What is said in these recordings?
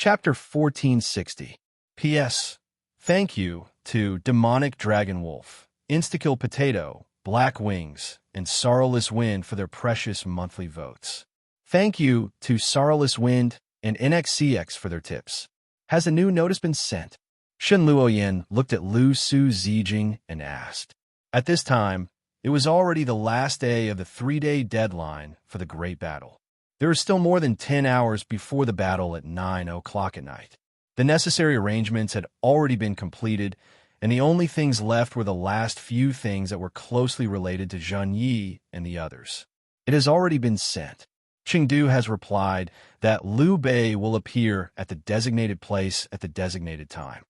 Chapter 1460. P.S. Thank you to Demonic Dragon Wolf, Instakill Potato, Black Wings, and Sorrowless Wind for their precious monthly votes. Thank you to Sorrowless Wind and NXCX for their tips. Has a new notice been sent? Shen Luoyin looked at Lu Su Zijing and asked. At this time, it was already the last day of the 3-day deadline for the Great Battle. There was still more than 10 hours before the battle at 9 o'clock at night. The necessary arrangements had already been completed, and the only things left were the last few things that were closely related to Zheng Yi and the others. It has already been sent. Chengdu has replied that Liu Bei will appear at the designated place at the designated time.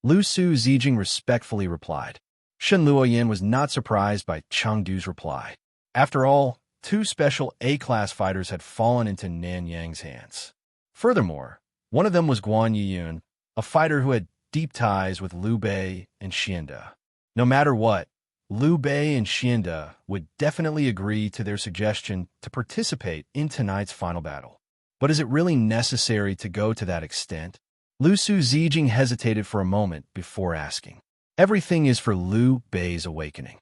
Lu Su Zijing respectfully replied. Shen Luoyin was not surprised by Chengdu's reply. After all, 2 special A-class fighters had fallen into Nanyang's hands. Furthermore, one of them was Guan Yiyun, a fighter who had deep ties with Liu Bei and Xianda. No matter what, Liu Bei and Xianda would definitely agree to their suggestion to participate in tonight's final battle. But is it really necessary to go to that extent? Lu Su Zijing hesitated for a moment before asking. Everything is for Liu Bei's awakening.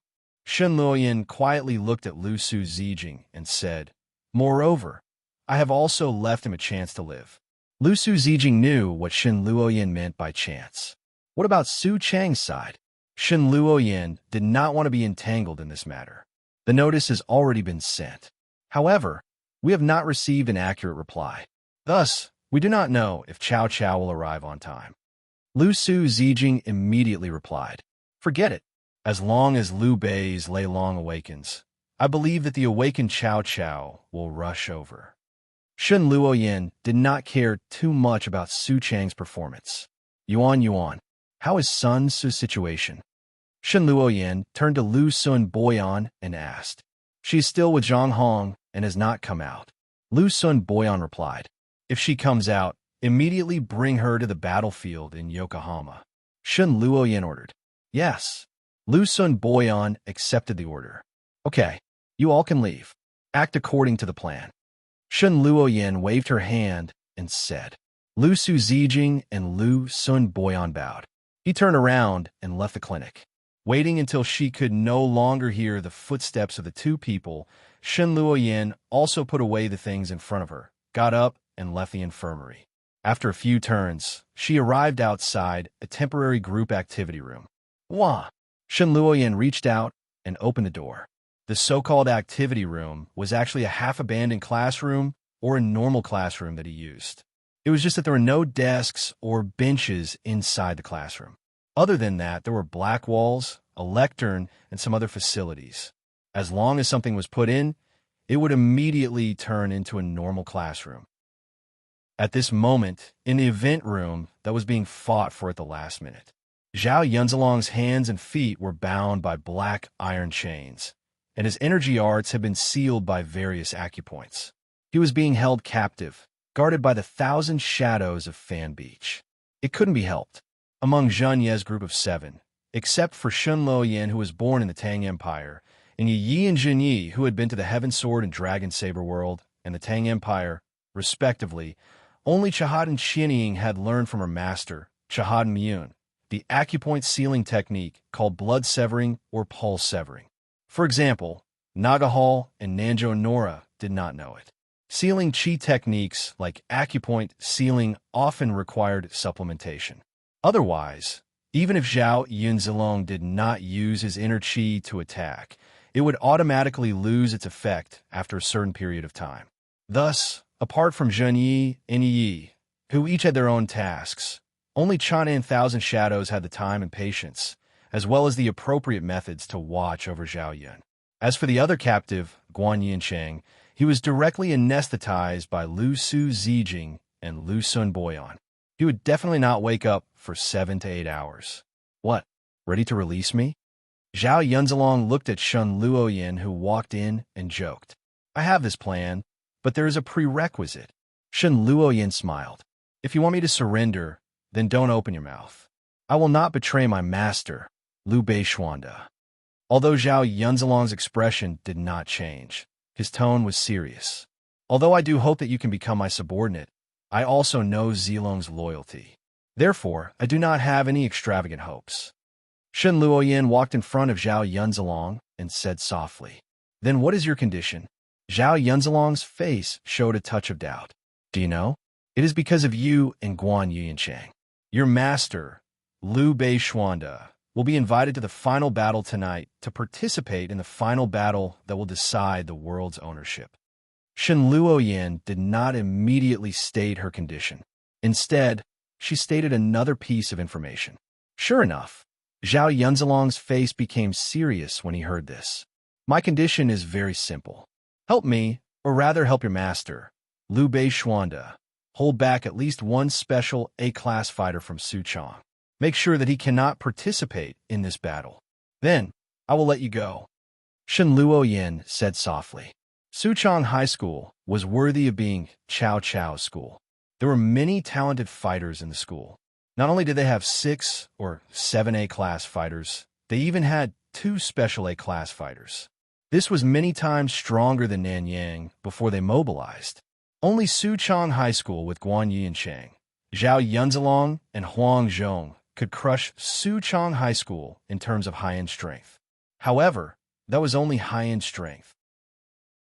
Shen Luoyin quietly looked at Lu Su Zijing and said, Moreover, I have also left him a chance to live. Lu Su Zijing knew what Shen Luoyin meant by chance. What about Su Chang's side? Shen Luoyin did not want to be entangled in this matter. The notice has already been sent. However, we have not received an accurate reply. Thus, we do not know if Cao Cao will arrive on time. Lu Su Zijing immediately replied, Forget it. As long as Liu Bei's Lei Long awakens, I believe that the awakened Cao Cao will rush over. Shen Luoyin did not care too much about Su Chang's performance. Yuan, how is Sun Su's situation? Shen Luoyin turned to Lu Sun Boyan and asked. She is still with Zhang Hong and has not come out. Lu Sun Boyan replied. If she comes out, immediately bring her to the battlefield in Yokohama. Shen Luoyin ordered. Yes. Lu Sun Boyan accepted the order. Okay, you all can leave. Act according to the plan. Shen Luoyin waved her hand and said. Lu Su Zijing and Lu Sun Boyan bowed. He turned around and left the clinic. Waiting until she could no longer hear the footsteps of the 2 people, Shen Luoyin also put away the things in front of her, got up, and left the infirmary. After a few turns, she arrived outside a temporary group activity room. Wah! Shen Luoyin reached out and opened the door. The so-called activity room was actually a half-abandoned classroom or a normal classroom that he used. It was just that there were no desks or benches inside the classroom. Other than that, there were black walls, a lectern, and some other facilities. As long as something was put in, it would immediately turn into a normal classroom. At this moment, in the event room that was being fought for at the last minute, Zhao Yunzilong's hands and feet were bound by black iron chains, and his energy arts had been sealed by various acupoints. He was being held captive, guarded by the 1,000 shadows of Fan Beach. It couldn't be helped. Among Zheng Ye's group of 7, except for Shen Luoyin, who was born in the Tang Empire, and Yi and Zhen Yi, who had been to the Heaven Sword and Dragon Saber world and the Tang Empire, respectively, only Chahadan Xianying had learned from her master, Chahadan Miyun, the acupoint sealing technique called blood severing or pulse severing. For example, Nagahal and Nanjo Nora did not know it. Sealing chi techniques like acupoint sealing often required supplementation. Otherwise, even if Zhao Yunzilong did not use his inner chi to attack, it would automatically lose its effect after a certain period of time. Thus, apart from Zhen Yi and Yi, who each had their own tasks, only China and 1,000 Shadows had the time and patience, as well as the appropriate methods to watch over Zhao Yun. As for the other captive, Guan Yincheng, he was directly anesthetized by Lu Su Zijing and Lu Sun Boyan. He would definitely not wake up for 7 to 8 hours. What, ready to release me? Zhao Yunzilong looked at Shen Luoyin, who walked in and joked. I have this plan, but there is a prerequisite. Shen Luoyin smiled. If you want me to surrender, then don't open your mouth. I will not betray my master, Liu Bei Xuanda. Although Zhao Yunzilong's expression did not change, his tone was serious. Although I do hope that you can become my subordinate, I also know Zilong's loyalty. Therefore, I do not have any extravagant hopes. Shen Luoyin walked in front of Zhao Yunzilong and said softly, "Then what is your condition?" Zhao Yunzilong's face showed a touch of doubt. "Do you know? It is because of you and Guan Yuanchang. Your master, Liu Bei Xuanda, will be invited to the final battle tonight to participate in the final battle that will decide the world's ownership." Shen Luoyin did not immediately state her condition. Instead, she stated another piece of information. Sure enough, Zhao Yunzilong's face became serious when he heard this. "My condition is very simple. Help me, or rather help your master, Liu Bei Xuanda, hold back at least one special A-class fighter from Suchong. Make sure that he cannot participate in this battle. Then, I will let you go." Shen Luoyin said softly. Suchong High School was worthy of being Cao Cao's school. There were many talented fighters in the school. Not only did they have 6 or 7 A-class fighters, they even had 2 special A-class fighters. This was many times stronger than Nanyang before they mobilized. Only Suchong High School with Guan Yuanchang, Zhao Yunzilong, and Huang Zhong could crush Suchong High School in terms of high-end strength. However, that was only high-end strength.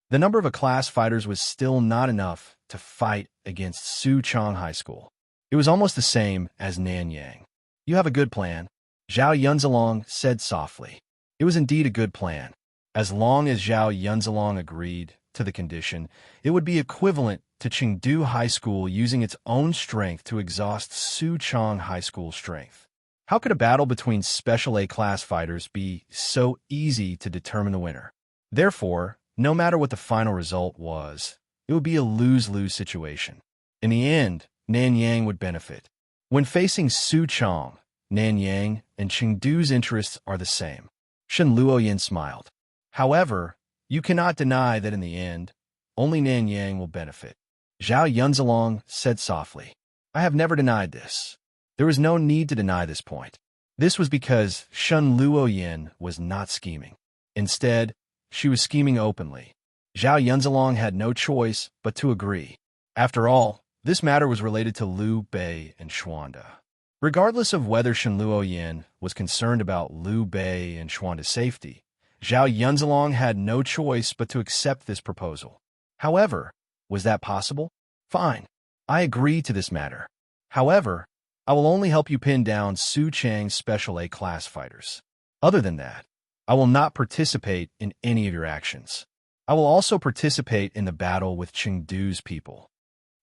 The number of A-class fighters was still not enough to fight against Suchong High School. It was almost the same as Nanyang. "You have a good plan," Zhao Yunzilong said softly. It was indeed a good plan. As long as Zhao Yunzilong agreed to the condition, it would be equivalent to Chengdu High School using its own strength to exhaust Suchong High School's strength. How could a battle between special A-class fighters be so easy to determine the winner? Therefore, no matter what the final result was, it would be a lose-lose situation. In the end, Nanyang would benefit. When facing Suchong, Nanyang and Chengdu's interests are the same. Shen Luoyin smiled. However, you cannot deny that in the end, only Nanyang will benefit. Zhao Yunzilong said softly. "I have never denied this. There was no need to deny this point." This was because Shen Luoyin was not scheming. Instead, she was scheming openly. Zhao Yunzilong had no choice but to agree. After all, this matter was related to Liu Bei and Xuanda. Regardless of whether Shen Luoyin was concerned about Liu Bei and Xuanda's safety, Zhao Yunzilong had no choice but to accept this proposal. However, was that possible? Fine. I agree to this matter. However, I will only help you pin down Suchang's special A-class fighters. Other than that, I will not participate in any of your actions. I will also participate in the battle with Chengdu's people.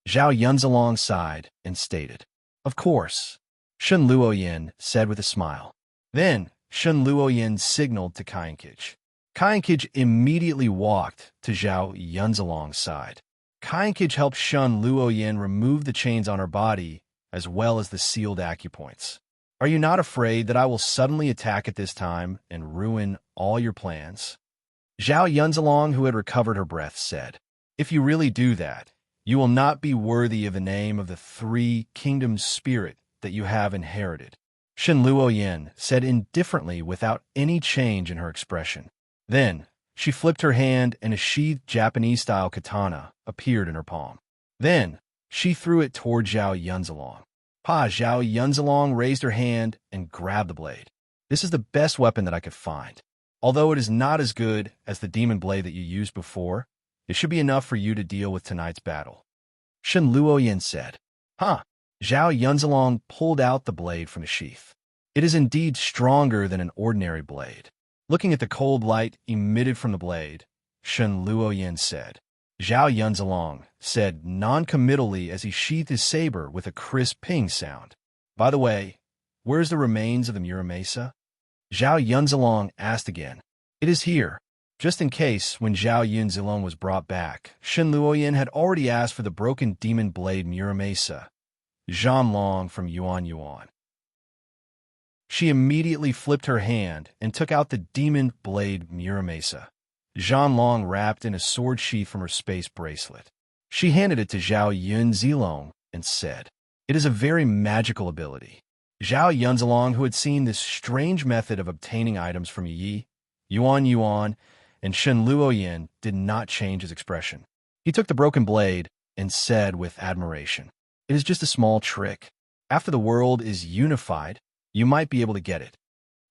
Zhao Yunzilong sighed and stated, "Of course," Shen Luoyin said with a smile. Then, Shen Luoyin signaled to Kainkij. Kainkij immediately walked to Zhao Yunzilong's side. Kainkij helped Shen Luoyin remove the chains on her body, as well as the sealed acupoints. "Are you not afraid that I will suddenly attack at this time and ruin all your plans?" Zhao Yunzilong, who had recovered her breath, said, "If you really do that, you will not be worthy of the name of the 3 kingdoms spirit that you have inherited." Shen Luoyin said indifferently without any change in her expression. Then, she flipped her hand and a sheathed Japanese-style katana appeared in her palm. Then, she threw it toward Zhao Yunzilong. Zhao Yunzilong raised her hand and grabbed the blade. "This is the best weapon that I could find. Although it is not as good as the demon blade that you used before, it should be enough for you to deal with tonight's battle." Shen Luoyin said. Zhao Yunzilong pulled out the blade from the sheath. "It is indeed stronger than an ordinary blade." Looking at the cold light emitted from the blade, Shen Luoyin said. Zhao Yunzilong said non-committally as he sheathed his saber with a crisp ping sound. "By the way, where's the remains of the Muramesa?" Zhao Yunzilong asked again. "It is here." Just in case, when Zhao Yunzilong was brought back, Shen Luoyin had already asked for the broken demon blade Muramesa, Zhanlong from Yuan. She immediately flipped her hand and took out the demon blade Muramesa, Zhanlong wrapped in a sword sheath from her space bracelet. She handed it to Zhao Yunzilong and said, "It is a very magical ability." Zhao Yunzilong, who had seen this strange method of obtaining items from Yuan, and Shen Luoyin, did not change his expression. He took the broken blade and said with admiration, It is just a small trick. After the world is unified, you might be able to get it.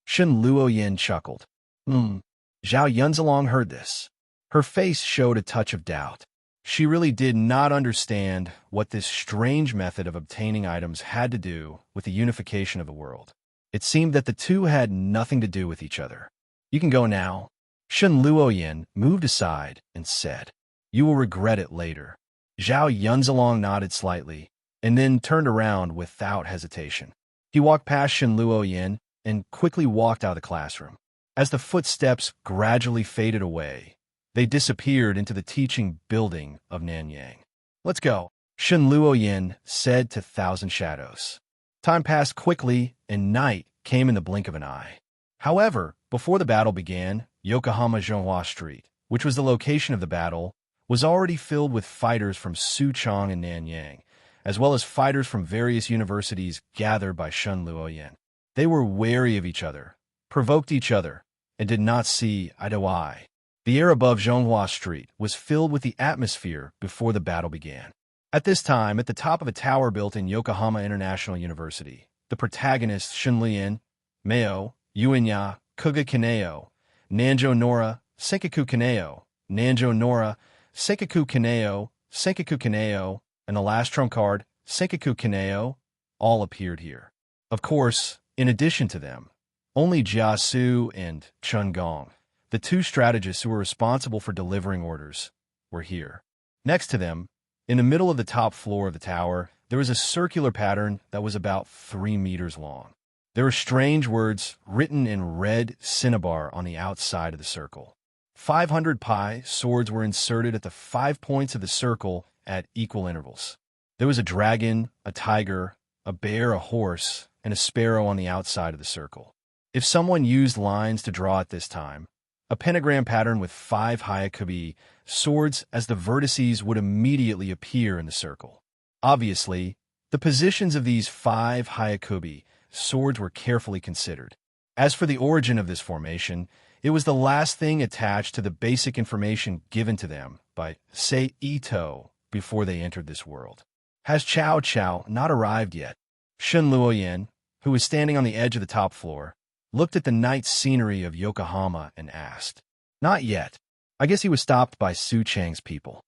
Shen Luoyin chuckled. Zhao Yunzalong heard this. Her face showed a touch of doubt. She really did not understand what this strange method of obtaining items had to do with the unification of the world. It seemed that the two had nothing to do with each other. You can go now. Shen Luoyin moved aside and said, You will regret it later. Zhao Yunzalong nodded slightly and then turned around without hesitation. He walked past Shen Luoyin and quickly walked out of the classroom. As the footsteps gradually faded away, they disappeared into the teaching building of Nanyang. Let's go, Shen Luoyin said to Thousand Shadows. Time passed quickly, and night came in the blink of an eye. However, before the battle began, Yokohama Zhonghua Street, which was the location of the battle, was already filled with fighters from Suchong and Nanyang, as well as fighters from various universities gathered by Shen Luoyin. They were wary of each other, provoked each other, and did not see eye to eye. The air above Zhonghua Street was filled with the atmosphere before the battle began. At this time, at the top of a tower built in Yokohama International University, the protagonists Shinlian, Meo, Yuinya, Kuga Kaneo, Nanjo Nora, Senkaku Kaneo, Nanjo Nora, Senkaku Kaneo, and the last trump card, Senkaku Kaneo, all appeared here. Of course, in addition to them, only Jia Su and Chun Gong, the two strategists who were responsible for delivering orders, were here. Next to them, in the middle of the top floor of the tower, there was a circular pattern that was about 3 meters long. There were strange words written in red cinnabar on the outside of the circle. 500 pi swords were inserted at the 5 points of the circle at equal intervals. There was a dragon, a tiger, a bear, a horse, and a sparrow on the outside of the circle. If someone used lines to draw at this time, a pentagram pattern with 5 Hayakubi swords as the vertices would immediately appear in the circle. Obviously, the positions of these 5 Hayakubi swords were carefully considered. As for the origin of this formation, it was the last thing attached to the basic information given to them by Sei Ito before they entered this world. Has Chao Chao not arrived yet? Shen Luoyin, who was standing on the edge of the top floor, looked at the night scenery of Yokohama and asked, Not yet. I guess he was stopped by Su Chang's people.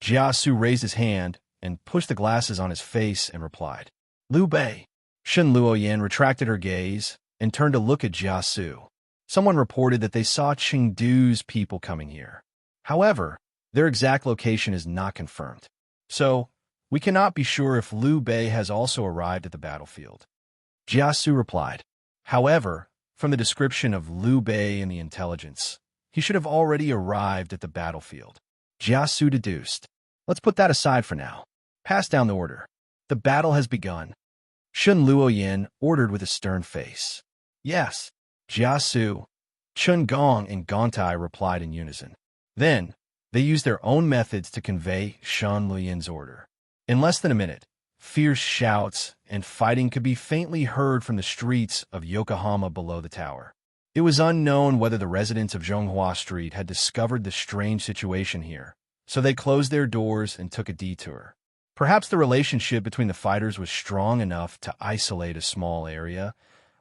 Jia Su raised his hand and pushed the glasses on his face and replied, Liu Bei. Shen Luoyin retracted her gaze and turned to look at Jia Su. Someone reported that they saw Chengdu's people coming here. However, their exact location is not confirmed. So, we cannot be sure if Liu Bei has also arrived at the battlefield. Jia Su replied, However, from the description of Liu Bei in the intelligence, he should have already arrived at the battlefield. Jia Su deduced, Let's put that aside for now. Pass down the order. The battle has begun. Shen Luoyin ordered with a stern face. Yes. Jia Su, Chun Gong, and Gontai replied in unison. Then, they used their own methods to convey Shen Luoyin's order. In less than a minute, fierce shouts and fighting could be faintly heard from the streets of Yokohama below the tower. It was unknown whether the residents of Zhonghua Street had discovered the strange situation here, so they closed their doors and took a detour. Perhaps the relationship between the fighters was strong enough to isolate a small area,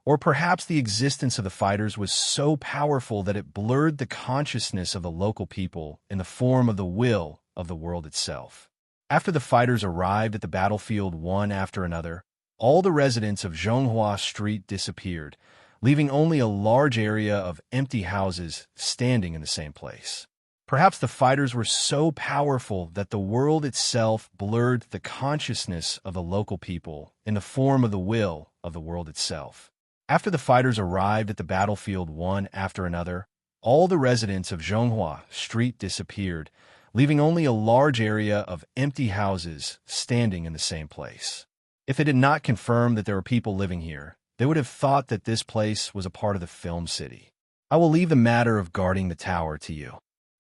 or perhaps the existence of the fighters was so powerful that it blurred the consciousness of the local people in the form of the will of the world itself. After the fighters arrived at the battlefield one after another, all the residents of Zhonghua Street disappeared, leaving only a large area of empty houses standing in the same place. Perhaps the fighters were so powerful that the world itself blurred the consciousness of the local people in the form of the will of the world itself. After the fighters arrived at the battlefield one after another, all the residents of Zhonghua Street disappeared, leaving only a large area of empty houses standing in the same place. If they did not confirm that there were people living here, they would have thought that this place was a part of the film city. I will leave the matter of guarding the tower to you.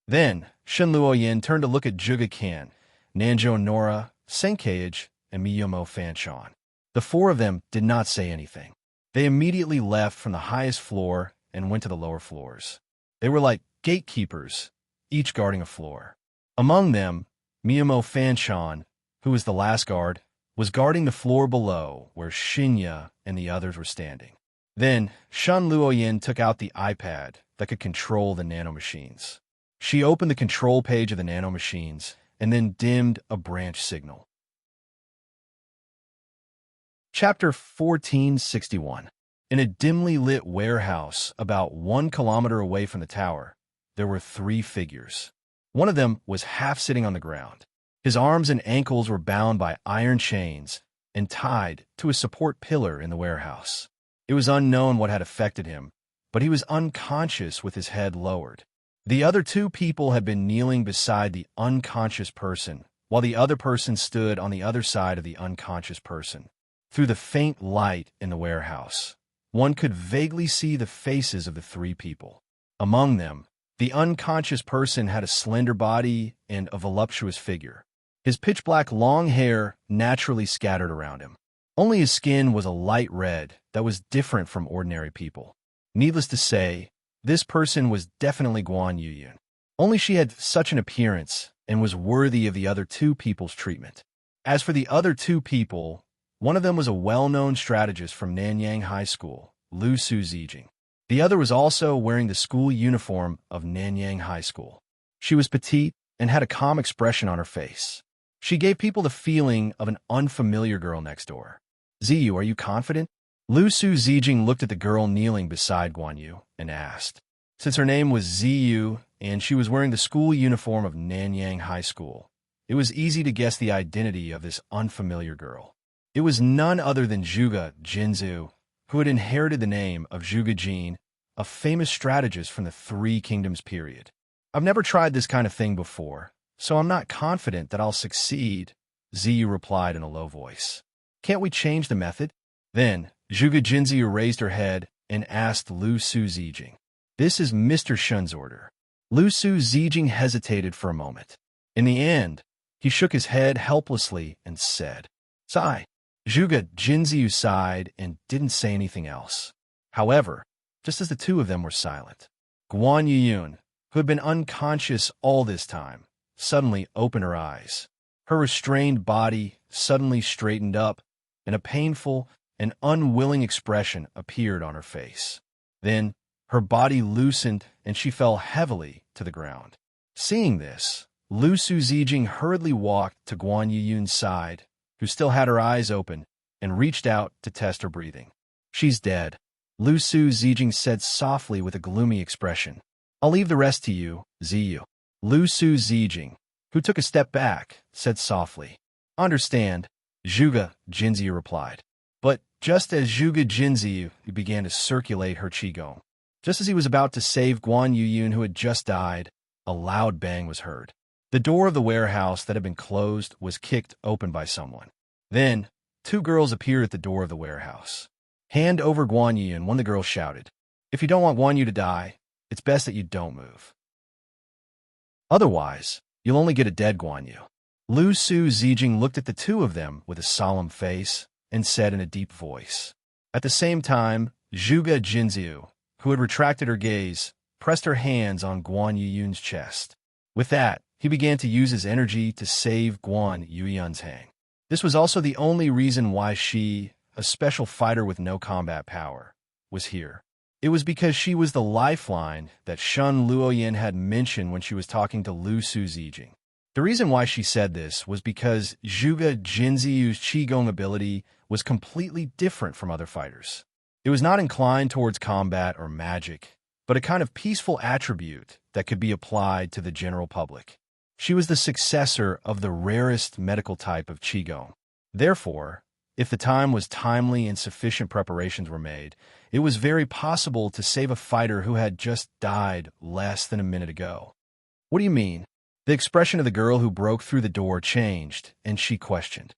Then, Shen Luoyin turned to look at Zhuge Kan, Nanjo Nora, Senkage, and Miyomo Fanshan. The 4 of them did not say anything. They immediately left from the highest floor and went to the lower floors. They were like gatekeepers, each guarding a floor. Among them, Miyomo Fanshan who was the last guard, was guarding the floor below where Shinya and the others were standing. Then, Shun Luoyin took out the iPad that could control the nanomachines. She opened the control page of the nanomachines and then dimmed a branch signal. Chapter 1461. In a dimly lit warehouse about 1 kilometer away from the tower, there were 3 figures. One of them was half sitting on the ground. His arms and ankles were bound by iron chains and tied to a support pillar in the warehouse. It was unknown what had affected him, but he was unconscious with his head lowered. The other 2 people had been kneeling beside the unconscious person, while the other person stood on the other side of the unconscious person. Through the faint light in the warehouse, one could vaguely see the faces of the 3 people. Among them, the unconscious person had a slender body and a voluptuous figure. His pitch-black long hair naturally scattered around him. Only his skin was a light red that was different from ordinary people. Needless to say, this person was definitely Guan Yuyun. Only she had such an appearance and was worthy of the other 2 people's treatment. As for the other 2 people, one of them was a well-known strategist from Nanyang High School, Lu Su Zijing. The other was also wearing the school uniform of Nanyang High School. She was petite and had a calm expression on her face. She gave people the feeling of an unfamiliar girl next door. Ziyu, are you confident? Lu Su Zijing looked at the girl kneeling beside Guan Yu and asked. Since her name was Ziyu and she was wearing the school uniform of Nanyang High School, it was easy to guess the identity of this unfamiliar girl. It was none other than Zhuge Jinzu, who had inherited the name of Zhuge Jin, a famous strategist from the 3 Kingdoms period. I've never tried this kind of thing before, so I'm not confident that I'll succeed, Ziyu replied in a low voice. Can't we change the method? Then, Zhuge Jinzu raised her head and asked Lu Su Zijing. This is Mr. Shun's order. Lu Su Zijing hesitated for a moment. In the end, he shook his head helplessly and said, Sigh. Zhuge Jinzu sighed and didn't say anything else. However, just as the 2 of them were silent, Guan Yuyun, who had been unconscious all this time, suddenly opened her eyes. Her restrained body suddenly straightened up, and a painful and unwilling expression appeared on her face. Then, her body loosened and she fell heavily to the ground. Seeing this, Lu Su Zijing hurriedly walked to Guan Yuyun's side, who still had her eyes open, and reached out to test her breathing. She's dead, Lu Su Zijing said softly with a gloomy expression. I'll leave the rest to you, Ziyu. Lu Su Zijing, who took a step back, said softly. Understand, Zhuge Jinzu replied. But just as Zhuge Jinzu began to circulate her qigong, just as he was about to save Guan Yuyun who had just died, a loud bang was heard. The door of the warehouse that had been closed was kicked open by someone. Then, 2 girls appeared at the door of the warehouse. Hand over Guan Yuyun, one of the girls shouted. If you don't want Guan Yu to die, it's best that you don't move. Otherwise, you'll only get a dead Guan Yu. Lu Su Zijing looked at the 2 of them with a solemn face and said in a deep voice. At the same time, Zhuge Jinzu, who had retracted her gaze, pressed her hands on Guan Yuyun's chest. With that, he began to use his energy to save Guan Yuyun's hang. This was also the only reason why she, a special fighter with no combat power, was here. It was because she was the lifeline that Shun Luoyin had mentioned when she was talking to Lu Su Zijing. The reason why she said this was because Zhuge Jinzu's qigong ability was completely different from other fighters. It was not inclined towards combat or magic, but a kind of peaceful attribute that could be applied to the general public. She was the successor of the rarest medical type of qigong. Therefore, if the time was timely and sufficient preparations were made, it was very possible to save a fighter who had just died less than a minute ago. What do you mean? The expression of the girl who broke through the door changed, and she questioned.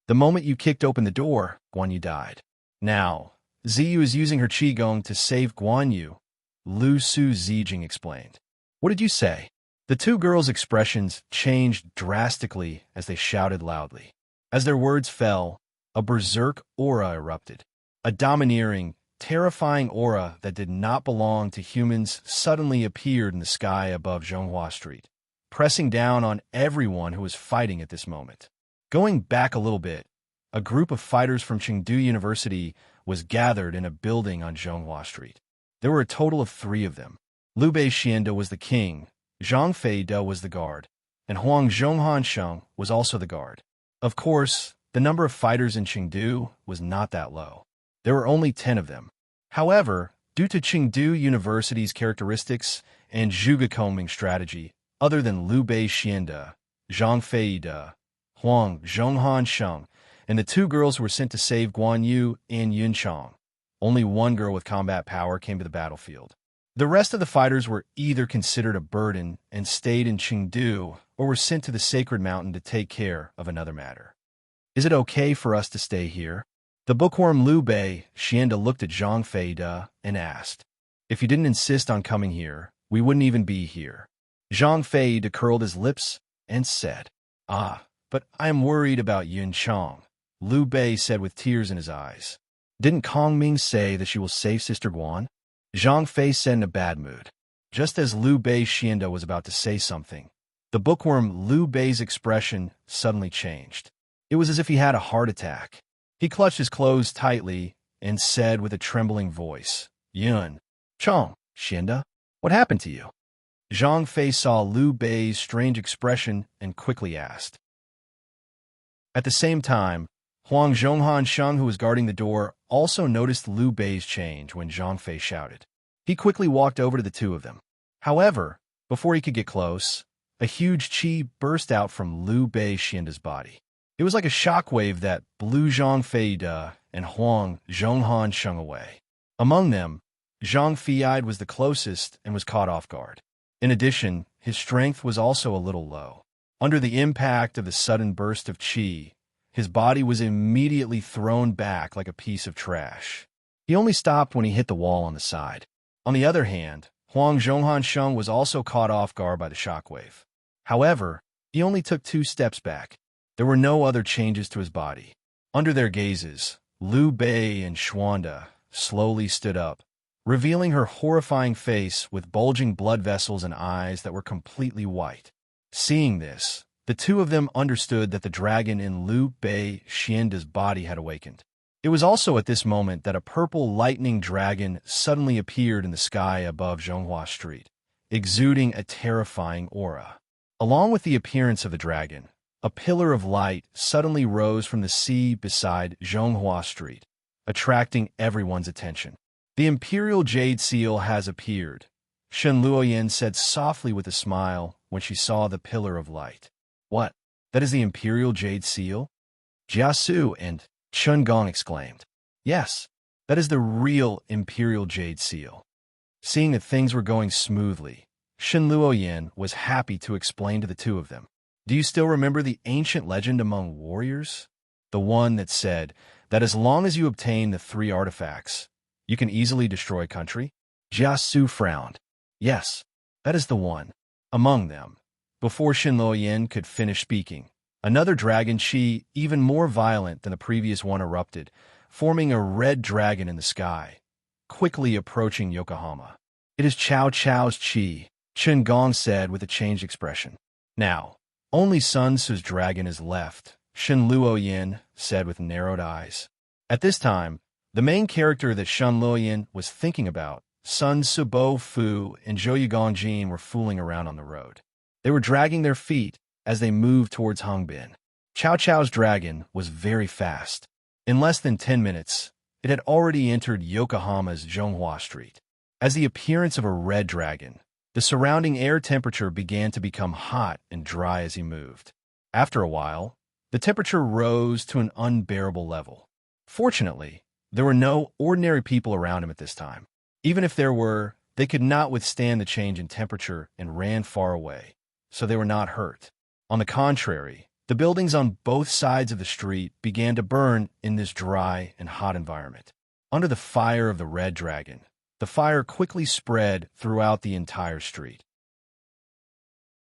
The moment you kicked open the door, Guan Yu died. Now, Ziyu is using her qigong to save Guan Yu, Lu Su Zijing explained. What did you say? The 2 girls' expressions changed drastically as they shouted loudly. As their words fell, a berserk aura erupted. A domineering, terrifying aura that did not belong to humans suddenly appeared in the sky above Zhonghua Street, pressing down on everyone who was fighting at this moment. Going back a little bit, a group of fighters from Chengdu University was gathered in a building on Zhonghua Street. There were a total of 3 of them. Liu Bei Xianda was the king, Zhang Fei De was the guard, and Huang Zhonghan Sheng was also the guard. Of course, the number of fighters in Chengdu was not that low. There were only 10 of them. However, due to Chengdu University's characteristics and Zhuge strategy, other than Liu Bei Xianda, Zhang Fei De, Huang Zhonghan Sheng, and the 2 girls who were sent to save Guan Yu and Yun Chang, only 1 girl with combat power came to the battlefield. The rest of the fighters were either considered a burden and stayed in Chengdu, or were sent to the sacred mountain to take care of another matter. Is it okay for us to stay here? The bookworm Liu Bei Xianda looked at Zhang Fei De and asked, "If you didn't insist on coming here, we wouldn't even be here." Zhang Fei De curled his lips and said, "But I am worried about Yun Chang," Liu Bei said with tears in his eyes. "Didn't Kong Ming say that she will save Sister Guan?" Zhang Fei said in a bad mood. Just as Liu Bei Xianda was about to say something, the bookworm Liu Bei's expression suddenly changed. It was as if he had a heart attack. He clutched his clothes tightly and said with a trembling voice, "Yun Chang, Xianda, what happened to you?" Zhang Fei saw Liu Bei's strange expression and quickly asked. At the same time, Huang Zhonghan Sheng, who was guarding the door, also noticed Liu Bei's change when Zhang Fei shouted. He quickly walked over to the 2 of them. However, before he could get close, a huge qi burst out from Liu Bei Xianda's body. It was like a shockwave that blew Zhang Fei De and Huang Zhonghan Sheng away. Among them, Zhang Fei was the closest and was caught off guard. In addition, his strength was also a little low. Under the impact of the sudden burst of qi, his body was immediately thrown back like a piece of trash. He only stopped when he hit the wall on the side. On the other hand, Huang Zhonghan Sheng was also caught off guard by the shockwave. However, he only took 2 steps back. There were no other changes to his body. Under their gazes, Liu Bei and Xuanda slowly stood up, revealing her horrifying face with bulging blood vessels and eyes that were completely white. Seeing this, the 2 of them understood that the dragon in Liu Bei Xianda's body had awakened. It was also at this moment that a purple lightning dragon suddenly appeared in the sky above Zhonghua Street, exuding a terrifying aura. Along with the appearance of the dragon, a pillar of light suddenly rose from the sea beside Zhonghua Street, attracting everyone's attention. "The Imperial Jade Seal has appeared," Shen Luoyan said softly with a smile when she saw the pillar of light. "What? That is the Imperial Jade Seal?" Jiasu and Chun Gong exclaimed. "Yes, that is the real Imperial Jade Seal." Seeing that things were going smoothly, Shen Luoyan was happy to explain to the 2 of them. "Do you still remember the ancient legend among warriors? The one that said that as long as you obtain the 3 artifacts, you can easily destroy a country?" Jiasu frowned. "Yes, that is the one." Among them, before Shen Luoyan could finish speaking, another dragon qi, even more violent than the previous one, erupted, forming a red dragon in the sky, quickly approaching Yokohama. "It is Cao Cao's qi," Chen Gong said with a changed expression. "Now, only Sun Tzu's dragon is left," Shen Luoyan said with narrowed eyes. At this time, the main character that Shen Luoyan was thinking about, Sun Tzu, Bo Fu, and Zhou Yugongjin, were fooling around on the road. They were dragging their feet as they moved towards Hongbin. Cao Cao's dragon was very fast. In less than 10 minutes, it had already entered Yokohama's Zhonghua Street. As the appearance of a red dragon, the surrounding air temperature began to become hot and dry as he moved. After a while, the temperature rose to an unbearable level. Fortunately, there were no ordinary people around him at this time. Even if there were, they could not withstand the change in temperature and ran far away, so they were not hurt. On the contrary, the buildings on both sides of the street began to burn in this dry and hot environment. Under the fire of the red dragon, the fire quickly spread throughout the entire street.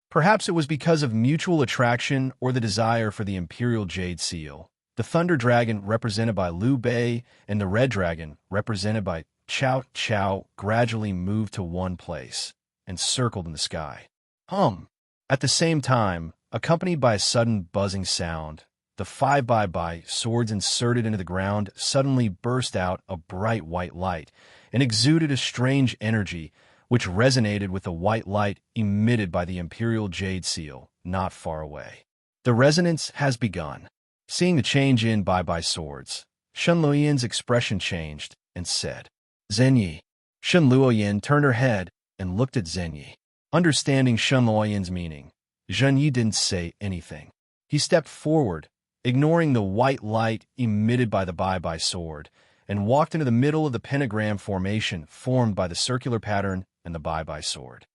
Perhaps it was because of mutual attraction or the desire for the Imperial Jade Seal. The Thunder Dragon, represented by Liu Bei, and the Red Dragon, represented by Cao Cao, gradually moved to one place and circled in the sky. At the same time, accompanied by a sudden buzzing sound, the 5x swords inserted into the ground suddenly burst out a bright white light and exuded a strange energy which resonated with the white light emitted by the Imperial Jade Seal not far away. The resonance has begun. Seeing the change in Bai swords, Shen Luoyan's expression changed and said, Zhenyi. Shen Luoyan turned her head and looked at Zhenyi. Understanding Shen Luoyan's meaning, Zhenyi didn't say anything. He stepped forward, ignoring the white light emitted by the Bai sword, and walked into the middle of the pentagram formation formed by the circular pattern and the Bai sword.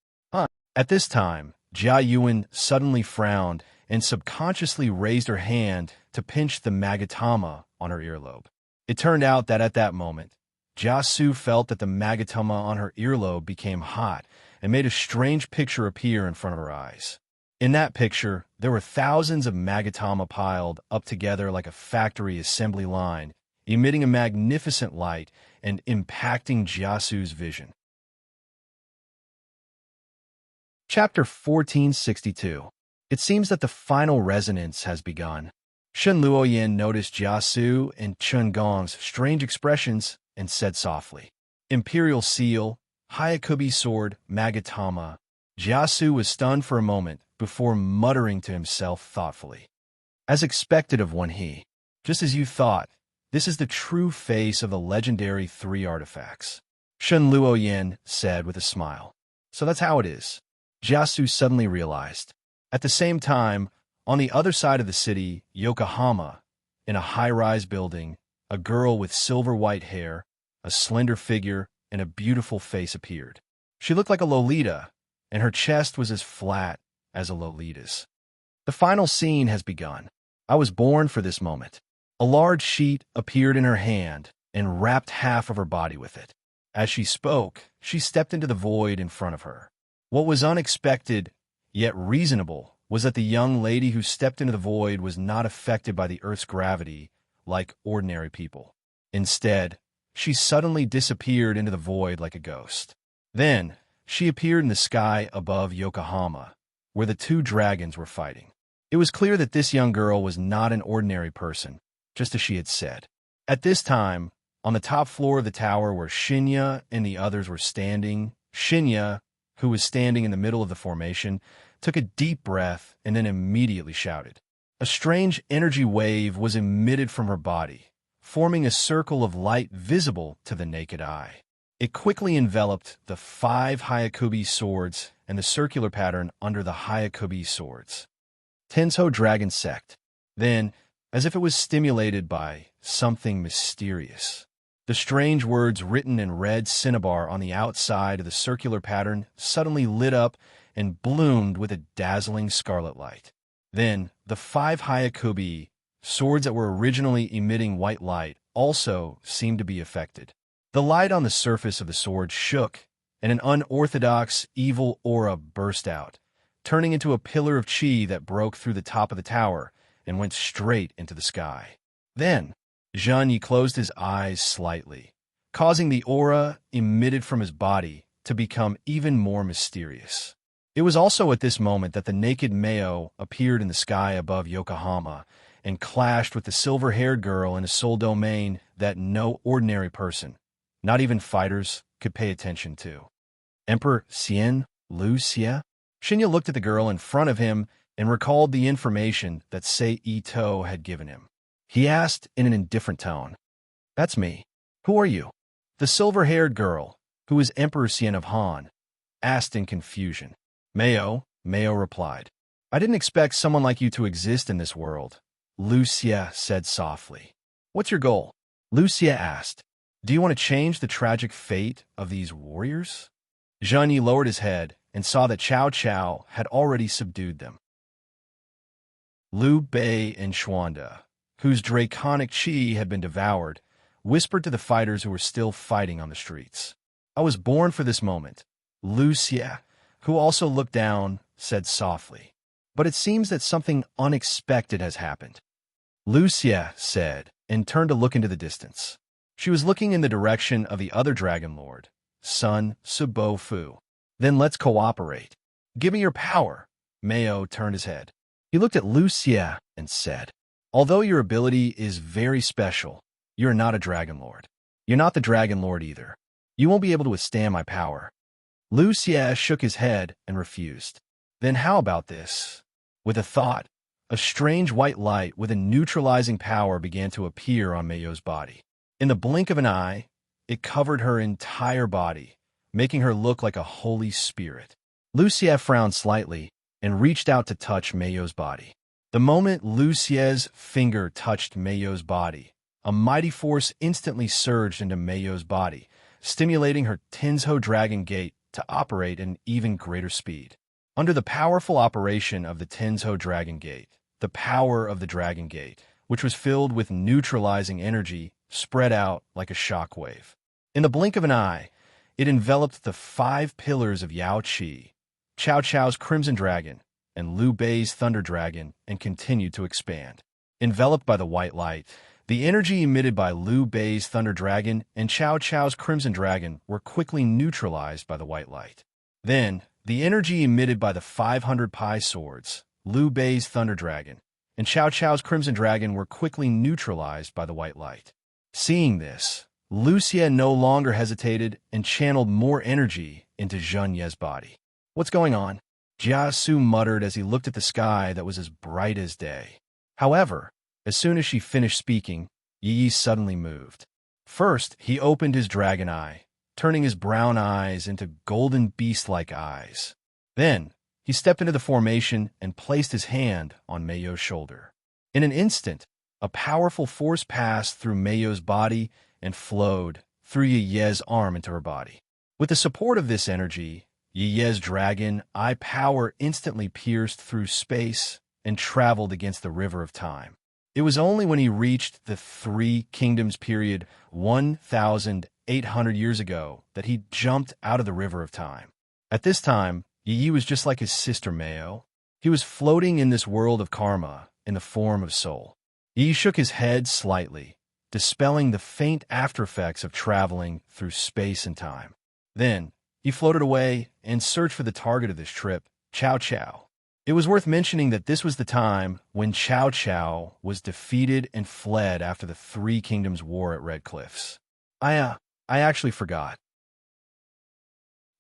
At this time, Jia Yuan suddenly frowned and subconsciously raised her hand to pinch the magatama on her earlobe. It turned out that at that moment, Jia Su felt that the magatama on her earlobe became hot and made a strange picture appear in front of her eyes. In that picture, there were thousands of magatama piled up together like a factory assembly line, emitting a magnificent light and impacting Jia Su's vision. Chapter 1462. It seems that the final resonance has begun. Shen Luoyan noticed Jia Su and Chen Gong's strange expressions and said softly, Imperial Seal, Hayakubi Sword, Magatama. Jia Su was stunned for a moment before muttering to himself thoughtfully. As expected of one he, just as you thought, this is the true face of the legendary 3 artifacts. Shen Luoyan said with a smile. So that's how it is. Jia Su suddenly realized. At the same time, on the other side of the city, Yokohama, in a high-rise building, a girl with silver-white hair, a slender figure, and a beautiful face appeared. She looked like a Lolita, and her chest was as flat as a Lolita's. The final scene has begun. I was born for this moment. A large sheet appeared in her hand and wrapped half of her body with it. As she spoke, she stepped into the void in front of her. What was unexpected, yet reasonable, was that the young lady who stepped into the void was not affected by the Earth's gravity like ordinary people. Instead, she suddenly disappeared into the void like a ghost. Then, she appeared in the sky above Yokohama, where the 2 dragons were fighting. It was clear that this young girl was not an ordinary person, just as she had said. At this time, on the top floor of the tower where Shinya and the others were standing, Shinya, who was standing in the middle of the formation, took a deep breath and then immediately shouted. A strange energy wave was emitted from her body, forming a circle of light visible to the naked eye. It quickly enveloped the 5 Hayakubi swords and the circular pattern under the Hayakubi swords. Tenso Dragon Sect. Then, as if it was stimulated by something mysterious, the strange words written in red cinnabar on the outside of the circular pattern suddenly lit up and bloomed with a dazzling scarlet light. Then, the 5 Hayakubi swords that were originally emitting white light also seemed to be affected. The light on the surface of the sword shook, and an unorthodox, evil aura burst out, turning into a pillar of chi that broke through the top of the tower and went straight into the sky. Then, Zhenyi closed his eyes slightly, causing the aura emitted from his body to become even more mysterious. It was also at this moment that the naked Meo appeared in the sky above Yokohama and clashed with the silver-haired girl in a soul domain that no ordinary person, not even fighters, could pay attention to. Emperor Xian Lu Xie? Shinya looked at the girl in front of him and recalled the information that Sei Ito had given him. He asked in an indifferent tone, That's me. Who are you? The silver-haired girl, who is Emperor Xian of Han, asked in confusion. Meo replied. I didn't expect someone like you to exist in this world, Lu Xie said softly. What's your goal? Lu Xie asked. Do you want to change the tragic fate of these warriors? Zhenyi lowered his head and saw that Cao Cao had already subdued them. Liu Bei and Xuanda, whose draconic chi had been devoured, whispered to the fighters who were still fighting on the streets. I was born for this moment, Lu Xie, who also looked down, said softly. But it seems that something unexpected has happened. Lu Xie said, and turned to look into the distance. She was looking in the direction of the other Dragon Lord, Sun Subo Fu. Then let's cooperate. Give me your power. Meo turned his head. He looked at Lu Xie and said, Although your ability is very special, you're not a Dragon Lord. You're not the Dragon Lord either. You won't be able to withstand my power." Lu Xie shook his head and refused. "Then how about this?" With a thought, a strange white light with a neutralizing power began to appear on Meiyo's body. In the blink of an eye, it covered her entire body, making her look like a holy spirit. Lu Xie frowned slightly and reached out to touch Meiyo's body. The moment Lu Xie's finger touched Meiyo's body, a mighty force instantly surged into Meiyo's body, stimulating her Tenzhou Dragon Gate to operate at an even greater speed. Under the powerful operation of the Tenzhou Dragon Gate, the power of the Dragon Gate, which was filled with neutralizing energy, spread out like a shock wave. In the blink of an eye, it enveloped the 5 pillars of Yao Qi, Cao Cao's Crimson Dragon, and Liu Bei's Thunder Dragon, and continued to expand. Enveloped by the white light, the energy emitted by Liu Bei's Thunder Dragon and Cao Cao's Crimson Dragon were quickly neutralized by the white light. Then, the energy emitted by the 500 Pi Swords, Liu Bei's Thunder Dragon, and Cao Cao's Crimson Dragon were quickly neutralized by the white light. Seeing this, Lu Xie no longer hesitated and channeled more energy into Zheng Ye's body. "What's going on?" Jia Su muttered as he looked at the sky that was as bright as day. However, as soon as she finished speaking, Yi suddenly moved. First, he opened his dragon eye, turning his brown eyes into golden beast-like eyes. Then, he stepped into the formation and placed his hand on Meiyo's shoulder. In an instant, a powerful force passed through Meiyo's body and flowed through Yi Ye's arm into her body. With the support of this energy, Yi Ye's dragon eye power instantly pierced through space and traveled against the river of time. It was only when he reached the 3 Kingdoms period 1,800 years ago that he jumped out of the river of time. At this time, Yi was just like his sister Meiyo. He was floating in this world of karma in the form of soul. Yi shook his head slightly, dispelling the faint aftereffects of traveling through space and time. Then, he floated away and searched for the target of this trip, Cao Cao. It was worth mentioning that this was the time when Cao Cao was defeated and fled after the 3 Kingdoms War at Red Cliffs. I actually forgot.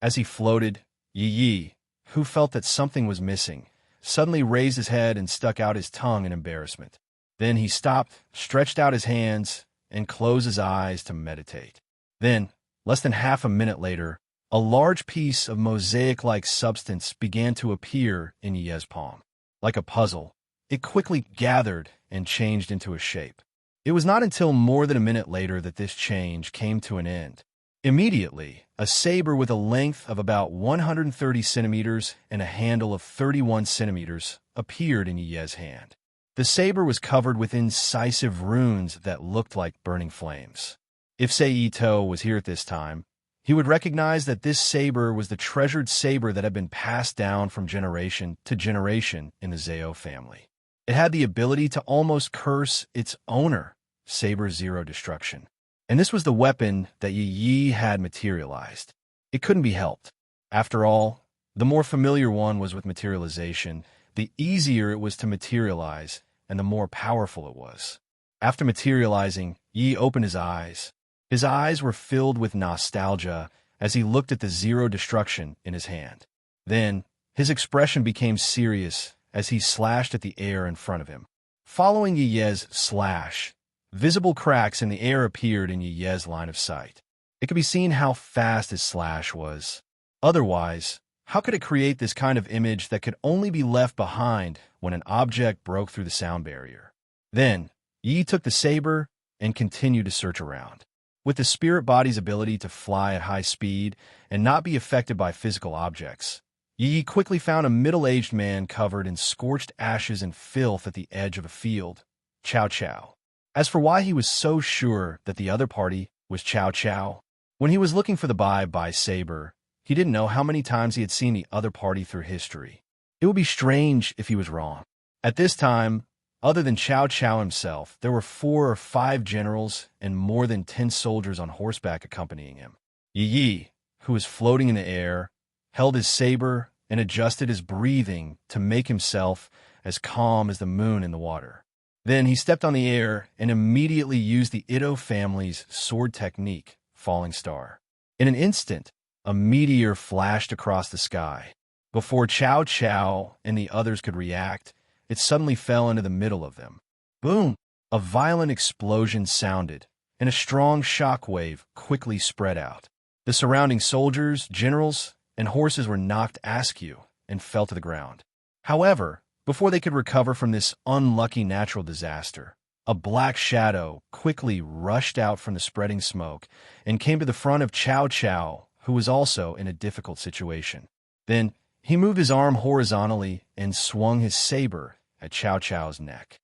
As he floated, Yi, who felt that something was missing, suddenly raised his head and stuck out his tongue in embarrassment. Then he stopped, stretched out his hands, and closed his eyes to meditate. Then, less than half a minute later, a large piece of mosaic-like substance began to appear in Yi's palm. Like a puzzle, it quickly gathered and changed into a shape. It was not until more than a minute later that this change came to an end. Immediately, a saber with a length of about 130 centimeters and a handle of 31 centimeters appeared in Yi's hand. The saber was covered with incisive runes that looked like burning flames. If Sei Ito was here at this time, he would recognize that this saber was the treasured saber that had been passed down from generation to generation in the Zhao family. It had the ability to almost curse its owner, Saber Zero Destruction. And this was the weapon that Yi had materialized. It couldn't be helped. After all, the more familiar one was with materialization, the easier it was to materialize, and the more powerful it was. After materializing, Yi opened his eyes. His eyes were filled with nostalgia as he looked at the Zero Destruction in his hand. Then, his expression became serious as he slashed at the air in front of him. Following Yi's slash, visible cracks in the air appeared in Yi's line of sight. It could be seen how fast his slash was. Otherwise, how could it create this kind of image that could only be left behind when an object broke through the sound barrier? Then, Yi took the saber and continued to search around. With the spirit body's ability to fly at high speed and not be affected by physical objects, Yi quickly found a middle-aged man covered in scorched ashes and filth at the edge of a field, Cao Cao. As for why he was so sure that the other party was Cao Cao, when he was looking for the Bai saber, he didn't know how many times he had seen the other party through history. It would be strange if he was wrong. At this time, other than Cao Cao himself, there were 4 or 5 generals and more than 10 soldiers on horseback accompanying him. Yi, who was floating in the air, held his saber and adjusted his breathing to make himself as calm as the moon in the water. Then he stepped on the air and immediately used the Ito family's sword technique, Falling Star. In an instant, a meteor flashed across the sky. Before Chow Chow and the others could react, it suddenly fell into the middle of them. Boom! A violent explosion sounded, and a strong shock wave quickly spread out. The surrounding soldiers, generals, and horses were knocked askew and fell to the ground. However, before they could recover from this unlucky natural disaster, a black shadow quickly rushed out from the spreading smoke and came to the front of Chow Chow, who was also in a difficult situation. Then he moved his arm horizontally and swung his saber at Chow Chow's neck.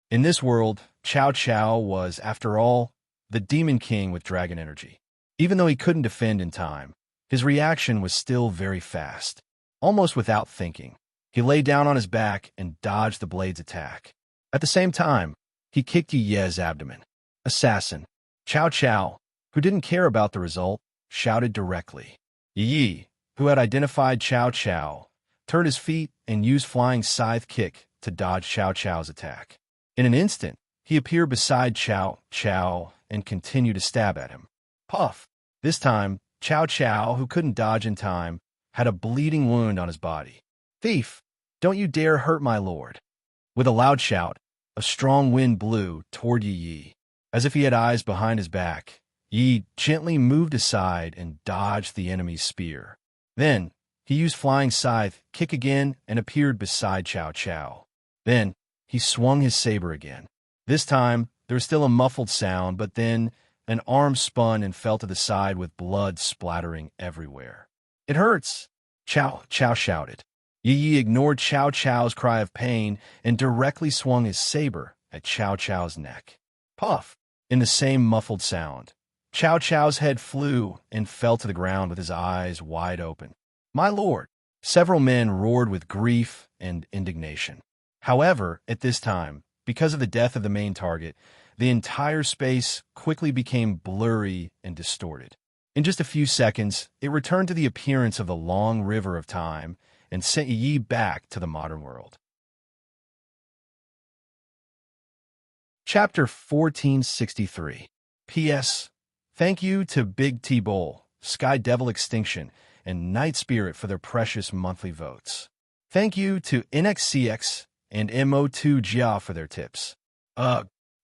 In this world, Chow Chow was, after all, the Demon King with dragon energy. Even though he couldn't defend in time, his reaction was still very fast. Almost without thinking, he lay down on his back and dodged the blade's attack. At the same time, he kicked Yi Ye's abdomen. Assassin. Chow Chow, who didn't care about the result, shouted directly. Yi, who had identified Chow Chow, turned his feet and used flying scythe kick to dodge Chow Chow's attack. In an instant, he appeared beside Chow Chow and continued to stab at him. Puff! This time, Chow Chow, who couldn't dodge in time, had a bleeding wound on his body. Thief! Don't you dare hurt my lord! With a loud shout, a strong wind blew toward Yi. As if he had eyes behind his back, Yi gently moved aside and dodged the enemy's spear. Then, he used flying scythe, kick again, and appeared beside Chow Chow. Then, he swung his saber again. This time, there was still a muffled sound, but then an arm spun and fell to the side with blood splattering everywhere. It hurts! Chow Chow shouted. Yi ignored Chow Chow's cry of pain and directly swung his saber at Chow Chow's neck. Puff! In the same muffled sound, Chow Chow's head flew and fell to the ground with his eyes wide open. My lord! Several men roared with grief and indignation. However, at this time, because of the death of the main target, the entire space quickly became blurry and distorted. In just a few seconds, it returned to the appearance of the long river of time and sent Yi back to the modern world. Chapter 1463. P.S. Thank you to Big T Bowl, Sky Devil Extinction, and Night Spirit for their precious monthly votes. Thank you to NXCX and MO2 Jia for their tips.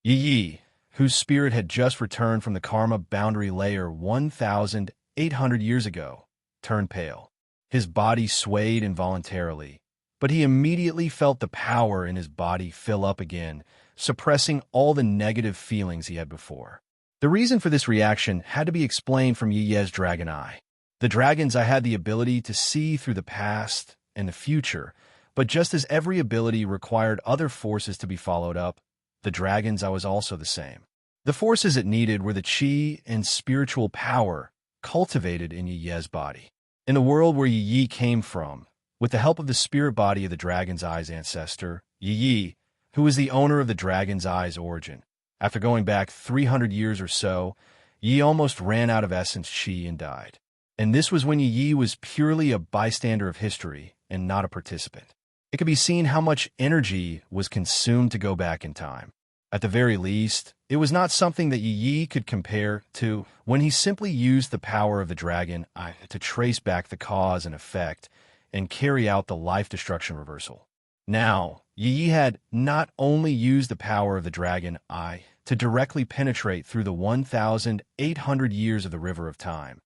Yi, whose spirit had just returned from the karma boundary layer 1,800 years ago, turned pale. His body swayed involuntarily, but he immediately felt the power in his body fill up again, suppressing all the negative feelings he had before. The reason for this reaction had to be explained from Yi Ye's dragon eye. The dragon's eye had the ability to see through the past and the future, but just as every ability required other forces to be followed up, the dragon's eye was also the same. The forces it needed were the chi and spiritual power cultivated in Yi Ye's body. In the world where Yi came from, with the help of the spirit body of the dragon's eye's ancestor, Yi, who was the owner of the dragon's eye's origin, after going back 300 years or so, Yi almost ran out of essence chi and died. And this was when Yi was purely a bystander of history and not a participant. It could be seen how much energy was consumed to go back in time. At the very least, it was not something that Yi could compare to when he simply used the power of the dragon eye to trace back the cause and effect and carry out the life destruction reversal. Now, Yi had not only used the power of the dragon eye to directly penetrate through the 1,800 years of the river of time,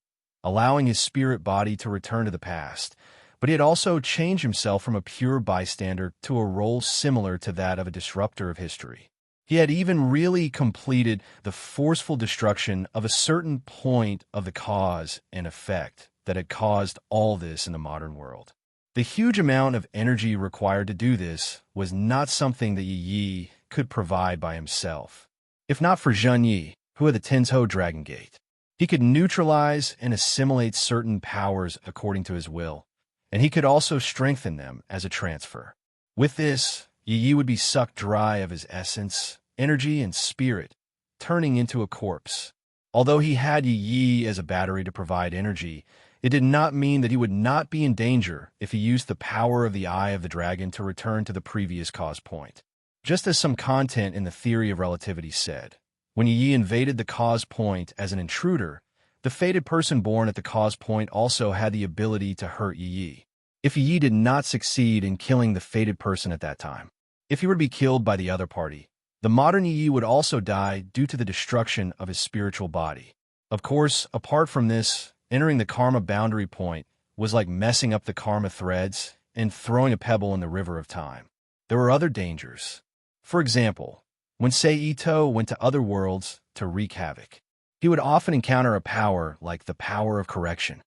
allowing his spirit body to return to the past, but he had also changed himself from a pure bystander to a role similar to that of a disruptor of history. He had even really completed the forceful destruction of a certain point of the cause and effect that had caused all this in the modern world. The huge amount of energy required to do this was not something that Yi could provide by himself. If not for Zhen Yi, who had the Tenzhou Dragon Gate, he could neutralize and assimilate certain powers according to his will, and he could also strengthen them as a transfer. With this, Yi would be sucked dry of his essence, energy, and spirit, turning into a corpse. Although he had Yi as a battery to provide energy, it did not mean that he would not be in danger if he used the power of the Eye of the Dragon to return to the previous cause point. Just as some content in the theory of relativity said, when Yi invaded the cause point as an intruder, the fated person born at the cause point also had the ability to hurt Yi. If Yi did not succeed in killing the fated person at that time, if he were to be killed by the other party, the modern Yi would also die due to the destruction of his spiritual body. Of course, apart from this, entering the karma boundary point was like messing up the karma threads and throwing a pebble in the river of time. There were other dangers. For example, when Seito went to other worlds to wreak havoc, he would often encounter a power like the power of correction.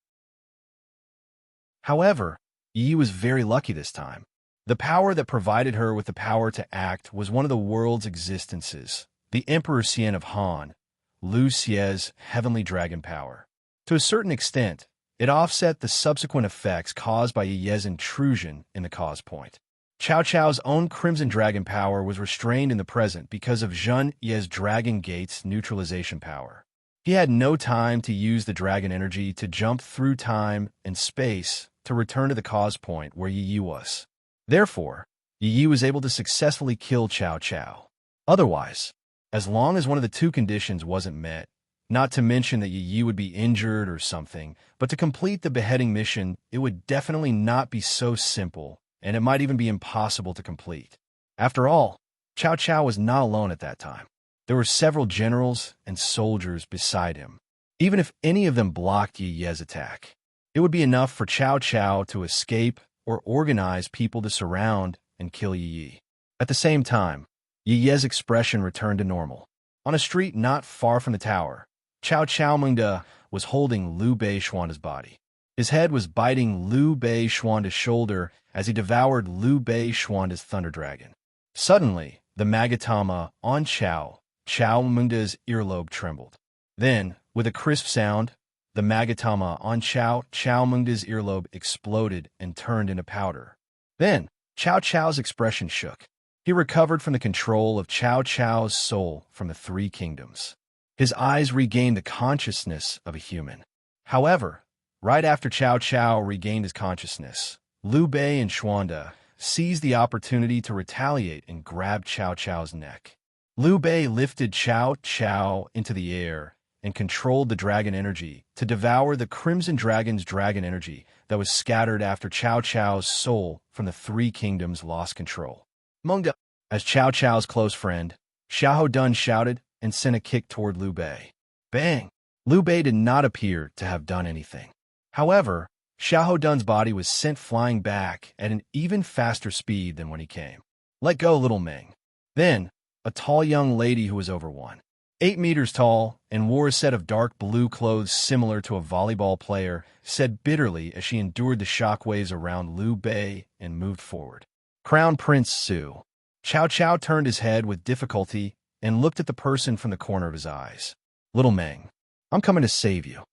However, Yi was very lucky this time. The power that provided her with the power to act was one of the world's existences, the Emperor Xian of Han, Lu Xie's heavenly dragon power. To a certain extent, it offset the subsequent effects caused by Yi's intrusion in the cause point. Cao Cao's own Crimson Dragon power was restrained in the present because of Zhen Ye's Dragon Gate's neutralization power. He had no time to use the dragon energy to jump through time and space to return to the cause point where Yi was. Therefore, Yi was able to successfully kill Cao Cao. Otherwise, as long as one of the two conditions wasn't met, not to mention that Yi would be injured or something, but to complete the beheading mission, it would definitely not be so simple, and it might even be impossible to complete. After all, Cao Cao was not alone at that time. There were several generals and soldiers beside him. Even if any of them blocked Yi's attack, it would be enough for Cao Cao to escape or organize people to surround and kill Yi. At the same time, Yi's expression returned to normal. On a street not far from the tower, Cao Cao Mengde was holding Liu Bei Xuanda's body. His head was biting Liu Bei Xuanda's shoulder as he devoured Liu Bei Xuanda's thunder dragon. Suddenly, the Magatama on Cao Mengde's earlobe trembled. Then, with a crisp sound, the Magatama on Cao Mengde's earlobe exploded and turned into powder. Then, Cao Cao's expression shook. He recovered from the control of Cao Cao's soul from the three kingdoms. His eyes regained the consciousness of a human. However, right after Cao Cao regained his consciousness, Liu Bei and Xuanda seized the opportunity to retaliate and grab Cao Cao's neck. Liu Bei lifted Cao Cao into the air and controlled the dragon energy to devour the Crimson Dragon's dragon energy that was scattered after Cao Cao's soul from the three kingdoms lost control. Mengde, as Cao Cao's close friend, Xiahou Dun shouted and sent a kick toward Liu Bei. Bang! Liu Bei did not appear to have done anything. However, Xiahou Dun's body was sent flying back at an even faster speed than when he came. Let go, little Meng. Then, a tall young lady who was over 1.8 meters tall and wore a set of dark blue clothes similar to a volleyball player, said bitterly as she endured the shockwaves around Liu Bei and moved forward. Crown Prince Su. Cao Cao turned his head with difficulty and looked at the person from the corner of his eyes. Little Meng, I'm coming to save you.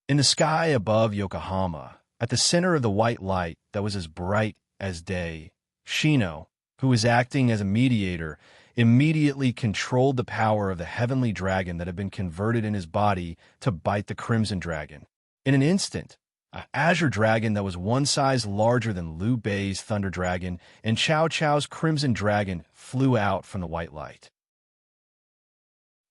In the sky above Yokohama, at the center of the white light that was as bright as day, Shino, who was acting as a mediator, immediately controlled the power of the heavenly dragon that had been converted in his body to bite the Crimson Dragon. In an instant, an azure dragon that was one size larger than Liu Bei's thunder dragon and Cao Cao's Crimson Dragon flew out from the white light.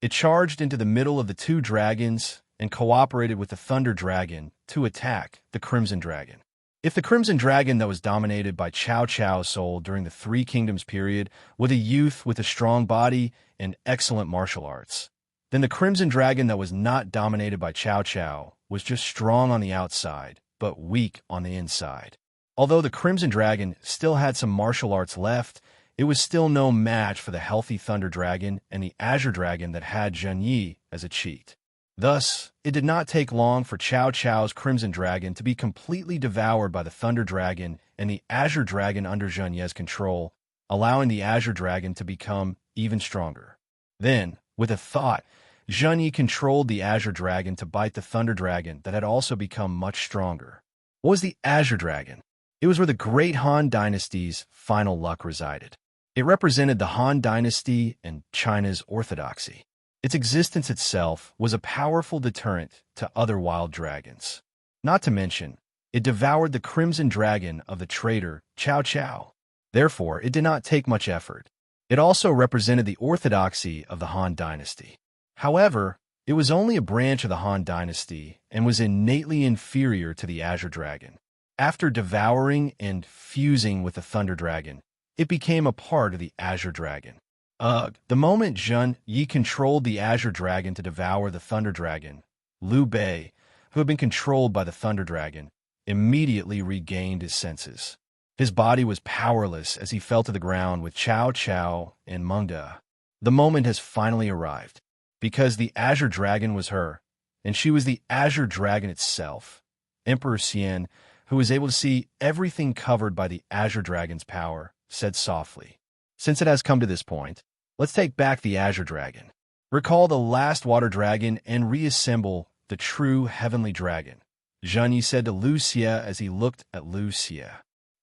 It charged into the middle of the two dragons and cooperated with the thunder dragon to attack the Crimson Dragon. If the Crimson Dragon that was dominated by Cao Cao's soul during the Three Kingdoms period was a youth with a strong body and excellent martial arts, then the Crimson Dragon that was not dominated by Cao Cao was just strong on the outside, but weak on the inside. Although the Crimson Dragon still had some martial arts left, it was still no match for the healthy Thunder Dragon and the Azure Dragon that had Zhen Yi as a cheat. Thus, it did not take long for Cao Cao's Crimson Dragon to be completely devoured by the Thunder Dragon and the Azure Dragon under Zhen Yi's control, allowing the Azure Dragon to become even stronger. Then, with a thought, Zhen Yi controlled the Azure Dragon to bite the Thunder Dragon that had also become much stronger. What was the Azure Dragon? It was where the great Han Dynasty's final luck resided. It represented the Han Dynasty and China's orthodoxy. Its existence itself was a powerful deterrent to other wild dragons. Not to mention, it devoured the Crimson Dragon of the traitor Cao Cao. Therefore, it did not take much effort. It also represented the orthodoxy of the Han dynasty. However, it was only a branch of the Han dynasty and was innately inferior to the Azure Dragon. After devouring and fusing with the Thunder Dragon, it became a part of the Azure Dragon. The moment Zheng Yi controlled the Azure Dragon to devour the Thunder Dragon, Liu Bei, who had been controlled by the Thunder Dragon, immediately regained his senses. His body was powerless as he fell to the ground with Cao Cao and Meng De. The moment has finally arrived, because the Azure Dragon was her, and she was the Azure Dragon itself. Emperor Xian, who was able to see everything covered by the Azure Dragon's power, said softly, "Since it has come to this point, let's take back the Azure Dragon. Recall the last water dragon and reassemble the true heavenly dragon," Zheng Yi said to Liu Xie as he looked at Liu Xie.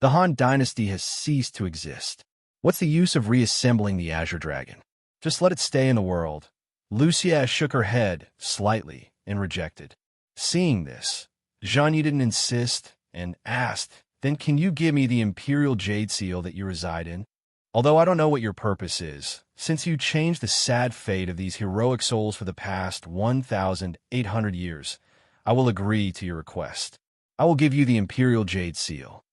"The Han dynasty has ceased to exist. What's the use of reassembling the Azure Dragon? Just let it stay in the world." Liu Xie shook her head slightly and rejected. Seeing this, Zheng Yi didn't insist and asked, "Then can you give me the Imperial Jade Seal that you reside in? Although I don't know what your purpose is, since you changed the sad fate of these heroic souls for the past 1,800 years, I will agree to your request. I will give you the Imperial Jade Seal."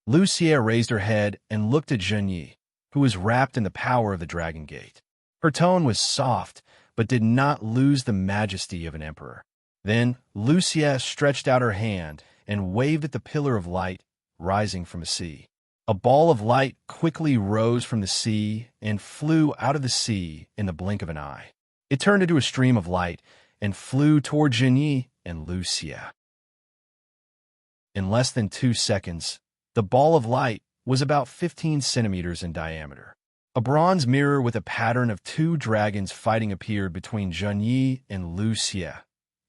Liu Xie raised her head and looked at Zheng Yi, who was wrapped in the power of the Dragon Gate. Her tone was soft, but did not lose the majesty of an emperor. Then Liu Xie stretched out her hand and waved at the pillar of light rising from the sea. A ball of light quickly rose from the sea and flew out of the sea in the blink of an eye. It turned into a stream of light and flew toward Zheng Yi and Liu Xie. In less than 2 seconds, the ball of light was about 15 centimeters in diameter. A bronze mirror with a pattern of 2 dragons fighting appeared between Zheng Yi and Liu Xie,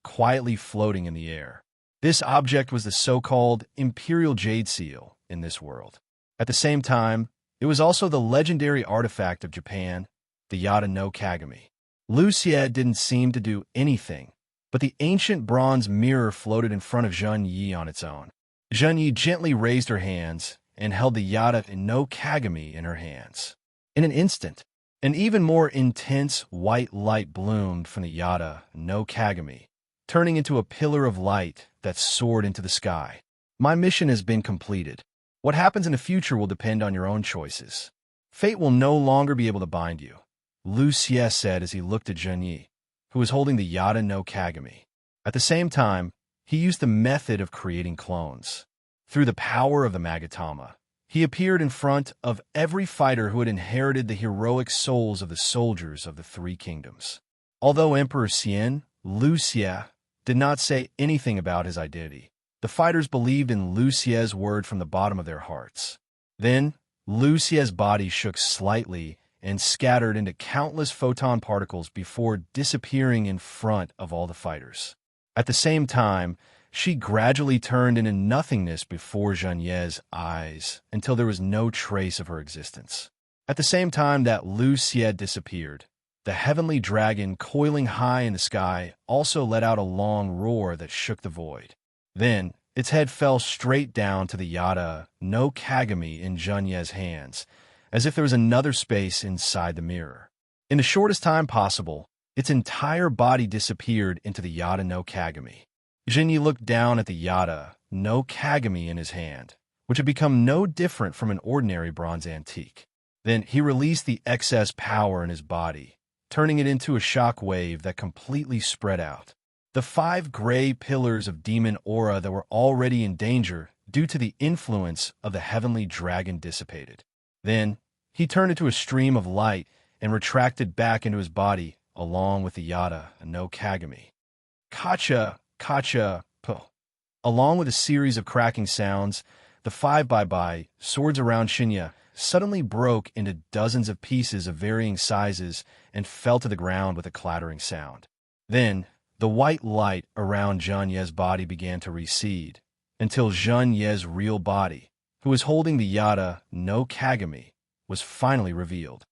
quietly floating in the air. This object was the so-called Imperial Jade Seal in this world. At the same time, it was also the legendary artifact of Japan, the Yada no Kagami. Liu Xie didn't seem to do anything, but the ancient bronze mirror floated in front of Zheng Yi on its own. Zheng Yi gently raised her hands and held the Yada no Kagami in her hands. In an instant, an even more intense white light bloomed from the Yada no Kagami, turning into a pillar of light that soared into the sky. "My mission has been completed. What happens in the future will depend on your own choices. Fate will no longer be able to bind you," Liu Xie said as he looked at Zheng Yi, who was holding the Yada no Kagami. At the same time, he used the method of creating clones. Through the power of the Magatama, he appeared in front of every fighter who had inherited the heroic souls of the soldiers of the 3 kingdoms. Although Emperor Xian, Liu Xie, did not say anything about his identity, the fighters believed in Liu Xie's word from the bottom of their hearts. Then, Liu Xie's body shook slightly and scattered into countless photon particles before disappearing in front of all the fighters. At the same time, she gradually turned into nothingness before Zheng Yi's eyes until there was no trace of her existence. At the same time that Liu Xie disappeared, the heavenly dragon coiling high in the sky also let out a long roar that shook the void. Then, its head fell straight down to the Yada no Kagami in Zheng Yi's hands, as if there was another space inside the mirror. In the shortest time possible, its entire body disappeared into the Yada no Kagami. Zheng Yi looked down at the Yada no Kagami in his hand, which had become no different from an ordinary bronze antique. Then he released the excess power in his body, turning it into a shock wave that completely spread out. The 5 gray pillars of demon aura that were already in danger due to the influence of the heavenly dragon dissipated. Then, he turned into a stream of light and retracted back into his body along with the Yada no Kagami. Kacha, kacha, puh. Along with a series of cracking sounds, the 5x swords around Shinya suddenly broke into dozens of pieces of varying sizes and fell to the ground with a clattering sound. Then, the white light around Zheng Yi's body began to recede, until Zheng Yi's real body, who was holding the Yada no Kagami, was finally revealed.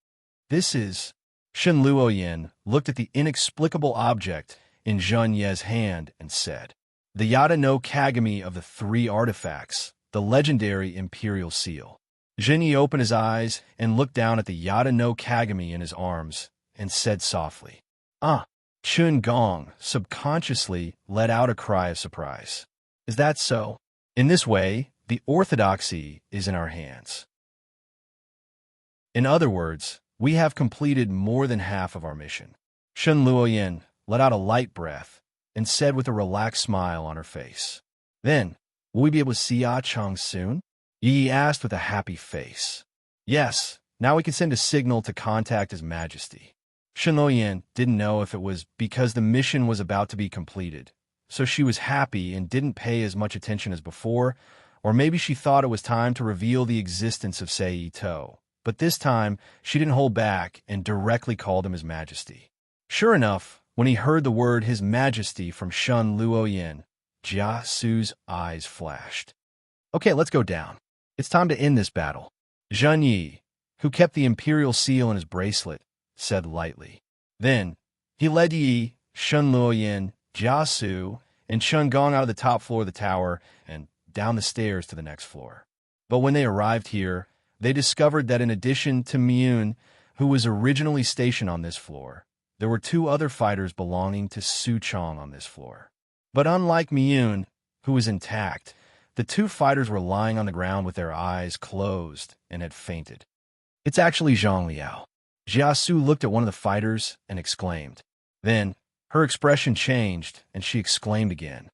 "This is..." Shen Luoyin looked at the inexplicable object in Zheng Yi's hand and said, "The Yada no Kagami of the 3 artifacts, the legendary Imperial Seal." Zhenyi opened his eyes and looked down at the Yada no Kagami in his arms and said softly, "Ah." Chun Gong subconsciously let out a cry of surprise. Is that so? In this way, the orthodoxy is in our hands. In other words, we have completed more than half of our mission. Shen Luoyin let out a light breath and said with a relaxed smile on her face. Then, will we be able to see Ah Chang soon? Yi asked with a happy face. Yes, now we can send a signal to contact His Majesty. Shen Luoyin didn't know if it was because the mission was about to be completed, so she was happy and didn't pay as much attention as before, or maybe she thought it was time to reveal the existence of Sei Ito. But this time, she didn't hold back and directly called him His Majesty. Sure enough, when he heard the word His Majesty from Shen Luoyin, Jia Su's eyes flashed. Okay, let's go down. It's time to end this battle. Zhen Yi, who kept the imperial seal in his bracelet, said lightly. Then, he led Yi, Shen Luoyin, Jia Su, and Shen Gong out of the top floor of the tower and down the stairs to the next floor. But when they arrived here, they discovered that in addition to Miyun, who was originally stationed on this floor, there were two other fighters belonging to Su Chong on this floor. But unlike Miyun, who was intact, the two fighters were lying on the ground with their eyes closed and had fainted. It's actually Zhang Liao. Jia Su looked at one of the fighters and exclaimed. Then, her expression changed, and she exclaimed again.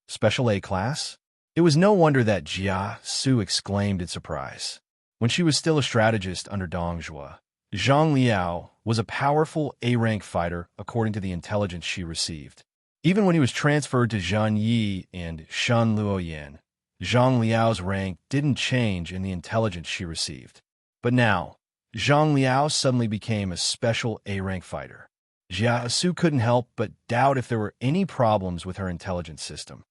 Special A class? It was no wonder that Jia Su exclaimed in surprise. When she was still a strategist under Dong Zhuo, Zhang Liao was a powerful A-rank fighter according to the intelligence she received. Even when he was transferred to Zhen Yi and Shen Luoyin, Zhang Liao's rank didn't change in the intelligence she received. But now, Zhang Liao suddenly became a special A-rank fighter. Jia Su couldn't help but doubt if there were any problems with her intelligence system.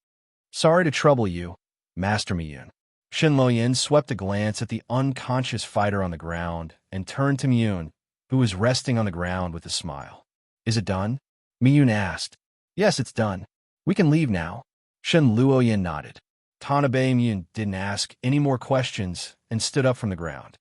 Sorry to trouble you, Master Miyun. Shen Luoyin swept a glance at the unconscious fighter on the ground and turned to Miyun, who was resting on the ground with a smile. Is it done? Miyun asked. Yes, it's done. We can leave now. Shen Luoyin nodded. Tanabe Miyun didn't ask any more questions and stood up from the ground.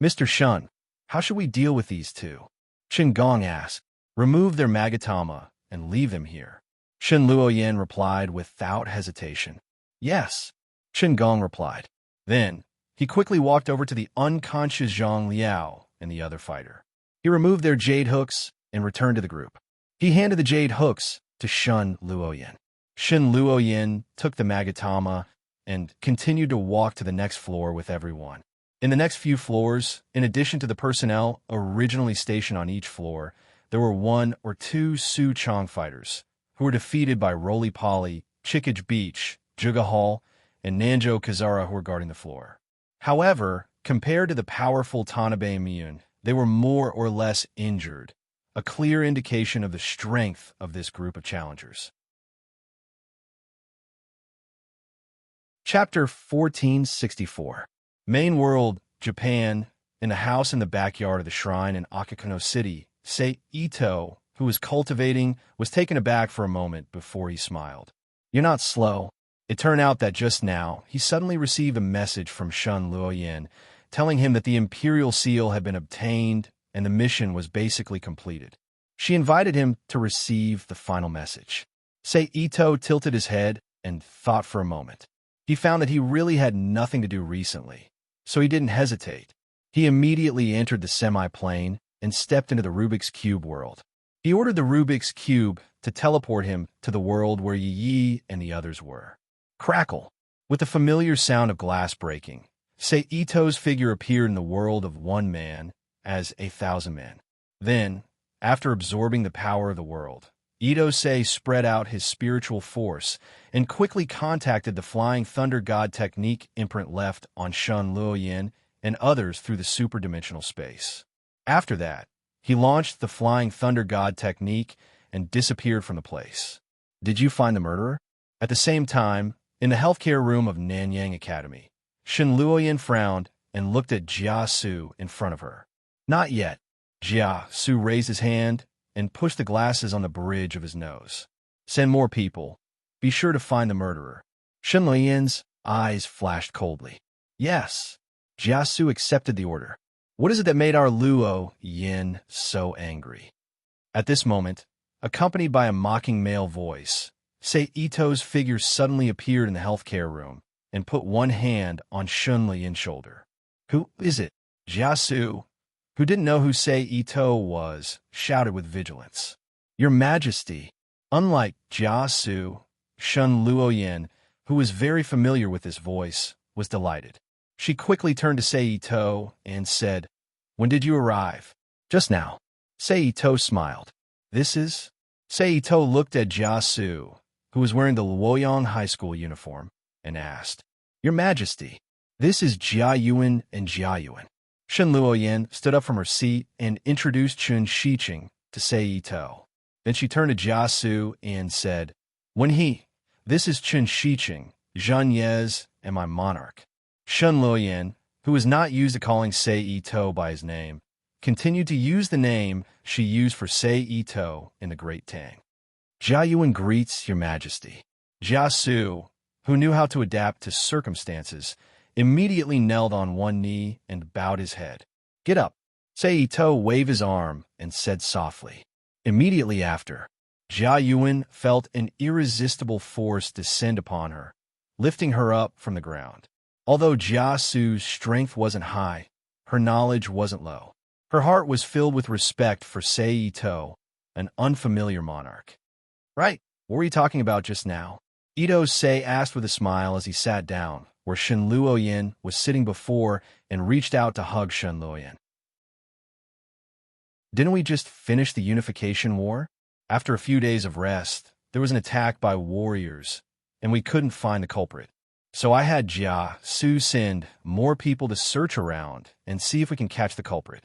Mr. Shen, how should we deal with these two? Shen Gong asked. Remove their Magatama and leave them here. Shen Luoyin replied without hesitation. Yes. Shen Gong replied. Then, he quickly walked over to the unconscious Zhang Liao and the other fighter. He removed their jade hooks and returned to the group. He handed the jade hooks to Shen Luoyin. Shen Luoyin took the Magatama and continued to walk to the next floor with everyone. In the next few floors, in addition to the personnel originally stationed on each floor, there were one or two Su Chong fighters, who were defeated by Roly Poly, Chickage Beach, Juga Hall, and Nanjo Kazara who were guarding the floor. However, compared to the powerful Tanabe Miyun, they were more or less injured, a clear indication of the strength of this group of challengers. Chapter 1464. Main world, Japan. In a house in the backyard of the shrine in Akikono City, Sei Ito, who was cultivating, was taken aback for a moment before he smiled. You're not slow. It turned out that just now, he suddenly received a message from Shen Luoyin, telling him that the imperial seal had been obtained and the mission was basically completed. She invited him to receive the final message. Sei Ito tilted his head and thought for a moment. He found that he really had nothing to do recently, so he didn't hesitate. He immediately entered the semi-plane and stepped into the Rubik's Cube world. He ordered the Rubik's Cube to teleport him to the world where Yi and the others were. Crackle! With the familiar sound of glass breaking, Sei Ito's figure appeared in the world of one man as 1,000 men. Then, after absorbing the power of the world, Ito Sei spread out his spiritual force and quickly contacted the Flying Thunder God technique imprint left on Shen Luoyin and others through the superdimensional space. After that, he launched the Flying Thunder God technique and disappeared from the place. Did you find the murderer? At the same time, in the healthcare room of Nanyang Academy, Shen Luoyin frowned and looked at Jia Su in front of her. Not yet. Jia Su raised his hand and pushed the glasses on the bridge of his nose. Send more people. Be sure to find the murderer. Shen Luoyin's eyes flashed coldly. Yes. Jiasu accepted the order. What is it that made our Luo Yin so angry? At this moment, accompanied by a mocking male voice, Sei Ito's figure suddenly appeared in the healthcare room and put one hand on Shun Liyin's shoulder. Who is it? Jiasu, who didn't know who Sei Ito was, shouted with vigilance. Your Majesty. Unlike Jiasu, Shun Luoyin, who was very familiar with this voice, was delighted. She quickly turned to Sei Ito and said, When did you arrive? Just now. Sei Ito smiled. This is? Sei Ito looked at Jiasu, who was wearing the Luoyang High School uniform, and asked, Your Majesty, this is Jia Yuan and Jia Yuan. Shun Luoyin stood up from her seat and introduced Chun Shiqing to Sei Ito. Then she turned to Jiasu and said, This is Chun Shiqing, Zhan Yez, and my monarch. Shun Luoyin, who was not used to calling Sei Ito by his name, continued to use the name she used for Sei Ito in the Great Tang. Jia Yuan greets your Majesty. Jiasu, who knew how to adapt to circumstances, immediately knelt on one knee and bowed his head. Get up. Sei Ito waved his arm and said softly. Immediately after, Jia Yuan felt an irresistible force descend upon her, lifting her up from the ground. Although Jiasu's strength wasn't high, her knowledge wasn't low. Her heart was filled with respect for Sei Ito, an unfamiliar monarch. Right, what were you talking about just now? Ito Sei asked with a smile as he sat down, where Shun Luoyin was sitting before, and reached out to hug Shun Luoyin. Didn't we just finish the unification war? After a few days of rest, there was an attack by warriors, and we couldn't find the culprit. So I had Jiasu send more people to search around and see if we can catch the culprit.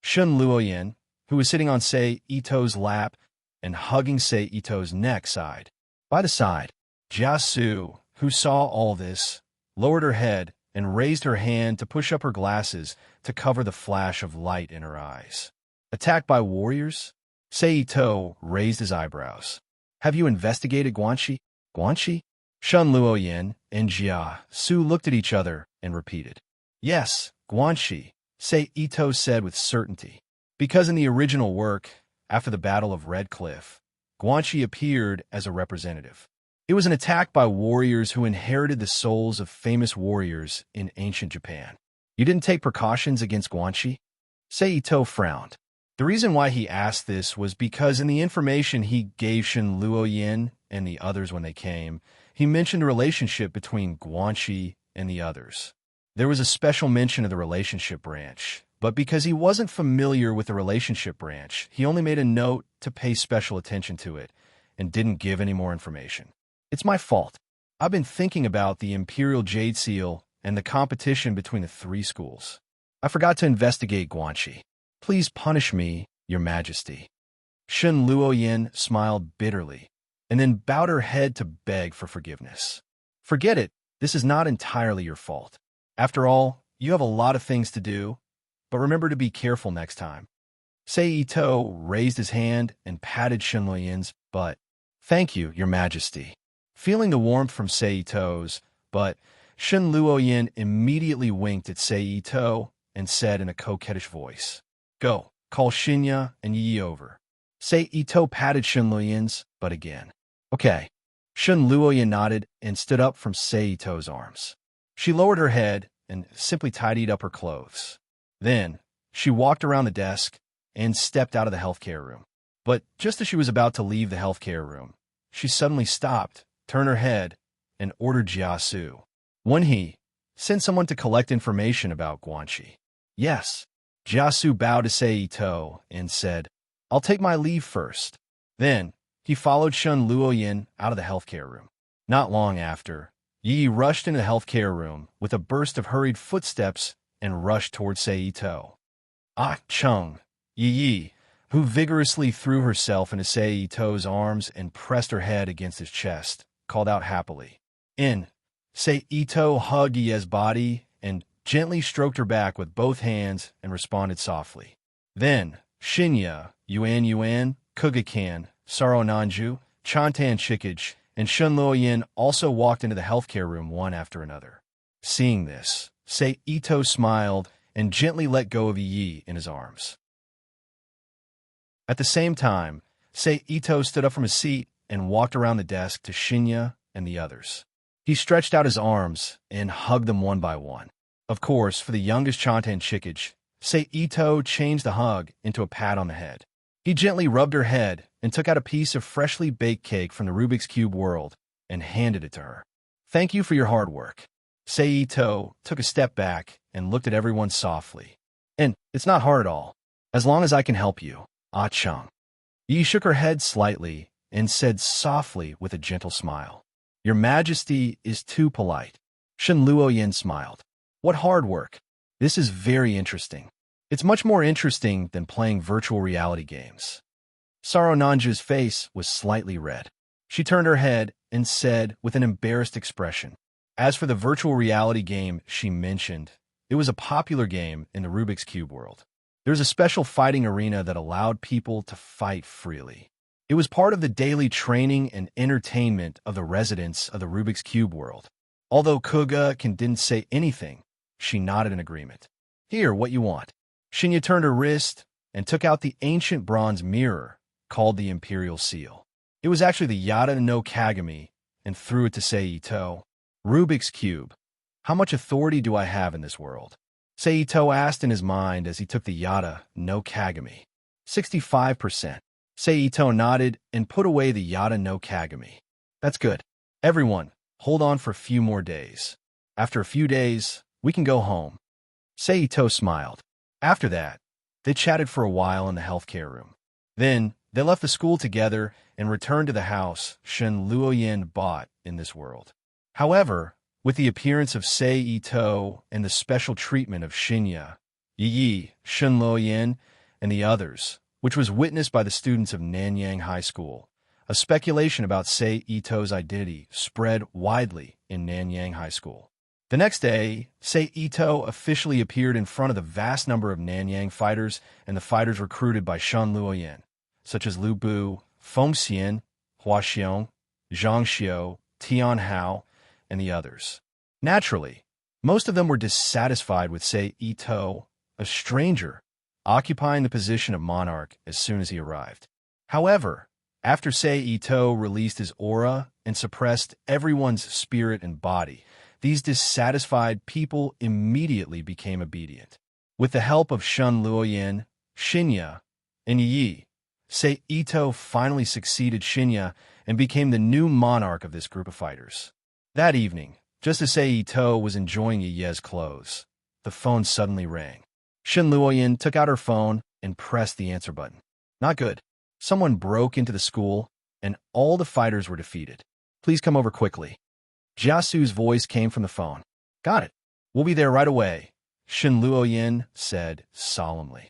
Shun Luoyin, who was sitting on Sei Ito's lap and hugging Sei Ito's neck, sighed. By the side, Jiasu, who saw all this, lowered her head and raised her hand to push up her glasses to cover the flash of light in her eyes. Attacked by warriors? Sei Ito raised his eyebrows. Have you investigated Guanxi? Guanxi? Shun Luoyin and Jiasu looked at each other and repeated. Yes, Guanxi, Sei Ito said with certainty. Because in the original work, after the Battle of Red Cliff, Guanxi appeared as a representative. It was an attack by warriors who inherited the souls of famous warriors in ancient Japan. You didn't take precautions against Guanxi? Sei Ito frowned. The reason why he asked this was because in the information he gave Shun Luoyin and the others when they came, he mentioned a relationship between Guanxi and the others. There was a special mention of the relationship branch, but because he wasn't familiar with the relationship branch, he only made a note to pay special attention to it and didn't give any more information. It's my fault. I've been thinking about the Imperial Jade Seal and the competition between the three schools. I forgot to investigate Guanxi. Please punish me, Your Majesty. Shun Luoyin smiled bitterly and then bowed her head to beg for forgiveness. Forget it. This is not entirely your fault. After all, you have a lot of things to do, but remember to be careful next time. Sei Ito raised his hand and patted Shun Luoyin's butt. Thank you, Your Majesty. Feeling the warmth from Sei Ito's butt, Shun Luoyin immediately winked at Sei Ito and said in a coquettish voice, Go, call Shinya and Yi over. Sei Ito patted Shun Luoyin's butt again. Okay. Shun Luoyin nodded and stood up from Sei Ito's arms. She lowered her head and simply tidied up her clothes. Then, she walked around the desk and stepped out of the healthcare room. But just as she was about to leave the healthcare room, she suddenly stopped, turned her head, and ordered Jiasu. Send someone to collect information about Guanxi. Yes. Jiasu bowed to Sei Ito and said, I'll take my leave first. Then, he followed Shun Luoyin out of the healthcare room. Not long after, Yi rushed into the healthcare room with a burst of hurried footsteps and rushed toward Sei Ito. Ah, Chung! Yi, who vigorously threw herself into Sei Ito's arms and pressed her head against his chest, called out happily. Sei Ito hugged Yi's body and gently stroked her back with both hands and responded softly. Then, Shinya, Yuan, Kugakan, Saro Nanju, Chantan Shikage, and Shun Luoyin also walked into the healthcare room one after another. Seeing this, Sei Ito smiled and gently let go of Yi in his arms. At the same time, Sei Ito stood up from his seat and walked around the desk to Shinya and the others. He stretched out his arms and hugged them one by one. Of course, for the youngest Chantan Chikage, Sei Ito changed the hug into a pat on the head. He gently rubbed her head and took out a piece of freshly baked cake from the Rubik's Cube world and handed it to her. "Thank you for your hard work." Sei Ito took a step back and looked at everyone softly. "And it's not hard at all. As long as I can help you, Ah-chung." Yi shook her head slightly and said softly with a gentle smile, "Your Majesty is too polite." Shen Luoyin smiled. "What hard work? This is very interesting. It's much more interesting than playing virtual reality games." Saronanja's face was slightly red. She turned her head and said with an embarrassed expression, "As for the virtual reality game she mentioned, it was a popular game in the Rubik's Cube world. There's a special fighting arena that allowed people to fight freely. It was part of the daily training and entertainment of the residents of the Rubik's Cube world." Although Kuga-kan didn't say anything, she nodded in agreement. "Here, what you want." Shinya turned her wrist and took out the ancient bronze mirror called the Imperial Seal. It was actually the Yada no Kagami and threw it to Sei Ito. "Rubik's Cube. How much authority do I have in this world?" Sei Ito asked in his mind as he took the Yada no Kagami. 65%. Sei Ito nodded and put away the Yada no Kagami. "That's good. Everyone, hold on for a few more days. After a few days, we can go home." Sei Ito smiled. After that, they chatted for a while in the healthcare room. Then, they left the school together and returned to the house Shen Luoyin bought in this world. However, with the appearance of Sei Ito and the special treatment of Shinya, Yi, Shen Luoyin, and the others, which was witnessed by the students of Nanyang High School, a speculation about Sei Ito's identity spread widely in Nanyang High School. The next day, Sei Ito officially appeared in front of the vast number of Nanyang fighters and the fighters recruited by Shen Luoyin, such as Lu Bu, Feng Xian, Hua Xiong, Zhang Xiu, Tian Hao, and the others. Naturally, most of them were dissatisfied with Sei Ito, a stranger, occupying the position of monarch as soon as he arrived. However, after Sei Ito released his aura and suppressed everyone's spirit and body, these dissatisfied people immediately became obedient. With the help of Shen Luoyin, Shinya, and Yi, Sei Ito finally succeeded Shinya and became the new monarch of this group of fighters. That evening, just as Sei Ito was enjoying Yi's clothes, the phone suddenly rang. Shen Luoyin took out her phone and pressed the answer button. Not good. Someone broke into the school, and all the fighters were defeated. "Please come over quickly." Jiasu's voice came from the phone. "Got it. We'll be there right away," Shen Luoyin said solemnly.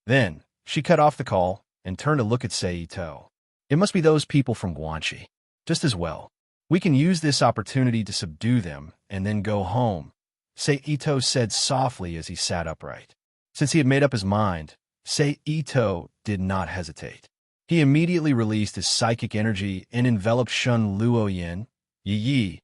Then, she cut off the call and turned to look at Sei Ito. "It must be those people from Guanxi. Just as well. We can use this opportunity to subdue them and then go home," Sei Ito said softly as he sat upright. Since he had made up his mind, Sei Ito did not hesitate. He immediately released his psychic energy and enveloped Shen Luoyin, Yi,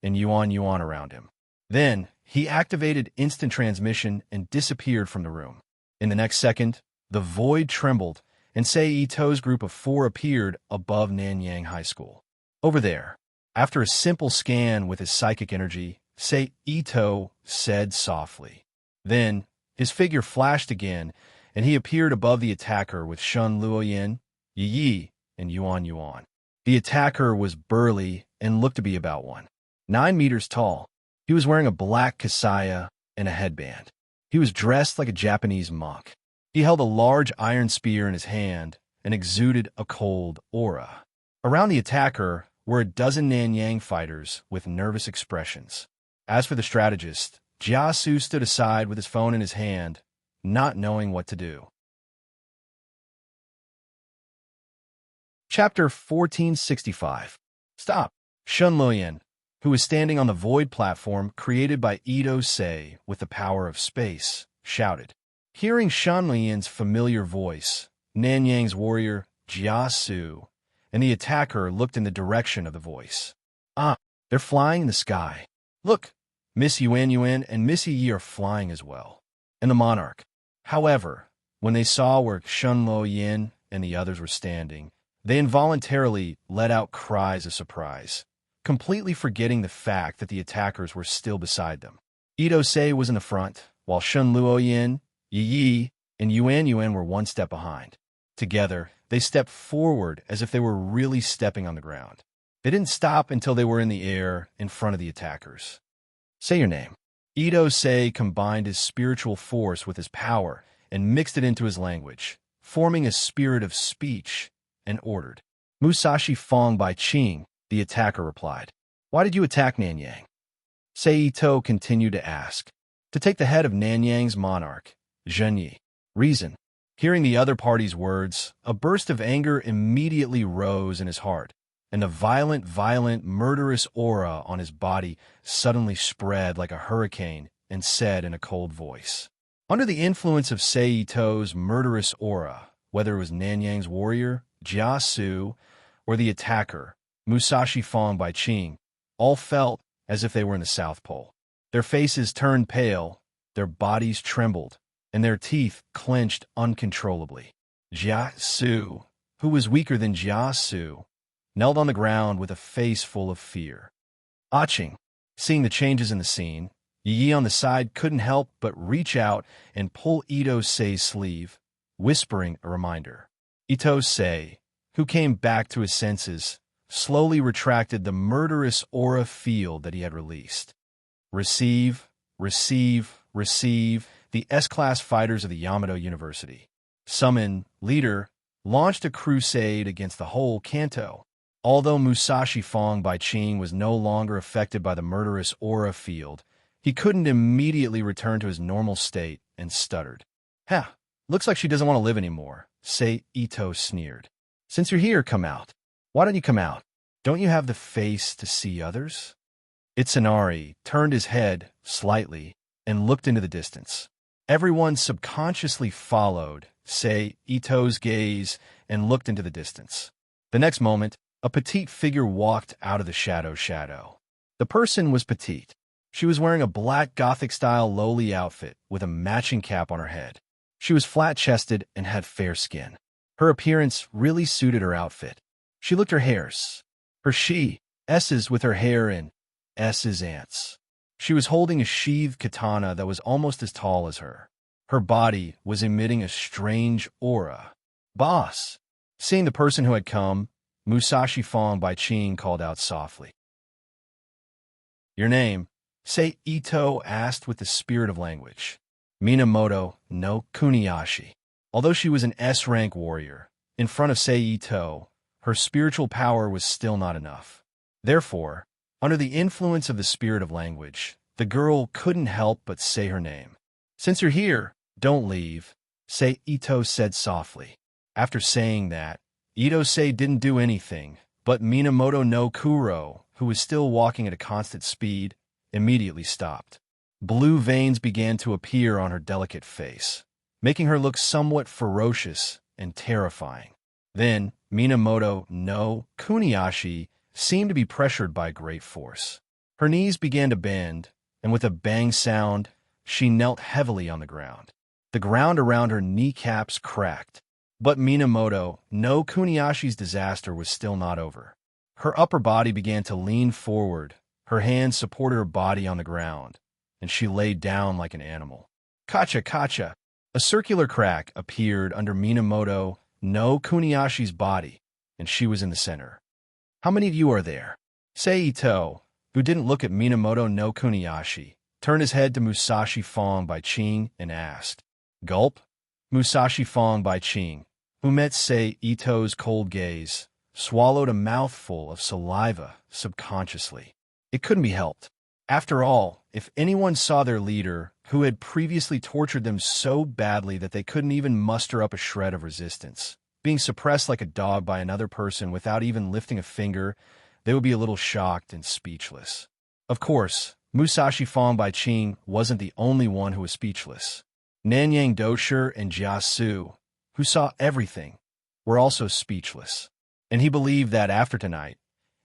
and Yuan around him. Then, he activated instant transmission and disappeared from the room. In the next second, the void trembled, and Sei Ito's group of 4 appeared above Nanyang High School. Over there, after a simple scan with his psychic energy, Sei Ito said softly. Then, his figure flashed again, and he appeared above the attacker with Shen Luoyin, Yi, and Yuan. The attacker was burly and looked to be about 9 meters tall. He was wearing a black kasaya and a headband. He was dressed like a Japanese monk. He held a large iron spear in his hand and exuded a cold aura. Around the attacker were a dozen Nanyang fighters with nervous expressions. As for the strategist, Jiasu stood aside with his phone in his hand, not knowing what to do. Chapter 1465. Stop! Shen Luoyin, who was standing on the void platform created by Ito Sei with the power of space, shouted. Hearing Shen Luoyin's familiar voice, Nanyang's warrior, Jiasu, and the attacker looked in the direction of the voice. "Ah, they're flying in the sky. Look, Miss Yuan Yuan and Miss Yi are flying as well. And the monarch. However, when they saw where Shun Lo Yin and the others were standing, they involuntarily let out cries of surprise, completely forgetting the fact that the attackers were still beside them. Ito Sei was in the front, while Shun Luo Yin, Yi Yi, and Yuan Yuan were one step behind. Together, they stepped forward as if they were really stepping on the ground. They didn't stop until they were in the air in front of the attackers. Say your name. Ito Sei combined his spiritual force with his power and mixed it into his language, forming a spirit of speech, and ordered. Musashi Fong by Qing, the attacker replied. Why did you attack Nanyang? Sei Ito continued to ask. To take the head of Nanyang's monarch, Zhenyi. Reason. Hearing the other party's words, a burst of anger immediately rose in his heart, and the violent, murderous aura on his body suddenly spread like a hurricane and said in a cold voice. Under the influence of Sei Ito's murderous aura, whether it was Nanyang's warrior, Jia Su, or the attacker, Musashi Fong by Qing, all felt as if they were in the South Pole. Their faces turned pale, their bodies trembled, and their teeth clenched uncontrollably. Jia Su, who was weaker than Jia Su, knelt on the ground with a face full of fear. Aching, seeing the changes in the scene, Yi on the side couldn't help but reach out and pull Ito Sei's sleeve, whispering a reminder. Ito Sei, who came back to his senses, slowly retracted the murderous aura field that he had released. Receive, the S-Class fighters of the Yamato University. Summon, leader, launched a crusade against the whole Kanto. Although Musashi Fong by Qing was no longer affected by the murderous aura field, he couldn't immediately return to his normal state and stuttered. Looks like she doesn't want to live anymore, Sei Ito sneered. Since you're here, come out. Why don't you come out? Don't you have the face to see others? Itsunari turned his head slightly and looked into the distance. Everyone subconsciously followed Sei Ito's gaze and looked into the distance. The next moment, a petite figure walked out of the shadow. The person was petite. She was wearing a black Gothic-style lowly outfit with a matching cap on her head. She was flat-chested and had fair skin. Her appearance really suited her outfit. She looked her hairs. Her S's with her hair in S's ants. She was holding a sheathed katana that was almost as tall as her. Her body was emitting a strange aura. Boss! Seeing the person who had come, Musashi Fong by Qing called out softly. Your name? Sei Ito asked with the spirit of language. Minamoto no Kuniyashi. Although she was an S-rank warrior, in front of Sei Ito, her spiritual power was still not enough. Therefore, under the influence of the spirit of language, the girl couldn't help but say her name. Since you're here, don't leave, Sei Ito said softly. After saying that, Ito Sei didn't do anything, but Minamoto no Kuro, who was still walking at a constant speed, immediately stopped. Blue veins began to appear on her delicate face, making her look somewhat ferocious and terrifying. Then, Minamoto no Kuniyashi seemed to be pressured by great force. Her knees began to bend, and with a bang sound, she knelt heavily on the ground. The ground around her kneecaps cracked. But Minamoto no Kuniyashi's disaster was still not over. Her upper body began to lean forward, her hands supported her body on the ground, and she lay down like an animal. Kacha! A circular crack appeared under Minamoto no Kuniyashi's body, and she was in the center. How many of you are there? Sei Ito, who didn't look at Minamoto no Kuniyashi, turned his head to Musashi Fong by Qing and asked. Gulp? Musashi Fong by Qing, who met Sei Ito's cold gaze, swallowed a mouthful of saliva subconsciously. It couldn't be helped. After all, if anyone saw their leader, who had previously tortured them so badly that they couldn't even muster up a shred of resistance, being suppressed like a dog by another person without even lifting a finger, they would be a little shocked and speechless. Of course, Musashi Fong by Qing wasn't the only one who was speechless. Nanyang Dosher and Jia Su, who saw everything, were also speechless. And he believed that after tonight,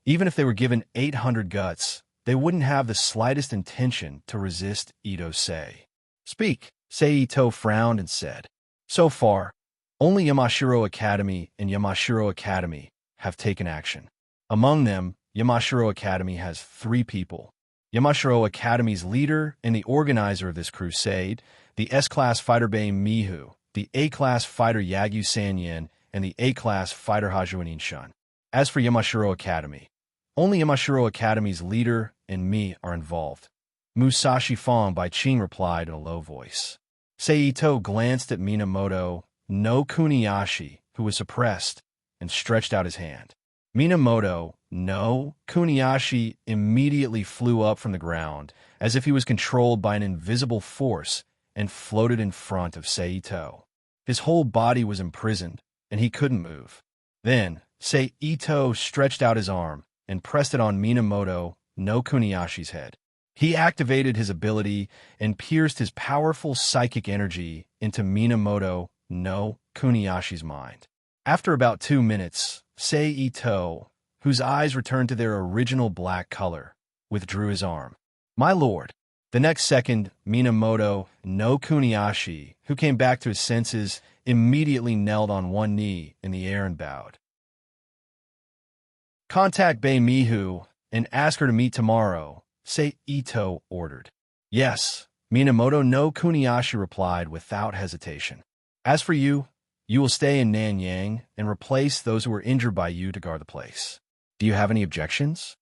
even if they were given 800 guts, they wouldn't have the slightest intention to resist Ito Sei. Speak, Sei Ito frowned and said. So far, only Yamashiro Academy and Yamashiro Academy have taken action. Among them, Yamashiro Academy has 3 people. Yamashiro Academy's leader and the organizer of this crusade, the S-Class fighter Bei Mihu, the A-Class fighter Yagyu Sanyin, and the A-Class fighter Hajuanin Shun. As for Yamashiro Academy, only Yamashiro Academy's leader and me are involved. Musashi Fong by Ching replied in a low voice. Seito glanced at Minamoto no Kuniyashi, who was suppressed, and stretched out his hand. Minamoto no Kuniyashi immediately flew up from the ground, as if he was controlled by an invisible force, and floated in front of Seito. His whole body was imprisoned, and he couldn't move. Then, Seito stretched out his arm and pressed it on Minamoto no Kuniyashi's head. He activated his ability and pierced his powerful psychic energy into Minamoto no Kuniyashi's mind. After about 2 minutes, Seito, whose eyes returned to their original black color, withdrew his arm. My lord. The next second, Minamoto no Kuniyashi, who came back to his senses, immediately knelt on one knee in the air and bowed. Contact Bei Mihu and ask her to meet tomorrow, Seito ordered. Yes, Minamoto no Kuniyashi replied without hesitation. As for you, you will stay in Nanyang and replace those who were injured by you to guard the place. Do you have any objections?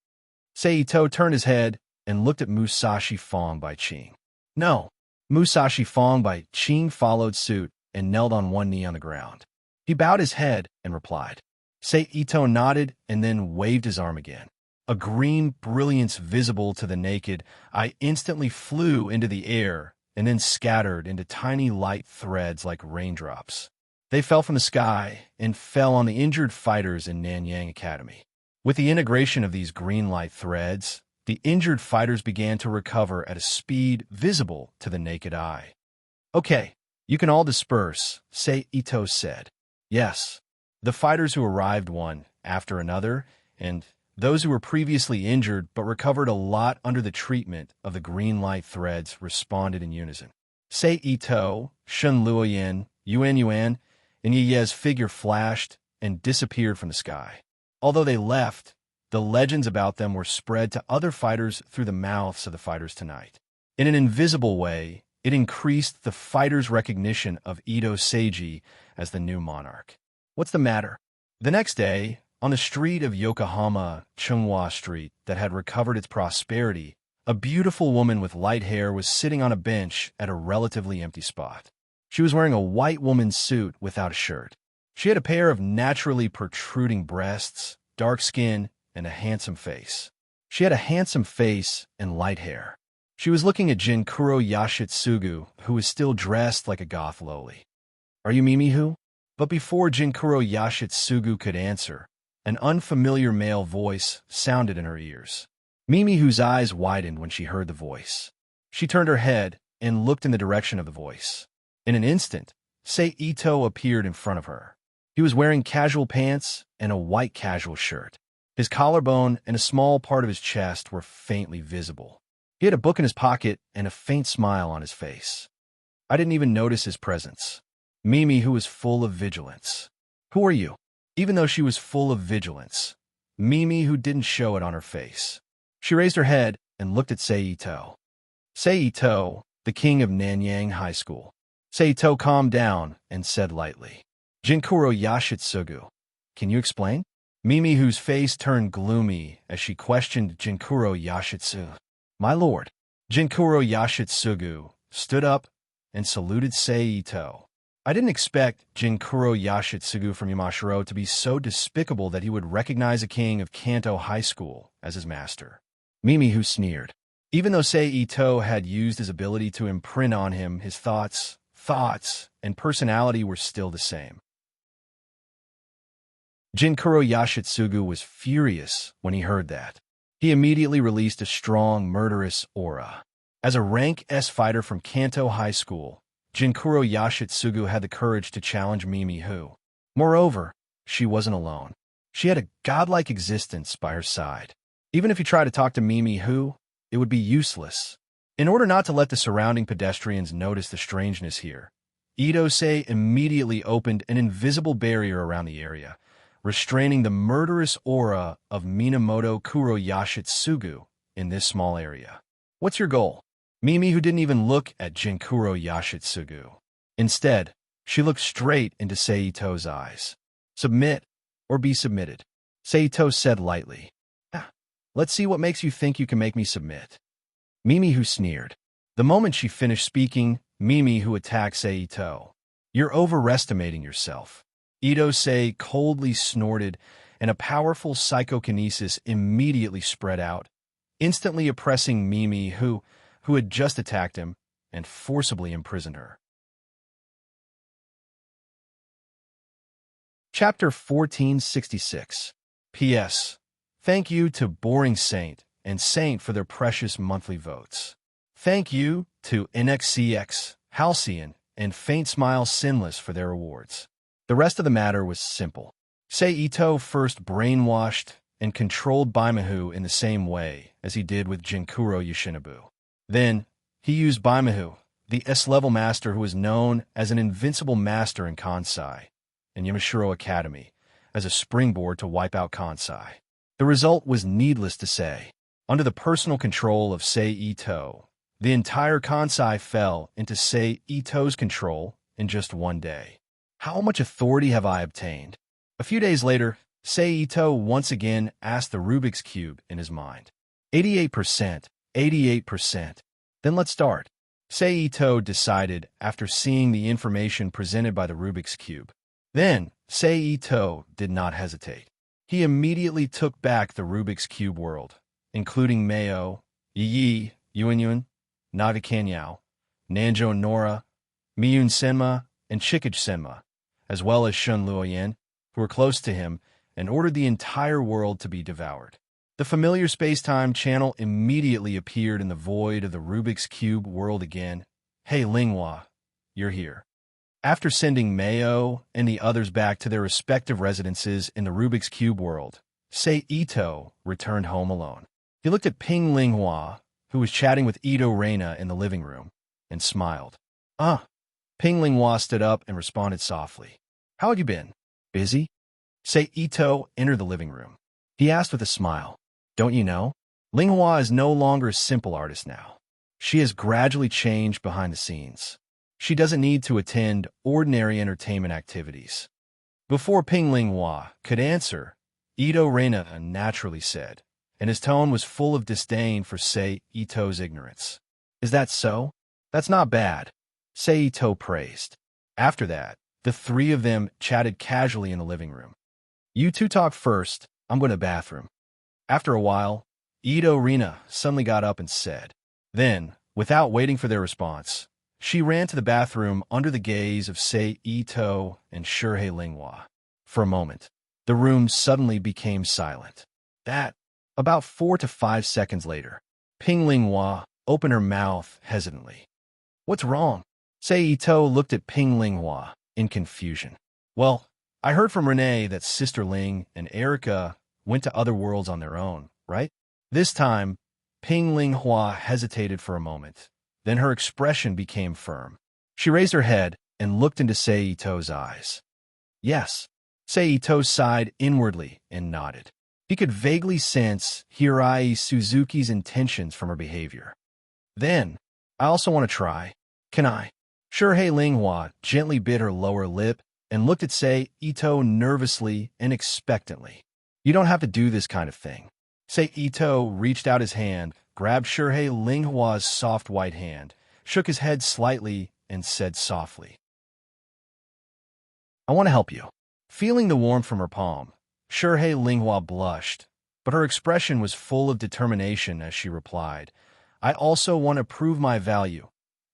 Seito turned his head and looked at Musashi Fong by Ching. No. Musashi Fong by Ching followed suit and knelt on one knee on the ground. He bowed his head and replied. Seito nodded and then waved his arm again. A green brilliance visible to the naked eye instantly flew into the air and then scattered into tiny light threads like raindrops. They fell from the sky and fell on the injured fighters in Nanyang Academy. With the integration of these green light threads, the injured fighters began to recover at a speed visible to the naked eye. Okay, you can all disperse, Seito said. Yes, the fighters who arrived one after another, and those who were previously injured but recovered a lot under the treatment of the green light threads responded in unison. Seito, Shun Luoyan, Yuan, and Ye's figure flashed and disappeared from the sky. Although they left, the legends about them were spread to other fighters through the mouths of the fighters tonight. In an invisible way, it increased the fighters' recognition of Ito Seiji as the new monarch. What's the matter? The next day, on the street of Yokohama, Chunghwa Street, that had recovered its prosperity, a beautiful woman with light hair was sitting on a bench at a relatively empty spot. She was wearing a white woman's suit without a shirt. She had a pair of naturally protruding breasts, dark skin, and a handsome face. She had a handsome face and light hair. She was looking at Jinkuro Yashitsugu, who was still dressed like a goth loli. Are you Mimihu? But before Jinkuro Yashitsugu could answer, an unfamiliar male voice sounded in her ears. Mimihu's eyes widened when she heard the voice. She turned her head and looked in the direction of the voice. In an instant, Seito appeared in front of her. He was wearing casual pants and a white casual shirt. His collarbone and a small part of his chest were faintly visible. He had a book in his pocket and a faint smile on his face. I didn't even notice his presence. Mimi, who was full of vigilance. Who are you? Even though she was full of vigilance, Mimi, who didn't show it on her face. She raised her head and looked at Seito. Seito, the king of Nanyang High School. Seito calmed down and said lightly, Jinkuro Yashitsugu, can you explain? Mimi, whose face turned gloomy as she questioned Jinkuro Yashitsugu. My lord. Jinkuro Yashitsugu stood up and saluted Seito. I didn't expect Jinkuro Yashitsugu from Yamashiro to be so despicable that he would recognize a king of Kanto High School as his master. Mimi, who sneered. Even though Seito had used his ability to imprint on him, his thoughts, and personality were still the same. Jinkuro Yashitsugu was furious when he heard that. He immediately released a strong, murderous aura. As a rank S fighter from Kanto High School, Jinkuro Yashitsugu had the courage to challenge Mimi, who, moreover, she wasn't alone. She had a godlike existence by her side. Even if you try to talk to Mimi Who, it would be useless. In order not to let the surrounding pedestrians notice the strangeness here, Itose immediately opened an invisible barrier around the area, restraining the murderous aura of Minamoto Kuro Yashitsugu in this small area. What's your goal? Mimi, who didn't even look at Jinkuro Yashitsugu. Instead, she looked straight into Seito's eyes. Submit or be submitted, Seito said lightly. Let's see what makes you think you can make me submit. Mimi Who sneered. The moment she finished speaking, Mimi Who attacked Seito. You're overestimating yourself. Itose coldly snorted, and a powerful psychokinesis immediately spread out, instantly oppressing Mimi Who had just attacked him, and forcibly imprisoned her. Chapter 1466. P.S. Thank you to Boring Saint and Saint for their precious monthly votes. Thank you to NXCX, Halcyon, and Faint Smile Sinless for their awards. The rest of the matter was simple. Seito first brainwashed and controlled Baimahu in the same way as he did with Jinkuro Yoshinobu. Then, he used Baimahu, the S-level master who was known as an invincible master in Kansai and Yamashiro Academy, as a springboard to wipe out Kansai. The result was needless to say. Under the personal control of Seito, the entire Kansai fell into Seito's control in just one day. How much authority have I obtained? A few days later, Seito once again asked the Rubik's Cube in his mind. 88%, 88%. Then let's start. Seito decided after seeing the information presented by the Rubik's Cube. Then, Seito did not hesitate. He immediately took back the Rubik's Cube world, including Mayo, Yi, Yuanyun, Nagakanyao, Nanjo Nora, Miyun Senma, and Chikage Senma, as well as Shun Luoyan, who were close to him, and ordered the entire world to be devoured. The familiar space-time channel immediately appeared in the void of the Rubik's Cube world again. Hey, Linghua, you're here. After sending Mayo and the others back to their respective residences in the Rubik's Cube world, Seito returned home alone. He looked at Ping Linghua, who was chatting with Ito Reina in the living room, and smiled. Ping Linghua stood up and responded softly. How had you been? Busy? Seito entered the living room. He asked with a smile. Don't you know? Linghua is no longer a simple artist now. She has gradually changed behind the scenes. She doesn't need to attend ordinary entertainment activities. Before Ping Linghua could answer, Ito Reina naturally said, and his tone was full of disdain for Seito's ignorance. Is that so? That's not bad, Seito praised. After that, the three of them chatted casually in the living room. You two talk first, I'm going to the bathroom. After a while, Ito Reina suddenly got up and said. Then, without waiting for their response, she ran to the bathroom under the gaze of Seito and Shurhei Linghua. For a moment, the room suddenly became silent. About 4 to 5 seconds later, Ping Linghua opened her mouth hesitantly. What's wrong? Seito looked at Ping Linghua in confusion. Well, I heard from Renee that Sister Ling and Erica went to other worlds on their own, right? This time, Ping Linghua hesitated for a moment. Then her expression became firm. She raised her head and looked into Seito's eyes. Yes, Seito sighed inwardly and nodded. He could vaguely sense Hirai Suzuki's intentions from her behavior. Then, I also want to try. Can I? Shurhei Linghua gently bit her lower lip and looked at Seito nervously and expectantly. You don't have to do this kind of thing. Seito reached out his hand, grabbed Shurhei Linghua's soft white hand, shook his head slightly, and said softly, I want to help you. Feeling the warmth from her palm, Shurhei Linghua blushed, but her expression was full of determination as she replied, I also want to prove my value.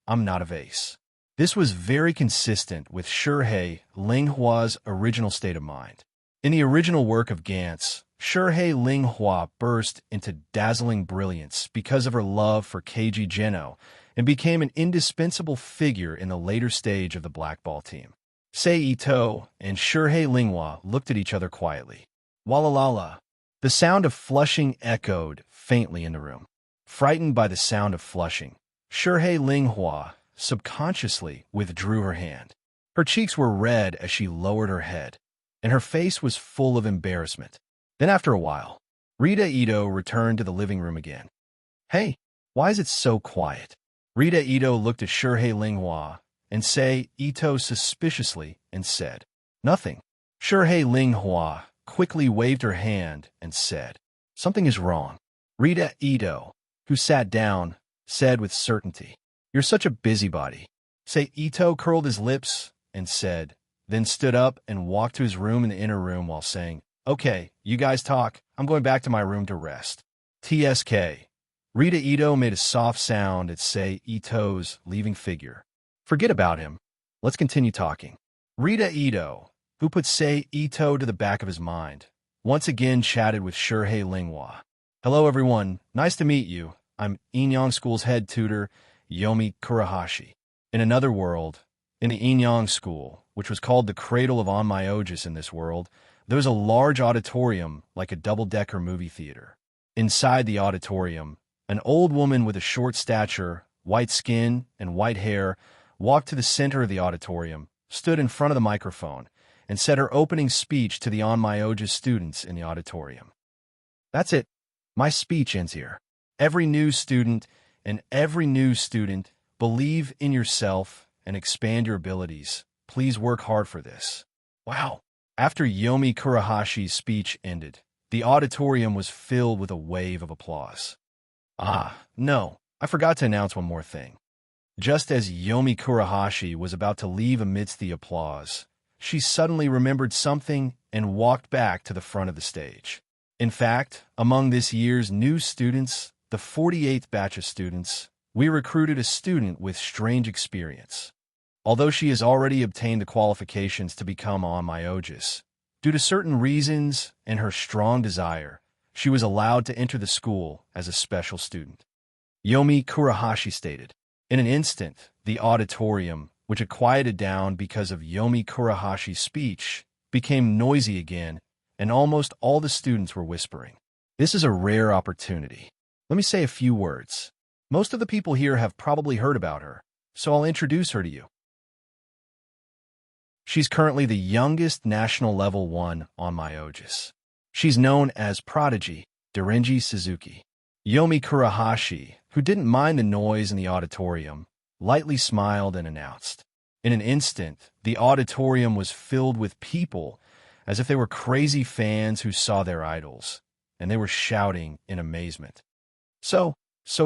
I'm not a vase. This was very consistent with Shurhei Linghua's original state of mind. In the original work of Gantz, Shurhei Linghua burst into dazzling brilliance because of her love for Keiji Geno and became an indispensable figure in the later stage of the Black Ball team. Seito and Shurhei Linghua looked at each other quietly. Walalala. The sound of flushing echoed faintly in the room. Frightened by the sound of flushing, Shihei Linghua subconsciously withdrew her hand. Her cheeks were red as she lowered her head, and her face was full of embarrassment. Then after a while, Rita Ito returned to the living room again. "Hey, why is it so quiet?" Rita Ito looked at Shihei Linghua and Ito suspiciously and said, "Nothing." Shihei Linghua quickly waved her hand and said, "Something is wrong." Rita Ito, who sat down, said with certainty, "You're such a busybody." Ito curled his lips and said, then stood up and walked to his room in the inner room while saying, "Okay, you guys talk. I'm going back to my room to rest." TSK. Rita Ito made a soft sound at Ito's leaving figure. "Forget about him. Let's continue talking." Rita Ito, who put Ito to the back of his mind, once again chatted with Shihei Linghua. "Hello everyone, nice to meet you. I'm Inyang School's head tutor, Yomi Kurahashi. In another world, in the Inyang School, which was called the Cradle of Onmyosis in this world, there was a large auditorium like a double-decker movie theater. Inside the auditorium, an old woman with a short stature, white skin, and white hair walked to the center of the auditorium, stood in front of the microphone, and said her opening speech to the Onmyosis students in the auditorium. "That's it. My speech ends here. Every new student, believe in yourself and expand your abilities. Please work hard for this." Wow. After Yomi Kurahashi's speech ended, the auditorium was filled with a wave of applause. No, I forgot to announce one more thing. Just as Yomi Kurahashi was about to leave amidst the applause, she suddenly remembered something and walked back to the front of the stage. In fact, among this year's new students, the 48th batch of students, we recruited a student with strange experience. Although she has already obtained the qualifications to become Onmyosis, due to certain reasons and her strong desire, she was allowed to enter the school as a special student. Yomi Kurahashi stated. In an instant, the auditorium, which had quieted down because of Yomi Kurahashi's speech, became noisy again, and almost all the students were whispering. "This is a rare opportunity. Let me say a few words. Most of the people here have probably heard about her, so I'll introduce her to you. She's currently the youngest National Level 1 Onmyosis. She's known as Prodigy Darenji Suzuki." Yomi Kurahashi, who didn't mind the noise in the auditorium, lightly smiled and announced. In an instant, the auditorium was filled with people as if they were crazy fans who saw their idols, and they were shouting in amazement. So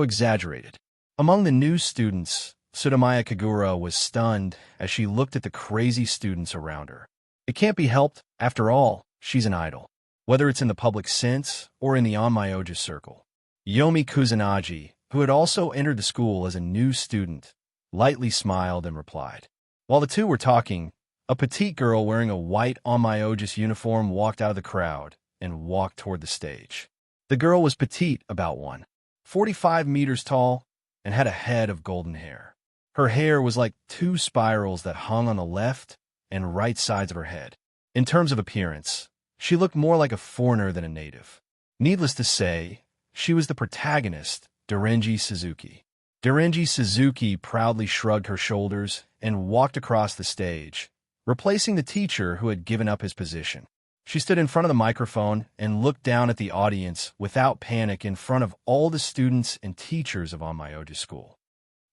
exaggerated. Among the new students, Tsutamaya Kagura was stunned as she looked at the crazy students around her. It can't be helped, after all, she's an idol, whether it's in the public sense or in the Onmyosis circle. Yomi Kusanagi, who had also entered the school as a new student, lightly smiled and replied. While the two were talking, a petite girl wearing a white Onmyosis uniform walked out of the crowd and walked toward the stage. The girl was petite, about 1.45 meters tall, and had a head of golden hair. Her hair was like two spirals that hung on the left and right sides of her head. In terms of appearance, she looked more like a foreigner than a native. Needless to say, she was the protagonist, Darenji Suzuki. Darenji Suzuki proudly shrugged her shoulders and walked across the stage, replacing the teacher who had given up his position. She stood in front of the microphone and looked down at the audience without panic in front of all the students and teachers of Onmyosis School.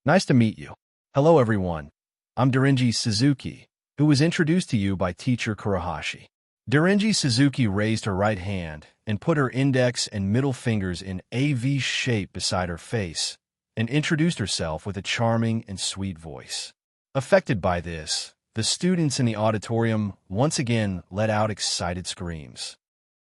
"Nice to meet you. Hello, everyone. I'm Darenji Suzuki, who was introduced to you by teacher Kurahashi." Darenji Suzuki raised her right hand and put her index and middle fingers in a V shape beside her face and introduced herself with a charming and sweet voice. Affected by this, the students in the auditorium once again let out excited screams.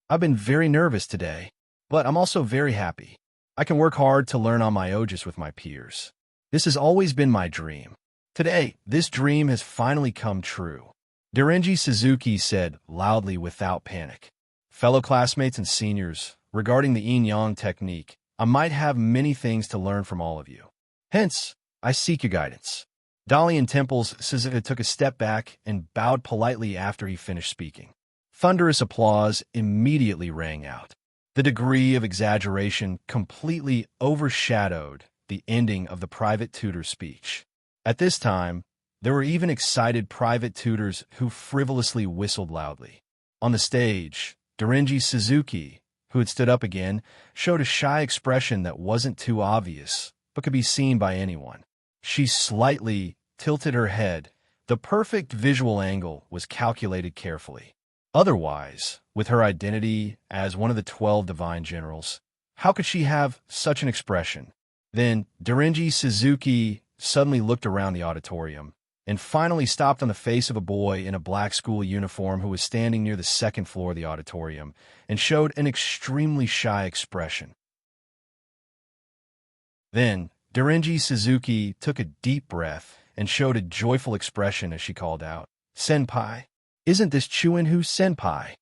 "I've been very nervous today, but I'm also very happy. I can work hard to learn Onmyosis with my peers. This has always been my dream. Today, this dream has finally come true." Darenji Suzuki said loudly without panic. "Fellow classmates and seniors, regarding the yin-yang technique, I might have many things to learn from all of you. Hence, I seek your guidance." Dalian Temple's Suzuka took a step back and bowed politely after he finished speaking. Thunderous applause immediately rang out. The degree of exaggeration completely overshadowed the ending of the private tutor's speech. At this time, there were even excited private tutors who frivolously whistled loudly. On the stage, Dorinji Suzuki, who had stood up again, showed a shy expression that wasn't too obvious, but could be seen by anyone. She slightly tilted her head. The perfect visual angle was calculated carefully. Otherwise, with her identity as one of the 12 divine generals, how could she have such an expression? Then Dorinji Suzuki suddenly looked around the auditorium and finally stopped on the face of a boy in a black school uniform who was standing near the second floor of the auditorium and showed an extremely shy expression. Then Dorinji Suzuki took a deep breath and showed a joyful expression as she called out, "Senpai, isn't this Chuinhu Senpai?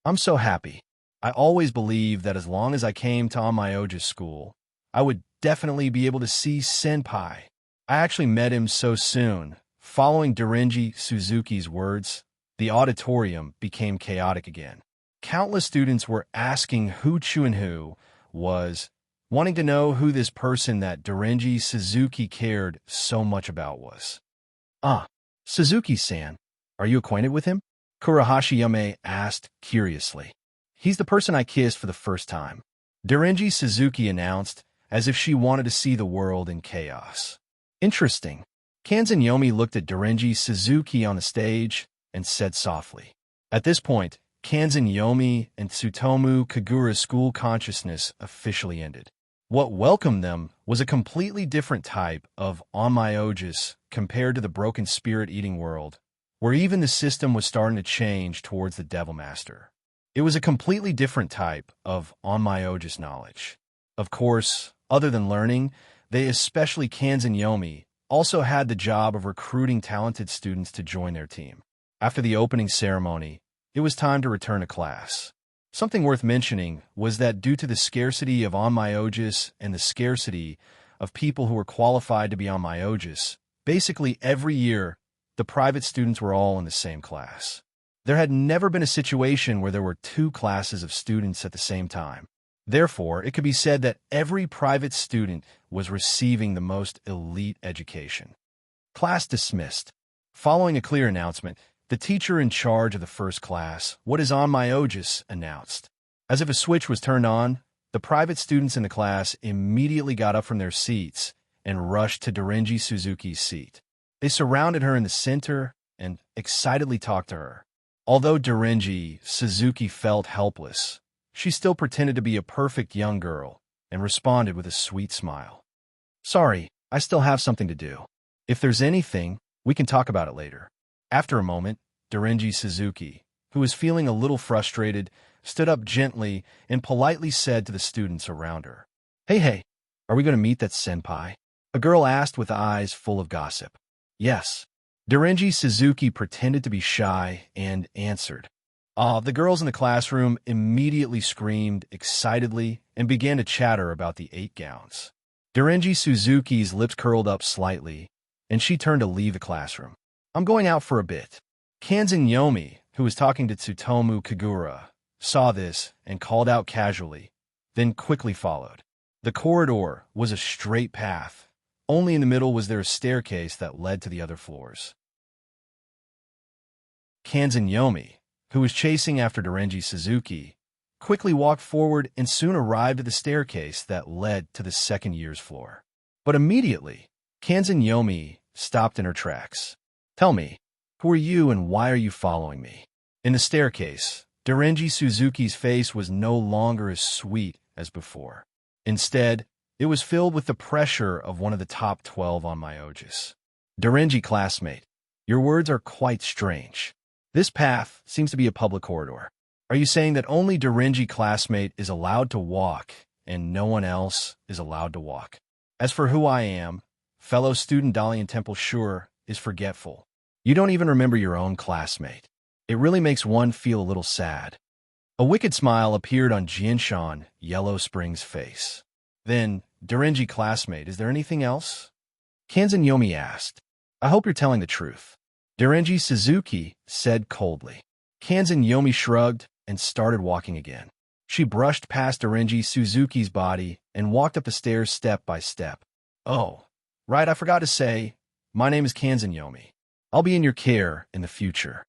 I'm so happy. I always believed that as long as I came to Onmyoji's school, I would definitely be able to see Senpai. I actually met him so soon." Following Dorinji Suzuki's words, the auditorium became chaotic again. Countless students were asking who Chuinhu was, wanting to know who this person that Dorinji Suzuki cared so much about was. "Ah, Suzuki-san, are you acquainted with him?" Kurahashi Yame asked curiously. "He's the person I kissed for the first time," Dorinji Suzuki announced, as if she wanted to see the world in chaos. "Interesting." Kanzen Yomi looked at Dorinji Suzuki on the stage and said softly. At this point, Kanzen Yomi and Tsutomu Kagura's school consciousness officially ended. What welcomed them was a completely different type of Onmyoji's compared to the broken spirit-eating world, where even the system was starting to change towards the Devil Master. It was a completely different type of Onmyoji's knowledge. Of course, other than learning, they, especially Kanzen Yomi, also had the job of recruiting talented students to join their team. After the opening ceremony, it was time to return to class. Something worth mentioning was that due to the scarcity of Onmyoji's and the scarcity of people who were qualified to be Onmyoji's, basically every year, the private students were all in the same class. There had never been a situation where there were two classes of students at the same time. Therefore, it could be said that every private student was receiving the most elite education. Class dismissed. Following a clear announcement, the teacher in charge of the first class, "What is Onmyoji's?" announced. As if a switch was turned on, the private students in the class immediately got up from their seats and rushed to Dorinji Suzuki's seat. They surrounded her in the center and excitedly talked to her. Although Dorinji Suzuki felt helpless, she still pretended to be a perfect young girl and responded with a sweet smile. "Sorry, I still have something to do. If there's anything, we can talk about it later." After a moment, Dorinji Suzuki, who was feeling a little frustrated, stood up gently and politely said to the students around her, Hey, are we going to meet that senpai?" A girl asked with eyes full of gossip. "Yes." Dorinji Suzuki pretended to be shy and answered. The girls in the classroom immediately screamed excitedly and began to chatter about the 8 gowns. Dorinji Suzuki's lips curled up slightly, and she turned to leave the classroom. "I'm going out for a bit." Kanzen Yomi, who was talking to Tsutomu Kagura, saw this and called out casually, then quickly followed. The corridor was a straight path. Only in the middle was there a staircase that led to the other floors. Kanzen Yomi, who was chasing after Dorinji Suzuki, quickly walked forward and soon arrived at the staircase that led to the second year's floor. But immediately, Kanzen Yomi stopped in her tracks. "Tell me, who are you and why are you following me?" In the staircase, Dorinji Suzuki's face was no longer as sweet as before. Instead, it was filled with the pressure of one of the top 12 Onmyoji's. "Dorinji classmate, your words are quite strange. This path seems to be a public corridor. Are you saying that only Dorinji classmate is allowed to walk and no one else is allowed to walk? As for who I am, fellow student Dalian Temple sure is forgetful. You don't even remember your own classmate. It really makes one feel a little sad." A wicked smile appeared on Jianshan Yellow Spring's face. "Then, Dorinji classmate, is there anything else?" Kanzen Yomi asked. "I hope you're telling the truth," Dorinji Suzuki said coldly. Kanzen Yomi shrugged and started walking again. She brushed past Orenji Suzuki's body and walked up the stairs step by step. Oh, right, I forgot to say, my name is Kanzen Yomi. I'll be in your care in the future.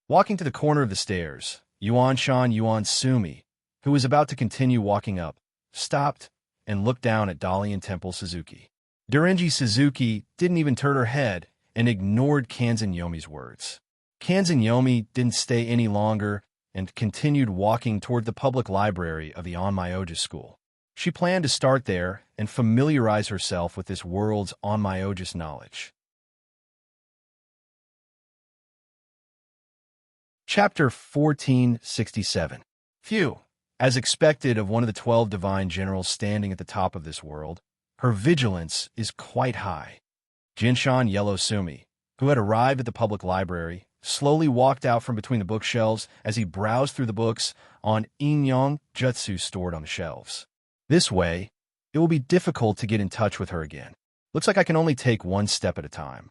Walking to the corner of the stairs, Yuan-shan Yuan-sumi, who was about to continue walking up, stopped and looked down at Dalian Temple Suzuki. Dorenji Suzuki didn't even turn her head and ignored Kanzen Yomi's words. Kanzen Yomi didn't stay any longer and continued walking toward the public library of the Onmyoja school. She planned to start there and familiarize herself with this world's Onmyoja knowledge. Chapter 1467. Phew. As expected of one of the 12 divine generals standing at the top of this world, her vigilance is quite high. Jinshan Yellow Sumi, who had arrived at the public library, slowly walked out from between the bookshelves as he browsed through the books on Inyong Jutsu stored on the shelves. This way, it will be difficult to get in touch with her again. Looks like I can only take one step at a time.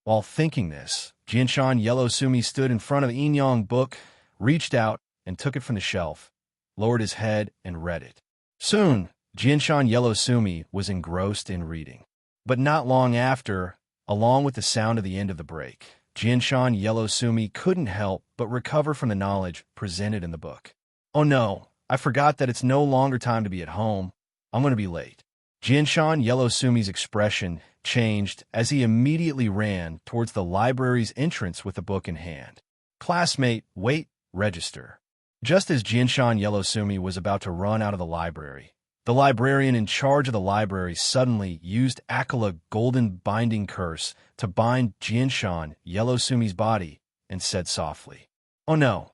While thinking this, Jinshan Yellow Sumi stood in front of the Inyong book, reached out and took it from the shelf, lowered his head and read it. Soon, Jinshan Yellow Sumi was engrossed in reading. But not long after, along with the sound of the end of the break, Jinshan Yellow Sumi couldn't help but recover from the knowledge presented in the book. Oh no, I forgot that it's no longer time to be at home. I'm going to be late. Jinshan Yellow Sumi's expression changed as he immediately ran towards the library's entrance with the book in hand. Classmate, wait, register. Just as Jinshan Yellow Sumi was about to run out of the library, the librarian in charge of the library suddenly used Akala Golden Binding Curse to bind Jinshan Yellow Sumi's body and said softly, "Oh no."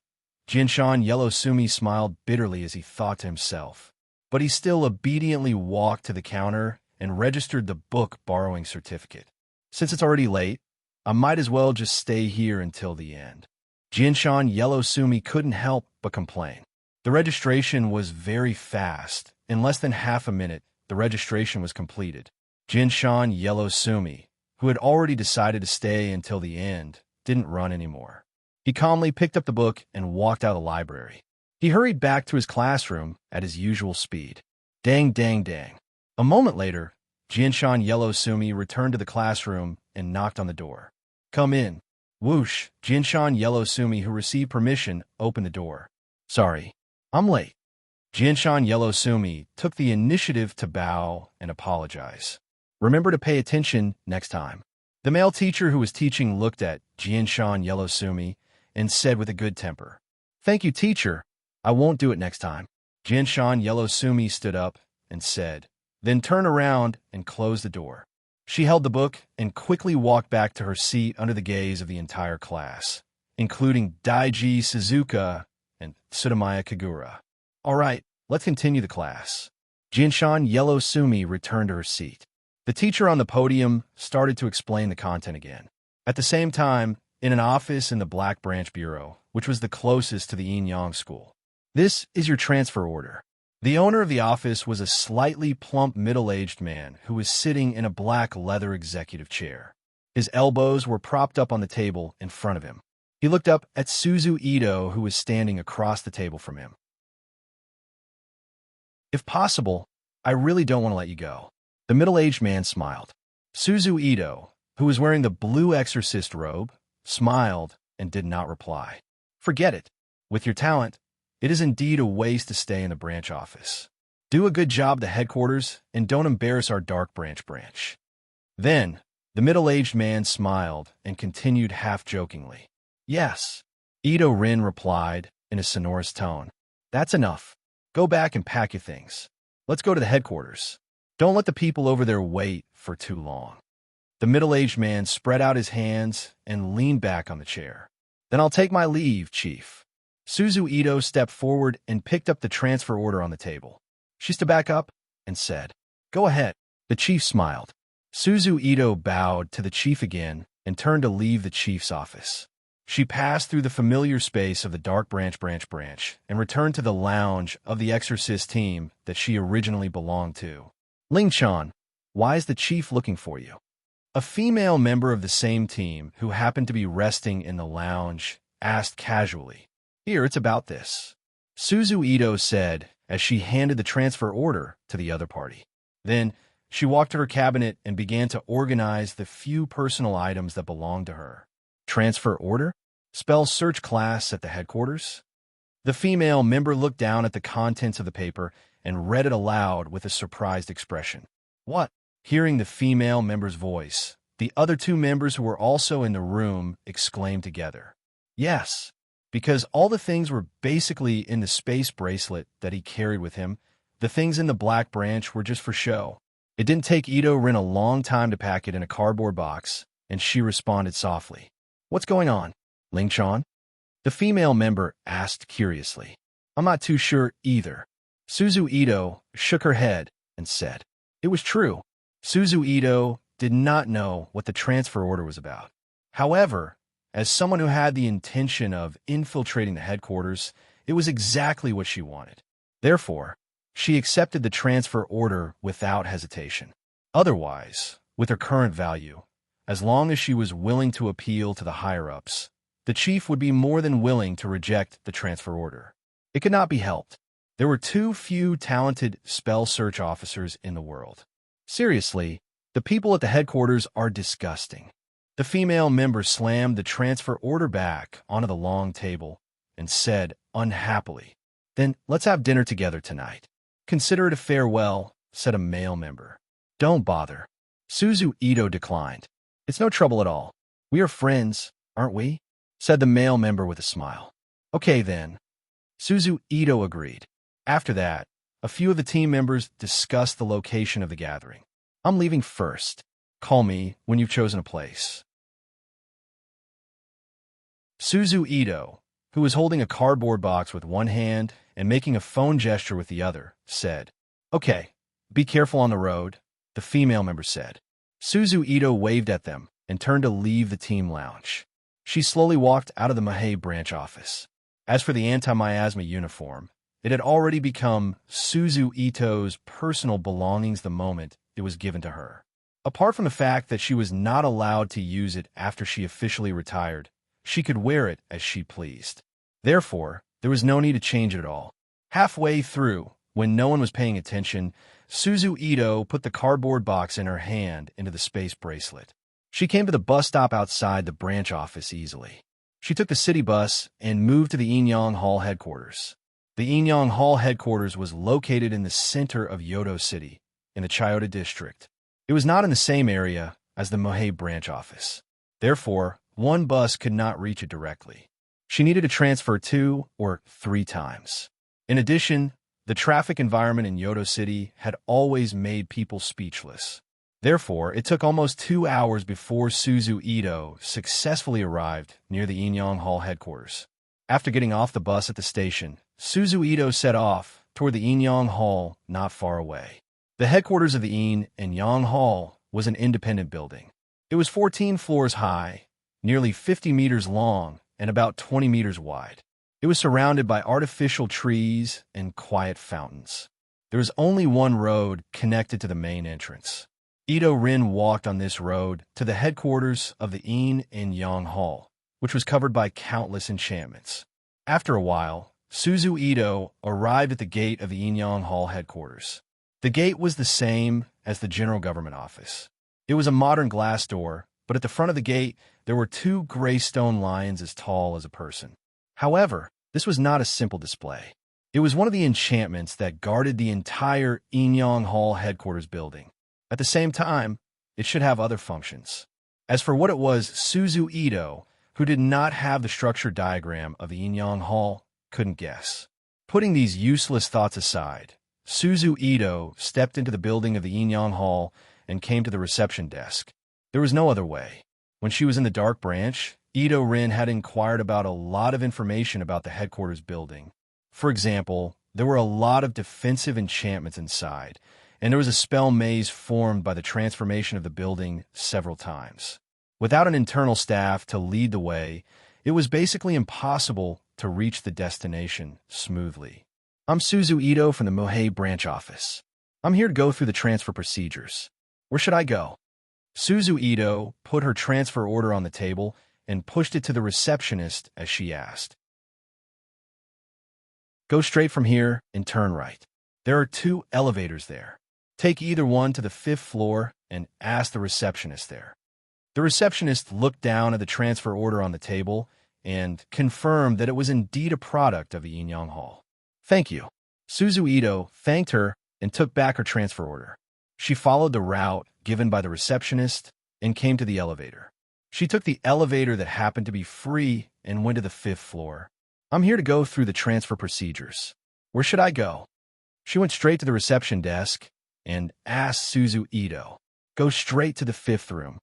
Jinshan Yellow Sumi smiled bitterly as he thought to himself, but he still obediently walked to the counter and registered the book borrowing certificate. Since it's already late, I might as well just stay here until the end. Jinshan Yellow Sumi couldn't help but complain. The registration was very fast. In less than half a minute, the registration was completed. Jinshan Yellow Sumi, who had already decided to stay until the end, didn't run anymore. He calmly picked up the book and walked out of the library. He hurried back to his classroom at his usual speed. Dang, dang, dang. A moment later, Jinshan Yellow Sumi returned to the classroom and knocked on the door. Come in. Whoosh, Jinshan Yellow Sumi, who received permission, opened the door. Sorry, I'm late. Jinshan Yellow Sumi took the initiative to bow and apologize. Remember to pay attention next time. The male teacher who was teaching looked at Jinshan Yellow Sumi and said with a good temper, Thank you, teacher. I won't do it next time. Jinshan Yellow Sumi stood up and said, then turned around and closed the door. She held the book and quickly walked back to her seat under the gaze of the entire class, including Daiji Suzuka and Tsutamaya Kagura. All right, let's continue the class. Jinshan Yellow Sumi returned to her seat. The teacher on the podium started to explain the content again. At the same time, in an office in the Black Branch Bureau, which was the closest to the Inyang school. This is your transfer order. The owner of the office was a slightly plump middle-aged man who was sitting in a black leather executive chair. His elbows were propped up on the table in front of him. He looked up at Suzu Ito, who was standing across the table from him. If possible, I really don't want to let you go. The middle-aged man smiled. Suzu Ito, who was wearing the blue exorcist robe, smiled and did not reply. Forget it. With your talent, it is indeed a waste to stay in the branch office. Do a good job at the headquarters and don't embarrass our Dark branch. Then, the middle-aged man smiled and continued half-jokingly. Yes. Ito Rin replied in a sonorous tone. That's enough. Go back and pack your things. Let's go to the headquarters. Don't let the people over there wait for too long. The middle-aged man spread out his hands and leaned back on the chair. Then I'll take my leave, Chief. Suzu Ito stepped forward and picked up the transfer order on the table. She stood back up and said, Go ahead. The chief smiled. Suzu Ito bowed to the chief again and turned to leave the chief's office. She passed through the familiar space of the Dark branch and returned to the lounge of the exorcist team that she originally belonged to. Ling-chan, why is the chief looking for you? A female member of the same team who happened to be resting in the lounge asked casually. Here, it's about this. Suzu Ito said as she handed the transfer order to the other party. Then, she walked to her cabinet and began to organize the few personal items that belonged to her. Transfer order? Spell search class at the headquarters? The female member looked down at the contents of the paper and read it aloud with a surprised expression. What? Hearing the female member's voice, the other two members who were also in the room exclaimed together. Yes, because all the things were basically in the space bracelet that he carried with him. The things in the black branch were just for show. It didn't take Ito-rin a long time to pack it in a cardboard box, and she responded softly. What's going on, Ling-chan? The female member asked curiously. I'm not too sure either. Suzu Ito shook her head and said. It was true. Suzu Ito did not know what the transfer order was about. However, as someone who had the intention of infiltrating the headquarters, it was exactly what she wanted. Therefore, she accepted the transfer order without hesitation. Otherwise, with her current value, as long as she was willing to appeal to the higher-ups, the chief would be more than willing to reject the transfer order. It could not be helped. There were too few talented spell search officers in the world. Seriously, the people at the headquarters are disgusting. The female member slammed the transfer order back onto the long table and said unhappily, Then let's have dinner together tonight. Consider it a farewell, said a male member. Don't bother. Suzu Ito declined. It's no trouble at all. We are friends, aren't we? Said the male member with a smile. Okay then. Suzu Ito agreed. After that, a few of the team members discussed the location of the gathering. I'm leaving first. Call me when you've chosen a place. Suzu Ito, who was holding a cardboard box with one hand and making a phone gesture with the other, said, Okay, be careful on the road, the female member said. Suzu Ito waved at them and turned to leave the team lounge. She slowly walked out of the Mahei branch office. As for the anti-miasma uniform, it had already become Suzu Ito's personal belongings the moment it was given to her. Apart from the fact that she was not allowed to use it after she officially retired, she could wear it as she pleased. Therefore, there was no need to change it at all. Halfway through, when no one was paying attention, Suzu Ito put the cardboard box in her hand into the space bracelet. She came to the bus stop outside the branch office easily. She took the city bus and moved to the Inyang Hall headquarters. The Inyang Hall headquarters was located in the center of Yodo City, in the Chiyoda district. It was not in the same area as the Mohei branch office. Therefore, one bus could not reach it directly. She needed to transfer 2 or 3 times. In addition, the traffic environment in Yodo City had always made people speechless. Therefore, it took almost 2 hours before Suzu Ito successfully arrived near the Inyang Hall headquarters. After getting off the bus at the station, Suzu Ito set off toward the Inyang Hall not far away. The headquarters of the In and Yang Hall was an independent building. It was 14 floors high, nearly 50 meters long, and about 20 meters wide. It was surrounded by artificial trees and quiet fountains. There was only one road connected to the main entrance. Ito-rin walked on this road to the headquarters of the In and Yang Hall, which was covered by countless enchantments. After a while, Suzu Ito arrived at the gate of the Inyang Hall headquarters. The gate was the same as the General Government Office. It was a modern glass door, but at the front of the gate, there were 2 gray stone lions as tall as a person. However, this was not a simple display. It was one of the enchantments that guarded the entire Inyang Hall headquarters building. At the same time, it should have other functions. As for what it was, Suzu Ito, who did not have the structure diagram of the Inyang Hall, couldn't guess. Putting these useless thoughts aside, Suzu Ito stepped into the building of the Inyang Hall and came to the reception desk. There was no other way. When she was in the dark branch, Ito-rin had inquired about a lot of information about the headquarters building. For example, there were a lot of defensive enchantments inside, and there was a spell maze formed by the transformation of the building several times. Without an internal staff to lead the way, it was basically impossible to reach the destination smoothly. I'm Suzu Ito from the Mohei branch office. I'm here to go through the transfer procedures. Where should I go? Suzu Ito put her transfer order on the table and pushed it to the receptionist as she asked. Go straight from here and turn right. There are 2 elevators there. Take either one to the 5th floor and ask the receptionist there. The receptionist looked down at the transfer order on the table and confirmed that it was indeed a product of the Yin-Yang Hall. Thank you. Suzu Ito thanked her and took back her transfer order. She followed the route given by the receptionist and came to the elevator. She took the elevator that happened to be free and went to the 5th floor. I'm here to go through the transfer procedures. Where should I go? She went straight to the reception desk and asked Suzu Ito. Go straight to the 5th room.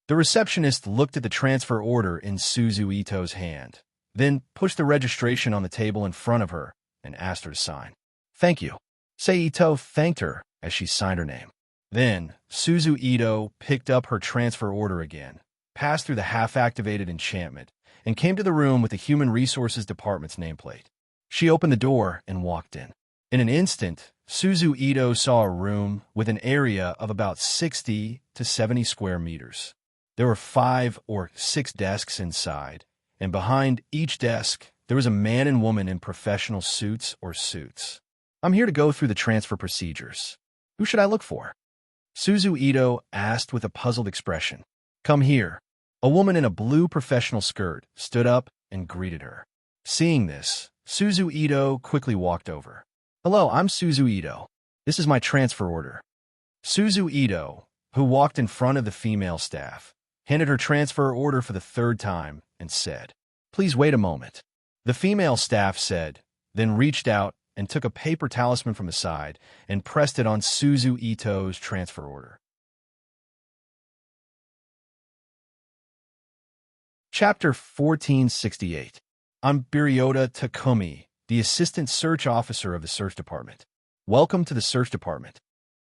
The receptionist looked at the transfer order in Suzu Ito's hand, then pushed the registration on the table in front of her and asked her to sign. Thank you. Sei Ito thanked her as she signed her name. Then, Suzu Ito picked up her transfer order again, passed through the half-activated enchantment, and came to the room with the Human Resources Department's nameplate. She opened the door and walked in. In an instant, Suzu Ito saw a room with an area of about 60 to 70 square meters. There were 5 or 6 desks inside, and behind each desk, there was a man and woman in professional suits or suits. I'm here to go through the transfer procedures. Who should I look for? Suzu Ito asked with a puzzled expression. Come here. A woman in a blue professional skirt stood up and greeted her. Seeing this, Suzu Ito quickly walked over. Hello, I'm Suzu Ito. This is my transfer order. Suzu Ito, who walked in front of the female staff, handed her transfer order for the 3rd time and said, Please wait a moment. The female staff said, then reached out and took a paper talisman from the side and pressed it on Suzu Ito's transfer order. Chapter 1468. I'm Biryota Takumi, the Assistant Search Officer of the Search Department. Welcome to the Search Department.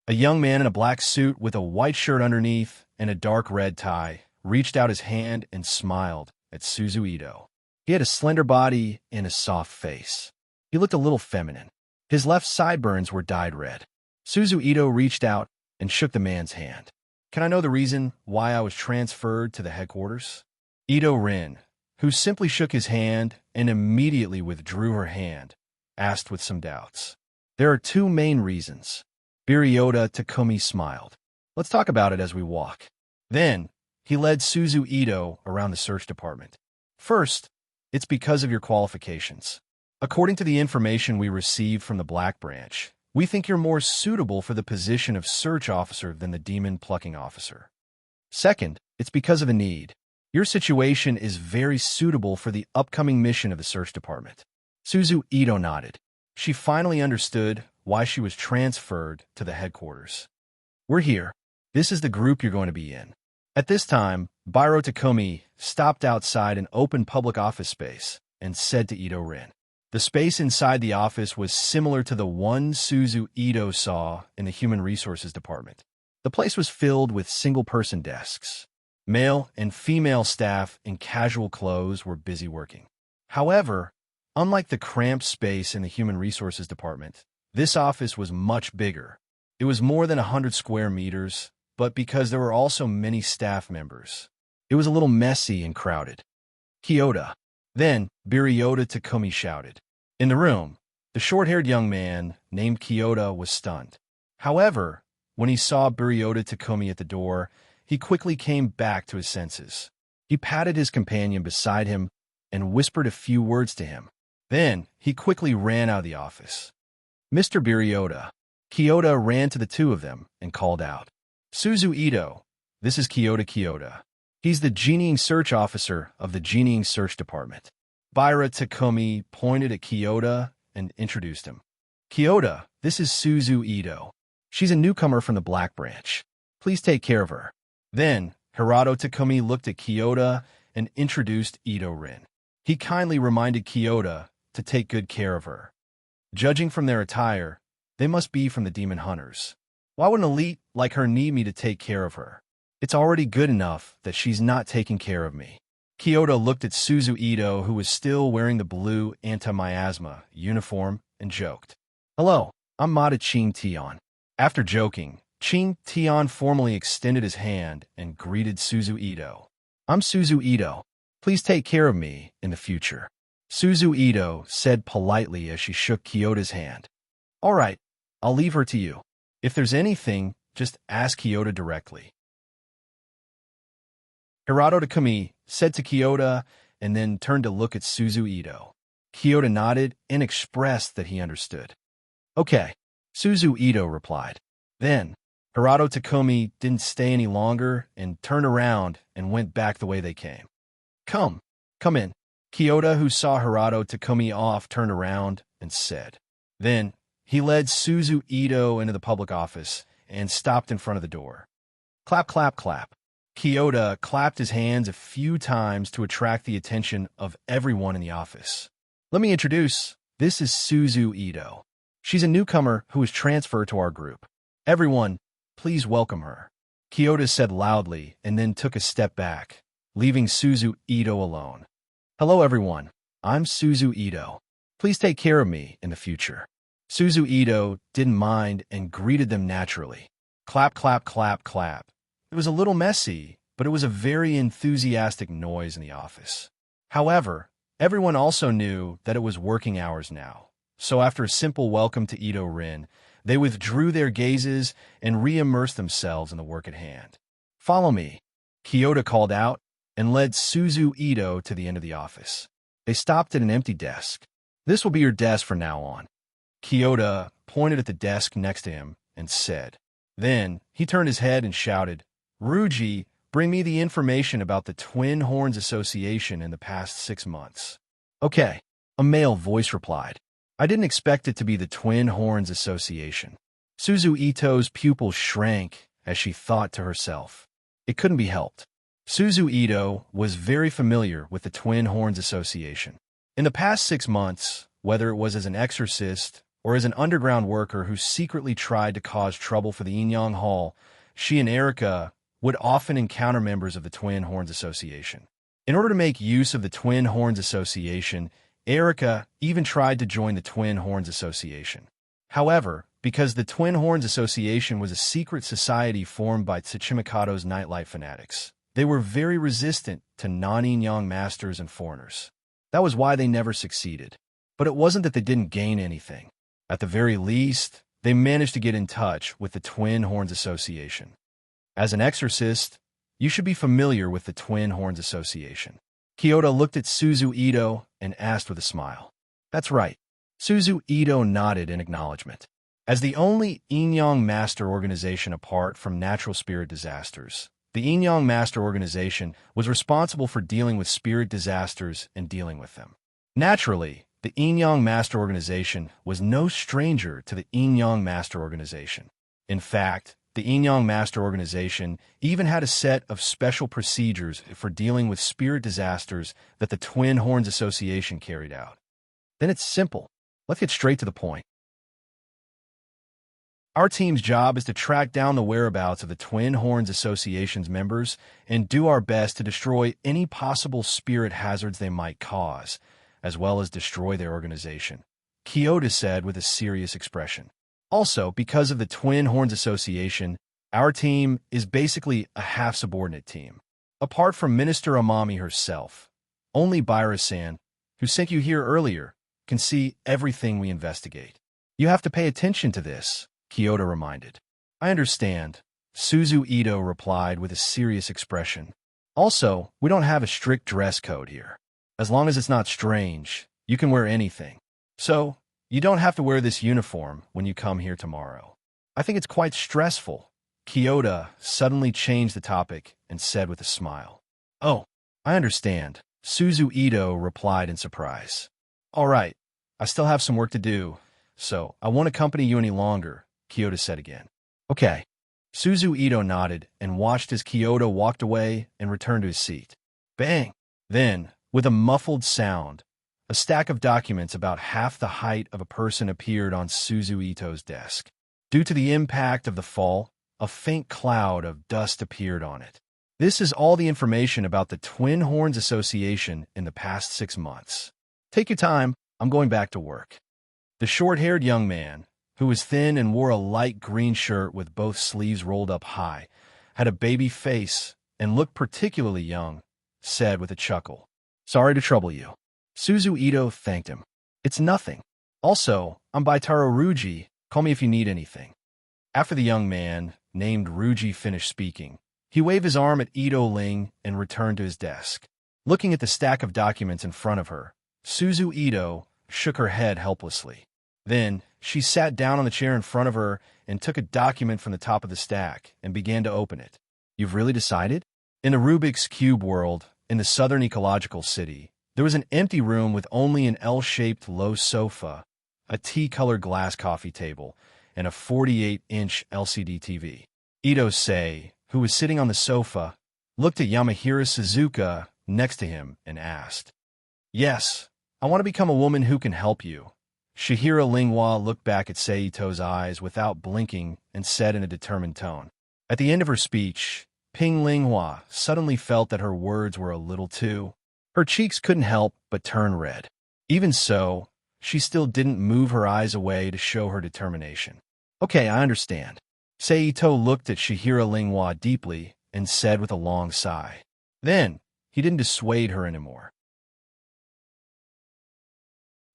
A young man in a black suit with a white shirt underneath and a dark red tie reached out his hand and smiled at Suzu Ito. He had a slender body and a soft face. He looked a little feminine. His left sideburns were dyed red. Suzu Ito reached out and shook the man's hand. Can I know the reason why I was transferred to the headquarters? Ito Rin, who simply shook his hand and immediately withdrew her hand, asked with some doubts. There are 2 main reasons. Biryota Takumi smiled. Let's talk about it as we walk. Then, he led Suzu Ito around the search department. First, it's because of your qualifications. According to the information we received from the Black Branch, we think you're more suitable for the position of search officer than the demon plucking officer. Second, it's because of a need. Your situation is very suitable for the upcoming mission of the search department. Suzu Ito nodded. She finally understood why she was transferred to the headquarters. We're here. This is the group you're going to be in. At this time, Biro Takumi stopped outside an open public office space and said to Ito Rin. The space inside the office was similar to the one Suzu Ito saw in the Human Resources Department. The place was filled with single-person desks. Male and female staff in casual clothes were busy working. However, unlike the cramped space in the Human Resources Department, this office was much bigger. It was more than 100 square meters, but because there were also many staff members, it was a little messy and crowded. Kyoto. Then, Biryota Takumi shouted. In the room, the short-haired young man named Kyoto was stunned. However, when he saw Biryota Takumi at the door, he quickly came back to his senses. He patted his companion beside him and whispered a few words to him. Then, he quickly ran out of the office. Mr. Biryota. Kyoto ran to the 2 of them and called out. Suzu Ito, this is Kyoto. He's the genieing search officer of the genieing search department. Biro Takumi pointed at Kyoto and introduced him. Kyoto, this is Suzu Ito. She's a newcomer from the Black Branch. Please take care of her. Then, Hirado Takumi looked at Kyoto and introduced Ito Rin. He kindly reminded Kyoto to take good care of her. Judging from their attire, they must be from the Demon Hunters. Why would an elite like her need me to take care of her? It's already good enough that she's not taking care of me. Kyoto looked at Suzu Ito, who was still wearing the blue anti-miasma uniform, and joked. Hello, I'm Mata Ching Tion. After joking, Ching Tion formally extended his hand and greeted Suzu Ito. I'm Suzu Ito. Please take care of me in the future. Suzu Ito said politely as she shook Kyoto's hand. All right, I'll leave her to you. If there's anything, just ask Kyoto directly. Hiroto Takumi said to Kyoto and then turned to look at Suzu Ito. Kyoto nodded and expressed that he understood. Okay, Suzu Ito replied. Then, Hiroto Takumi didn't stay any longer and turned around and went back the way they came. Come in. Kyoto, who saw Hiroto Takumi off, turned around and said. Then, he led Suzu Ito into the public office and stopped in front of the door. Clap, clap, clap. Kyoto clapped his hands a few times to attract the attention of everyone in the office. Let me introduce, this is Suzu Ito. She's a newcomer who was transferred to our group. Everyone, please welcome her. Kyoto said loudly and then took a step back, leaving Suzu Ito alone. Hello everyone, I'm Suzu Ito. Please take care of me in the future. Suzu Ito didn't mind and greeted them naturally. Clap, clap, clap, clap. It was a little messy, but it was a very enthusiastic noise in the office. However, everyone also knew that it was working hours now, so after a simple welcome to Ito Rin, they withdrew their gazes and re-immersed themselves in the work at hand. Follow me, Kyoto called out and led Suzu Ito to the end of the office. They stopped at an empty desk. This will be your desk from now on. Kyoto pointed at the desk next to him and said. Then he turned his head and shouted, Ruji, bring me the information about the Twin Horns Association in the past 6 months. Okay, a male voice replied. I didn't expect it to be the Twin Horns Association. Suzu Ito's pupils shrank as she thought to herself. It couldn't be helped. Suzu Ito was very familiar with the Twin Horns Association. In the past 6 months, whether it was as an exorcist or as an underground worker who secretly tried to cause trouble for the Inyang Hall, she and Erica would often encounter members of the Twin Horns Association. In order to make use of the Twin Horns Association, Erica even tried to join the Twin Horns Association. However, because the Twin Horns Association was a secret society formed by Tsuchimikado's nightlife fanatics, they were very resistant to non-Inyang masters and foreigners. That was why they never succeeded. But it wasn't that they didn't gain anything. At the very least, they managed to get in touch with the Twin Horns Association. As an exorcist, you should be familiar with the Twin Horns Association. Kyoto looked at Suzu Ito and asked with a smile. That's right. Suzu Ito nodded in acknowledgement. As the only Inyang Master organization apart from natural spirit disasters, the Inyang Master organization was responsible for dealing with spirit disasters and dealing with them. Naturally, the Inyang Master organization was no stranger to the Inyang Master organization. In fact, the Inyang Master organization even had a set of special procedures for dealing with spirit disasters that the Twin Horns Association carried out. Then it's simple. Let's get straight to the point. Our team's job is to track down the whereabouts of the Twin Horns Association's members and do our best to destroy any possible spirit hazards they might cause, as well as destroy their organization, Kyoto said with a serious expression. Also, because of the Twin Horns Association, our team is basically a half-subordinate team. Apart from Minister Amami herself, only Byra-san, who sent you here earlier, can see everything we investigate. You have to pay attention to this, Kyoto reminded. I understand, Suzu Ito replied with a serious expression. Also, we don't have a strict dress code here. As long as it's not strange, you can wear anything. So, you don't have to wear this uniform when you come here tomorrow. I think it's quite stressful. Kyoto suddenly changed the topic and said with a smile. Oh, I understand, Suzu Ito replied in surprise. All right, I still have some work to do, so I won't accompany you any longer, Kyoto said again. Okay. Suzu Ito nodded and watched as Kyoto walked away and returned to his seat. Bang! Then, with a muffled sound, a stack of documents about half the height of a person appeared on Suzu Ito's desk. Due to the impact of the fall, a faint cloud of dust appeared on it. This is all the information about the Twin Horns Association in the past 6 months. Take your time, I'm going back to work. The short-haired young man, who was thin and wore a light green shirt with both sleeves rolled up high, had a baby face and looked particularly young, said with a chuckle. Sorry to trouble you. Suzu Ito thanked him. It's nothing. Also, I'm by Taro Ruji. Call me if you need anything. After the young man, named Ruji, finished speaking, he waved his arm at Ito Ling and returned to his desk. Looking at the stack of documents in front of her, Suzu Ito shook her head helplessly. Then, she sat down on the chair in front of her and took a document from the top of the stack and began to open it. You've really decided? In the Rubik's Cube world, in the southern ecological city, there was an empty room with only an L-shaped low sofa, a tea-colored glass coffee table, and a 48-inch LCD TV. Ito Sei, who was sitting on the sofa, looked at Yamahira Suzuka next to him and asked, Yes, I want to become a woman who can help you. Shihira Linghua looked back at Seito's eyes without blinking and said in a determined tone. At the end of her speech, Ping Linghua suddenly felt that her words were a little too. Her cheeks couldn't help but turn red. Even so, she still didn't move her eyes away to show her determination. Okay, I understand. Seito looked at Shihira Linghua deeply and said with a long sigh. Then, he didn't dissuade her anymore.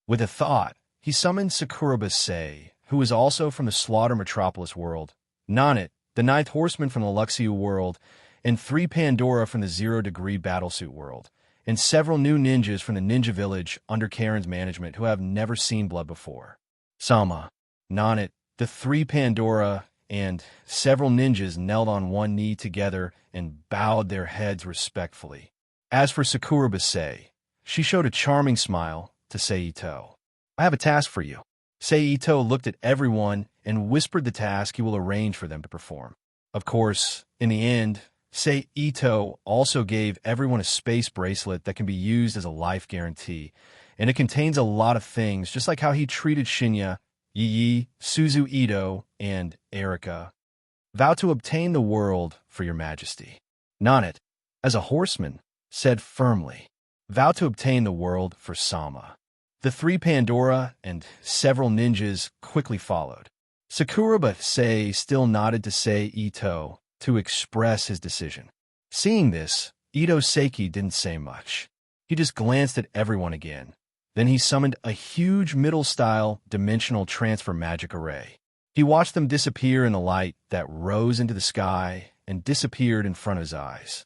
With a thought, he summoned Sakuraba Sei, who was also from the Slaughter Metropolis world, Nanit, the ninth horseman from the Luxiu world, and 3 Pandora from the Zero-Degree Battlesuit world, and several new ninjas from the ninja village under Karen's management who have never seen blood before. Sama, Nanit, the 3 Pandora, and several ninjas knelt on one knee together and bowed their heads respectfully. As for Sakuraba Sei, she showed a charming smile to Seito. I have a task for you. Seito looked at everyone and whispered the task he will arrange for them to perform. Of course, in the end, Seito also gave everyone a space bracelet that can be used as a life guarantee, and it contains a lot of things, just like how he treated Shinya, Yi, Suzu Ito, and Erika. Vow to obtain the world for your majesty. Nanit, as a horseman, said firmly, vow to obtain the world for Sama. The 3 Pandora and several ninjas quickly followed. Sakuraba Sei still nodded to Seito to express his decision. Seeing this, Ito Seiki didn't say much. He just glanced at everyone again. Then he summoned a huge middle-style dimensional transfer magic array. He watched them disappear in the light that rose into the sky and disappeared in front of his eyes.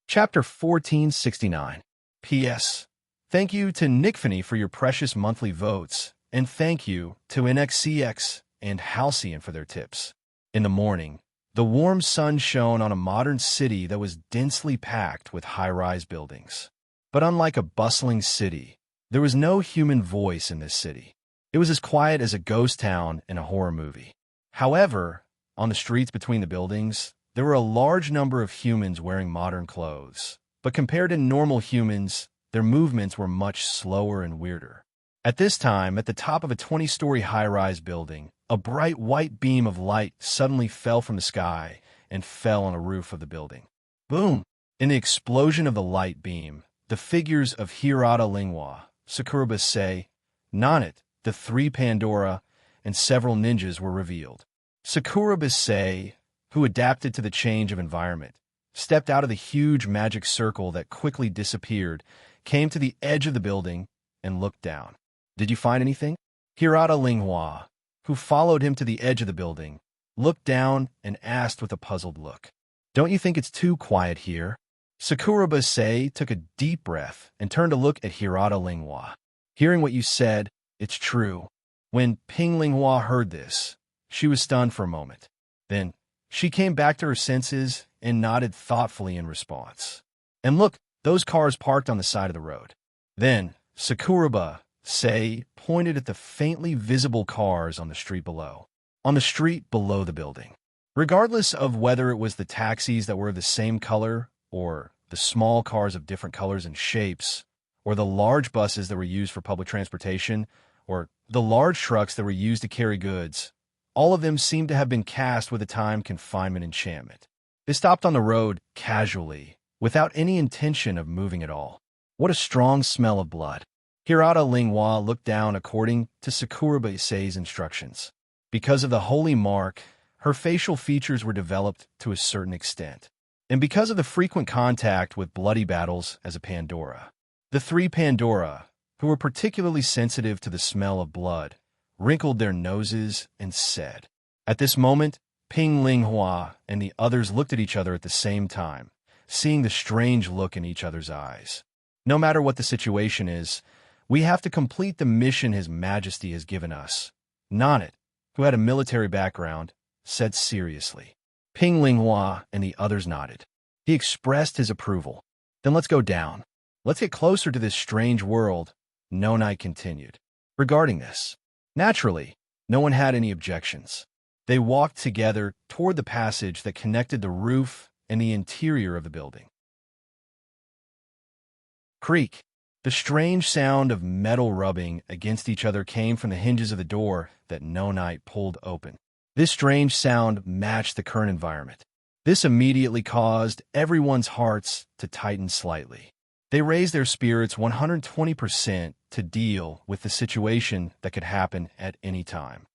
Chapter 1469. P.S. Thank you to Nickfany for your precious monthly votes, and thank you to NXCX and Halcyon for their tips. In the morning, the warm sun shone on a modern city that was densely packed with high-rise buildings. But unlike a bustling city, there was no human voice in this city. It was as quiet as a ghost town in a horror movie. However, on the streets between the buildings, there were a large number of humans wearing modern clothes, but compared to normal humans, their movements were much slower and weirder. At this time, at the top of a 20-story high-rise building, a bright white beam of light suddenly fell from the sky and fell on the roof of the building. Boom! In the explosion of the light beam, the figures of Hirata Linghua, Sakuraba Sei, Nanit, the 3 Pandora, and several ninjas were revealed. Sakuraba Sei, who adapted to the change of environment, stepped out of the huge magic circle that quickly disappeared, came to the edge of the building, and looked down. Did you find anything? Hirata Linghua, who followed him to the edge of the building, looked down and asked with a puzzled look. Don't you think it's too quiet here? Sakuraba Sei took a deep breath and turned to look at Hirata Linghua. Hearing what you said, it's true. When Ping Linghua heard this, she was stunned for a moment. Then, she came back to her senses and nodded thoughtfully in response. And look, those cars parked on the side of the road. Then, Sakuraba Sei pointed at the faintly visible cars on the street below. On the street below the building. Regardless of whether it was the taxis that were of the same color, or the small cars of different colors and shapes, or the large buses that were used for public transportation, or the large trucks that were used to carry goods, all of them seemed to have been cast with a time confinement enchantment. They stopped on the road casually, without any intention of moving at all. What a strong smell of blood. Hirata Linghua looked down according to Sakuraba Sei's instructions. Because of the holy mark, her facial features were developed to a certain extent. and because of the frequent contact with bloody battles as a Pandora. The three Pandora, who were particularly sensitive to the smell of blood, wrinkled their noses and said. At this moment, Ping Ling Hua and the others looked at each other at the same time, seeing the strange look in each other's eyes. No matter what the situation is, we have to complete the mission His Majesty has given us. Nonnet, who had a military background, said seriously. Ping Ling Hua and the others nodded. He expressed his approval. Then let's go down. Let's get closer to this strange world, Nonite continued. Regarding this, naturally, no one had any objections. They walked together toward the passage that connected the roof and the interior of the building. Creak. The strange sound of metal rubbing against each other came from the hinges of the door that Nonite pulled open. This strange sound matched the current environment. This immediately caused everyone's hearts to tighten slightly. They raised their spirits 120% to deal with the situation that could happen at any time.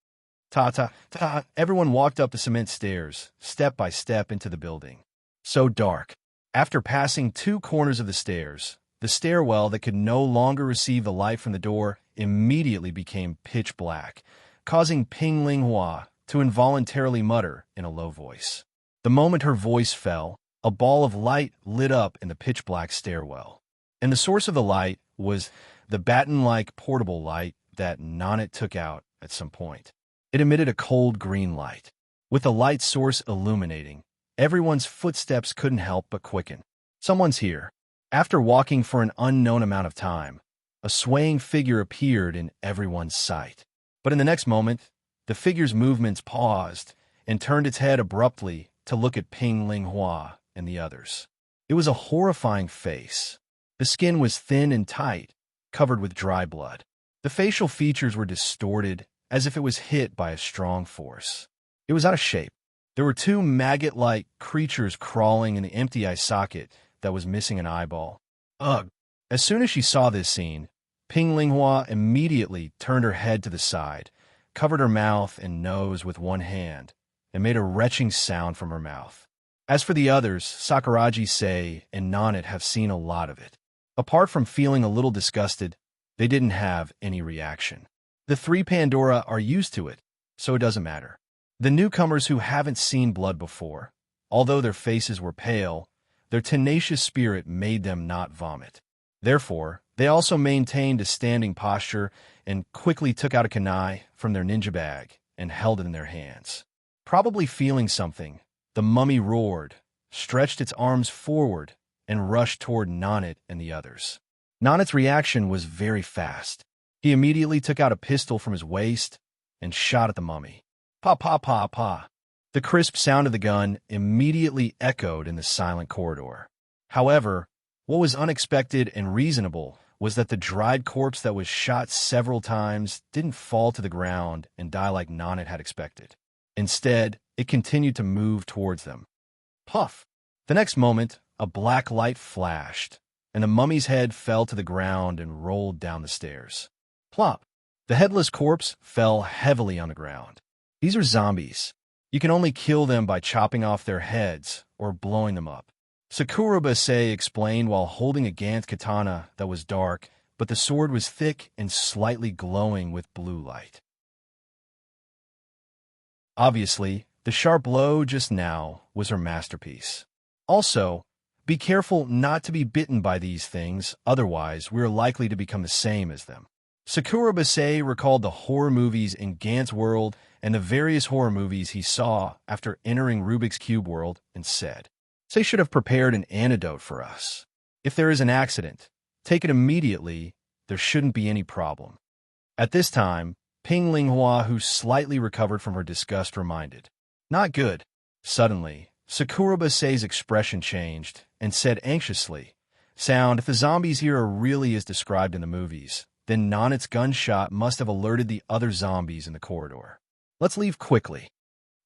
Ta-ta-ta, everyone walked up the cement stairs, step by step into the building. So dark. After passing 2 corners of the stairs, the stairwell that could no longer receive the light from the door immediately became pitch black, causing Ping Ling Hua to involuntarily mutter in a low voice. The moment her voice fell, a ball of light lit up in the pitch-black stairwell. And the source of the light was the baton-like portable light that Nonnet took out at some point. It emitted a cold green light. With the light source illuminating, everyone's footsteps couldn't help but quicken. Someone's here. After walking for an unknown amount of time, a swaying figure appeared in everyone's sight. But in the next moment, the figure's movements paused and turned its head abruptly to look at Ping Ling Hua and the others. It was a horrifying face. The skin was thin and tight, covered with dry blood. The facial features were distorted as if it was hit by a strong force. It was out of shape. There were 2 maggot-like creatures crawling in the empty eye socket that was missing an eyeball. Ugh! As soon as she saw this scene, Ping Ling Hua immediately turned her head to the side, covered her mouth and nose with one hand, and made a retching sound from her mouth. As for the others, Sakuraji Sei and Nonnet have seen a lot of it. Apart from feeling a little disgusted, they didn't have any reaction. The 3 Pandora are used to it, so it doesn't matter. The newcomers who haven't seen blood before, although their faces were pale, their tenacious spirit made them not vomit. Therefore, they also maintained a standing posture and quickly took out a kunai from their ninja bag and held it in their hands. Probably feeling something, the mummy roared, stretched its arms forward, and rushed toward Nonnet and the others. Nonnet's reaction was very fast. He immediately took out a pistol from his waist and shot at the mummy. Pa pa pa pa. The crisp sound of the gun immediately echoed in the silent corridor. However, what was unexpected and reasonable was that the dried corpse that was shot several times didn't fall to the ground and die like Nonnet had expected. Instead, it continued to move towards them. Puff! The next moment, a black light flashed, and the mummy's head fell to the ground and rolled down the stairs. Plop! The headless corpse fell heavily on the ground. These are zombies. You can only kill them by chopping off their heads or blowing them up. Sakuraba-sei explained while holding a Gant katana that was dark, but the sword was thick and slightly glowing with blue light. Obviously, the sharp blow just now was her masterpiece. Also, be careful not to be bitten by these things, otherwise we're likely to become the same as them. Sakuraba-sei recalled the horror movies in Gant's world and the various horror movies he saw after entering Rubik's Cube world and said, "They should have prepared an antidote for us. If there is an accident, take it immediately. There shouldn't be any problem." At this time, Ping Ling Hua, who slightly recovered from her disgust, reminded, "Not good." Suddenly, Sakuraba-sei's expression changed and said anxiously, "Sound, if the zombies here are really as described in the movies, then Nonnet's gunshot must have alerted the other zombies in the corridor. Let's leave quickly."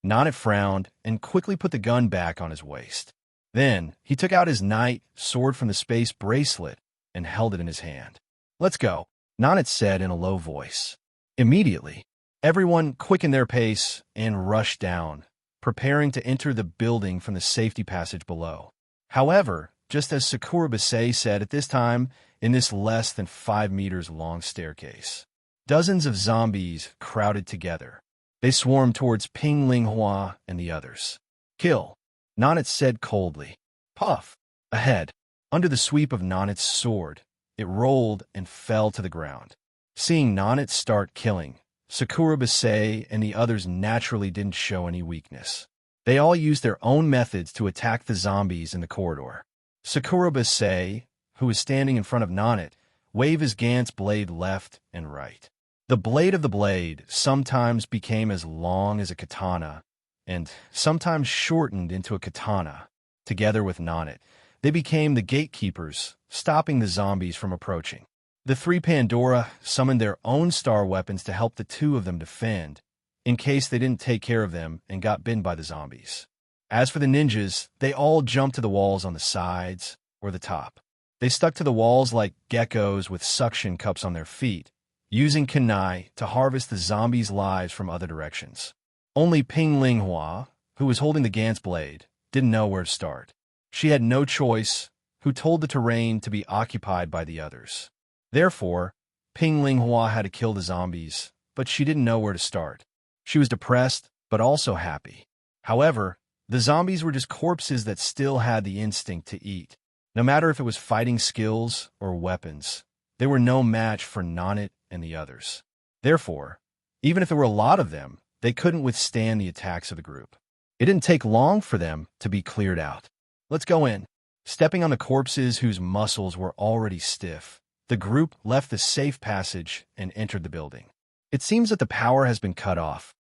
Nonnet frowned and quickly put the gun back on his waist. Then, he took out his knight sword from the space bracelet and held it in his hand. "Let's go," Nonnet said in a low voice. Immediately, everyone quickened their pace and rushed down, preparing to enter the building from the safety passage below. However, just as Sakurabase said at this time, in this less than 5 meters long staircase, dozens of zombies crowded together. They swarmed towards Ping Linghua and the others. Kill, Nanit said coldly. Puff. Ahead. Under the sweep of Nanit's sword, it rolled and fell to the ground. Seeing Nanit start killing, Sakurabase and the others naturally didn't show any weakness. They all used their own methods to attack the zombies in the corridor. Sakurabase, who was standing in front of Nanit, waved his Gantz blade left and right. The blade of the blade sometimes became as long as a katana, and sometimes shortened into a katana. Together with Nanit, they became the gatekeepers, stopping the zombies from approaching. The three Pandora summoned their own star weapons to help the two of them defend, in case they didn't take care of them and got bitten by the zombies. As for the ninjas, they all jumped to the walls on the sides or the top. They stuck to the walls like geckos with suction cups on their feet, using kunai to harvest the zombies' lives from other directions. Only Ping Linghua, who was holding the Gantz blade, didn't know where to start. She had no choice, who told the terrain to be occupied by the others. Therefore, Ping Linghua had to kill the zombies, but she didn't know where to start. She was depressed, but also happy. However, the zombies were just corpses that still had the instinct to eat. No matter if it was fighting skills or weapons, they were no match for Nanit and the others. Therefore, even if there were a lot of them, they couldn't withstand the attacks of the group. It didn't take long for them to be cleared out. Let's go in. Stepping on the corpses whose muscles were already stiff, the group left the safe passage and entered the building. It seems that the power has been cut off.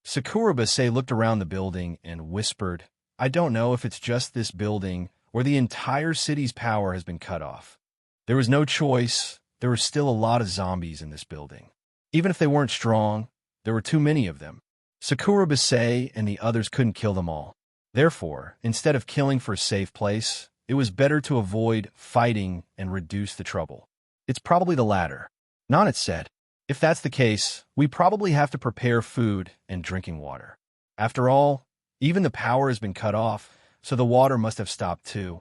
Sakurabase looked around the building and whispered, I don't know if it's just this building or the entire city's power has been cut off. There was no choice. There were still a lot of zombies in this building. Even if they weren't strong, there were too many of them. Sakurabase and the others couldn't kill them all. Therefore, instead of killing for a safe place, it was better to avoid fighting and reduce the trouble. It's probably the latter. Nanit said, if that's the case, we probably have to prepare food and drinking water. After all, even the power has been cut off, so the water must have stopped too.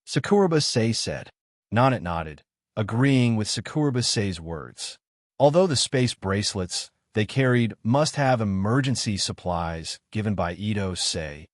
Sakurabase said. Nanit nodded, agreeing with Sakurabase's words. Although the space bracelets they carried must have emergency supplies given by Ito-sei,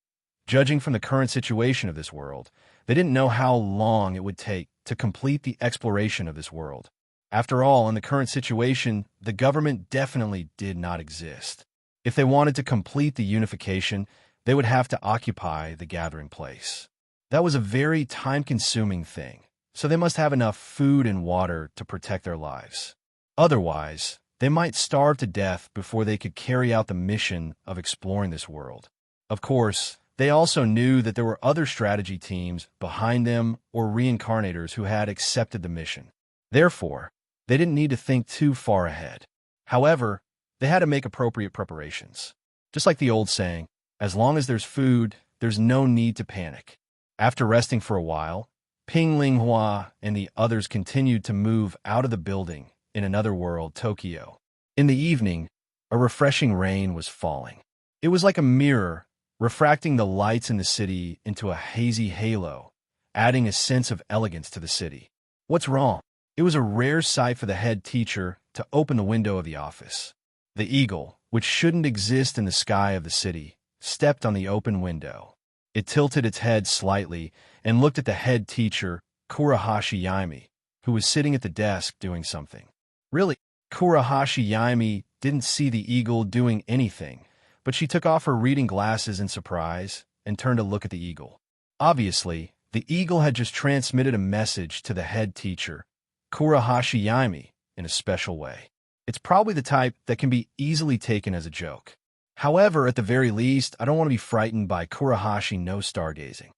judging from the current situation of this world, they didn't know how long it would take to complete the exploration of this world. After all, in the current situation, the government definitely did not exist. If they wanted to complete the unification, they would have to occupy the gathering place. That was a very time-consuming thing, so they must have enough food and water to protect their lives. Otherwise, they might starve to death before they could carry out the mission of exploring this world. Of course, they also knew that there were other strategy teams behind them or reincarnators who had accepted the mission. Therefore, they didn't need to think too far ahead. However, they had to make appropriate preparations. Just like the old saying, as long as there's food, there's no need to panic. After resting for a while, Ping Linghua and the others continued to move out of the building in another world, Tokyo. In the evening, a refreshing rain was falling. It was like a mirror, refracting the lights in the city into a hazy halo, adding a sense of elegance to the city. What's wrong? It was a rare sight for the head teacher to open the window of the office. The eagle, which shouldn't exist in the sky of the city, stepped on the open window. It tilted its head slightly and looked at the head teacher, Kurahashi Yaimi, who was sitting at the desk doing something. Really, Kurahashi Yaimi didn't see the eagle doing anything, but she took off her reading glasses in surprise and turned to look at the eagle. Obviously, the eagle had just transmitted a message to the head teacher, Kurahashi Yaimi, in a special way. It's probably the type that can be easily taken as a joke. However, at the very least, I don't want to be frightened by Kurahashi no stargazing.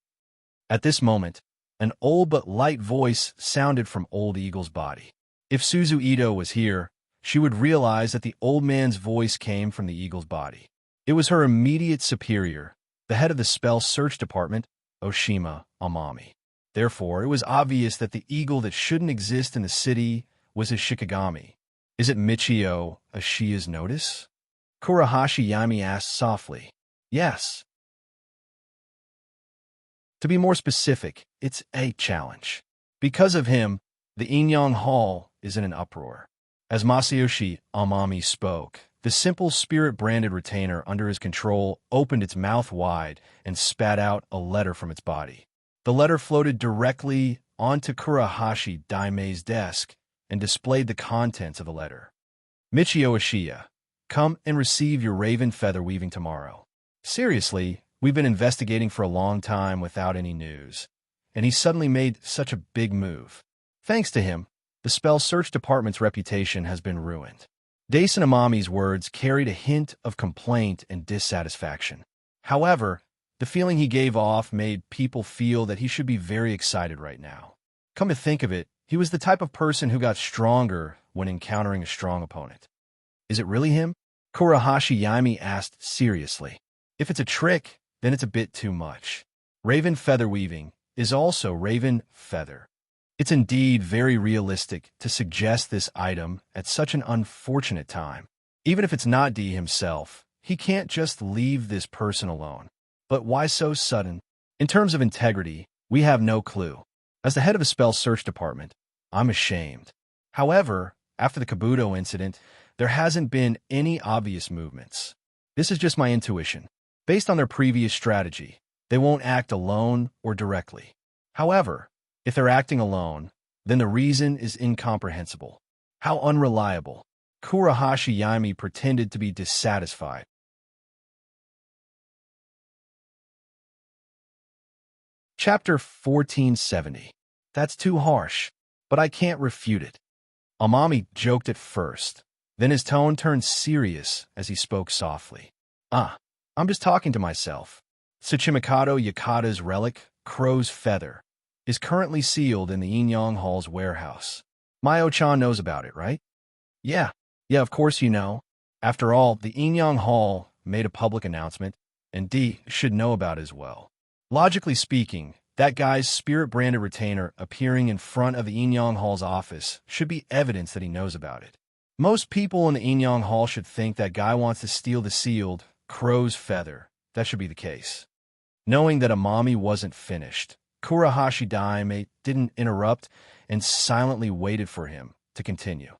At this moment, an old but light voice sounded from Old Eagle's body. If Suzu Ito was here, she would realize that the old man's voice came from the eagle's body. It was her immediate superior, the head of the spell search department, Oshima Amami. Therefore, it was obvious that the eagle that shouldn't exist in the city was his Shikigami. Is it Michio Ashiya's notice? Kurahashi Yaimi asked softly. Yes. To be more specific, it's a challenge. Because of him, the Inyang Hall is in an uproar. As Masayoshi Amami spoke, the simple spirit-branded retainer under his control opened its mouth wide and spat out a letter from its body. The letter floated directly onto Kurahashi Daime's desk and displayed the contents of the letter. Michio Ashiya, come and receive your raven feather weaving tomorrow. Seriously, we've been investigating for a long time without any news, and he suddenly made such a big move. Thanks to him, the spell search department's reputation has been ruined. Daisen Amami's words carried a hint of complaint and dissatisfaction. However, the feeling he gave off made people feel that he should be very excited right now. Come to think of it, he was the type of person who got stronger when encountering a strong opponent. Is it really him? Kurahashi Yaimi asked seriously. If it's a trick, then it's a bit too much. Raven feather weaving is also raven feather. It's indeed very realistic to suggest this item at such an unfortunate time. Even if it's not D himself, he can't just leave this person alone. But why so sudden? In terms of integrity, we have no clue. As the head of a spell search department, I'm ashamed. However, after the Kabuto incident, there hasn't been any obvious movements. This is just my intuition. Based on their previous strategy, they won't act alone or directly. However, if they're acting alone, then the reason is incomprehensible. How unreliable. Kurahashi Yaimi pretended to be dissatisfied. Chapter 1470. That's too harsh, but I can't refute it. Amami joked at first, then his tone turned serious as he spoke softly. I'm just talking to myself. Tsuchimikado Yakata's relic, Crow's Feather, is currently sealed in the Inyang Hall's warehouse. Mayo-chan knows about it, right? Yeah, of course you know. After all, the Inyang Hall made a public announcement, and D should know about it as well. Logically speaking, that guy's spirit-branded retainer appearing in front of the Inyang Hall's office should be evidence that he knows about it. Most people in the Inyang Hall should think that guy wants to steal the sealed Crow's Feather. That should be the case. Knowing that Amami wasn't finished, Kurahashi Daime didn't interrupt and silently waited for him to continue.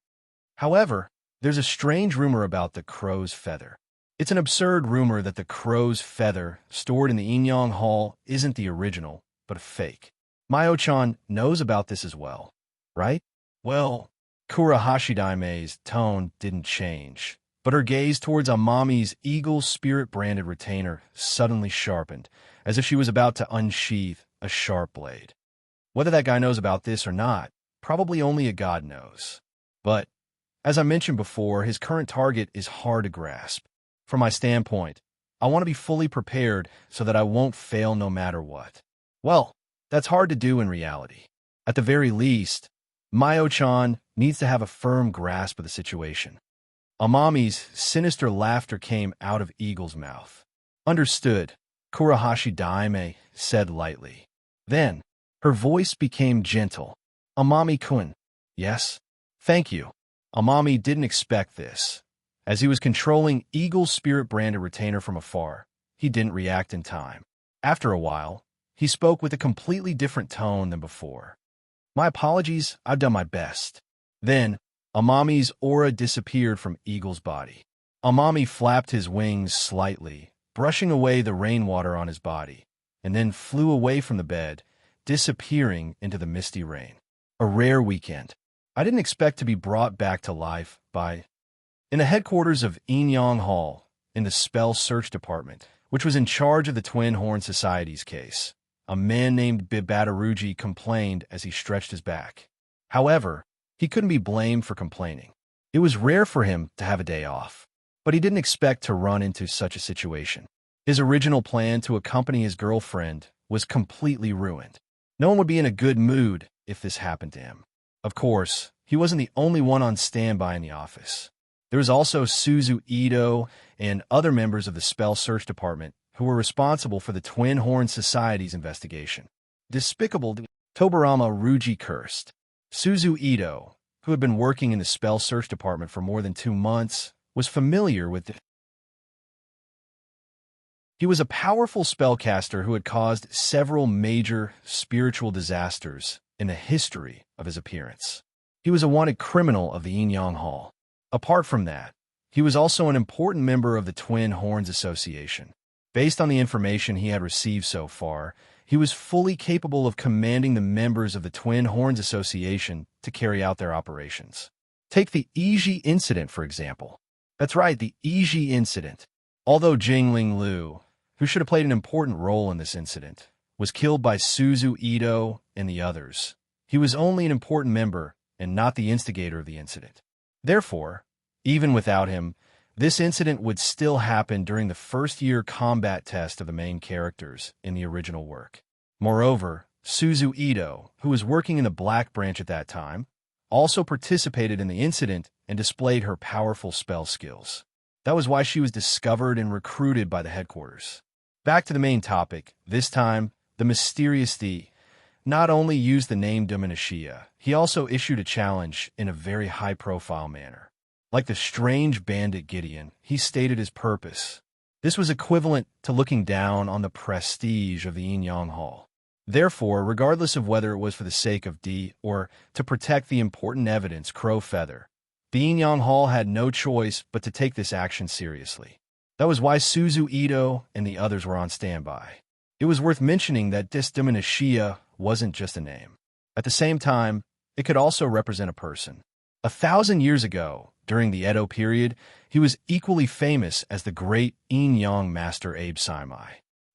However, there's a strange rumor about the Crow's Feather. It's an absurd rumor that the Crow's Feather stored in the Inyang Hall isn't the original, but a fake. Mayo-chan knows about this as well, right? Well, Kurahashi Daime's tone didn't change, but her gaze towards Amami's eagle spirit-branded retainer suddenly sharpened, as if she was about to unsheath a sharp blade. Whether that guy knows about this or not, probably only a god knows. But, as I mentioned before, his current target is hard to grasp. From my standpoint, I want to be fully prepared so that I won't fail no matter what. Well, that's hard to do in reality. At the very least, Mayo-chan needs to have a firm grasp of the situation. Amami's sinister laughter came out of Eagle's mouth. Understood, Kurahashi Daime said lightly. Then, her voice became gentle. Amami-kun. Yes? Thank you. Amami didn't expect this. As he was controlling Eagle's spirit-branded retainer from afar, he didn't react in time. After a while, he spoke with a completely different tone than before. My apologies, I've done my best. Then, Amami's aura disappeared from Eagle's body. Amami flapped his wings slightly, brushing away the rainwater on his body, and then flew away from the bed, disappearing into the misty rain. A rare weekend. I didn't expect to be brought back to life by... In the headquarters of Inyang Hall, in the Spell Search Department, which was in charge of the Twin Horn Society's case, a man named Bibataruji complained as he stretched his back. However, he couldn't be blamed for complaining. It was rare for him to have a day off, but he didn't expect to run into such a situation. His original plan to accompany his girlfriend was completely ruined. No one would be in a good mood if this happened to him. Of course, he wasn't the only one on standby in the office. There was also Suzu Ito and other members of the Spell Search Department who were responsible for the Twin Horn Society's investigation. Despicable, Tobarama Ruji cursed. Suzu Ito, who had been working in the Spell Search Department for more than 2 months, was familiar with He was a powerful spellcaster who had caused several major spiritual disasters in the history of his appearance. He was a wanted criminal of the Yin-Yang Hall. Apart from that, he was also an important member of the Twin Horns Association. Based on the information he had received so far, he was fully capable of commanding the members of the Twin Horns Association to carry out their operations. Take the Iji incident, for example. That's right, the Iji incident. Although Jingling Liu, who should have played an important role in this incident, was killed by Suzu Ito and the others, he was only an important member and not the instigator of the incident. Therefore, even without him, this incident would still happen during the first-year combat test of the main characters in the original work. Moreover, Suzu Ito, who was working in the Black Branch at that time, also participated in the incident and displayed her powerful spell skills. That was why she was discovered and recruited by the headquarters. Back to the main topic, this time, the mysterious thief not only used the name Dominishia, he also issued a challenge in a very high-profile manner. Like the strange bandit Gideon, he stated his purpose. This was equivalent to looking down on the prestige of the Yin-Yang Hall. Therefore, regardless of whether it was for the sake of D or to protect the important evidence, Crow Feather, the Yin-Yang Hall had no choice but to take this action seriously. That was why Suzu Ito and the others were on standby. It was worth mentioning that this Dominishia wasn't just a name. At the same time, it could also represent a person. 1,000 years ago, during the Edo period, he was equally famous as the great Yin-Yang master Abe Saimai.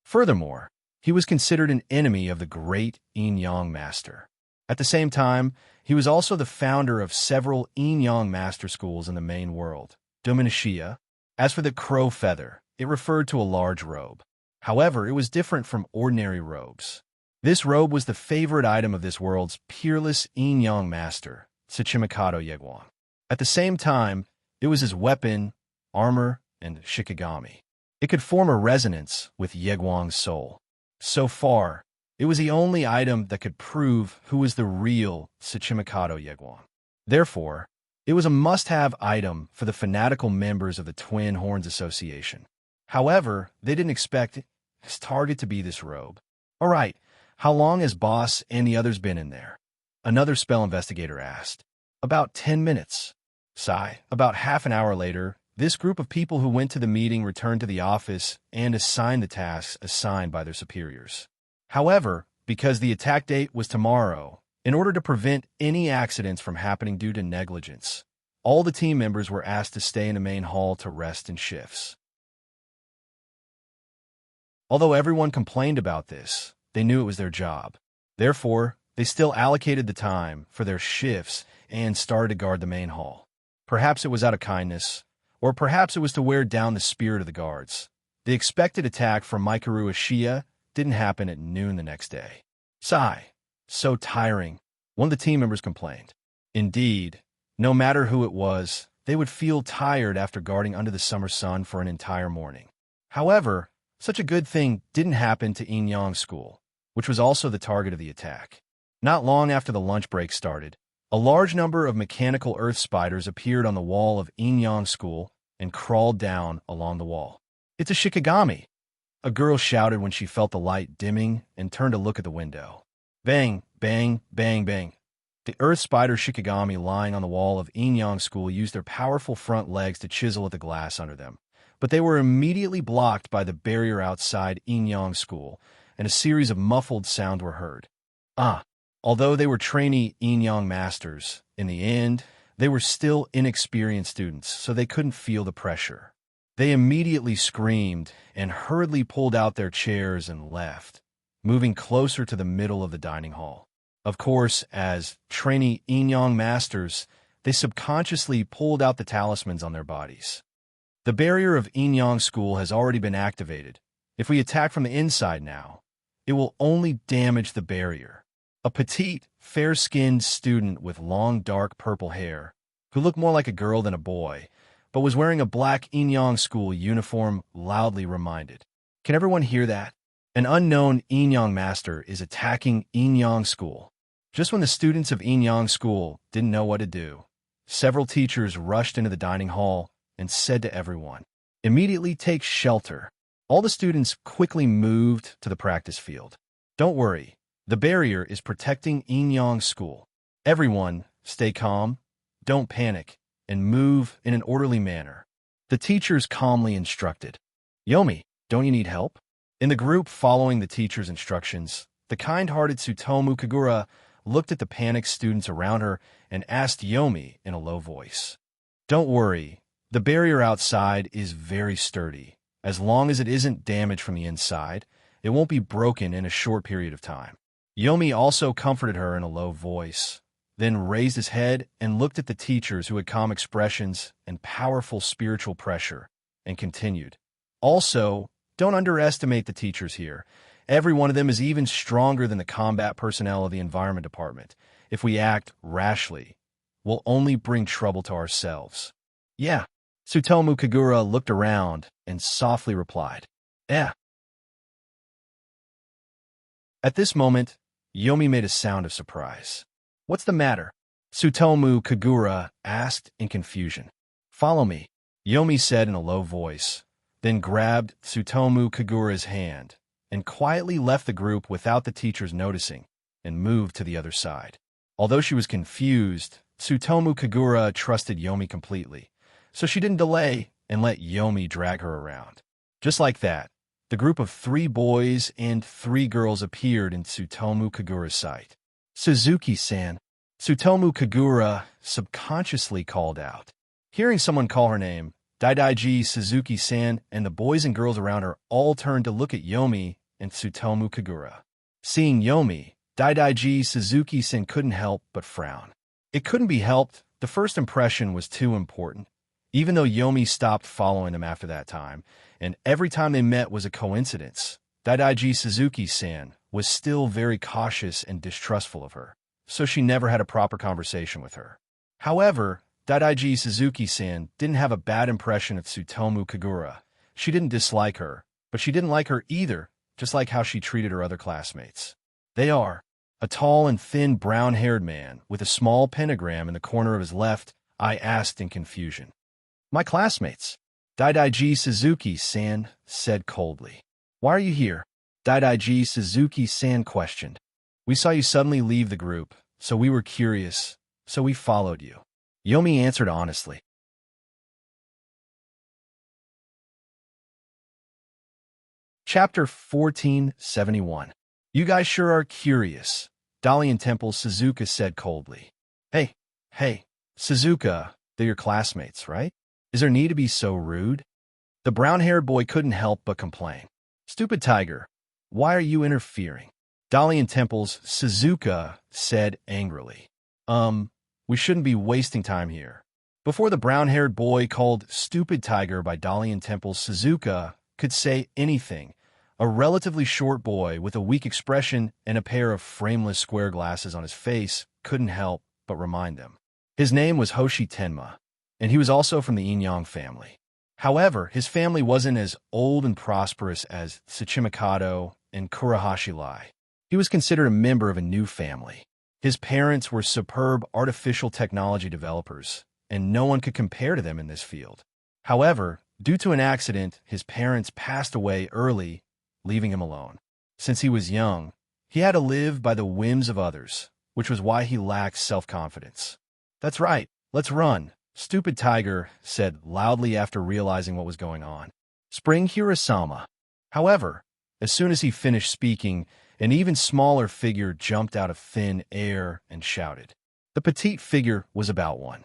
Furthermore, he was considered an enemy of the great Yin-Yang master. At the same time, he was also the founder of several Yin-Yang master schools in the main world, Dominishia. As for the Crow Feather, it referred to a large robe. However, it was different from ordinary robes. This robe was the favorite item of this world's peerless Yin-Yang master, Tsuchimikado Yegwang. At the same time, it was his weapon, armor, and shikigami. It could form a resonance with Yegwang's soul. So far, it was the only item that could prove who was the real Tsuchimikado Yegwang. Therefore, it was a must-have item for the fanatical members of the Twin Horns Association. However, they didn't expect his target to be this robe. All right, how long has Boss and the others been in there? Another spell investigator asked. About 10 minutes. Sigh. About half an hour later, this group of people who went to the meeting returned to the office and assigned the tasks assigned by their superiors. However, because the attack date was tomorrow, in order to prevent any accidents from happening due to negligence, all the team members were asked to stay in the main hall to rest in shifts. Although everyone complained about this, they knew it was their job. Therefore, they still allocated the time for their shifts and started to guard the main hall. Perhaps it was out of kindness, or perhaps it was to wear down the spirit of the guards. The expected attack from Mikaru Ashiya didn't happen at noon the next day. Sigh. So tiring, one of the team members complained. Indeed, no matter who it was, they would feel tired after guarding under the summer sun for an entire morning. However, such a good thing didn't happen to Yin-Yang School, which was also the target of the attack. Not long after the lunch break started, a large number of mechanical earth spiders appeared on the wall of Yin-Yang School and crawled down along the wall. "It's a shikigami!" a girl shouted when she felt the light dimming and turned to look at the window. Bang, bang, bang, bang. The earth spider shikigami lying on the wall of Yin-Yang School used their powerful front legs to chisel at the glass under them, but they were immediately blocked by the barrier outside Yin-Yang School, and a series of muffled sounds were heard. Although they were trainee Yin-Yang masters, in the end, they were still inexperienced students, so they couldn't feel the pressure. They immediately screamed and hurriedly pulled out their chairs and left, moving closer to the middle of the dining hall. Of course, as trainee Yin-Yang masters, they subconsciously pulled out the talismans on their bodies. The barrier of Yin-Yang School has already been activated. If we attack from the inside now, it will only damage the barrier. A petite, fair-skinned student with long, dark purple hair, who looked more like a girl than a boy, but was wearing a black Yin-Yang School uniform, loudly reminded. Can everyone hear that? An unknown Yin-Yang master is attacking Yin-Yang School. Just when the students of Yin-Yang School didn't know what to do, several teachers rushed into the dining hall and said to everyone, "Immediately take shelter." All the students quickly moved to the practice field. Don't worry, the barrier is protecting Inyang School. Everyone, stay calm, don't panic, and move in an orderly manner. The teachers calmly instructed. Yomi, don't you need help? In the group following the teacher's instructions, the kind-hearted Tsutomu Kagura looked at the panicked students around her and asked Yomi in a low voice. Don't worry, the barrier outside is very sturdy. As long as it isn't damaged from the inside, it won't be broken in a short period of time. Yomi also comforted her in a low voice, then raised his head and looked at the teachers who had calm expressions and powerful spiritual pressure, and continued. Also, don't underestimate the teachers here. Every one of them is even stronger than the combat personnel of the Environment Department. If we act rashly, we'll only bring trouble to ourselves. Yeah. Tsutomu Kagura looked around and softly replied, Yeah. At this moment, Yomi made a sound of surprise. What's the matter? Tsutomu Kagura asked in confusion. Follow me, Yomi said in a low voice, then grabbed Tsutomu Kagura's hand and quietly left the group without the teachers noticing and moved to the other side. Although she was confused, Tsutomu Kagura trusted Yomi completely, so she didn't delay and let Yomi drag her around. Just like that, the group of 3 boys and 3 girls appeared in Tsutomu Kagura's sight. Suzuki-san, Tsutomu Kagura subconsciously called out. Hearing someone call her name, Daidaiji Suzuki-san and the boys and girls around her all turned to look at Yomi and Tsutomu Kagura. Seeing Yomi, Daidaiji Suzuki-san couldn't help but frown. It couldn't be helped, the first impression was too important. Even though Yomi stopped following them after that time, and every time they met was a coincidence, Daidaiji Suzuki-san was still very cautious and distrustful of her, so she never had a proper conversation with her. However, Daidaiji Suzuki-san didn't have a bad impression of Tsutomu Kagura. She didn't dislike her, but she didn't like her either, just like how she treated her other classmates. They are a tall and thin brown-haired man with a small pentagram in the corner of his left eye asked in confusion. My classmates, Daidaiji Suzuki-san said coldly. Why are you here? Daidaiji Suzuki-san questioned. We saw you suddenly leave the group, so we were curious, so we followed you. Yomi answered honestly. Chapter 1471. You guys sure are curious, Dalian Temple Suzuka said coldly. Hey, Suzuka, they're your classmates, right? Is there need to be so rude? The brown-haired boy couldn't help but complain. Stupid tiger, why are you interfering? Dalian Temple's Suzuka said angrily. We shouldn't be wasting time here. Before the brown-haired boy called Stupid Tiger by Dalian Temple's Suzuka could say anything, a relatively short boy with a weak expression and a pair of frameless square glasses on his face couldn't help but remind them. His name was Hoshi Tenma, and he was also from the Inyang family. However, his family wasn't as old and prosperous as Tsuchimikado and Kurahashi-lai. He was considered a member of a new family. His parents were superb artificial technology developers, and no one could compare to them in this field. However, due to an accident, his parents passed away early, leaving him alone. Since he was young, he had to live by the whims of others, which was why he lacked self-confidence. That's right, let's run, Stupid Tiger said loudly after realizing what was going on. Spring Hirasama. However, as soon as he finished speaking, an even smaller figure jumped out of thin air and shouted. The petite figure was about 1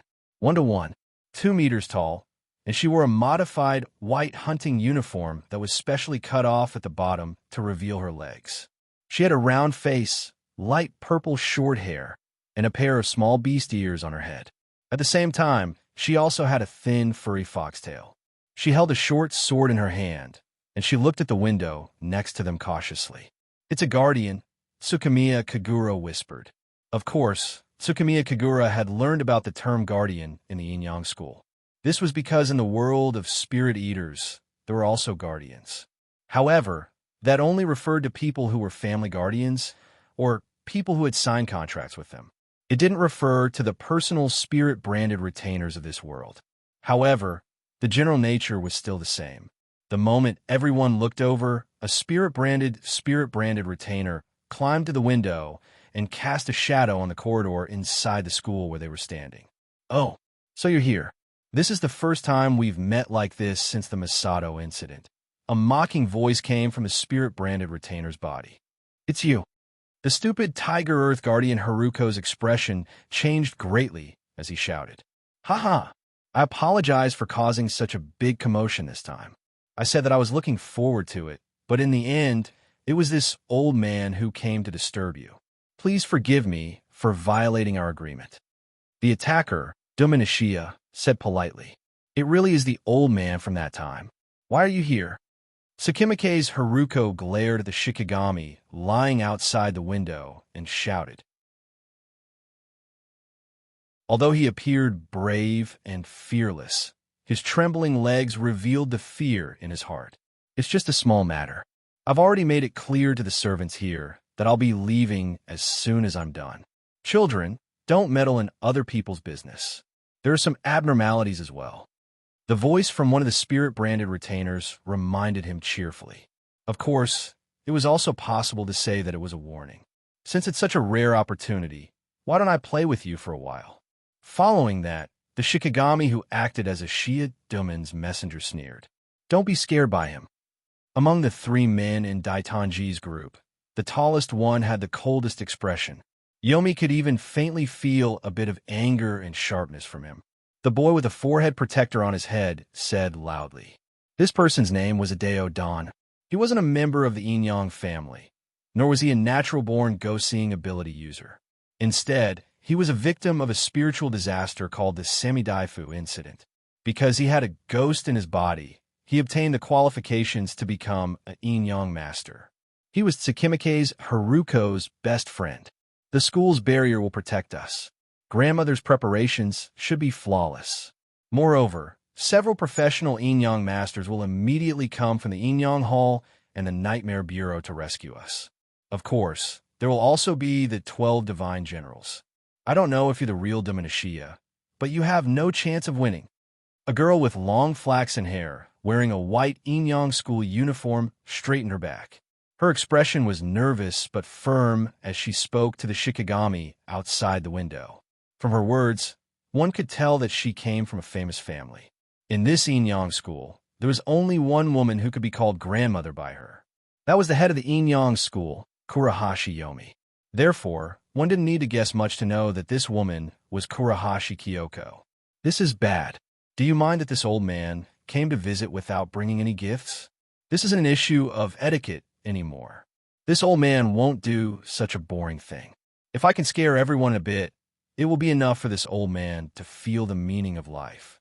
to 2 meters tall, and she wore a modified white hunting uniform that was specially cut off at the bottom to reveal her legs. She had a round face, light purple short hair, and a pair of small beast ears on her head. At the same time, she also had a thin, furry foxtail. She held a short sword in her hand, and she looked at the window next to them cautiously. It's a guardian, Tsukamiya Kagura whispered. Of course, Tsukamiya Kagura had learned about the term guardian in the Inyang school. This was because in the world of spirit eaters, there were also guardians. However, that only referred to people who were family guardians or people who had signed contracts with them. It didn't refer to the personal spirit-branded retainers of this world. However, the general nature was still the same. The moment everyone looked over, a spirit-branded retainer climbed to the window and cast a shadow on the corridor inside the school where they were standing. "Oh, so you're here. This is the first time we've met like this since the Masato incident." A mocking voice came from the spirit-branded retainer's body. "It's you." The stupid Tiger Earth Guardian Haruko's expression changed greatly as he shouted, "Haha! I apologize for causing such a big commotion this time. I said that I was looking forward to it, but in the end, it was this old man who came to disturb you. Please forgive me for violating our agreement." The attacker, Dominishiya, said politely, "It really is the old man from that time. Why are you here?" Tsukimike's Haruko glared at the Shikigami lying outside the window and shouted. Although he appeared brave and fearless, his trembling legs revealed the fear in his heart. "It's just a small matter. I've already made it clear to the servants here that I'll be leaving as soon as I'm done. Children, don't meddle in other people's business. There are some abnormalities as well." The voice from one of the spirit-branded retainers reminded him cheerfully. Of course, it was also possible to say that it was a warning. "Since it's such a rare opportunity, why don't I play with you for a while?" Following that, the Shikigami who acted as a Shia Duman's messenger sneered, "Don't be scared by him." Among the three men in Daitanji's group, the tallest one had the coldest expression. Yomi could even faintly feel a bit of anger and sharpness from him. The boy with a forehead protector on his head said loudly. This person's name was Adeo Dan. He wasn't a member of the Inyang family, nor was he a natural-born go-seeing ability user. Instead, he was a victim of a spiritual disaster called the Semidaifu incident. Because he had a ghost in his body, he obtained the qualifications to become an Inyang master. He was Tsukimike's Haruko's best friend. The school's barrier will protect us. Grandmother's preparations should be flawless. Moreover, several professional Inyang masters will immediately come from the Inyang Hall and the Nightmare Bureau to rescue us. Of course, there will also be the 12 Divine Generals. I don't know if you're the real Dominishiya, but you have no chance of winning. A girl with long flaxen hair, wearing a white Inyang school uniform, straightened her back. Her expression was nervous but firm as she spoke to the Shikigami outside the window. From her words, one could tell that she came from a famous family. In this Inyang school, there was only one woman who could be called grandmother by her. That was the head of the Inyang school, Kurahashi Yomi. Therefore, one didn't need to guess much to know that this woman was Kurahashi Kyoko. This is bad. Do you mind that this old man came to visit without bringing any gifts? This isn't an issue of etiquette anymore. This old man won't do such a boring thing. If I can scare everyone a bit, it will be enough for this old man to feel the meaning of life.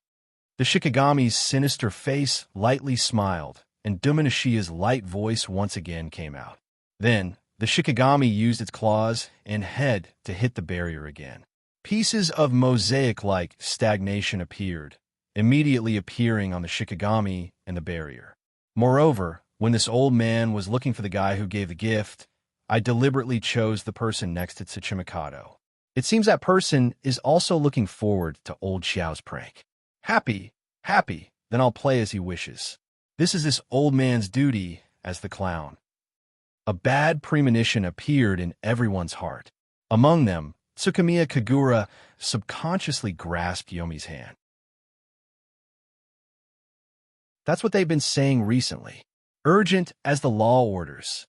The Shikigami's sinister face lightly smiled, and Dominishiya's light voice once again came out. Then, the Shikigami used its claws and head to hit the barrier again. Pieces of mosaic-like stagnation appeared, immediately appearing on the Shikigami and the barrier. Moreover, when this old man was looking for the guy who gave the gift, I deliberately chose the person next to Tsuchimikado. It seems that person is also looking forward to old Xiao's prank. Happy, then I'll play as he wishes. This is this old man's duty as the clown. A bad premonition appeared in everyone's heart. Among them, Tsukimiya Kagura subconsciously grasped Yomi's hand. That's what they've been saying recently. Urgent as the law orders.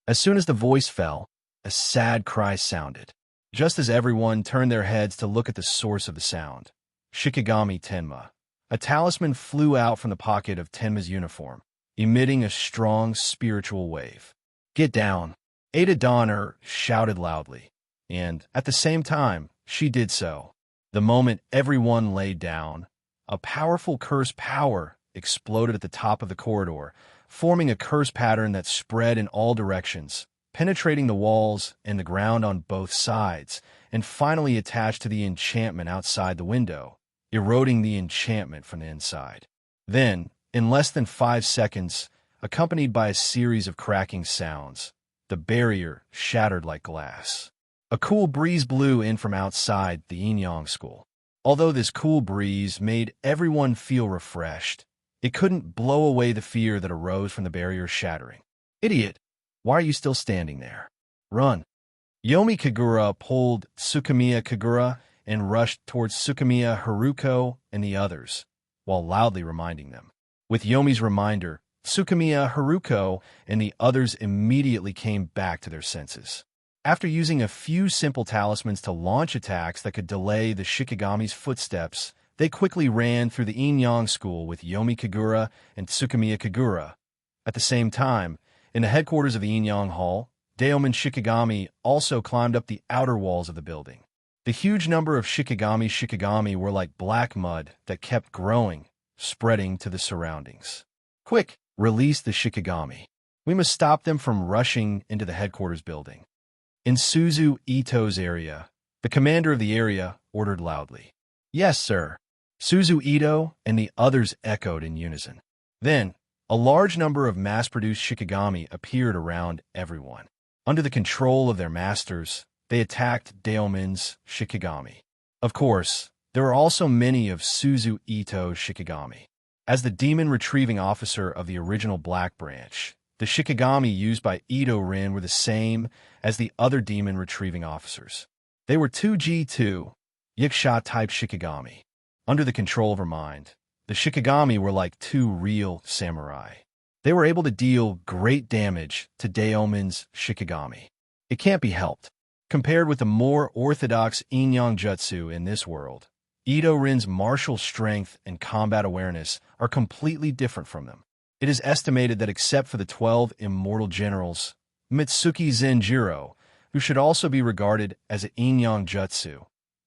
As soon as the voice fell, a sad cry sounded. Just as everyone turned their heads to look at the source of the sound, Shikigami Tenma, a talisman flew out from the pocket of Tenma's uniform, emitting a strong spiritual wave. Get down, Ada Donner shouted loudly, and, at the same time, she did so. The moment everyone laid down, a powerful curse power exploded at the top of the corridor, forming a curse pattern that spread in all directions, penetrating the walls and the ground on both sides, and finally attached to the enchantment outside the window, eroding the enchantment from the inside. Then, in less than 5 seconds, accompanied by a series of cracking sounds, the barrier shattered like glass. A cool breeze blew in from outside the Inyang school. Although this cool breeze made everyone feel refreshed, It couldn't blow away the fear that arose from the barrier shattering. Idiot! Why are you still standing there? Run! Yomi Kagura pulled Tsukimiya Kagura and rushed towards Tsukimiya Haruko and the others, while loudly reminding them. With Yomi's reminder, Tsukimiya Haruko and the others immediately came back to their senses. After using a few simple talismans to launch attacks that could delay the Shikigami's footsteps, they quickly ran through the Inyang school with Yomi Kagura and Tsukimiya Kagura. At the same time, in the headquarters of the Inyang Hall, Daemon Shikigami also climbed up the outer walls of the building. The huge number of Shikigami were like black mud that kept growing, spreading to the surroundings. Quick, release the Shikigami. We must stop them from rushing into the headquarters building. In Suzu Ito's area, the commander of the area ordered loudly. Yes, sir. Suzu Ito and the others echoed in unison. Then, a large number of mass-produced Shikigami appeared around everyone. Under the control of their masters, they attacked Daemon's Shikigami. Of course, there were also many of Suzu Ito's Shikigami. As the demon retrieving officer of the original Black Branch, the Shikigami used by Ito Rin were the same as the other demon retrieving officers. They were 2G2, Yiksha-type Shikigami. Under the control of her mind, the Shikigami were like two real samurai. They were able to deal great damage to Daemon's Shikigami. It can't be helped. Compared with the more orthodox Inyang Jutsu in this world, Ito Rin's martial strength and combat awareness are completely different from them. It is estimated that except for the 12 immortal generals, Mitsuki Zenjiro, who should also be regarded as an Inyang Jutsu,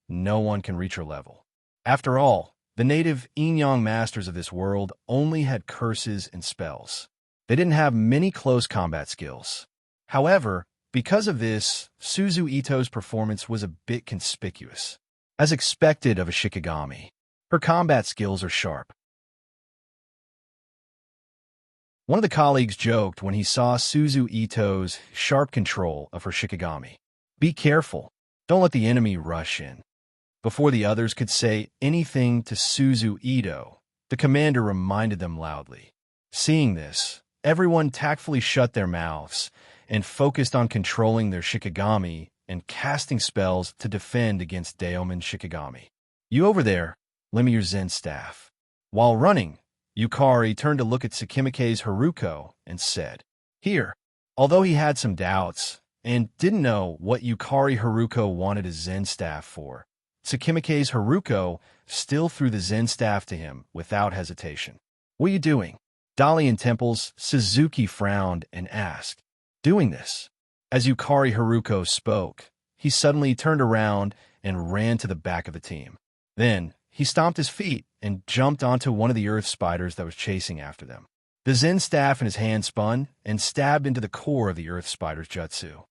no one can reach her level. After all, the native Inyang masters of this world only had curses and spells. They didn't have many close combat skills. However, because of this, Suzu Ito's performance was a bit conspicuous. As expected of a Shikigami, her combat skills are sharp. One of the colleagues joked when he saw Suzu Ito's sharp control of her Shikigami. Be careful. Don't let the enemy rush in. Before the others could say anything to Suzu Ito, the commander reminded them loudly. Seeing this, everyone tactfully shut their mouths and focused on controlling their Shikigami and casting spells to defend against Daemon Shikigami. You over there, lend me your Zen staff. While running, Yukari turned to look at Tsukimike's Haruko and said, Here. Although he had some doubts and didn't know what Yukari Haruko wanted a Zen staff for, Tsukimike's Haruko still threw the Zen staff to him without hesitation. What are you doing? Dalian Temple's Suzuki frowned and asked, Doing this. As Yukari Haruko spoke, he suddenly turned around and ran to the back of the team. Then, he stomped his feet and jumped onto one of the earth spiders that was chasing after them. The Zen staff in his hand spun and stabbed into the core of the earth spider's jutsu.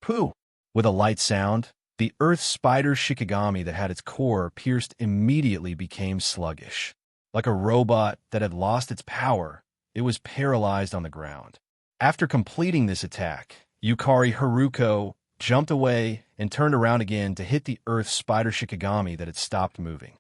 Pooh! With a light sound, the earth spider's Shikigami that had its core pierced immediately became sluggish. Like a robot that had lost its power, it was paralyzed on the ground. After completing this attack, Yukari Haruko jumped away and turned around again to hit the earth spider Shikigami that had stopped moving.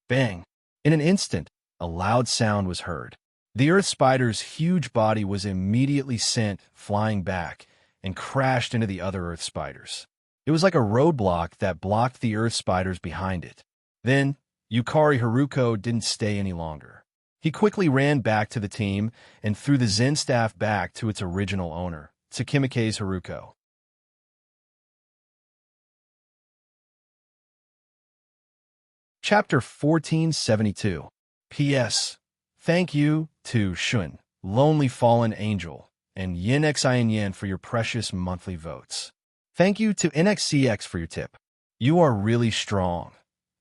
Bang! In an instant, a loud sound was heard. The earth spider's huge body was immediately sent flying back and crashed into the other earth spiders. It was like a roadblock that blocked the earth spiders behind it. Then, Yukari Haruko didn't stay any longer. He quickly ran back to the team and threw the Zen staff back to its original owner, Tsukimike's Haruko. Chapter 1472. P.S. Thank you to Shun, Lonely Fallen Angel, and Yen for your precious monthly votes. Thank you to NXCX for your tip. You are really strong.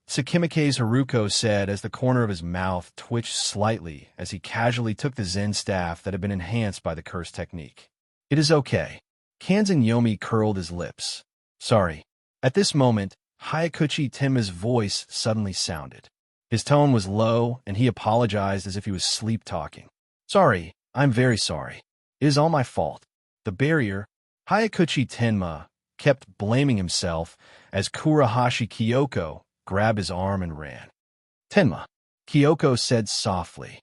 Tsukimike's Haruko said as the corner of his mouth twitched slightly as he casually took the Zen staff that had been enhanced by the curse technique. It is okay. Kanzen Yomi curled his lips. Sorry. At this moment, Hayakuchi Tenma's voice suddenly sounded. His tone was low, and he apologized as if he was sleep-talking. Sorry, I'm very sorry. It is all my fault. The barrier, Hayakuchi Tenma, kept blaming himself as Kurahashi Kyoko grabbed his arm and ran. Tenma, Kyoko said softly.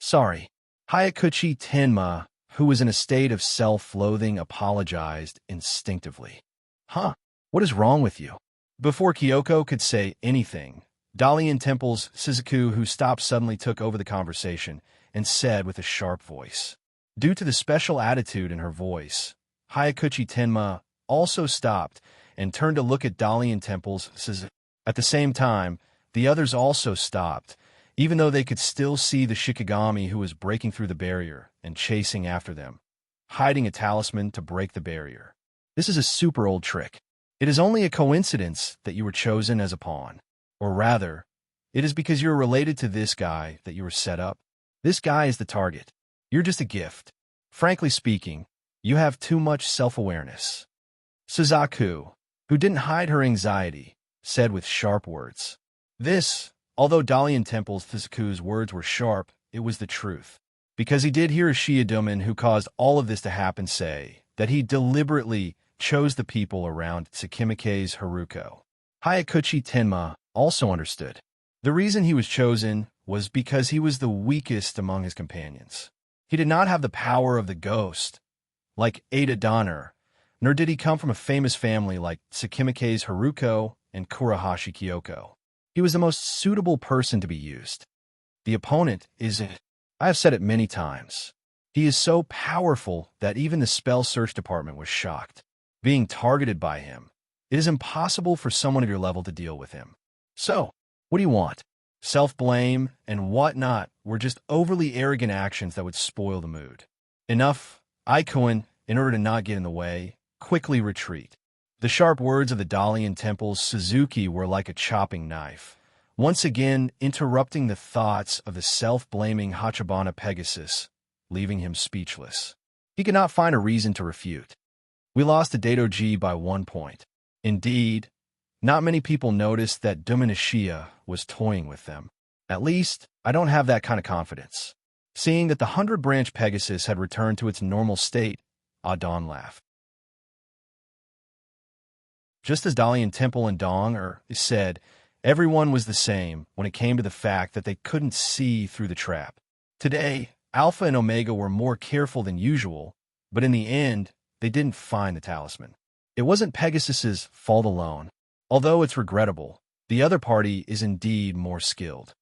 Sorry. Hayakuchi Tenma, who was in a state of self-loathing, apologized instinctively. Huh? What is wrong with you? Before Kyoko could say anything, Dalian Temple's Shizuku, who stopped, suddenly took over the conversation and said with a sharp voice. Due to the special attitude in her voice, Hayakuchi Tenma also stopped and turned to look at Dalian Temple's Shizuku. At the same time, the others also stopped, even though they could still see the Shikigami who was breaking through the barrier and chasing after them, hiding a talisman to break the barrier. This is a super old trick. It is only a coincidence that you were chosen as a pawn. Or rather, it is because you're related to this guy that you were set up. This guy is the target. You're just a gift. Frankly speaking, you have too much self-awareness. Suzaku, who didn't hide her anxiety, said with sharp words. This, although Dalian Temple's Shizuku's words were sharp, it was the truth. Because he did hear a Shiidaman who caused all of this to happen say that he deliberately chose the people around Tsukimike's Haruko. Hayakuchi Tenma also understood. The reason he was chosen was because he was the weakest among his companions. He did not have the power of the ghost, like Ada Donner, nor did he come from a famous family like Tsukimike's Haruko and Kurahashi Kyoko. He was the most suitable person to be used. The opponent is, I have said it many times, he is so powerful that even the spell search department was shocked. Being targeted by him, it is impossible for someone of your level to deal with him. So, what do you want? Self-blame and whatnot were just overly arrogant actions that would spoil the mood. Enough, Ikoen, in order to not get in the way, quickly retreat. The sharp words of the Dalian Temple's Suzuki were like a chopping knife, once again interrupting the thoughts of the self-blaming Hachibana Pegasus, leaving him speechless. He could not find a reason to refute. We lost to Datoji by 1 point. Indeed, not many people noticed that Dominishiya was toying with them. At least, I don't have that kind of confidence. Seeing that the 100-branch Pegasus had returned to its normal state, Adon laughed. Just as Dalian Temple and Dong said, everyone was the same when it came to the fact that they couldn't see through the trap. Today, Alpha and Omega were more careful than usual, but in the end, they didn't find the talisman. It wasn't Pegasus's fault alone. Although it's regrettable, the other party is indeed more skilled.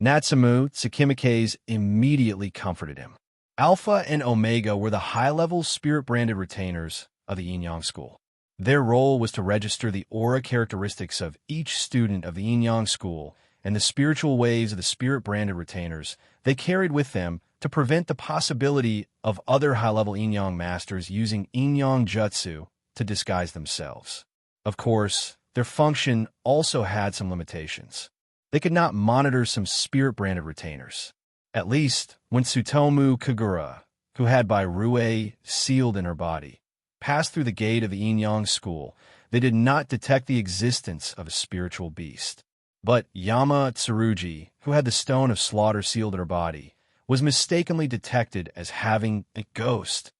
Natsumu Tsukimike's immediately comforted him. Alpha and Omega were the high-level spirit-branded retainers of the Yin-Yang School. Their role was to register the aura characteristics of each student of the Yin-Yang School and the spiritual waves of the spirit-branded retainers they carried with them to prevent the possibility of other high-level Yin-Yang masters using Yin-Yang Jutsu to disguise themselves. Of course, their function also had some limitations. They could not monitor some spirit-branded retainers. At least, when Tsutomu Kagura, who had by Rue sealed in her body, passed through the gate of the Yin-Yang School, they did not detect the existence of a spiritual beast. But Yama Tsurugi, who had the Stone of Slaughter sealed in her body, was mistakenly detected as having a ghost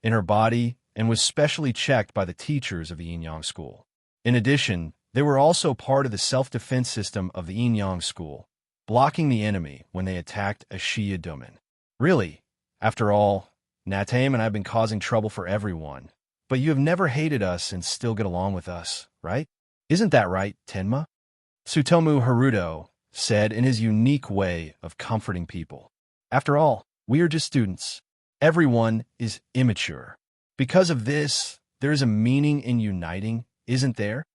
in her body and was specially checked by the teachers of the Yin-Yang School. In addition, they were also part of the self-defense system of the Yin-Yang School, blocking the enemy when they attacked a Shiidaman. Really, after all, Natame and I have been causing trouble for everyone, but you have never hated us and still get along with us, right? Isn't that right, Tenma? Tsutomu Haruto said in his unique way of comforting people. After all, we are just students. Everyone is immature. Because of this, there is a meaning in uniting, isn't there?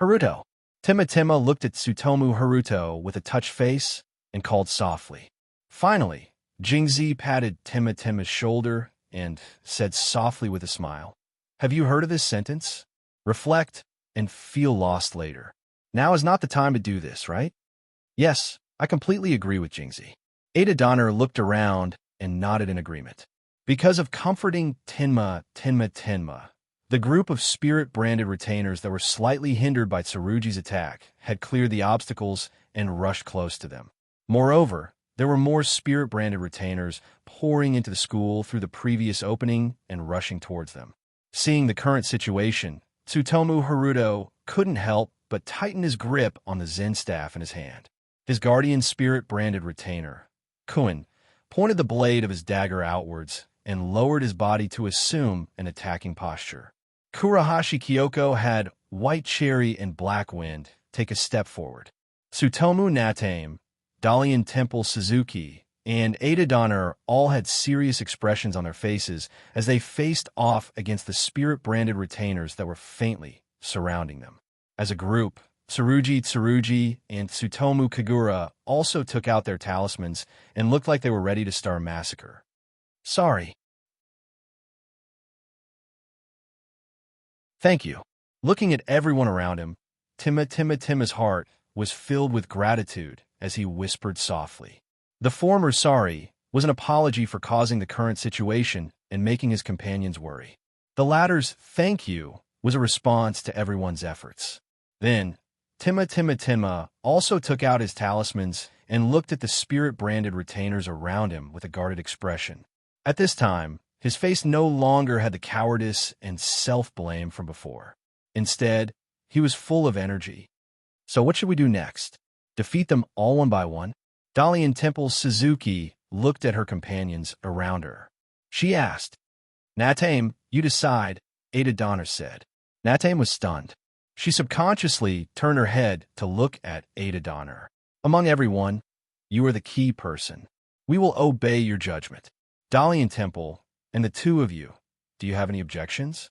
Haruto. Tenma looked at Tsutomu Haruto with a touched face and called softly. Finally, Jingzi patted Tenma's shoulder and said softly with a smile, "Have you heard of this sentence? Reflect and feel lost later. Now is not the time to do this, right?" Yes, I completely agree with Jingzi. Ada Donner looked around and nodded in agreement. Because of comforting Tenma, the group of spirit-branded retainers that were slightly hindered by Tsurugi's attack had cleared the obstacles and rushed close to them. Moreover, there were more spirit-branded retainers pouring into the school through the previous opening and rushing towards them. Seeing the current situation, Tsutomu Haruto couldn't help but tighten his grip on the Zen staff in his hand. His guardian spirit-branded retainer, Kuin, pointed the blade of his dagger outwards, and lowered his body to assume an attacking posture. Kurahashi Kyoko had White Cherry and Black Wind take a step forward. Tsutomu Natame, Dalian Temple Suzuki, and Ada Donner all had serious expressions on their faces as they faced off against the spirit-branded retainers that were faintly surrounding them. As a group, Tsurugi and Tsutomu Kagura also took out their talismans and looked like they were ready to start a massacre. Sorry. Thank you. Looking at everyone around him, Tima's heart was filled with gratitude as he whispered softly. The former sorry was an apology for causing the current situation and making his companions worry. The latter's thank you was a response to everyone's efforts. Then, Tima also took out his talismans and looked at the spirit-branded retainers around him with a guarded expression. At this time, his face no longer had the cowardice and self-blame from before. Instead, he was full of energy. So what should we do next? Defeat them all one by one? Dalian Temple Suzuki looked at her companions around her. She asked. Natame, you decide, Ada Donner said. Natame was stunned. She subconsciously turned her head to look at Ada Donner. Among everyone, you are the key person. We will obey your judgment. Dalian Temple, and the two of you, do you have any objections?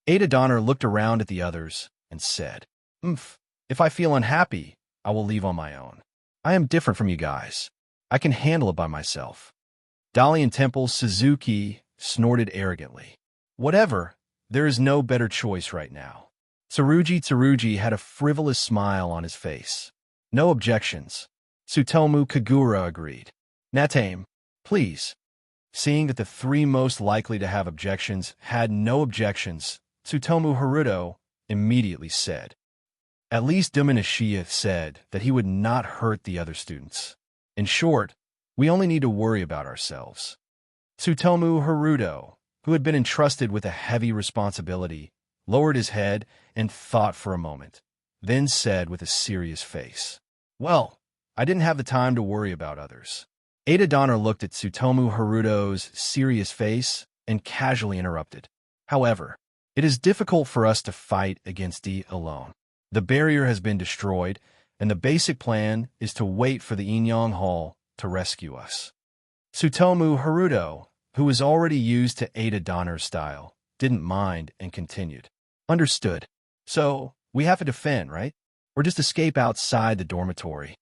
Ada Donner looked around at the others and said, if I feel unhappy, I will leave on my own. I am different from you guys. I can handle it by myself. Dalian Temple Suzuki snorted arrogantly. Whatever, there is no better choice right now. Tsurugi had a frivolous smile on his face. No objections. Tsutomu Kagura agreed. Natame, please. Seeing that the three most likely to have objections had no objections, Tsutomu Haruto immediately said. At least Dominishiya said that he would not hurt the other students. In short, we only need to worry about ourselves. Tsutomu Haruto, who had been entrusted with a heavy responsibility, lowered his head and thought for a moment, then said with a serious face, Well, I didn't have the time to worry about others. Ada Donner looked at Tsutomu Haruto's serious face and casually interrupted. However, it is difficult for us to fight against D alone. The barrier has been destroyed, and the basic plan is to wait for the Inyang Hall to rescue us. Tsutomu Haruto, who was already used to Ada Donner's style, didn't mind and continued. Understood. So, we have to defend, right? Or just escape outside the dormitory?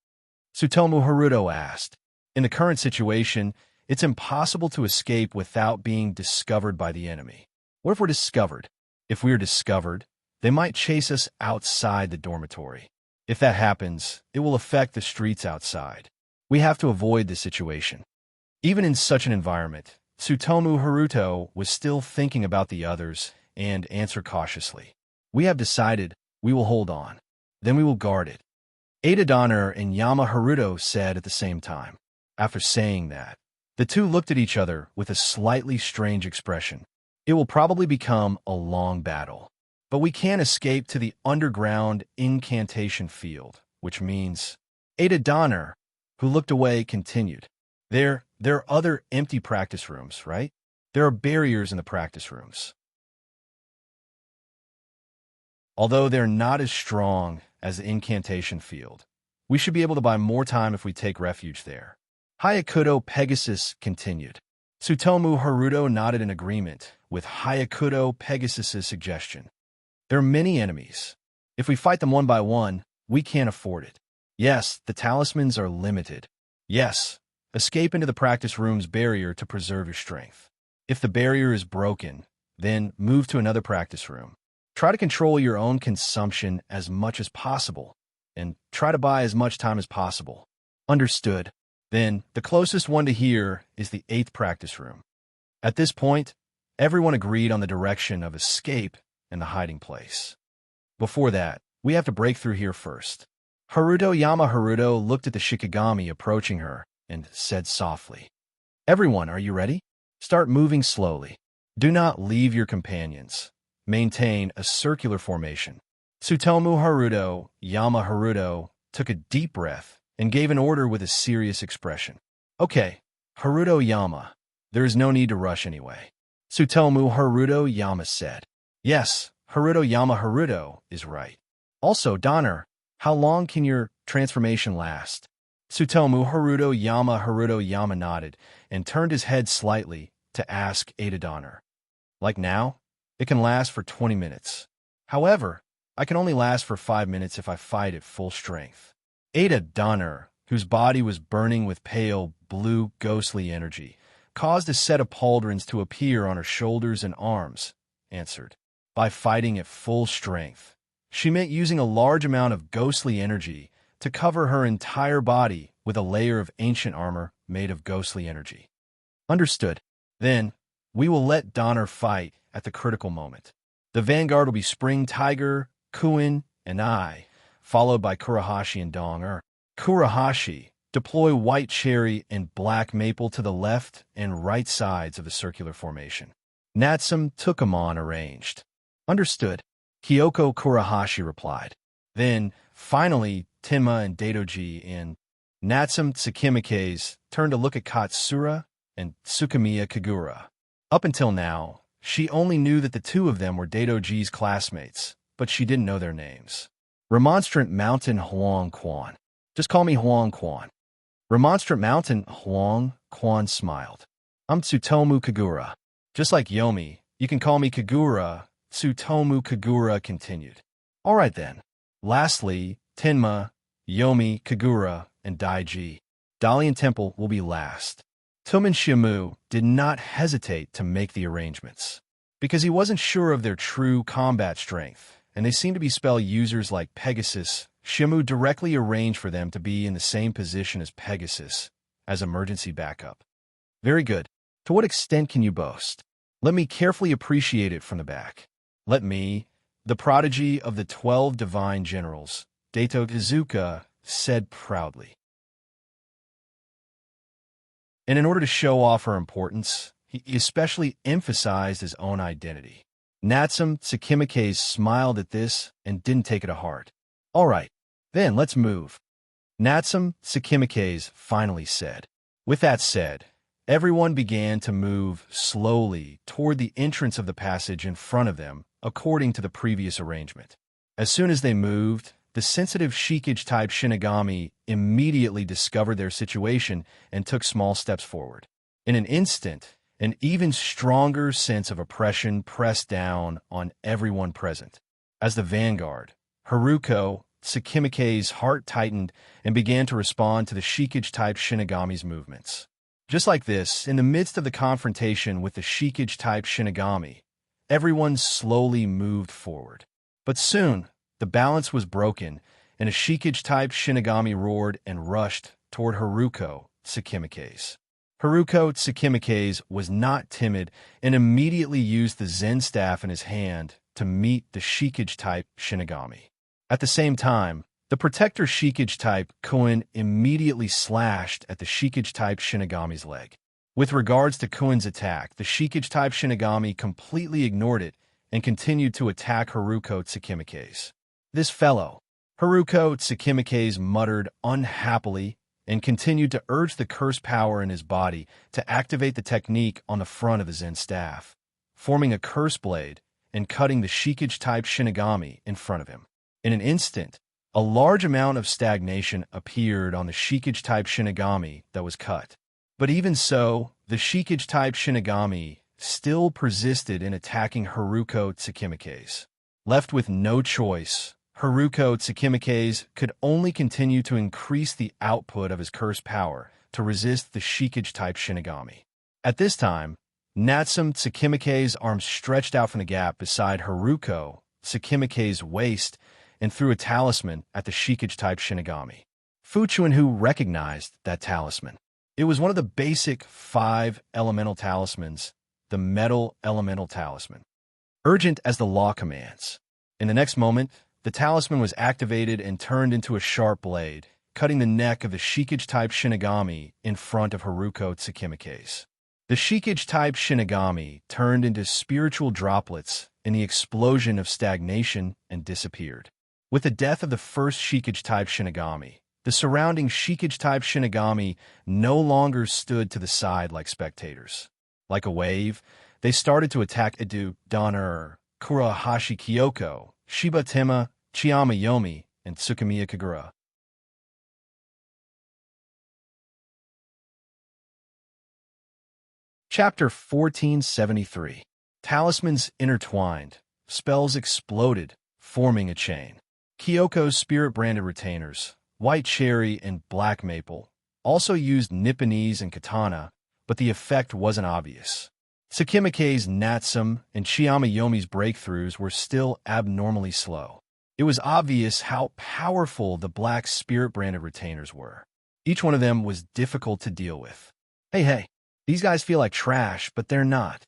Tsutomu Haruto asked. In the current situation, it's impossible to escape without being discovered by the enemy. What if we're discovered? If we are discovered, they might chase us outside the dormitory. If that happens, it will affect the streets outside. We have to avoid this situation. Even in such an environment, Tsutomu Haruto was still thinking about the others and answered cautiously. We have decided we will hold on. Then we will guard it. Ada Donner and Yama Haruto said at the same time. After saying that, the two looked at each other with a slightly strange expression. It will probably become a long battle. But we can't escape to the underground incantation field, which means Ada Donner, who looked away, continued. There are other empty practice rooms, right? There are barriers in the practice rooms. Although they're not as strong as the incantation field, we should be able to buy more time if we take refuge there. Hayakudo Pegasus continued. Tsutomu Haruto nodded in agreement with Hayakudo Pegasus's suggestion. There are many enemies. If we fight them one by one, we can't afford it. Yes, the talismans are limited. Yes, escape into the practice room's barrier to preserve your strength. If the barrier is broken, then move to another practice room. Try to control your own consumption as much as possible, and try to buy as much time as possible. Understood. Then, the closest one to here is the 8th practice room. At this point, everyone agreed on the direction of escape and the hiding place. Before that, we have to break through here first. Yama Haruto looked at the Shikigami approaching her and said softly, Everyone, are you ready? Start moving slowly. Do not leave your companions. Maintain a circular formation. Tsutomu Yama Haruto, took a deep breath and gave an order with a serious expression. Okay, Haruto Yama, there is no need to rush anyway. Tsutomu Haruto Yama said. Yes, Haruto Yama Haruto is right. Also, Donner, how long can your transformation last? Tsutomu Haruto Yama nodded and turned his head slightly to ask Ada Donner. Like now? It can last for 20 minutes. However, I can only last for 5 minutes if I fight at full strength. Ada Donner, whose body was burning with pale, blue, ghostly energy, caused a set of pauldrons to appear on her shoulders and arms, answered. By fighting at full strength, she meant using a large amount of ghostly energy to cover her entire body with a layer of ancient armor made of ghostly energy. Understood. Then, we will let Donner fight at the critical moment. The vanguard will be Spring Tiger, Kuin, and I, followed by Kurahashi and Dong-er. Kurahashi, deploy White Cherry and Black Maple to the left and right sides of the circular formation. Natsum Tukamon arranged. Understood. Kyoko Kurahashi replied. Then, finally, Tenma and Datoji in. Natsum Tsukimiki's turned to look at Katsura and Tsukimiya Kagura. Up until now, she only knew that the two of them were Datoji's classmates, but she didn't know their names. Remonstrant Mountain Huang Quan. Just call me Huang Quan. Remonstrant Mountain Huang Quan smiled. I'm Tsutomu Kagura. Just like Yomi, you can call me Kagura, Tsutomu Kagura continued. All right then. Lastly, Tenma, Yomi, Kagura, and Daiji. Dalian Temple will be last. Tomen Shimu did not hesitate to make the arrangements. Because he wasn't sure of their true combat strength, and they seemed to be spell users like Pegasus, Shimu directly arranged for them to be in the same position as Pegasus, as emergency backup. Very good. To what extent can you boast? Let me carefully appreciate it from the back. Let me, the prodigy of the 12 divine generals, Dato Izuka, said proudly. And in order to show off her importance, he especially emphasized his own identity. Natsum Tsukimiki's smiled at this and didn't take it to heart. All right, then let's move. Natsum Tsukimiki's finally said. With that said, everyone began to move slowly toward the entrance of the passage in front of them, according to the previous arrangement. As soon as they moved, the sensitive Shikage-type Shinigami immediately discovered their situation and took small steps forward. In an instant, an even stronger sense of oppression pressed down on everyone present. As the vanguard, Haruko Tsukimiki's heart tightened and began to respond to the Shikage-type Shinigami's movements. Just like this, in the midst of the confrontation with the Shikage-type Shinigami, everyone slowly moved forward. But soon, the balance was broken, and a Shikage-type Shinigami roared and rushed toward Haruko Tsukimiki's. Haruko Tsukimiki's was not timid and immediately used the Zen staff in his hand to meet the Shikage-type Shinigami. At the same time, the protector Shikage-type Kuin immediately slashed at the Shikage-type Shinigami's leg. With regards to Kuin's attack, the Shikage-type Shinigami completely ignored it and continued to attack Haruko Tsukimiki's. This fellow, Haruko Tsukimiki's muttered unhappily and continued to urge the curse power in his body to activate the technique on the front of the Zen staff, forming a curse blade and cutting the Shikage-type Shinigami in front of him. In an instant, a large amount of stagnation appeared on the Shikage-type Shinigami that was cut. But even so, the Shikage-type Shinigami still persisted in attacking Haruko Tsukimiki's. Left with no choice, Haruko Tsukimiki's could only continue to increase the output of his curse power to resist the Shikage-type Shinigami. At this time, Natsum Tsukimiki's arms stretched out from the gap beside Haruko Tsukimiki's waist and threw a talisman at the Shikage-type Shinigami. Fuchuinhu recognized that talisman. It was one of the basic 5 elemental talismans, the Metal Elemental Talisman. Urgent as the law commands. In the next moment, the talisman was activated and turned into a sharp blade, cutting the neck of the Shikage-type Shinigami in front of Haruko Tsukimiki's. The Shikage-type Shinigami turned into spiritual droplets in the explosion of stagnation and disappeared. With the death of the first Shikage-type Shinigami, The surrounding Shikage-type Shinigami no longer stood to the side like spectators. Like a wave, they started to attack Edu, Donner, Kurahashi Kyoko, Shiba Tema, Chiyama Yomi, and Tsukimiya Kagura. Chapter 1473. Talismans intertwined. Spells exploded, forming a chain. Kyoko's spirit-branded retainers, white cherry and black maple, also used Nipponese and katana, but the effect wasn't obvious. Tsukimike's Natsum and Chiyama Yomi's breakthroughs were still abnormally slow. It was obvious how powerful the black spirit-branded retainers were. Each one of them was difficult to deal with. Hey, these guys feel like trash, but they're not.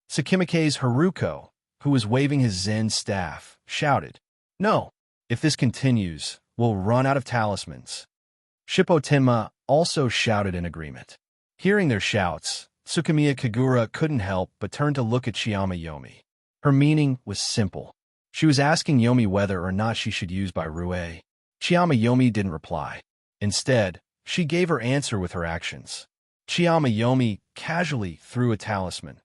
Tsukimike's Haruko, who was waving his Zen staff, shouted, "No, if this continues, we'll run out of talismans." Shippo Tenma also shouted in agreement. Hearing their shouts, Tsukimiya Kagura couldn't help but turn to look at Chiyama Yomi. Her meaning was simple. She was asking Yomi whether or not she should use Bairue. Chiyama Yomi didn't reply. Instead, she gave her answer with her actions. Chiyama Yomi casually threw a talisman,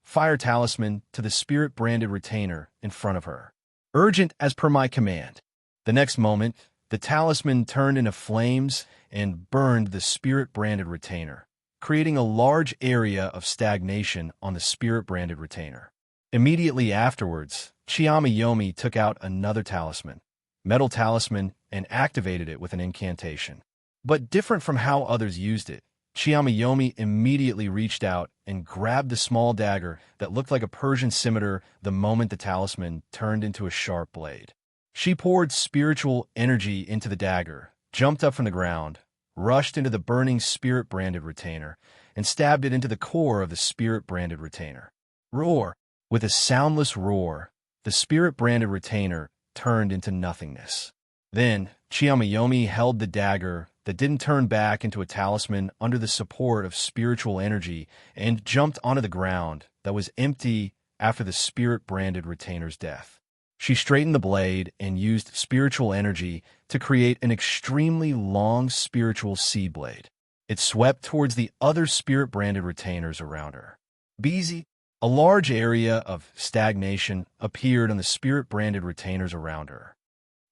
fire talisman, to the spirit-branded retainer in front of her. "Urgent as per my command." The next moment, the talisman turned into flames and burned the spirit-branded retainer, creating a large area of stagnation on the spirit-branded retainer. Immediately afterwards, Chiyama Yomi took out another talisman, metal talisman, and activated it with an incantation. But different from how others used it, Chiyama Yomi immediately reached out and grabbed the small dagger that looked like a Persian scimitar the moment the talisman turned into a sharp blade. She poured spiritual energy into the dagger, jumped up from the ground, rushed into the burning spirit-branded retainer, and stabbed it into the core of the spirit-branded retainer. Roar! With a soundless roar, the spirit-branded retainer turned into nothingness. Then, Chiyama Yomi held the dagger that didn't turn back into a talisman under the support of spiritual energy and jumped onto the ground that was empty after the spirit-branded retainer's death. She straightened the blade and used spiritual energy to create an extremely long spiritual sea blade. It swept towards the other spirit-branded retainers around her. Busy, a large area of stagnation appeared on the spirit-branded retainers around her.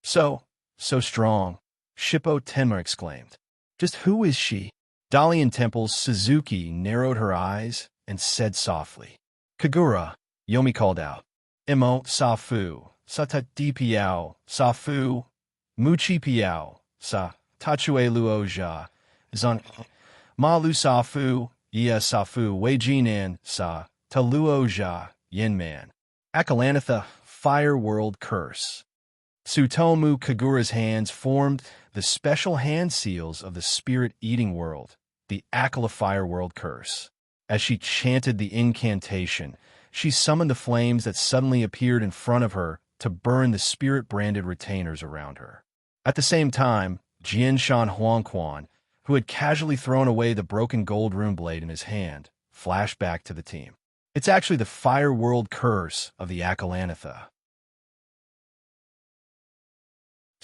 So strong, Shippo Tenma exclaimed. "Just who is she?" Dalian Temple's Suzuki narrowed her eyes and said softly, "Kagura," Yomi called out. "Emo Safu, Sata Di Piao, Safu, Muchi Piao, Sa, Tachue Luoja, Zan, Ma Lu Safu, Ia Safu, Wei Jinan, Sa, Ta Luoja, Yinman." Akalanatha, Fire World Curse. Tsutomu Kagura's hands formed the special hand seals of the spirit-eating world, the Akala Fire World Curse. As she chanted the incantation, she summoned the flames that suddenly appeared in front of her to burn the spirit-branded retainers around her. At the same time, Jianshan Huangquan, who had casually thrown away the broken gold rune blade in his hand, flashed back to the team. "It's actually the Fire World Curse of the Akalanatha."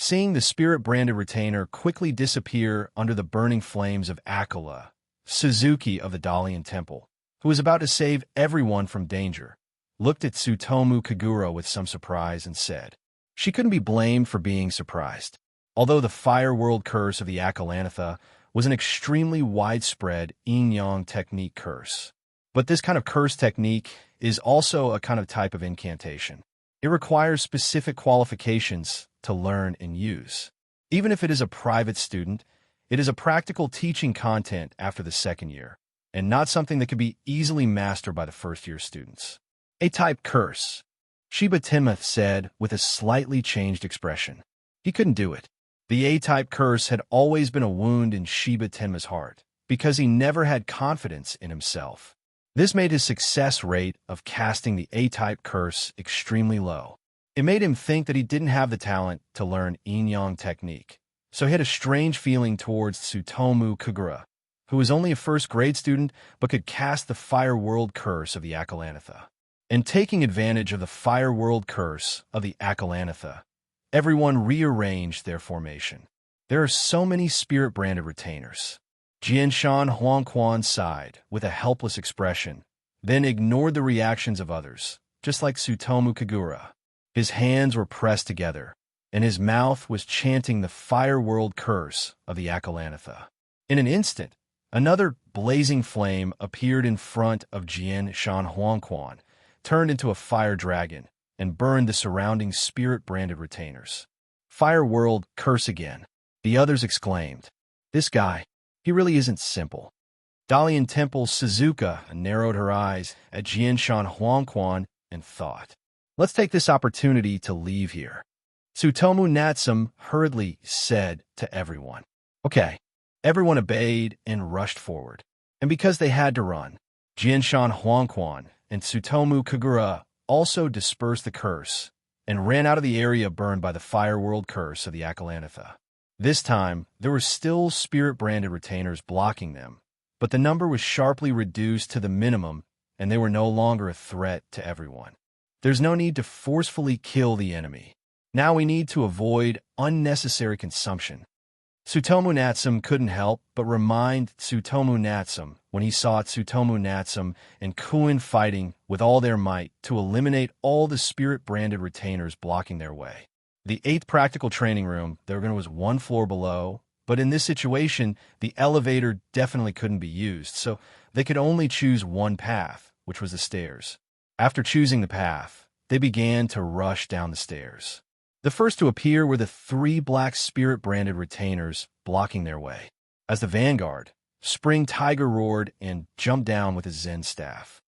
Seeing the spirit-branded retainer quickly disappear under the burning flames of Akala, Suzuki of the Dalian Temple, who was about to save everyone from danger, looked at Tsutomu Kagura with some surprise and said, she couldn't be blamed for being surprised. Although the Fire World Curse of the Akalanatha was an extremely widespread yin-yang technique curse. But this kind of curse technique is also a kind of type of incantation. It requires specific qualifications to learn and use. Even if it is a private student, it is a practical teaching content after the second year, and not something that can be easily mastered by the first-year students. A-type curse, Shiba Tenma said with a slightly changed expression. He couldn't do it. The A-type curse had always been a wound in Shiba Tenma's heart, because he never had confidence in himself. This made his success rate of casting the A-type curse extremely low. It made him think that he didn't have the talent to learn yin-yang technique, so he had a strange feeling towards Tsutomu Kagura, who was only a first-grade student but could cast the Fire World Curse of the Akalanatha. And taking advantage of the Fire World Curse of the Akalanatha, everyone rearranged their formation. There are so many spirit-branded retainers. Jianshan Huangquan sighed with a helpless expression, then ignored the reactions of others, just like Tsutomu Kagura. His hands were pressed together, and his mouth was chanting the fire world curse of the Akalanatha. In an instant, another blazing flame appeared in front of Jianshan Huangquan, turned into a fire dragon, and burned the surrounding spirit-branded retainers. Fire world curse again, the others exclaimed. This guy, he really isn't simple. Dalian Temple Suzuka narrowed her eyes at Jianshan Huangquan and thought, let's take this opportunity to leave here. Tsutomu Natsum hurriedly said to everyone. Okay. Everyone obeyed and rushed forward. And because they had to run, Jianshan Huangquan and Tsutomu Kagura also dispersed the curse and ran out of the area burned by the fire world curse of the Akalanatha. This time, there were still spirit-branded retainers blocking them, but the number was sharply reduced to the minimum, and they were no longer a threat to everyone. There's no need to forcefully kill the enemy. Now we need to avoid unnecessary consumption. Tsutomu Natsum couldn't help but remind Tsutomu Natsum when he saw Tsutomu Natsum and Kuin fighting with all their might to eliminate all the spirit-branded retainers blocking their way. The 8th practical training room, there was one floor below, but in this situation, the elevator definitely couldn't be used, so they could only choose one path, which was the stairs. After choosing the path, they began to rush down the stairs. The first to appear were the 3 black spirit-branded retainers blocking their way. As the vanguard, Spring Tiger roared and jumped down with his Zen staff.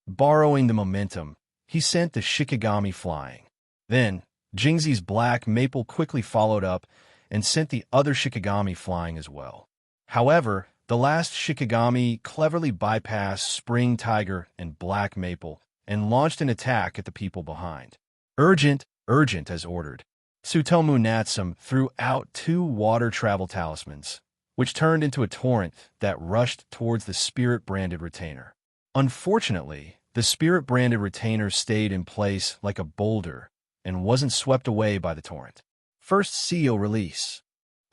Borrowing the momentum, he sent the Shikigami flying. Then, Jingxi's black maple quickly followed up and sent the other Shikigami flying as well. However, the last Shikigami cleverly bypassed Spring Tiger and Black Maple and launched an attack at the people behind. Urgent, urgent as ordered. Tsutomu Natsum threw out 2 water travel talismans, which turned into a torrent that rushed towards the spirit-branded retainer. Unfortunately, the spirit-branded retainer stayed in place like a boulder and wasn't swept away by the torrent. First seal release.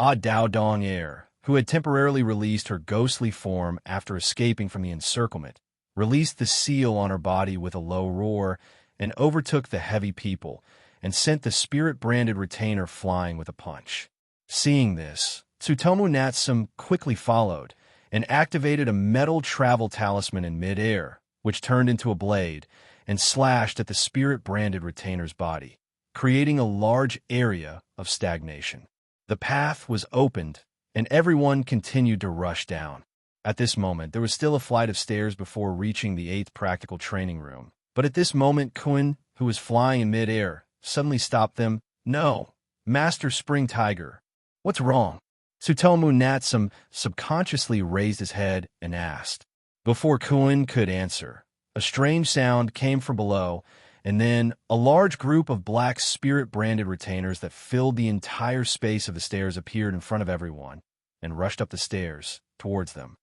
Dao Dong Air, who had temporarily released her ghostly form after escaping from the encirclement, released the seal on her body with a low roar and overtook the heavy people and sent the spirit-branded retainer flying with a punch. Seeing this, Tsutomu Natsum quickly followed and activated a metal travel talisman in mid-air, which turned into a blade and slashed at the spirit-branded retainer's body, creating a large area of stagnation. The path was opened, and everyone continued to rush down. At this moment, there was still a flight of stairs before reaching the 8th practical training room. But at this moment, Kuin, who was flying in mid-air, suddenly stopped them. No, Master Spring Tiger, what's wrong? Tsutomu Natsum subconsciously raised his head and asked. Before Kuin could answer, a strange sound came from below, and then a large group of black spirit-branded retainers that filled the entire space of the stairs appeared in front of everyone and rushed up the stairs towards them.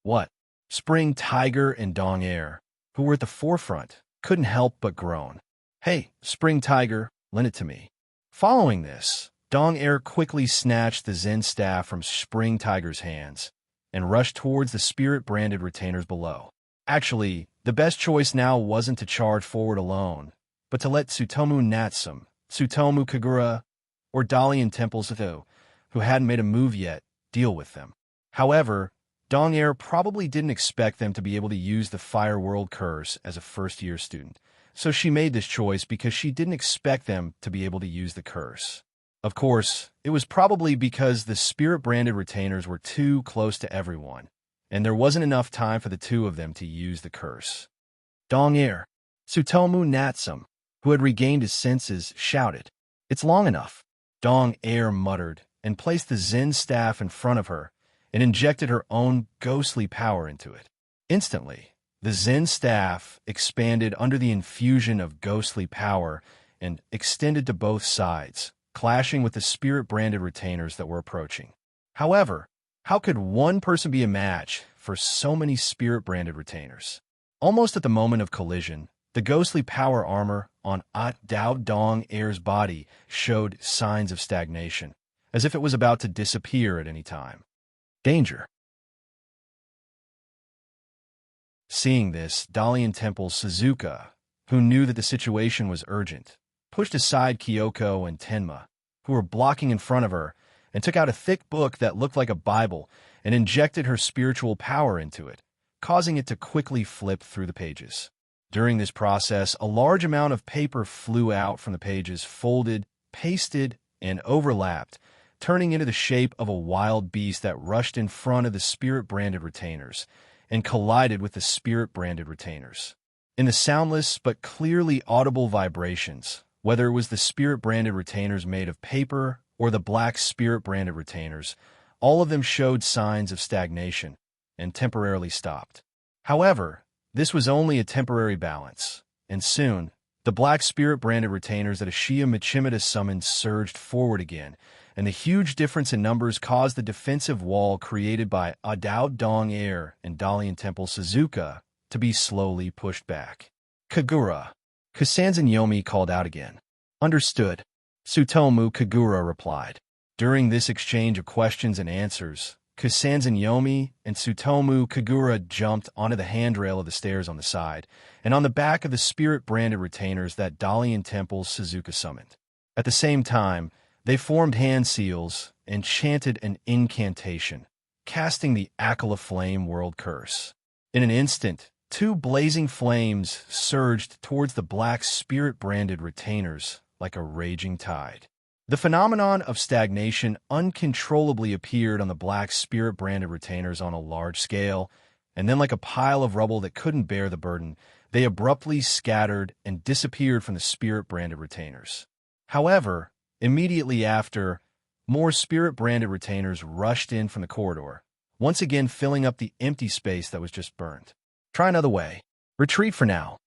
What? Spring Tiger and Dong Air, who were at the forefront, couldn't help but groan. Hey, Spring Tiger, lend it to me. Following this, Dong Air quickly snatched the Zen staff from Spring Tiger's hands and rushed towards the spirit-branded retainers below. Actually, the best choice now wasn't to charge forward alone, but to let Tsutomu Natsum, Tsutomu Kagura, or Dalian Temple Zato, who hadn't made a move yet, deal with them. However, Dong Air probably didn't expect them to be able to use the Fire World Curse as a first-year student, so she made this choice because she didn't expect them to be able to use the curse. Of course, it was probably because the spirit-branded retainers were too close to everyone, and there wasn't enough time for the 2 of them to use the curse. Dong Air, Tsutomu Natsum, who had regained his senses, shouted, "It's long enough." Dong Air muttered and placed the Zen staff in front of her and injected her own ghostly power into it. Instantly, the Zen staff expanded under the infusion of ghostly power and extended to both sides, clashing with the spirit-branded retainers that were approaching. However, how could one person be a match for so many spirit-branded retainers? Almost at the moment of collision, The ghostly power armor on Dao Dong Air's body showed signs of stagnation, as if it was about to disappear at any time. Danger. Seeing this, Dalian Temple's Suzuka, who knew that the situation was urgent, pushed aside Kyoko and Tenma, who were blocking in front of her, and took out a thick book that looked like a Bible and injected her spiritual power into it, causing it to quickly flip through the pages. During this process, a large amount of paper flew out from the pages, folded, pasted, and overlapped, turning into the shape of a wild beast that rushed in front of the spirit-branded retainers and collided with the spirit-branded retainers. In the soundless but clearly audible vibrations, whether it was the spirit-branded retainers made of paper or the black spirit-branded retainers, all of them showed signs of stagnation and temporarily stopped. However, this was only a temporary balance, and soon, the black spirit-branded retainers that Ashiya Michimita summoned surged forward again, and the huge difference in numbers caused the defensive wall created by Adao Dong Air and Dalian Temple Suzuka to be slowly pushed back. Kagura. Kusanzan Yomi called out again. Understood. Tsutomu Kagura replied. During this exchange of questions and answers, Kusanzan Yomi and Tsutomu Kagura jumped onto the handrail of the stairs on the side and on the back of the spirit-branded retainers that Dalian Temple Suzuka summoned. At the same time, they formed hand seals and chanted an incantation, casting the Akala Flame World Curse. In an instant, two blazing flames surged towards the black spirit-branded retainers like a raging tide. The phenomenon of stagnation uncontrollably appeared on the black spirit-branded retainers on a large scale, and then like a pile of rubble that couldn't bear the burden, they abruptly scattered and disappeared from the spirit-branded retainers. However, immediately after, more spirit-branded retainers rushed in from the corridor, once again filling up the empty space that was just burned. Try another way. Retreat for now.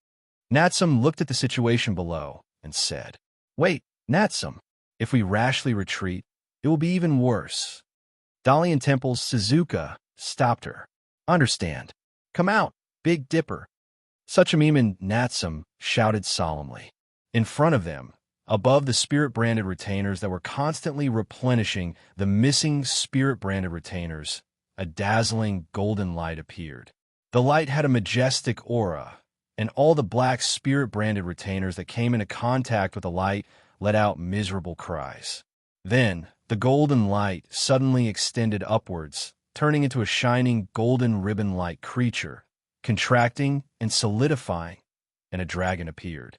Natsum looked at the situation below and said, Wait, Natsum. If we rashly retreat, it will be even worse. Dalian Temple's Suzuka stopped her. Understand. Come out, Big Dipper. Suchimim and Natsum shouted solemnly. In front of them, above the spirit-branded retainers that were constantly replenishing the missing spirit-branded retainers, a dazzling golden light appeared. The light had a majestic aura, and all the black spirit-branded retainers that came into contact with the light let out miserable cries. Then, the golden light suddenly extended upwards, turning into a shining golden ribbon-like creature, contracting and solidifying, and a dragon appeared.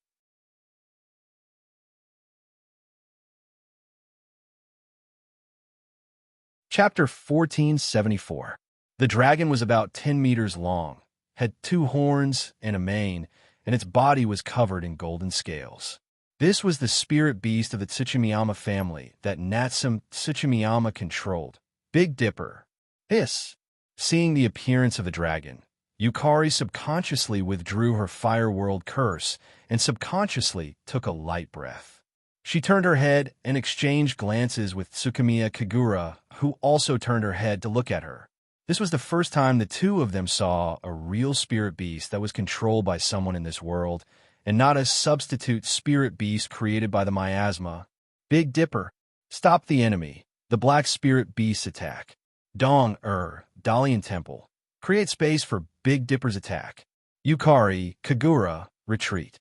Chapter 1474. The dragon was about 10 meters long, had 2 horns and a mane, and its body was covered in golden scales. This was the spirit beast of the Tsuchimiyama family that Natsum Tsuchimiyama controlled, Big Dipper. Hiss! Seeing the appearance of the dragon, Yukari subconsciously withdrew her Fire World curse and subconsciously took a light breath. She turned her head and exchanged glances with Tsukimiya Kagura, who also turned her head to look at her. This was the first time the two of them saw a real spirit beast that was controlled by someone in this world, and not a substitute spirit beast created by the miasma. Big Dipper, stop the enemy, the black spirit beast's attack. Dalian Temple, create space for Big Dipper's attack. Yukari, Kagura, retreat.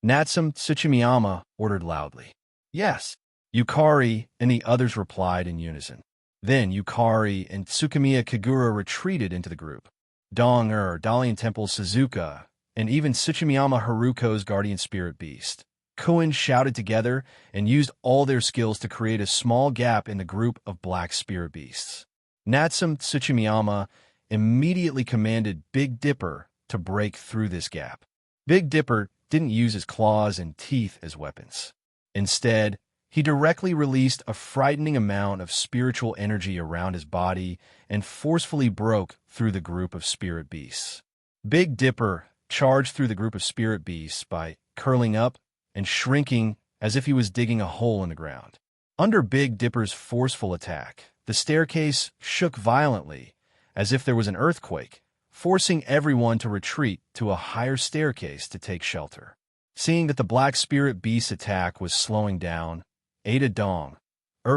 Natsum Tsuchimiyama ordered loudly. Yes. Yukari and the others replied in unison. Then Yukari and Tsukimiya Kagura retreated into the group. Dalian Temple Suzuka, and even Tsuchimiyama Haruko's guardian spirit beast. Koen shouted together and used all their skills to create a small gap in the group of black spirit beasts. Natsum Tsuchimiyama immediately commanded Big Dipper to break through this gap. Big Dipper didn't use his claws and teeth as weapons. Instead, he directly released a frightening amount of spiritual energy around his body and forcefully broke through the group of spirit beasts. Big Dipper charged through the group of spirit beasts by curling up and shrinking as if he was digging a hole in the ground. Under Big Dipper's forceful attack, the staircase shook violently, as if there was an earthquake, forcing everyone to retreat to a higher staircase to take shelter. Seeing that the Black Spirit Beast's attack was slowing down, Ada Dong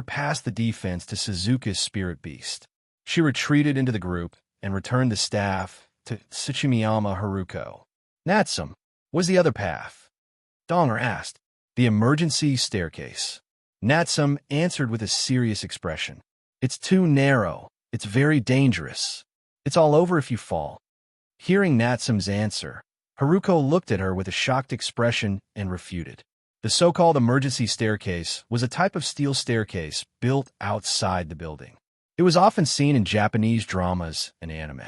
passed the defense to Suzuka's Spirit Beast. She retreated into the group and returned the staff to Tsuchimiyama Haruko. Natsum, was the other path? Donger asked. The emergency staircase. Natsum answered with a serious expression. It's too narrow. It's very dangerous. It's all over if you fall. Hearing Natsum's answer, Haruko looked at her with a shocked expression and refuted. The so-called emergency staircase was a type of steel staircase built outside the building. It was often seen in Japanese dramas and anime.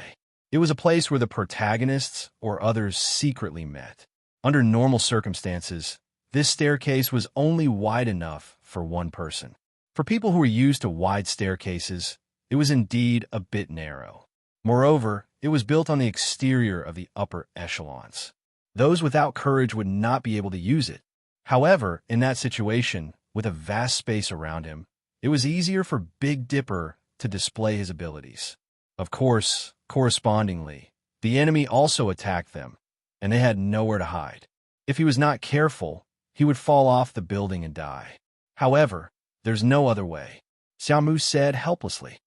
It was a place where the protagonists or others secretly met. Under normal circumstances, this staircase was only wide enough for one person. For people who were used to wide staircases, it was indeed a bit narrow. Moreover, it was built on the exterior of the upper echelons. Those without courage would not be able to use it. However, in that situation, with a vast space around him, it was easier for Big Dipper to display his abilities. Of course, correspondingly, the enemy also attacked them, and they had nowhere to hide. If he was not careful, he would fall off the building and die. However, there's no other way, Xiaomu said helplessly.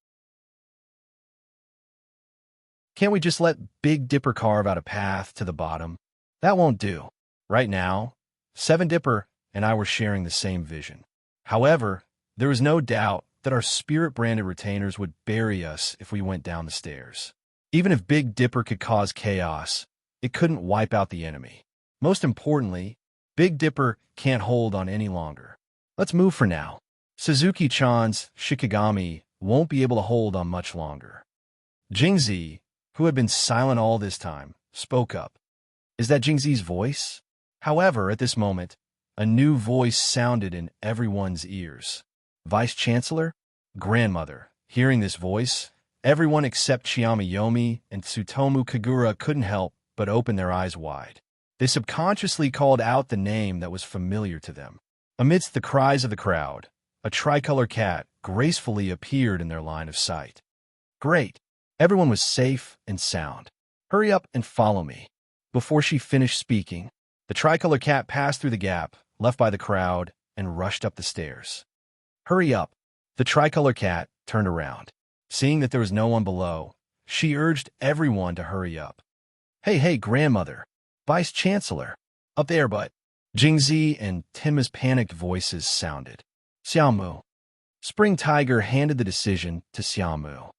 Can't we just let Big Dipper carve out a path to the bottom? That won't do. Right now, Seven Dipper and I were sharing the same vision. However, there was no doubt that our spirit-branded retainers would bury us if we went down the stairs. Even if Big Dipper could cause chaos, it couldn't wipe out the enemy. Most importantly, Big Dipper can't hold on any longer. Let's move for now. Suzuki-chan's Shikigami won't be able to hold on much longer. Jingzi, who had been silent all this time, spoke up. Is that Jingzi's voice? However, at this moment, a new voice sounded in everyone's ears. Vice-Chancellor? Grandmother. Hearing this voice, everyone except Chiyomi and Tsutomu Kagura couldn't help but open their eyes wide. They subconsciously called out the name that was familiar to them. Amidst the cries of the crowd, a tricolor cat gracefully appeared in their line of sight. Great! Everyone was safe and sound. Hurry up and follow me. Before she finished speaking, the tricolor cat passed through the gap left by the crowd and rushed up the stairs. Hurry up! The tricolor cat turned around. Seeing that there was no one below, she urged everyone to hurry up. Hey, grandmother! Vice-Chancellor! Up there, but... Jingzi and Timma's panicked voices sounded. Xiaomu. Spring Tiger handed the decision to Xiaomu.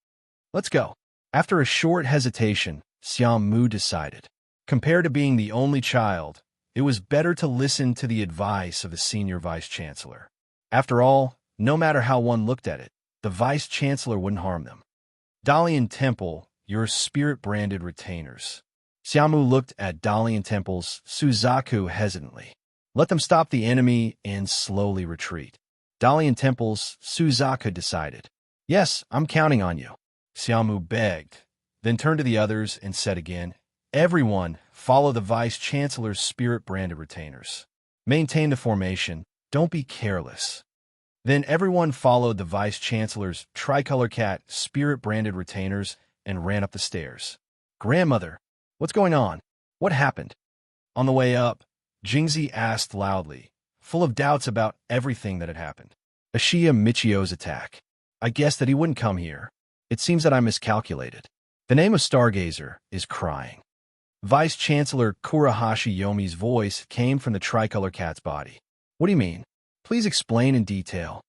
Let's go. After a short hesitation, Xiaomu decided. Compared to being the only child, it was better to listen to the advice of the senior vice-chancellor. After all, no matter how one looked at it, the vice-chancellor wouldn't harm them. Dalian Temple, your spirit-branded retainers. Xiaomu looked at Dalian Temple's Suzaku hesitantly. Let them stop the enemy and slowly retreat. Dalian Temple's Suzaku decided. Yes, I'm counting on you. Xiaomu begged, then turned to the others and said again, everyone, follow the vice-chancellor's spirit-branded retainers. Maintain the formation. Don't be careless. Then everyone followed the vice-chancellor's tricolor cat spirit-branded retainers and ran up the stairs. Grandmother, what's going on? What happened? On the way up, Jingzi asked loudly, full of doubts about everything that had happened. Ashiya Michio's attack. I guessed that he wouldn't come here. It seems that I miscalculated. The name of Stargazer is crying. Vice-Chancellor Kurahashi Yomi's voice came from the tricolor cat's body. What do you mean? Please explain in detail.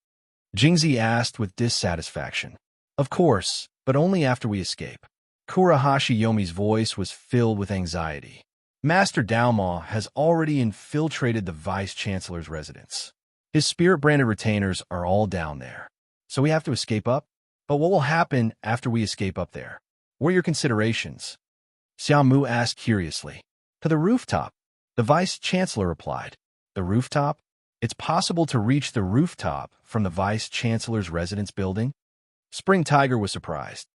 Jingzi asked with dissatisfaction. Of course, but only after we escape. Kurahashi Yomi's voice was filled with anxiety. Master Daoma has already infiltrated the Vice-Chancellor's residence. His spirit-branded retainers are all down there. So we have to escape up? But what will happen after we escape up there? What are your considerations? Xiaomu asked curiously. To the rooftop. The Vice-Chancellor replied. The rooftop? It's possible to reach the rooftop from the Vice-Chancellor's residence building? Spring Tiger was surprised.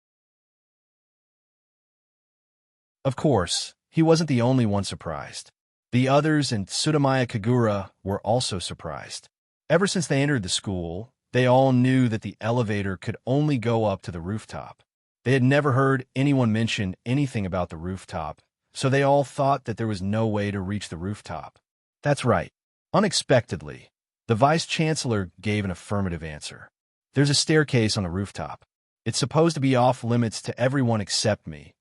Of course, he wasn't the only one surprised. The others and Tsutamaya Kagura were also surprised. Ever since they entered the school, they all knew that the elevator could only go up to the rooftop. They had never heard anyone mention anything about the rooftop, so they all thought that there was no way to reach the rooftop. That's right. Unexpectedly, the vice-chancellor gave an affirmative answer. There's a staircase on the rooftop. It's supposed to be off-limits to everyone except me,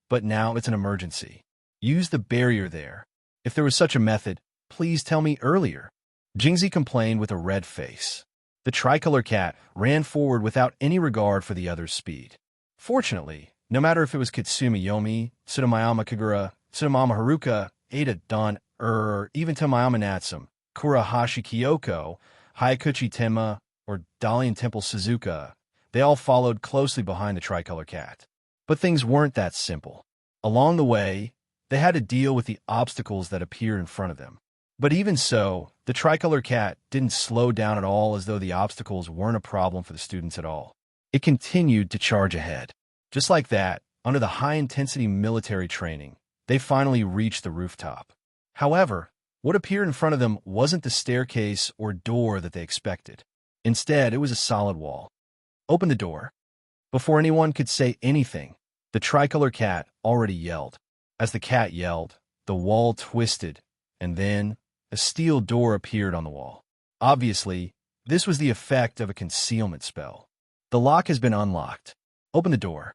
but now it's an emergency. Use the barrier there. If there was such a method, please tell me earlier. Jingzi complained with a red face. The tricolor cat ran forward without any regard for the other's speed. Fortunately, no matter if it was Kitsumi Yomi, Tsutomayama Kagura, Tsutomama Haruka, Ada Don, or even Tomayama Natsum, Kurahashi Kyoko, Hayakuchi Tenma, or Dalian Temple Suzuka, they all followed closely behind the tricolor cat. But things weren't that simple. Along the way, they had to deal with the obstacles that appeared in front of them. But even so, the tricolor cat didn't slow down at all, as though the obstacles weren't a problem for the students at all. It continued to charge ahead. Just like that, under the high-intensity military training, they finally reached the rooftop. However, what appeared in front of them wasn't the staircase or door that they expected. Instead, it was a solid wall. Open the door. Before anyone could say anything, the tricolor cat already yelled. As the cat yelled, the wall twisted, and then a steel door appeared on the wall. Obviously, this was the effect of a concealment spell. The lock has been unlocked. Open the door.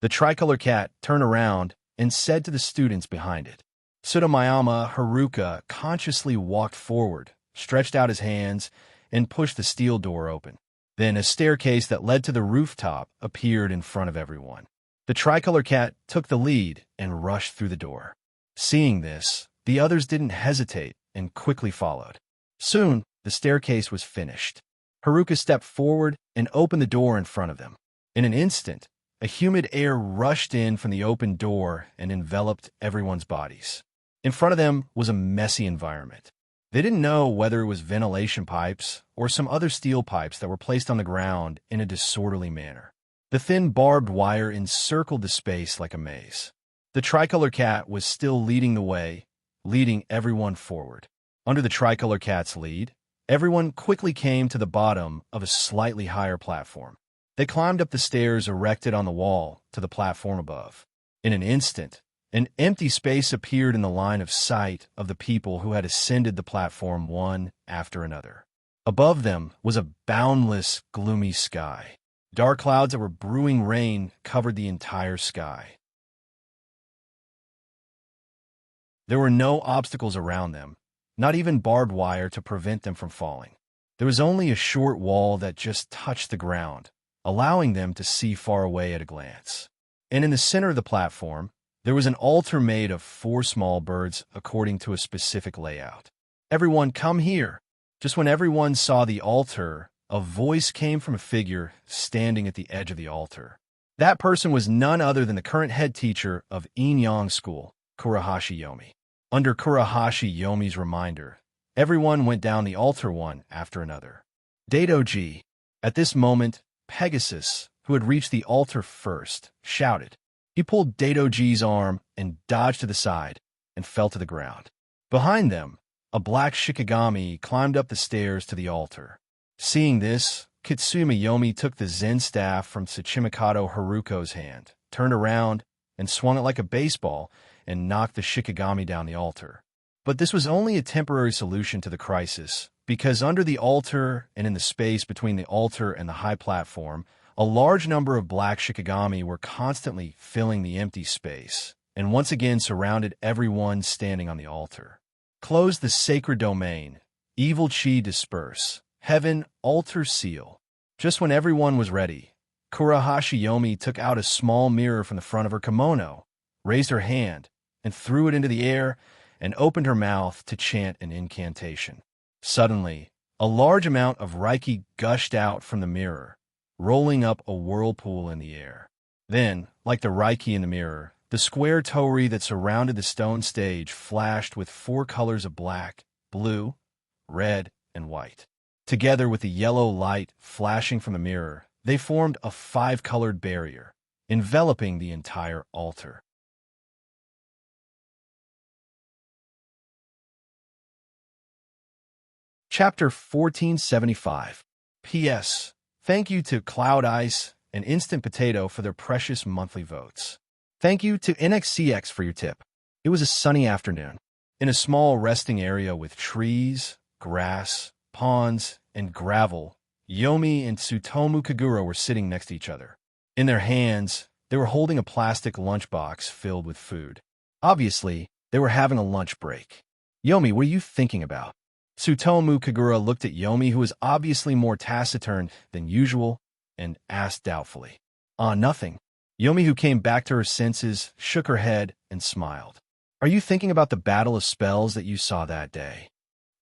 The tricolor cat turned around and said to the students behind it. Tsutomayama Haruka consciously walked forward, stretched out his hands, and pushed the steel door open. Then a staircase that led to the rooftop appeared in front of everyone. The tricolor cat took the lead and rushed through the door. Seeing this, the others didn't hesitate and quickly followed. Soon, the staircase was finished. Haruka stepped forward and opened the door in front of them. In an instant, a humid air rushed in from the open door and enveloped everyone's bodies. In front of them was a messy environment. They didn't know whether it was ventilation pipes or some other steel pipes that were placed on the ground in a disorderly manner. The thin barbed wire encircled the space like a maze. The tricolor cat was still leading the way, leading everyone forward. Under the tricolor cat's lead, everyone quickly came to the bottom of a slightly higher platform. They climbed up the stairs erected on the wall to the platform above. In an instant, an empty space appeared in the line of sight of the people who had ascended the platform one after another. Above them was a boundless, gloomy sky. Dark clouds that were brewing rain covered the entire sky. There were no obstacles around them, not even barbed wire to prevent them from falling. There was only a short wall that just touched the ground, allowing them to see far away at a glance. And in the center of the platform, there was an altar made of 4 small birds according to a specific layout. Everyone, come here! Just when everyone saw the altar, a voice came from a figure standing at the edge of the altar. That person was none other than the current head teacher of Inyang School, Kurahashi Yomi. Under Kurahashi Yomi's reminder, everyone went down the altar one after another. Daidoji. At this moment, Pegasus, who had reached the altar first, shouted. He pulled Daidoji's arm and dodged to the side and fell to the ground. Behind them, a black Shikigami climbed up the stairs to the altar. Seeing this, Kitsumi Yomi took the Zen staff from Tsuchimikado Haruko's hand, turned around, and swung it like a baseball and knocked the Shikigami down the altar. But this was only a temporary solution to the crisis, because under the altar and in the space between the altar and the high platform, a large number of black Shikigami were constantly filling the empty space, and once again surrounded everyone standing on the altar. Close the sacred domain. Evil chi disperse. Heaven, altar seal. Just when everyone was ready, Kurahashi Yomi took out a small mirror from the front of her kimono, raised her hand, and threw it into the air, and opened her mouth to chant an incantation. Suddenly, a large amount of Reiki gushed out from the mirror, rolling up a whirlpool in the air. Then, like the Reiki in the mirror, the square torii that surrounded the stone stage flashed with 4 colors of black, blue, red, and white. Together with the yellow light flashing from the mirror, they formed a 5-colored barrier, enveloping the entire altar. Chapter 1475. P.S. Thank you to Cloud Ice, and instant potato for their precious monthly votes. Thank you to NXCX for your tip. It was a sunny afternoon. In a small resting area with trees, grass, ponds, and gravel, Yomi and Tsutomu Kagura were sitting next to each other. In their hands, they were holding a plastic lunchbox filled with food. Obviously, they were having a lunch break. Yomi, what are you thinking about? Tsutomu Kagura looked at Yomi, who was obviously more taciturn than usual, and asked doubtfully. Nothing. Yomi, who came back to her senses, shook her head and smiled. Are you thinking about the battle of spells that you saw that day?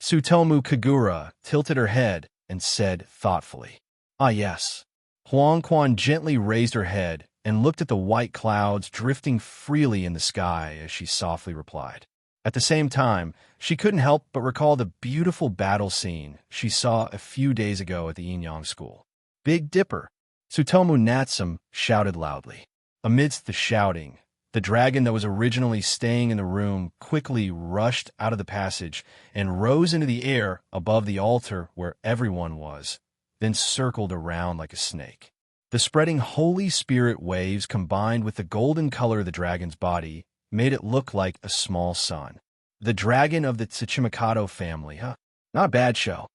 Tsutomu Kagura tilted her head and said thoughtfully. Yes. Huang Quan gently raised her head and looked at the white clouds drifting freely in the sky as she softly replied. At the same time, she couldn't help but recall the beautiful battle scene she saw a few days ago at the Yin school. Big Dipper! Tsutomu Natsum shouted loudly. Amidst the shouting, the dragon that was originally staying in the room quickly rushed out of the passage and rose into the air above the altar where everyone was, then circled around like a snake. The spreading Holy Spirit waves combined with the golden color of the dragon's body made it look like a small sun. The dragon of the Tsuchimikado family, huh? Not a bad show.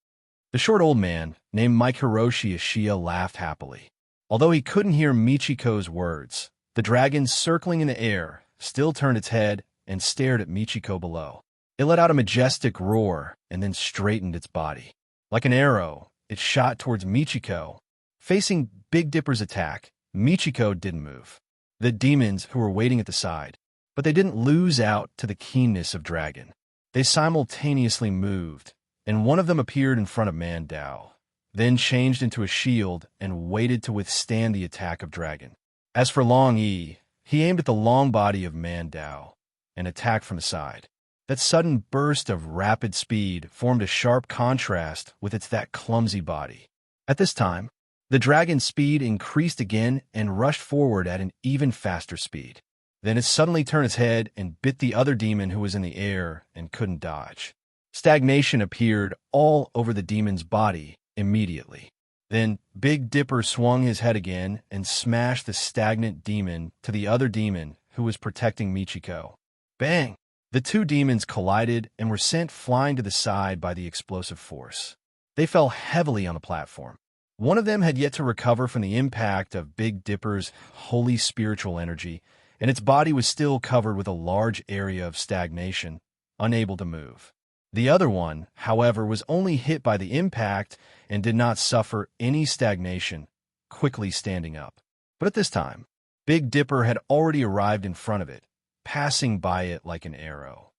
The short old man, named Mike Hiroshi Ashiya, laughed happily. Although he couldn't hear Michiko's words, the dragon circling in the air still turned its head and stared at Michiko below. It let out a majestic roar and then straightened its body. Like an arrow, it shot towards Michiko. Facing Big Dipper's attack, Michiko didn't move. The demons who were waiting at the side, but they didn't lose out to the keenness of dragon. They simultaneously moved, and one of them appeared in front of Mandao, then changed into a shield and waited to withstand the attack of dragon. As for Long Yi, he aimed at the long body of Mandao and attacked from the side. That sudden burst of rapid speed formed a sharp contrast with that clumsy body. At this time, the dragon's speed increased again and rushed forward at an even faster speed. Then it suddenly turned its head and bit the other demon who was in the air and couldn't dodge. Stagnation appeared all over the demon's body immediately. Then Big Dipper swung his head again and smashed the stagnant demon to the other demon who was protecting Michiko. Bang! The two demons collided and were sent flying to the side by the explosive force. They fell heavily on the platform. One of them had yet to recover from the impact of Big Dipper's holy spiritual energy, and its body was still covered with a large area of stagnation, unable to move. The other one, however, was only hit by the impact and did not suffer any stagnation, quickly standing up. But at this time, Big Dipper had already arrived in front of it, passing by it like an arrow.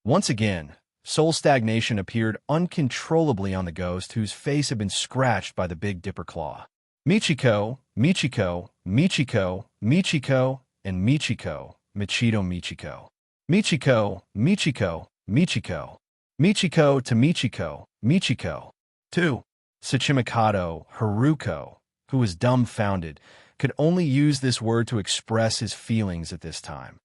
Once again, soul stagnation appeared uncontrollably on the ghost whose face had been scratched by the Big Dipper claw. Michiko, Michiko, Michiko, Michiko, and Michiko, Michito Michiko. Michiko, Michiko, Michiko. Michiko to Michiko, Michiko. 2. Tsuchimikado, Haruko, who was dumbfounded, could only use this word to express his feelings at this time.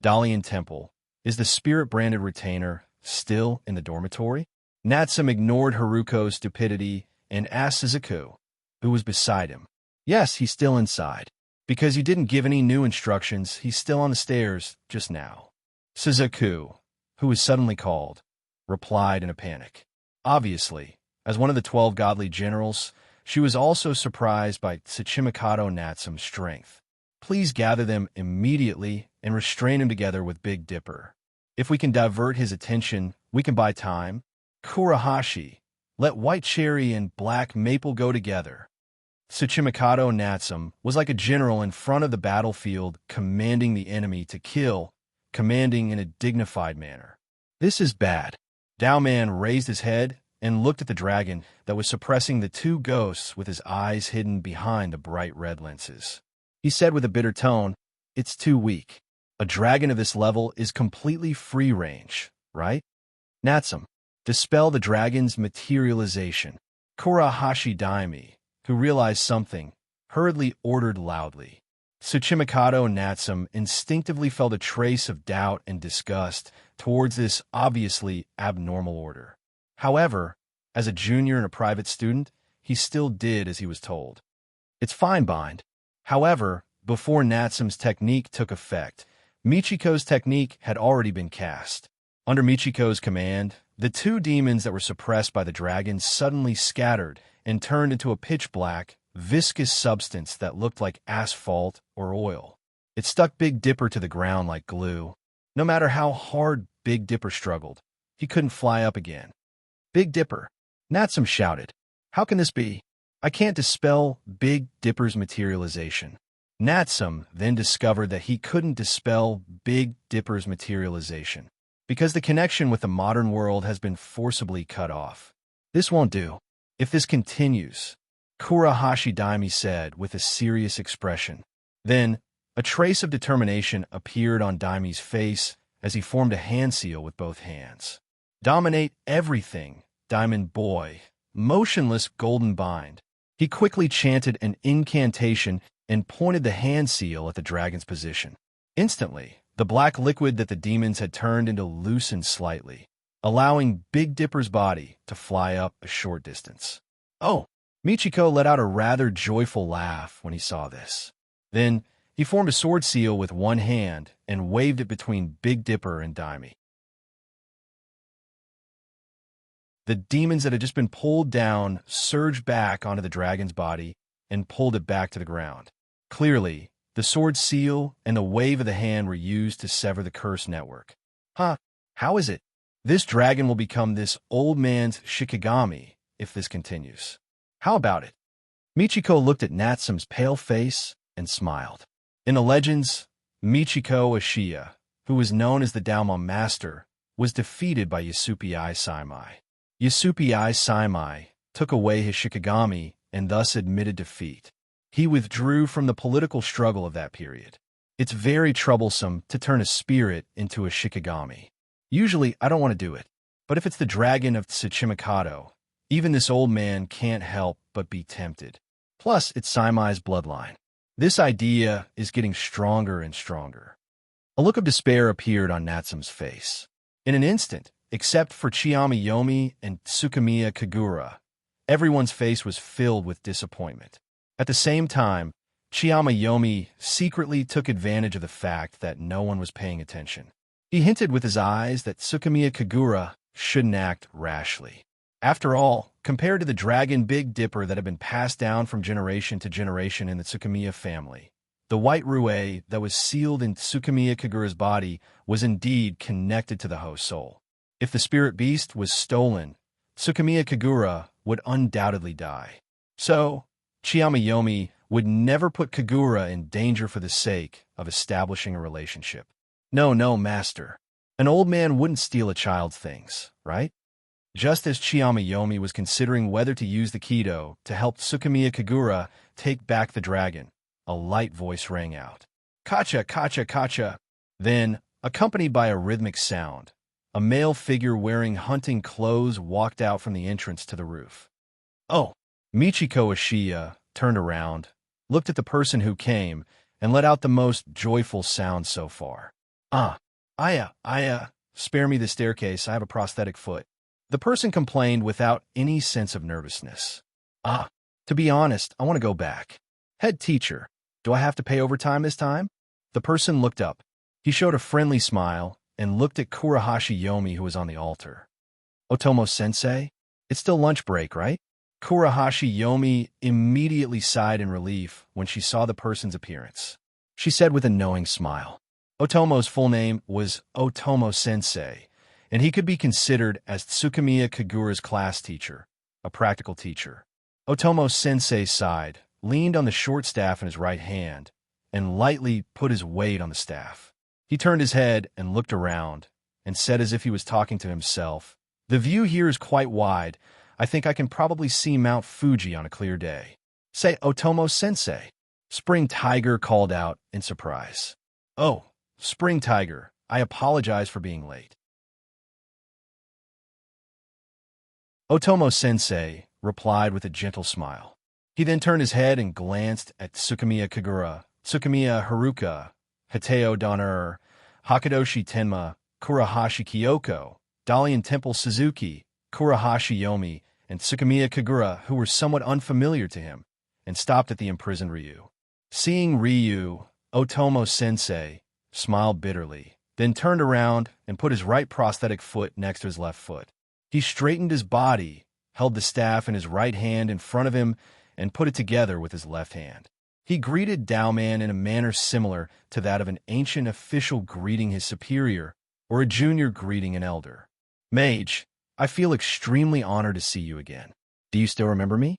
Dalian Temple, is the spirit-branded retainer still in the dormitory? Natsum ignored Haruko's stupidity and asked Suzaku, who was beside him. Yes, he's still inside. Because you didn't give any new instructions, he's still on the stairs just now. Suzaku, who was suddenly called, replied in a panic. Obviously, as one of the 12 godly generals, she was also surprised by Tsuchimikado Natsum's strength. Please gather them immediately and restrain him together with Big Dipper. If we can divert his attention, we can buy time. Kurahashi, let white cherry and black maple go together. Tsuchimikado Natsum was like a general in front of the battlefield commanding the enemy to kill, commanding in a dignified manner. This is bad. Daoman raised his head and looked at the dragon that was suppressing the two ghosts with his eyes hidden behind the bright red lenses. He said with a bitter tone, "It's too weak. A dragon of this level is completely free range, right? Natsum, dispel the dragon's materialization." Kurahashi Daime, who realized something, hurriedly ordered loudly. Tsuchimikado Natsum instinctively felt a trace of doubt and disgust towards this obviously abnormal order. However, as a junior and a private student, he still did as he was told. It's fine, bind. However, before Natsum's technique took effect, Michiko's technique had already been cast. Under Michiko's command, the two demons that were suppressed by the dragon suddenly scattered and turned into a pitch-black, viscous substance that looked like asphalt or oil. It stuck Big Dipper to the ground like glue. No matter how hard Big Dipper struggled, he couldn't fly up again. Big Dipper! Natsum shouted. How can this be? I can't dispel Big Dipper's materialization. Natsum then discovered that he couldn't dispel Big Dipper's materialization because the connection with the modern world has been forcibly cut off. This won't do. If this continues, Kurahashi Daime said with a serious expression. Then, a trace of determination appeared on Daime's face as he formed a hand seal with both hands. Dominate everything, Diamond Boy. Motionless golden bind. He quickly chanted an incantation and pointed the hand seal at the dragon's position. Instantly, the black liquid that the demons had turned into loosened slightly, allowing Big Dipper's body to fly up a short distance. Oh! Michiko let out a rather joyful laugh when he saw this. Then, he formed a sword seal with one hand and waved it between Big Dipper and Daime. The demons that had just been pulled down surged back onto the dragon's body and pulled it back to the ground. Clearly, the sword seal and the wave of the hand were used to sever the curse network. Huh, how is it? This dragon will become this old man's Shikigami if this continues. How about it? Michiko looked at Natsum's pale face and smiled. In the legends, Michiko Ashiya, who was known as the Daimon Master, was defeated by Yasupi Saimai. Yasupi Saimai took away his Shikigami and thus admitted defeat. He withdrew from the political struggle of that period. It's very troublesome to turn a spirit into a Shikigami. Usually, I don't want to do it. But if it's the dragon of Tsuchimikado, even this old man can't help but be tempted. Plus, it's Saimai's bloodline. This idea is getting stronger and stronger. A look of despair appeared on Natsum's face. In an instant, except for Chiyama Yomi and Tsukumiya Kagura, everyone's face was filled with disappointment. At the same time, Chiyama Yomi secretly took advantage of the fact that no one was paying attention. He hinted with his eyes that Tsukumiya Kagura shouldn't act rashly. After all, compared to the dragon Big Dipper that had been passed down from generation to generation in the Tsukumiya family, the white rue that was sealed in Tsukumiya Kagura's body was indeed connected to the host soul. If the spirit beast was stolen, Tsukumiya Kagura would undoubtedly die. So, Chiyama Yomi would never put Kagura in danger for the sake of establishing a relationship. No, master. An old man wouldn't steal a child's things, right? Just as Chiyama Yomi was considering whether to use the Kido to help Tsukumiya Kagura take back the dragon, a light voice rang out. Kacha, kacha, kacha. Then, accompanied by a rhythmic sound, a male figure wearing hunting clothes walked out from the entrance to the roof. Oh! Michiko Ashiya turned around, looked at the person who came, and let out the most joyful sound so far. Aya, spare me the staircase, I have a prosthetic foot. The person complained without any sense of nervousness. To be honest, I want to go back. Head teacher, do I have to pay overtime this time? The person looked up. He showed a friendly smile and looked at Kurahashi Yomi who was on the altar. Otomo-sensei? It's still lunch break, right? Kurahashi Yomi immediately sighed in relief when she saw the person's appearance. She said with a knowing smile. Otomo's full name was Otomo-sensei, and he could be considered as Tsukumiya Kagura's class teacher, a practical teacher. Otomo-sensei sighed, leaned on the short staff in his right hand, and lightly put his weight on the staff. He turned his head and looked around, and said as if he was talking to himself, "The view here is quite wide. I think I can probably see Mount Fuji on a clear day." Say, Otomo-sensei. Spring Tiger called out in surprise. Oh, Spring Tiger, I apologize for being late. Otomo-sensei replied with a gentle smile. He then turned his head and glanced at Tsukumiya Kagura, Tsukumiya Haruka, Hateo Donner, Hakadoshi Tenma, Kurahashi Kyoko, Dalian Temple Suzuki, Kurahashi Yomi, and Tsukamiya Kagura, who were somewhat unfamiliar to him, and stopped at the imprisoned Ryu. Seeing Ryu, Otomo-sensei smiled bitterly, then turned around and put his right prosthetic foot next to his left foot. He straightened his body, held the staff in his right hand in front of him, and put it together with his left hand. He greeted Daoman in a manner similar to that of an ancient official greeting his superior, or a junior greeting an elder. Mage, I feel extremely honored to see you again. Do you still remember me?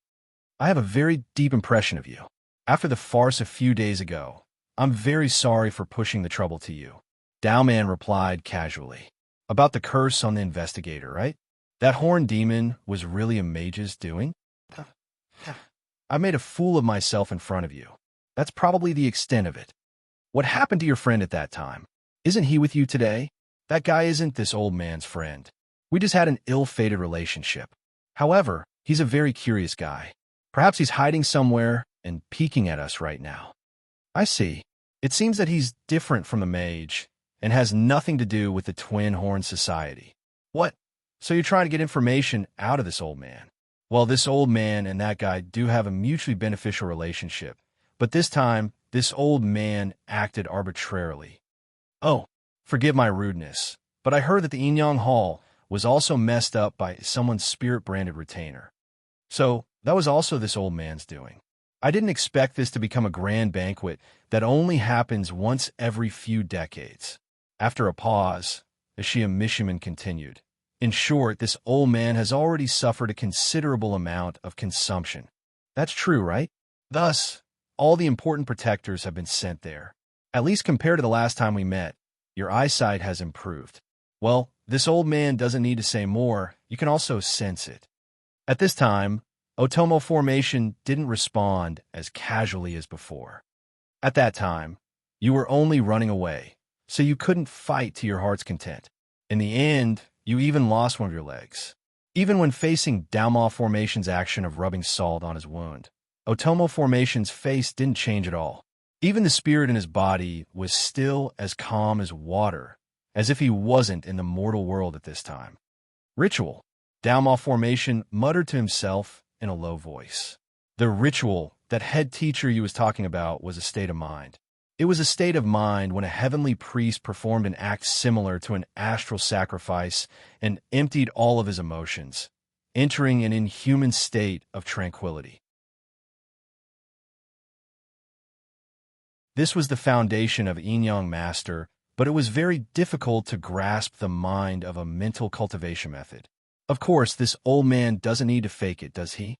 I have a very deep impression of you. After the farce a few days ago, I'm very sorry for pushing the trouble to you. Daoman replied casually. About the curse on the investigator, right? That horned demon was really a mage's doing? I made a fool of myself in front of you. That's probably the extent of it. What happened to your friend at that time? Isn't he with you today? That guy isn't this old man's friend. We just had an ill-fated relationship. However, he's a very curious guy. Perhaps he's hiding somewhere and peeking at us right now. I see. It seems that he's different from the mage and has nothing to do with the Twin Horn Society. What? So you're trying to get information out of this old man? Well, this old man and that guy do have a mutually beneficial relationship, but this time, this old man acted arbitrarily. Oh, forgive my rudeness, but I heard that the Inyang Hall was also messed up by someone's spirit-branded retainer. So, that was also this old man's doing. I didn't expect this to become a grand banquet that only happens once every few decades. After a pause, Ashia Mishiman continued. In short, this old man has already suffered a considerable amount of consumption. That's true, right? Thus, all the important protectors have been sent there. At least compared to the last time we met, your eyesight has improved. Well, this old man doesn't need to say more. You can also sense it. At this time, Otomo formation didn't respond as casually as before. At that time, you were only running away, so you couldn't fight to your heart's content. In the end, you even lost one of your legs. Even when facing Daoma Formation's action of rubbing salt on his wound, Otomo Formation's face didn't change at all. Even the spirit in his body was still as calm as water, as if he wasn't in the mortal world at this time. Ritual. Daoma Formation muttered to himself in a low voice. The ritual that head teacher you was talking about was a state of mind. It was a state of mind when a heavenly priest performed an act similar to an astral sacrifice and emptied all of his emotions, entering an inhuman state of tranquility. This was the foundation of Inyang Master, but it was very difficult to grasp the mind of a mental cultivation method. Of course, this old man doesn't need to fake it, does he?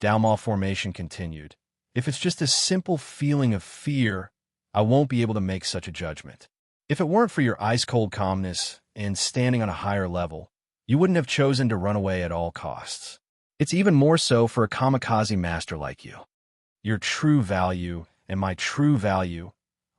Daoma Formation continued. If it's just a simple feeling of fear, I won't be able to make such a judgment. If it weren't for your ice-cold calmness and standing on a higher level, you wouldn't have chosen to run away at all costs. It's even more so for a kamikaze master like you. Your true value and my true value,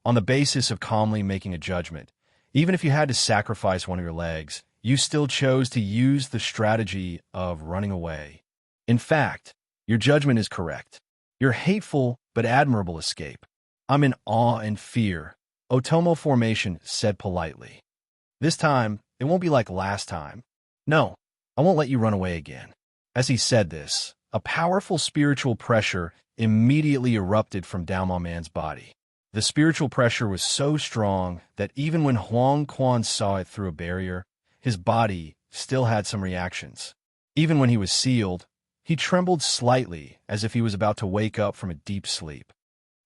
on the basis of calmly making a judgment, even if you had to sacrifice one of your legs, you still chose to use the strategy of running away. In fact, your judgment is correct. Your hateful but admirable escape. I'm in awe and fear, Otomo Formation said politely. This time, it won't be like last time. No, I won't let you run away again. As he said this, a powerful spiritual pressure immediately erupted from Daoma Man's body. The spiritual pressure was so strong that even when Huang Quan saw it through a barrier, his body still had some reactions. Even when he was sealed, he trembled slightly as if he was about to wake up from a deep sleep.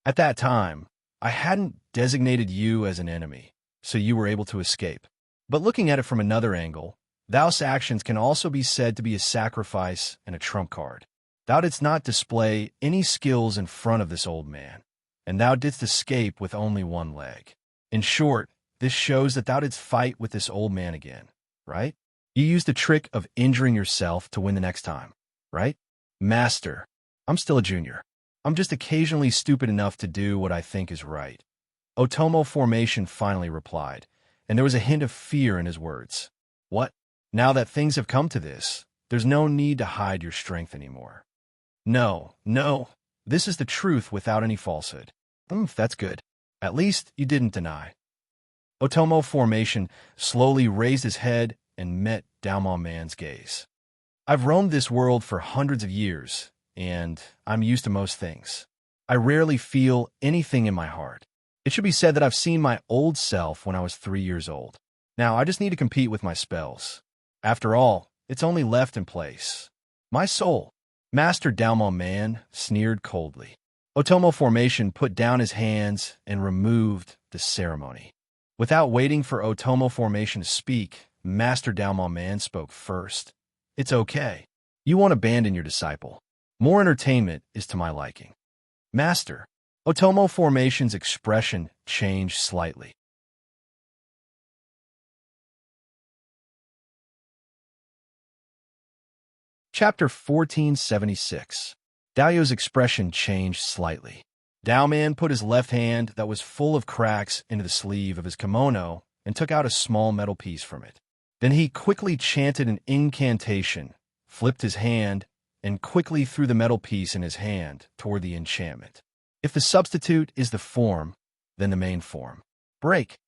At that time, I hadn't designated you as an enemy, so you were able to escape. But looking at it from another angle, thou's actions can also be said to be a sacrifice and a trump card. Thou didst not display any skills in front of this old man, and thou didst escape with only one leg. In short, this shows that thou didst fight with this old man again, right? You used the trick of injuring yourself to win the next time, right? Master, I'm still a junior. I'm just occasionally stupid enough to do what I think is right. Otomo Formation finally replied, and there was a hint of fear in his words. What? Now that things have come to this, there's no need to hide your strength anymore. No, this is the truth without any falsehood. That's good. At least you didn't deny. Otomo Formation slowly raised his head and met Daoma Man's gaze. I've roamed this world for hundreds of years, and I'm used to most things. I rarely feel anything in my heart. It should be said that I've seen my old self when I was 3 years old. Now, I just need to compete with my spells. After all, it's only left in place. My soul. Master Dalma Man sneered coldly. Otomo Formation put down his hands and removed the ceremony. Without waiting for Otomo Formation to speak, Master Dalma Man spoke first. It's okay. You won't abandon your disciple. More entertainment is to my liking. Master. Otomo Formation's expression changed slightly. Chapter 1476. Dao's expression changed slightly. Daoman put his left hand that was full of cracks into the sleeve of his kimono and took out a small metal piece from it. Then he quickly chanted an incantation, flipped his hand, and quickly threw the metal piece in his hand toward the enchantment. If the substitute is the form, then the main form. Break.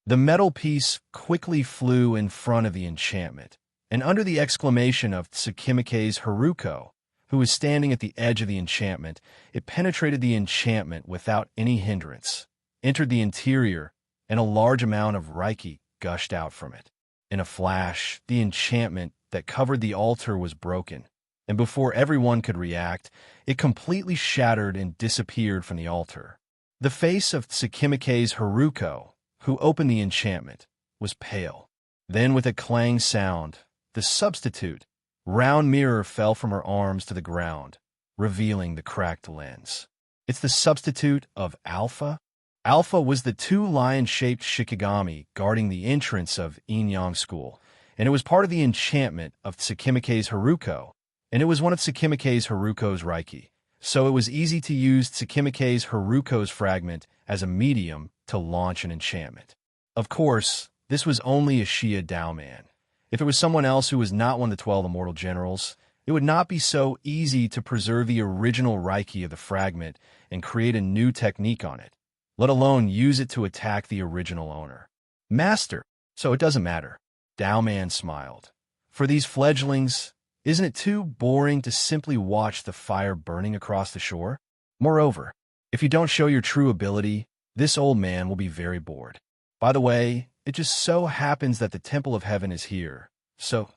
The metal piece quickly flew in front of the enchantment, and under the exclamation of Tsukimike's Haruko, who was standing at the edge of the enchantment, it penetrated the enchantment without any hindrance, entered the interior, and a large amount of Reiki gushed out from it. In a flash, the enchantment that covered the altar was broken, and before everyone could react, it completely shattered and disappeared from the altar. The face of Tsukimike's Haruko, who opened the enchantment, was pale. Then, with a clang sound, the substitute, round mirror fell from her arms to the ground, revealing the cracked lens. It's the substitute of Alpha? Alpha was the two lion-shaped Shikigami guarding the entrance of Inyang School, and it was part of the enchantment of Tsukimike's Haruko, and it was one of Tsukimike's Haruko's Reiki, so it was easy to use Tsukimike's Haruko's fragment as a medium to launch an enchantment. Of course, this was only a Shia Daoman. If it was someone else who was not one of the 12 immortal generals, it would not be so easy to preserve the original Reiki of the fragment and create a new technique on it, let alone use it to attack the original owner. Master, so it doesn't matter. Daoman smiled. For these fledglings, isn't it too boring to simply watch the fire burning across the shore? Moreover, if you don't show your true ability, this old man will be very bored. By the way, it just so happens that the Temple of Heaven is here, so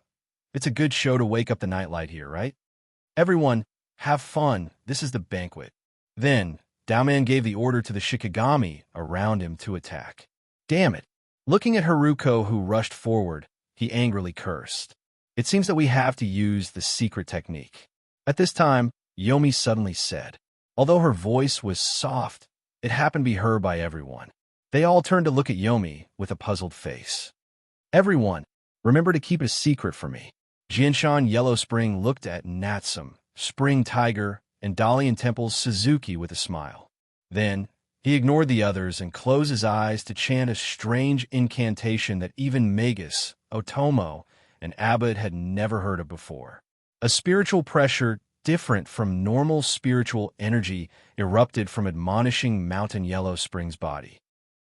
it's a good show to wake up the nightlight here, right? Everyone, have fun. This is the banquet. Then, Daoman gave the order to the Shikigami around him to attack. Damn it. Looking at Haruko, who rushed forward, he angrily cursed. It seems that we have to use the secret technique. At this time, Yomi suddenly said. Although her voice was soft, it happened to be heard by everyone. They all turned to look at Yomi with a puzzled face. Everyone, remember to keep it a secret for me. Jianshan Yellow Spring looked at Natsum, Spring Tiger, and Dalian Temple's Suzuki with a smile. Then, he ignored the others and closed his eyes to chant a strange incantation that even Magus, Otomo, and Abbott had never heard of before. A spiritual pressure different from normal spiritual energy erupted from admonishing Mountain Yellow Spring's body.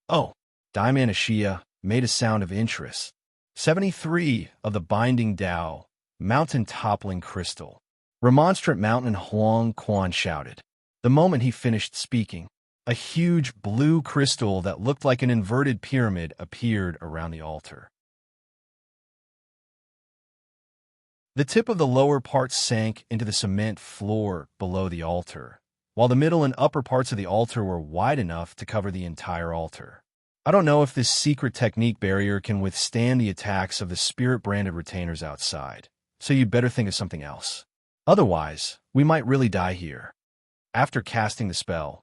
Oh, Daiman Ashia made a sound of interest. 73 of the Binding Tao, Mountain Toppling Crystal. Remonstrant Mountain Huang Quan shouted. The moment he finished speaking, a huge blue crystal that looked like an inverted pyramid appeared around the altar. The tip of the lower part sank into the cement floor below the altar, while the middle and upper parts of the altar were wide enough to cover the entire altar. I don't know if this secret technique barrier can withstand the attacks of the spirit-branded retainers outside, so you'd better think of something else. Otherwise, we might really die here. After casting the spell,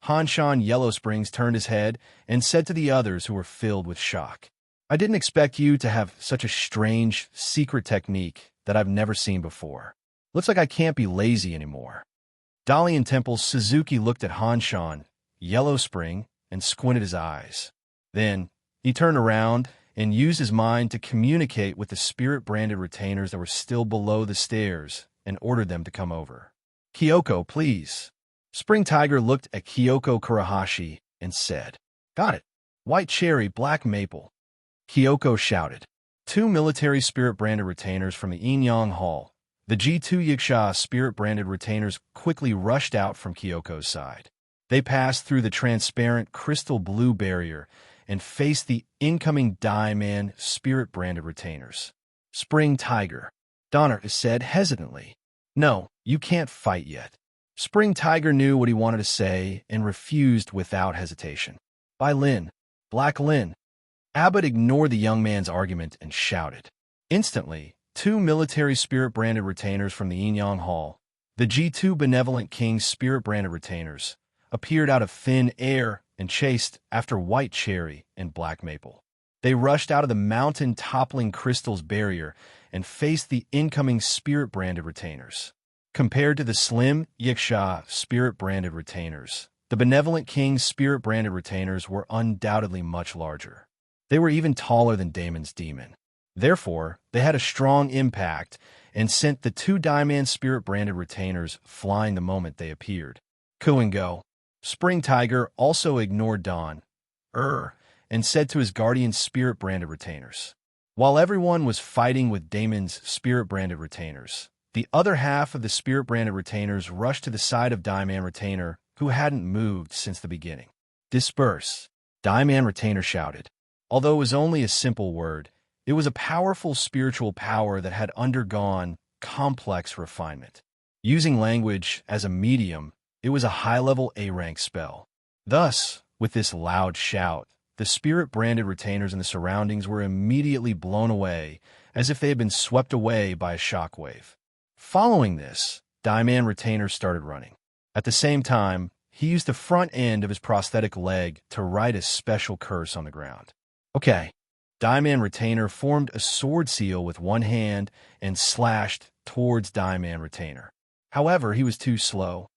Hanshan Yellow Springs turned his head and said to the others who were filled with shock, I didn't expect you to have such a strange, secret technique that I've never seen before. Looks like I can't be lazy anymore. Dalian Temple's Suzuki looked at Hanshan Yellow Spring and squinted his eyes. Then, he turned around and used his mind to communicate with the spirit-branded retainers that were still below the stairs and ordered them to come over. Kyoko, please. Spring Tiger looked at Kyoko Kurahashi and said, Got it. White cherry, black maple. Kyoko shouted. 2 military spirit-branded retainers from the Inyang Hall, The G2 Yiksha spirit-branded retainers quickly rushed out from Kyoko's side. They passed through the transparent crystal blue barrier and faced the incoming Diamond spirit-branded retainers. Spring Tiger, Donner said hesitantly. No, you can't fight yet. Spring Tiger knew what he wanted to say and refused without hesitation. By Lin, Black Lin. Abbott ignored the young man's argument and shouted. Instantly, two military spirit-branded retainers from the Yinyang Hall, the G2 Benevolent King's spirit-branded retainers, appeared out of thin air and chased after White Cherry and Black Maple. They rushed out of the mountain-toppling crystal's barrier and faced the incoming spirit-branded retainers. Compared to the slim Yiksha spirit-branded retainers, the Benevolent King's spirit-branded retainers were undoubtedly much larger. They were even taller than Damon's demon. Therefore, they had a strong impact and sent the two Diamond spirit-branded retainers flying the moment they appeared. Ku and Go. Spring Tiger also ignored Dawn, and said to his guardian spirit-branded retainers. While everyone was fighting with Damon's spirit-branded retainers, the other half of the spirit-branded retainers rushed to the side of Diamond Retainer, who hadn't moved since the beginning. Disperse, Diamond Retainer shouted. Although it was only a simple word, it was a powerful spiritual power that had undergone complex refinement. Using language as a medium, it was a high-level A-rank spell. Thus, with this loud shout, the spirit-branded retainers in the surroundings were immediately blown away, as if they had been swept away by a shockwave. Following this, Diamond Retainer started running. At the same time, he used the front end of his prosthetic leg to write a special curse on the ground. Okay. Diamond Retainer formed a sword seal with one hand and slashed towards Diamond Retainer. However, he was too slow.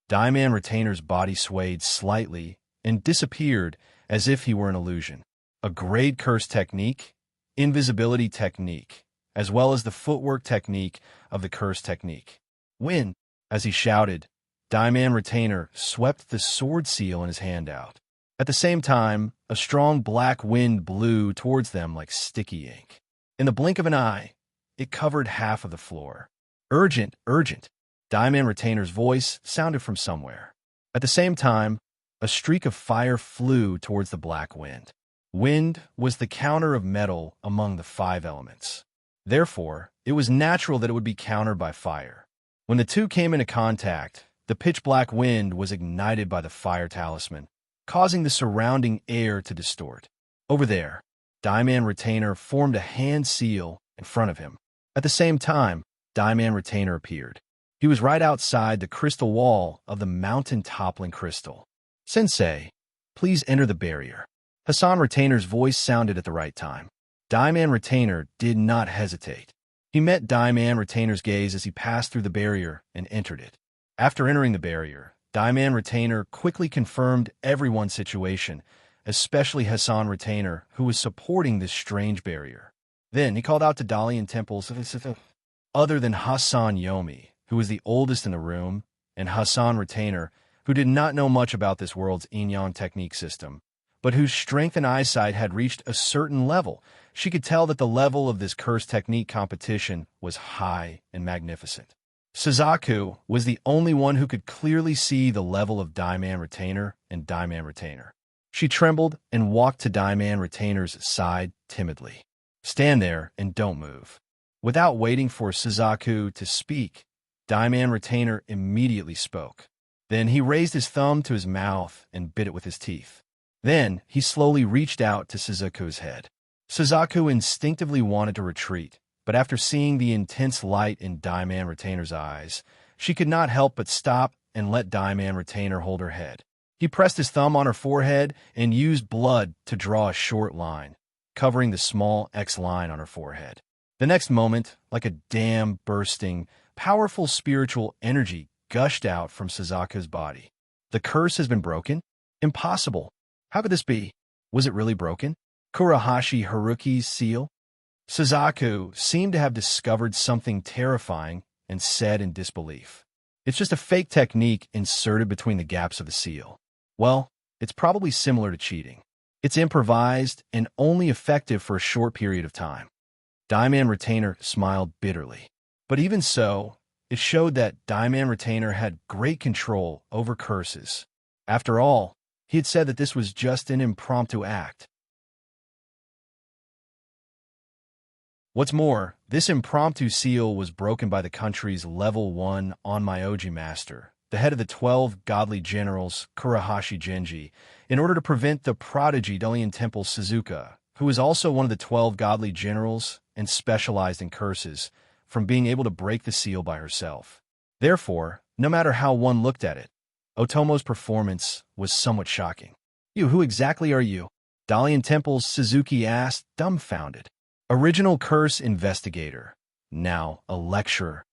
Diamond Retainer's body swayed slightly and disappeared as if he were an illusion. A grade curse technique, invisibility technique, as well as the footwork technique of the curse technique. Win! As he shouted, Diamond Retainer swept the sword seal in his hand out. At the same time, a strong black wind blew towards them like sticky ink. In the blink of an eye, it covered half of the floor. Urgent, urgent! Diamond Retainer's voice sounded from somewhere. At the same time, a streak of fire flew towards the black wind. Wind was the counter of metal among the 5 elements. Therefore, it was natural that it would be countered by fire. When the two came into contact, the pitch-black wind was ignited by the fire talisman, causing the surrounding air to distort. Over there, Diamond Retainer formed a hand seal in front of him. At the same time, Diamond Retainer appeared. He was right outside the crystal wall of the mountain-toppling crystal. Sensei, please enter the barrier. Hassan Retainer's voice sounded at the right time. Diamond Retainer did not hesitate. He met Diamond Retainer's gaze as he passed through the barrier and entered it. After entering the barrier, Diamond Retainer quickly confirmed everyone's situation, especially Hassan Retainer, who was supporting this strange barrier. Then he called out to Dalian temples other than Hassan Yomi, who was the oldest in the room, and Hassan Retainer, who did not know much about this world's Inyan technique system, but whose strength and eyesight had reached a certain level. She could tell that the level of this curse technique competition was high and magnificent. Suzaku was the only one who could clearly see the level of Diamond Retainer and Diamond Retainer. She trembled and walked to Diamond Retainer's side timidly. Stand there and don't move. Without waiting for Suzaku to speak, Diamond Retainer immediately spoke. Then he raised his thumb to his mouth and bit it with his teeth. Then he slowly reached out to Suzaku's head. Suzaku instinctively wanted to retreat, but after seeing the intense light in Diamond Retainer's eyes, she could not help but stop and let Diamond Retainer hold her head. He pressed his thumb on her forehead and used blood to draw a short line, covering the small X line on her forehead. The next moment, like a dam bursting, powerful spiritual energy gushed out from Suzaku's body. The curse has been broken? Impossible. How could this be? Was it really broken? Kurahashi Haruki's seal? Suzaku seemed to have discovered something terrifying and said in disbelief. It's just a fake technique inserted between the gaps of the seal. Well, it's probably similar to cheating. It's improvised and only effective for a short period of time. Diamond Retainer smiled bitterly. But even so, it showed that Diamond Retainer had great control over curses. After all, he had said that this was just an impromptu act. What's more, this impromptu seal was broken by the country's level 1 Onmyoji master, the head of the 12 godly generals, Kurahashi Genji, in order to prevent the prodigy Dalian Temple Suzuka, who was also one of the 12 godly generals and specialized in curses, from being able to break the seal by herself. Therefore, no matter how one looked at it, Otomo's performance was somewhat shocking. Who exactly are you?" Dalian Temple's Suzuki asked, dumbfounded. "Original curse investigator, now a lecturer."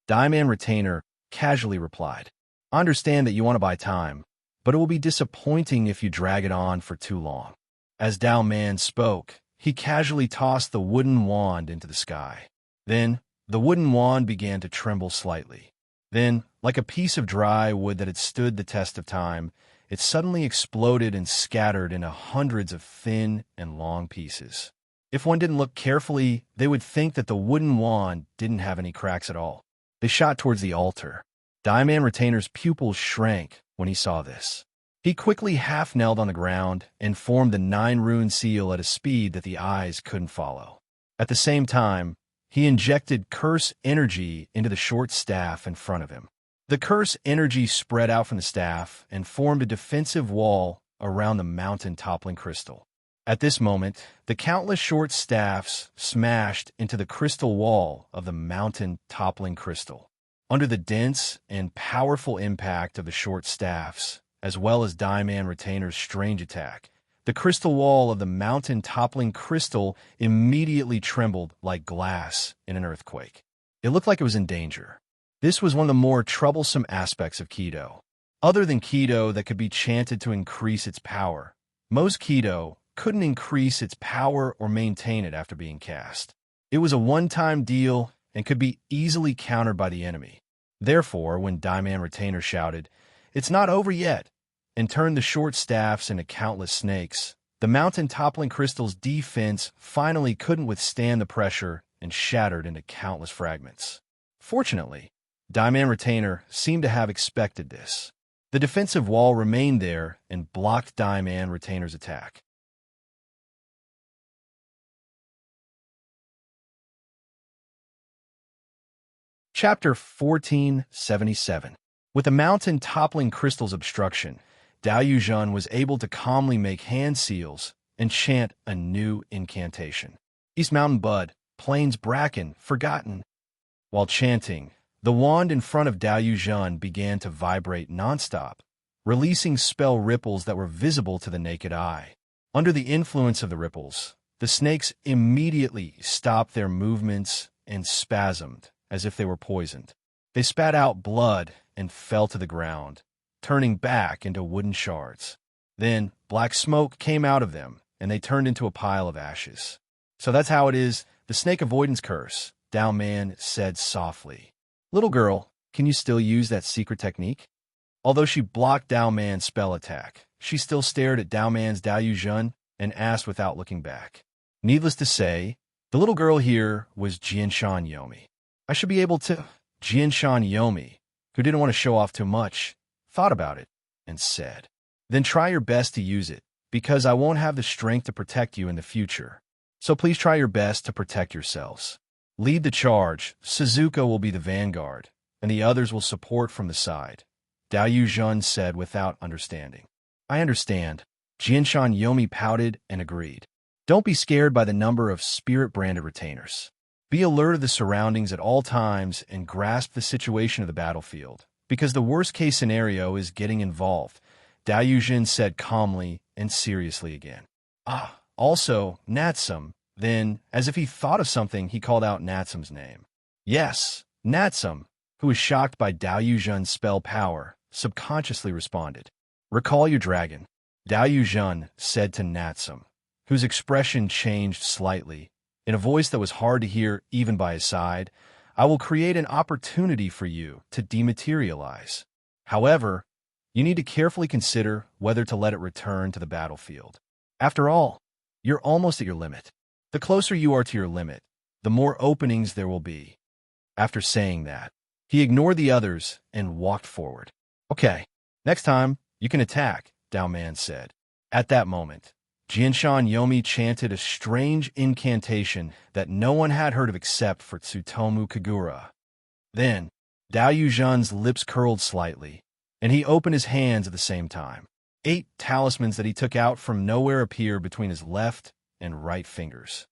Diamond Retainer casually replied. "I understand that you want to buy time, but it will be disappointing if you drag it on for too long." As Dao Man spoke, he casually tossed the wooden wand into the sky. Then, the wooden wand began to tremble slightly. Then, like a piece of dry wood that had stood the test of time, it suddenly exploded and scattered into hundreds of thin and long pieces. If one didn't look carefully, they would think that the wooden wand didn't have any cracks at all. They shot towards the altar. Diamond Retainer's pupils shrank when he saw this. He quickly half-knelt on the ground and formed the 9-rune seal at a speed that the eyes couldn't follow. At the same time, he injected curse energy into the short staff in front of him. The curse energy spread out from the staff and formed a defensive wall around the mountain-toppling crystal. At this moment, the countless short staffs smashed into the crystal wall of the mountain-toppling crystal. Under the dense and powerful impact of the short staffs, as well as Diamond Retainer's strange attack, the crystal wall of the mountain-toppling crystal immediately trembled like glass in an earthquake. It looked like it was in danger. This was one of the more troublesome aspects of Kido. Other than Kido that could be chanted to increase its power, most Kido couldn't increase its power or maintain it after being cast. It was a one-time deal and could be easily countered by the enemy. Therefore, when Diamond Retainer shouted, "It's not over yet," and turned the short staffs into countless snakes, the mountain-toppling crystal's defense finally couldn't withstand the pressure and shattered into countless fragments. Fortunately, Diamond Retainer seemed to have expected this. The defensive wall remained there and blocked Diamond Retainer's attack. Chapter 1477. With the mountain-toppling crystal's obstruction, Dao Yuzhen was able to calmly make hand seals and chant a new incantation. "East Mountain Bud, Plains Bracken, Forgotten." While chanting, the wand in front of Dao Yuzhen began to vibrate nonstop, releasing spell ripples that were visible to the naked eye. Under the influence of the ripples, the snakes immediately stopped their movements and spasmed, as if they were poisoned. They spat out blood and fell to the ground, turning back into wooden shards. Then, black smoke came out of them, and they turned into a pile of ashes. "So that's how it is, the snake avoidance curse," Dao Man said softly. "Little girl, can you still use that secret technique?" Although she blocked Dao Man's spell attack, she still stared at Dao Man's Dao Yuzhen and asked without looking back. Needless to say, the little girl here was Jianshan Yomi. "I should be able to..." Jianshan Yomi, who didn't want to show off too much, thought about it and said, "Then try your best to use it, because I won't have the strength to protect you in the future. So please try your best to protect yourselves. Lead the charge, Suzuka will be the vanguard, and the others will support from the side," Dao Yuzhen said without understanding. "I understand." Jianshan Yomi pouted and agreed. "Don't be scared by the number of spirit-branded retainers. Be alert of the surroundings at all times and grasp the situation of the battlefield, because the worst-case scenario is getting involved," Dao Yuzhen said calmly and seriously again. Also, Natsum." Then, as if he thought of something, he called out Natsum's name. Yes, Natsum, who was shocked by Dao Yuzhen's spell power, subconsciously responded. "Recall your dragon," Dao Yuzhen said to Natsum, whose expression changed slightly. In a voice that was hard to hear even by his side, "I will create an opportunity for you to dematerialize. However, you need to carefully consider whether to let it return to the battlefield. After all, you're almost at your limit. The closer you are to your limit, the more openings there will be. After saying that, he ignored the others and walked forward. Okay, next time, you can attack, Dao Man said. At that moment, Jianshan Yomi chanted a strange incantation that no one had heard of except for Tsutomu Kagura. Then, Dao Yuzhan's lips curled slightly, and he opened his hands at the same time. 8 talismans that he took out from nowhere appeared between his left and right fingers.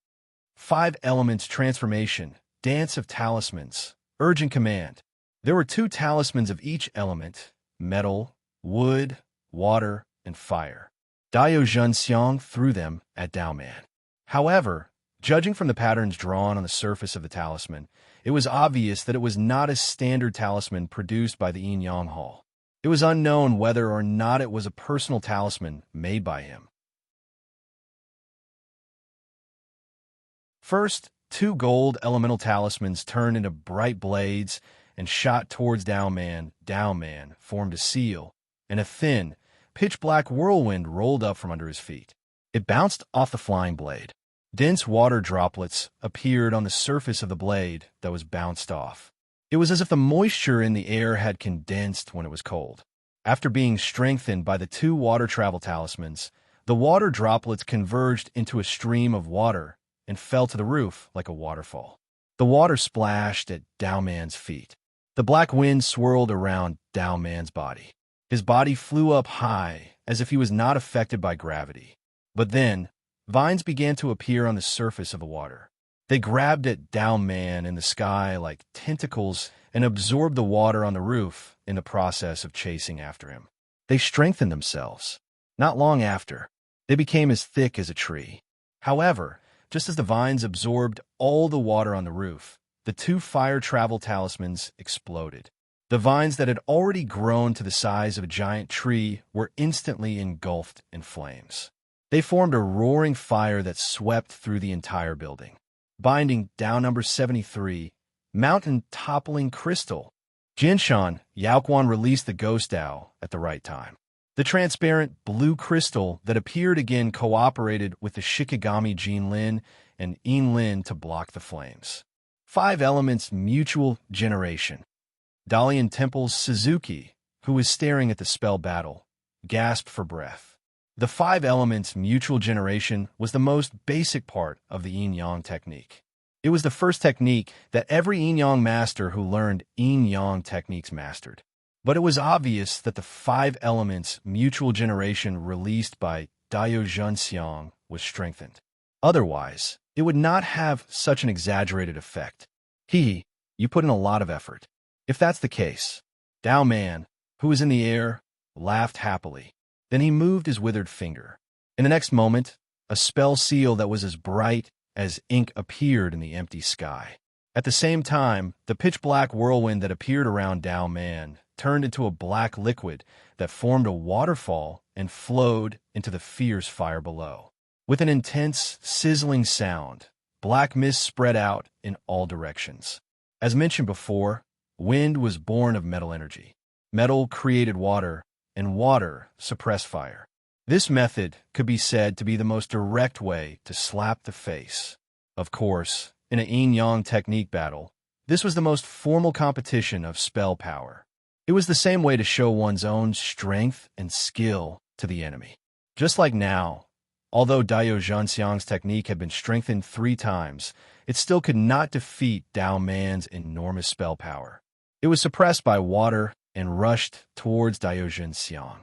5 elements transformation, dance of talismans, urgent command. There were 2 talismans of each element, metal, wood, water, and fire. Dao Zhenxiang threw them at Dao Man. However, judging from the patterns drawn on the surface of the talisman, it was obvious that it was not a standard talisman produced by the Yin Yang Hall. It was unknown whether or not it was a personal talisman made by him. First, 2 gold elemental talismans turned into bright blades and shot towards Dao Man. Dao Man formed a seal, and a thin, pitch-black whirlwind rolled up from under his feet. It bounced off the flying blade. Dense water droplets appeared on the surface of the blade that was bounced off. It was as if the moisture in the air had condensed when it was cold. After being strengthened by the 2 water travel talismans, the water droplets converged into a stream of water and fell to the roof like a waterfall. The water splashed at Dao Man's feet. The black wind swirled around Dao Man's body. His body flew up high as if he was not affected by gravity. But then, vines began to appear on the surface of the water. They grabbed at Dao Man in the sky like tentacles and absorbed the water on the roof in the process of chasing after him. They strengthened themselves. Not long after, they became as thick as a tree. However, just as the vines absorbed all the water on the roof, the 2 fire travel talismans exploded. The vines that had already grown to the size of a giant tree were instantly engulfed in flames. They formed a roaring fire that swept through the entire building. Binding Dao number 73, mountain toppling crystal. Jinshan Yaoquan released the ghost Dao at the right time. The transparent blue crystal that appeared again cooperated with the Shikigami Jinlin and Yinlin to block the flames. 5 elements mutual generation. Dalian Temple's Suzuki, who was staring at the spell battle, gasped for breath. The 5 elements mutual generation was the most basic part of the yin-yang technique. It was the first technique that every yin-yang master who learned yin-yang techniques mastered. But it was obvious that the 5 elements mutual generation released by Dao Zhenxiang was strengthened. Otherwise, it would not have such an exaggerated effect. You put in a lot of effort. If that's the case, Dao Man, who was in the air, laughed happily. Then he moved his withered finger. In the next moment, a spell seal that was as bright as ink appeared in the empty sky. At the same time, the pitch-black whirlwind that appeared around Dao Man turned into a black liquid that formed a waterfall and flowed into the fierce fire below. With an intense, sizzling sound, black mist spread out in all directions. As mentioned before, wind was born of metal energy. Metal created water, and water suppressed fire. This method could be said to be the most direct way to slap the face. Of course, in a yin-yang technique battle, this was the most formal competition of spell power. It was the same way to show one's own strength and skill to the enemy. Just like now, although Dao Zhenxiang's technique had been strengthened 3 times, it still could not defeat Dao Man's enormous spell power. It was suppressed by water and rushed towards Dao Zhenxiang.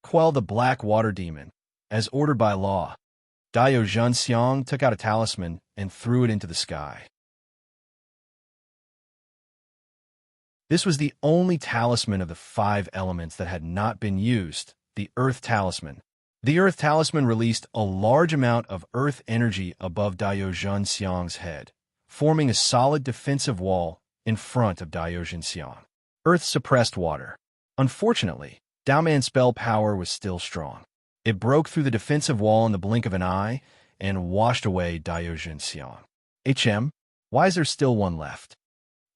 Quell the black water demon. As ordered by law, Dao Zhenxiang took out a talisman and threw it into the sky. This was the only talisman of the 5 elements that had not been used, the Earth Talisman. The Earth Talisman released a large amount of Earth energy above Dao Zhenxiang's head, forming a solid defensive wall in front of Dao Zhenxiang. Earth suppressed water. Unfortunately, Dao Man's spell power was still strong. It broke through the defensive wall in the blink of an eye and washed away Dao Zhenxiang. Why is there still one left?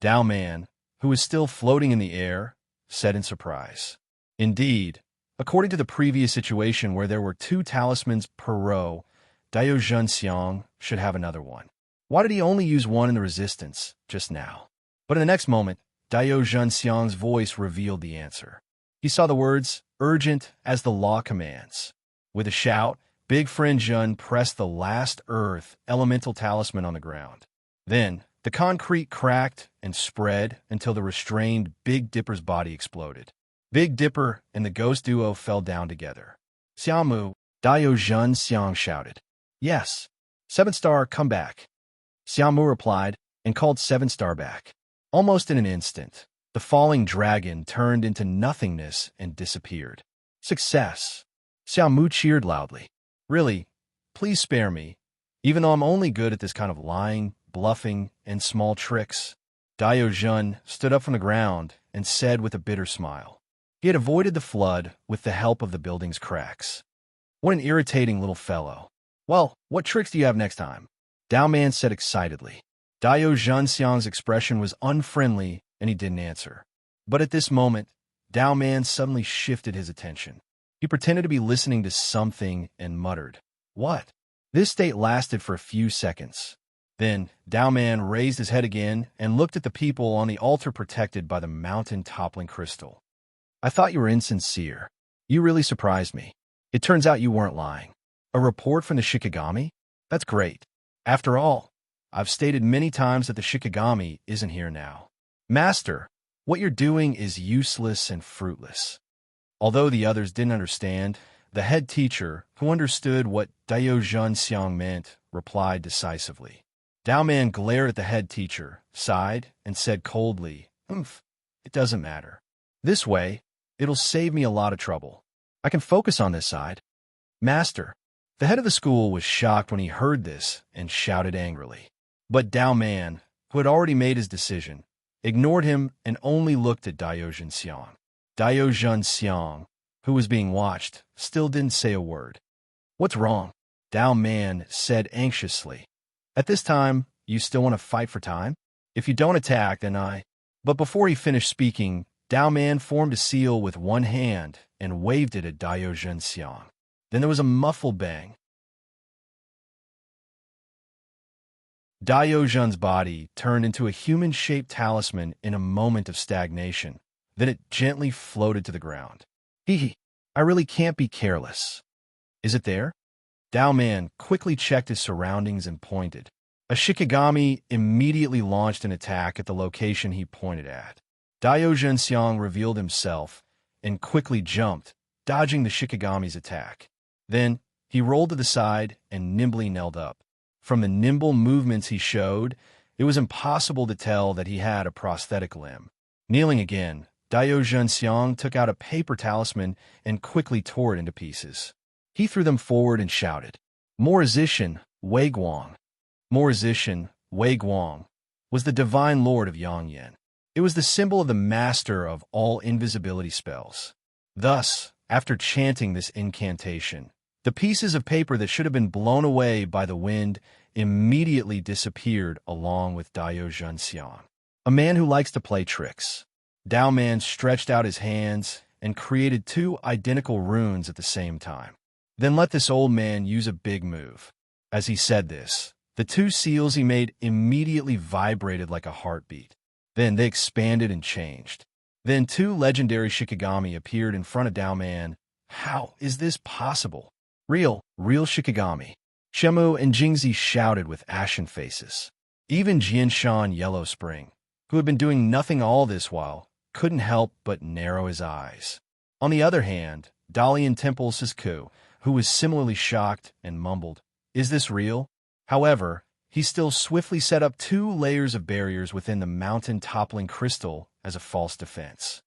Dao Man, who was still floating in the air, said in surprise. Indeed, according to the previous situation where there were 2 talismans per row, Dao Zhenxiang should have another one. Why did he only use one in the resistance just now? But in the next moment, Daio Junxiang's voice revealed the answer. He saw the words, urgent as the law commands. With a shout, Big Friend Jun pressed the last earth elemental talisman on the ground. Then, the concrete cracked and spread until the restrained Big Dipper's body exploded. Big Dipper and the ghost duo fell down together. Xiaomu, Daio Junxiang shouted. Yes. 7-star, come back. Xiaomu replied and called 7-star back. Almost in an instant, the falling dragon turned into nothingness and disappeared. Success! Xiaomu cheered loudly. Really, please spare me, even though I'm only good at this kind of lying, bluffing, and small tricks. Daio Jun stood up from the ground and said with a bitter smile. He had avoided the flood with the help of the building's cracks. What an irritating little fellow. Well, what tricks do you have next time? Dao Man said excitedly. Daio Junxiang's expression was unfriendly and he didn't answer. But at this moment, Dao Man suddenly shifted his attention. He pretended to be listening to something and muttered, What? This state lasted for a few seconds. Then, Dao Man raised his head again and looked at the people on the altar protected by the mountain-toppling crystal. I thought you were insincere. You really surprised me. It turns out you weren't lying. A report from the Shikigami? That's great. After all, I've stated many times that the Shikigami isn't here now. Master, what you're doing is useless and fruitless. Although the others didn't understand, the head teacher, who understood what Daio Junxiang meant, replied decisively. Dao Man glared at the head teacher, sighed, and said coldly, It doesn't matter. This way, it'll save me a lot of trouble. I can focus on this side. Master, the head of the school was shocked when he heard this and shouted angrily. But Dao Man, who had already made his decision, ignored him and only looked at Daio Junxiang. Daio Junxiang, who was being watched, still didn't say a word. What's wrong? Dao Man said anxiously. At this time, you still want to fight for time? If you don't attack, then I... But before he finished speaking, Dao Man formed a seal with one hand and waved it at Daio Junxiang. Then there was a muffled bang. Daio Jun's body turned into a human-shaped talisman in a moment of stagnation. Then it gently floated to the ground. I really can't be careless. Is it there? Dao Man quickly checked his surroundings and pointed. A Shikigami immediately launched an attack at the location he pointed at. Daio Junxiang revealed himself and quickly jumped, dodging the Shikigami's attack. Then, he rolled to the side and nimbly knelt up. From the nimble movements he showed, it was impossible to tell that he had a prosthetic limb. Kneeling again, Daio Junxiang took out a paper talisman and quickly tore it into pieces. He threw them forward and shouted, Morizician, Wei Guang. Morizician, Wei Guang, was the divine lord of Yangyan. It was the symbol of the master of all invisibility spells. Thus, after chanting this incantation, the pieces of paper that should have been blown away by the wind immediately disappeared along with Daio Junxiang. A man who likes to play tricks. Dao Man stretched out his hands and created 2 identical runes at the same time. Then let this old man use a big move. As he said this, the 2 seals he made immediately vibrated like a heartbeat. Then they expanded and changed. Then 2 legendary Shikigami appeared in front of Dao Man. How is this possible? Real Shikigami. Shemu and Jingzi shouted with ashen faces. Even Jianshan Yellow Spring, who had been doing nothing all this while, couldn't help but narrow his eyes. On the other hand, Dalian Temple Sisku, who was similarly shocked and mumbled, Is this real? However, he still swiftly set up 2 layers of barriers within the mountain-toppling crystal as a false defense.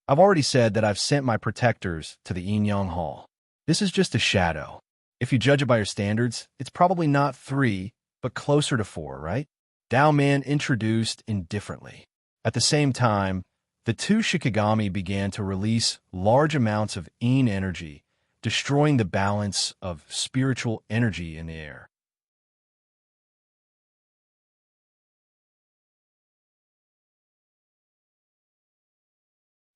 I've already said that I've sent my protectors to the Yin-Yang Hall. This is just a shadow. If you judge it by your standards, it's probably not 3, but closer to 4, right? Dao Man introduced indifferently. At the same time, the 2 Shikigami began to release large amounts of Yin energy, destroying the balance of spiritual energy in the air.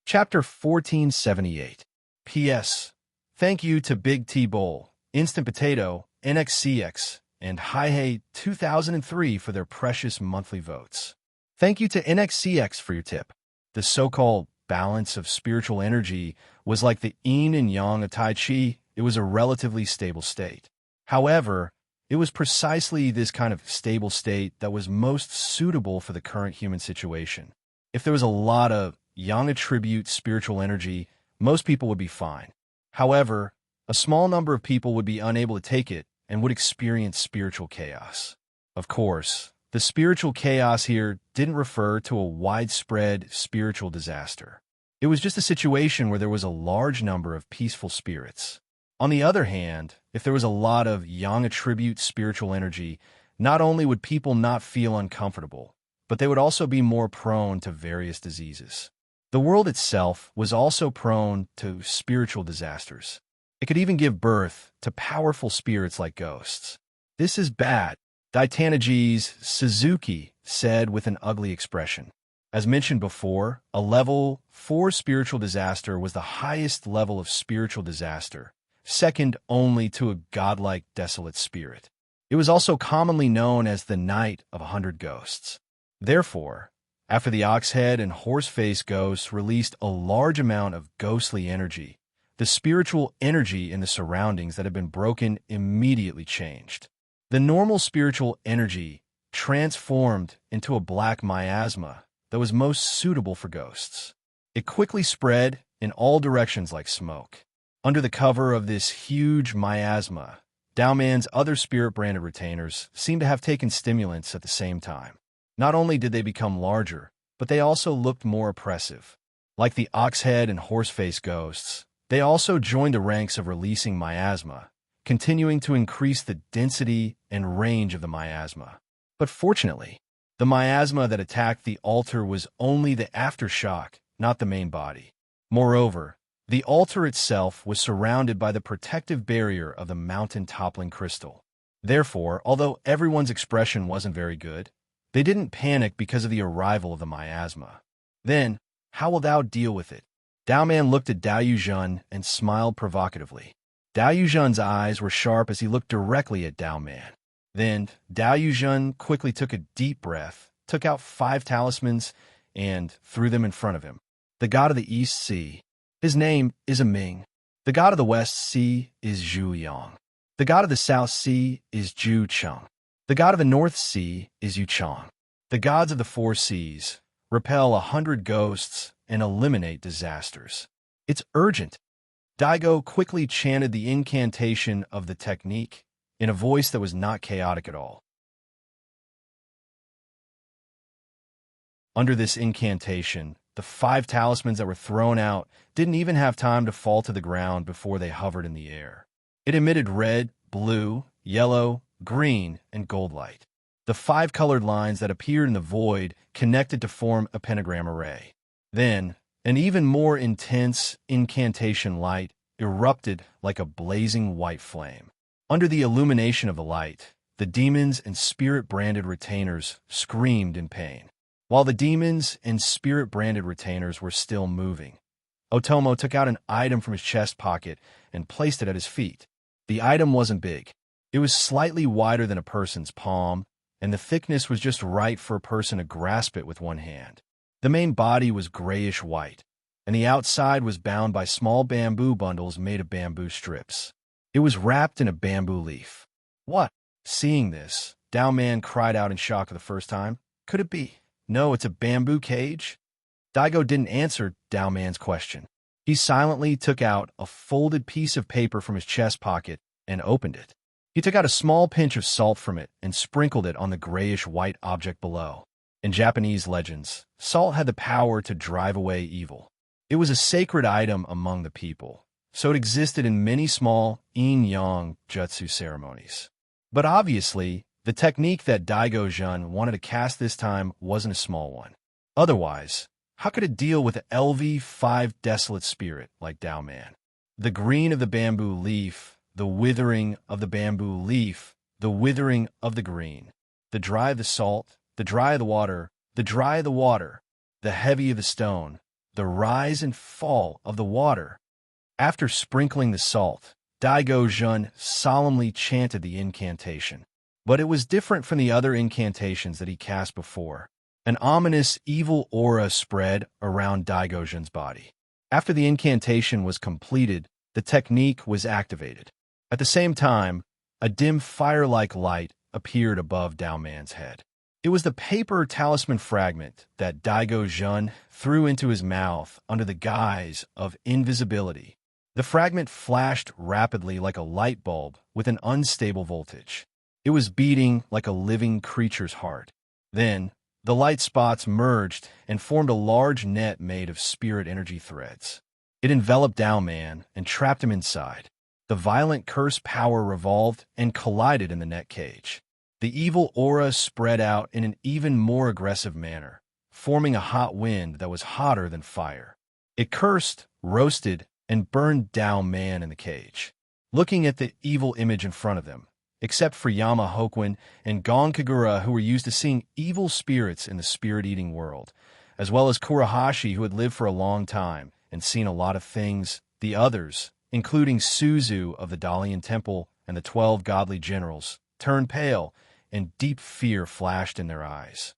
Chapter 1478. P.S. Thank you to Big T Bowl, Instant Potato, NXCX, and Haihei 2003 for their precious monthly votes. Thank you to NXCX for your tip. The so-called balance of spiritual energy was like the yin and yang of Tai Chi. It was a relatively stable state. However, it was precisely this kind of stable state that was most suitable for the current human situation. If there was a lot of yang attribute spiritual energy, most people would be fine. However, a small number of people would be unable to take it and would experience spiritual chaos. Of course, the spiritual chaos here didn't refer to a widespread spiritual disaster. It was just a situation where there was a large number of peaceful spirits. On the other hand, if there was a lot of yang attribute spiritual energy, not only would people not feel uncomfortable, but they would also be more prone to various diseases. The world itself was also prone to spiritual disasters. It could even give birth to powerful spirits like ghosts. This is bad, Daitanaji's Suzuki said with an ugly expression. As mentioned before, a level 4 spiritual disaster was the highest level of spiritual disaster, second only to a godlike desolate spirit. It was also commonly known as the Night of 100 Ghosts. Therefore, after the Oxhead and Horseface ghosts released a large amount of ghostly energy, the spiritual energy in the surroundings that had been broken immediately changed. The normal spiritual energy transformed into a black miasma that was most suitable for ghosts. It quickly spread in all directions like smoke. Under the cover of this huge miasma, Daoman's other spirit-branded retainers seemed to have taken stimulants at the same time. Not only did they become larger, but they also looked more oppressive. Like the Oxhead and Horseface ghosts, they also joined the ranks of releasing miasma, continuing to increase the density and range of the miasma. But fortunately, the miasma that attacked the altar was only the aftershock, not the main body. Moreover, the altar itself was surrounded by the protective barrier of the mountain-toppling crystal. Therefore, although everyone's expression wasn't very good, they didn't panic because of the arrival of the miasma. Then, how will thou deal with it? Daoman looked at Dao Yuzhen and smiled provocatively. Dao Yuzhen's eyes were sharp as he looked directly at Daoman. Then, Dao Yuzhen quickly took a deep breath, took out 5 talismans, and threw them in front of him. The god of the East Sea. His name is Ming. The god of the West Sea is Zhu Yang. The god of the South Sea is Zhu Cheng. The god of the North Sea is Yu Chang. The gods of the 4 seas repel 100 ghosts and eliminate disasters. It's urgent. Daigo quickly chanted the incantation of the technique in a voice that was not chaotic at all. Under this incantation, the 5 talismans that were thrown out didn't even have time to fall to the ground before they hovered in the air. It emitted red, blue, yellow, green, and gold light. The 5 colored lines that appeared in the void connected to form a pentagram array. Then, an even more intense incantation light erupted like a blazing white flame. Under the illumination of the light, the demons and spirit-branded retainers screamed in pain. While the demons and spirit-branded retainers were still moving, Otomo took out an item from his chest pocket and placed it at his feet. The item wasn't big. It was slightly wider than a person's palm, and the thickness was just right for a person to grasp it with one hand. The main body was grayish-white, and the outside was bound by small bamboo bundles made of bamboo strips. It was wrapped in a bamboo leaf. What? Seeing this, Daoman cried out in shock for the first time. Could it be? No, it's a bamboo cage? Daigo didn't answer Daoman's question. He silently took out a folded piece of paper from his chest pocket and opened it. He took out a small pinch of salt from it and sprinkled it on the grayish-white object below. In Japanese legends, salt had the power to drive away evil. It was a sacred item among the people, so it existed in many small yin-yang jutsu ceremonies. But obviously, the technique that Daigo Jun wanted to cast this time wasn't a small one. Otherwise, how could it deal with an LV5 desolate spirit like Daoman? The green of the bamboo leaf, the withering of the bamboo leaf, the withering of the green, the dry of the salt, the dry of the water, the dry of the water, the heavy of the stone, the rise and fall of the water. After sprinkling the salt, Daigo Jun solemnly chanted the incantation. But it was different from the other incantations that he cast before. An ominous, evil aura spread around Daigozhun's body. After the incantation was completed, the technique was activated. At the same time, a dim fire-like light appeared above Daoman's head. It was the paper talisman fragment that Daigozhun threw into his mouth under the guise of invisibility. The fragment flashed rapidly like a light bulb with an unstable voltage. It was beating like a living creature's heart. Then, the light spots merged and formed a large net made of spirit energy threads. It enveloped Daoman and trapped him inside. The violent curse power revolved and collided in the net cage. The evil aura spread out in an even more aggressive manner, forming a hot wind that was hotter than fire. It cursed, roasted, and burned Daoman in the cage. Looking at the evil image in front of them, except for Yama Hokwin and Gon Kagura, who were used to seeing evil spirits in the spirit-eating world, as well as Kurahashi, who had lived for a long time and seen a lot of things, the others, including Suzu of the Dalian Temple and the 12 godly generals, turned pale, and deep fear flashed in their eyes.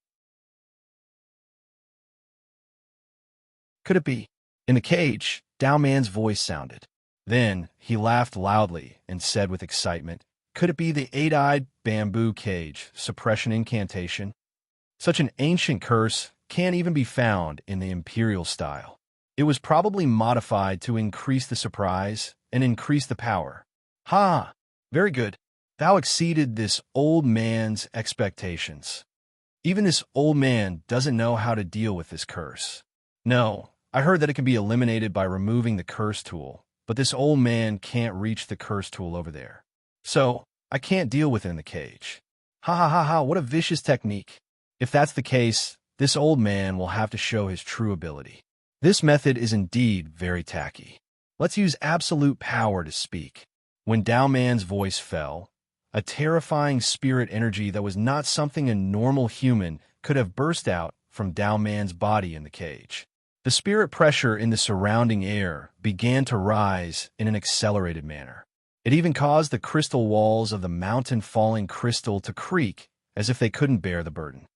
Could it be? In the cage, Daoman's voice sounded. Then he laughed loudly and said with excitement, "Could it be the eight-eyed bamboo cage suppression incantation? Such an ancient curse can't even be found in the imperial style. It was probably modified to increase the surprise and increase the power." "Ha! Very good. Thou exceeded this old man's expectations. Even this old man doesn't know how to deal with this curse. No, I heard that it can be eliminated by removing the curse tool, but this old man can't reach the curse tool over there. So, I can't deal with it in the cage. Ha ha ha ha, what a vicious technique. If that's the case, this old man will have to show his true ability. This method is indeed very tacky. Let's use absolute power to speak." When Daoman's voice fell, a terrifying spirit energy that was not something a normal human could have burst out from Daoman's body in the cage. The spirit pressure in the surrounding air began to rise in an accelerated manner. It even caused the crystal walls of the mountain-falling crystal to creak as if they couldn't bear the burden.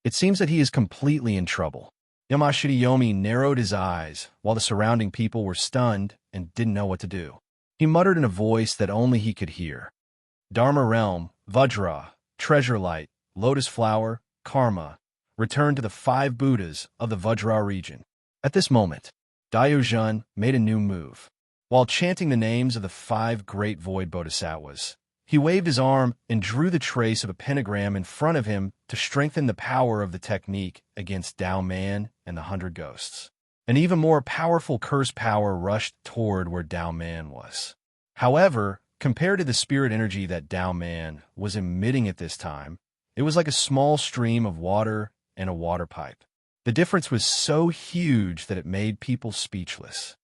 It seems that he is completely in trouble. Yamashita narrowed his eyes while the surrounding people were stunned and didn't know what to do. He muttered in a voice that only he could hear. "Dharma Realm, Vajra, Treasure Light, Lotus Flower, Karma, return to the 5 Buddhas of the Vajra region." At this moment, Daiohjun made a new move. While chanting the names of the 5 great void bodhisattvas, he waved his arm and drew the trace of a pentagram in front of him to strengthen the power of the technique against Daoman and the 100 ghosts. An even more powerful curse power rushed toward where Daoman was. However, compared to the spirit energy that Daoman was emitting at this time, it was like a small stream of water and a water pipe. The difference was so huge that it made people speechless.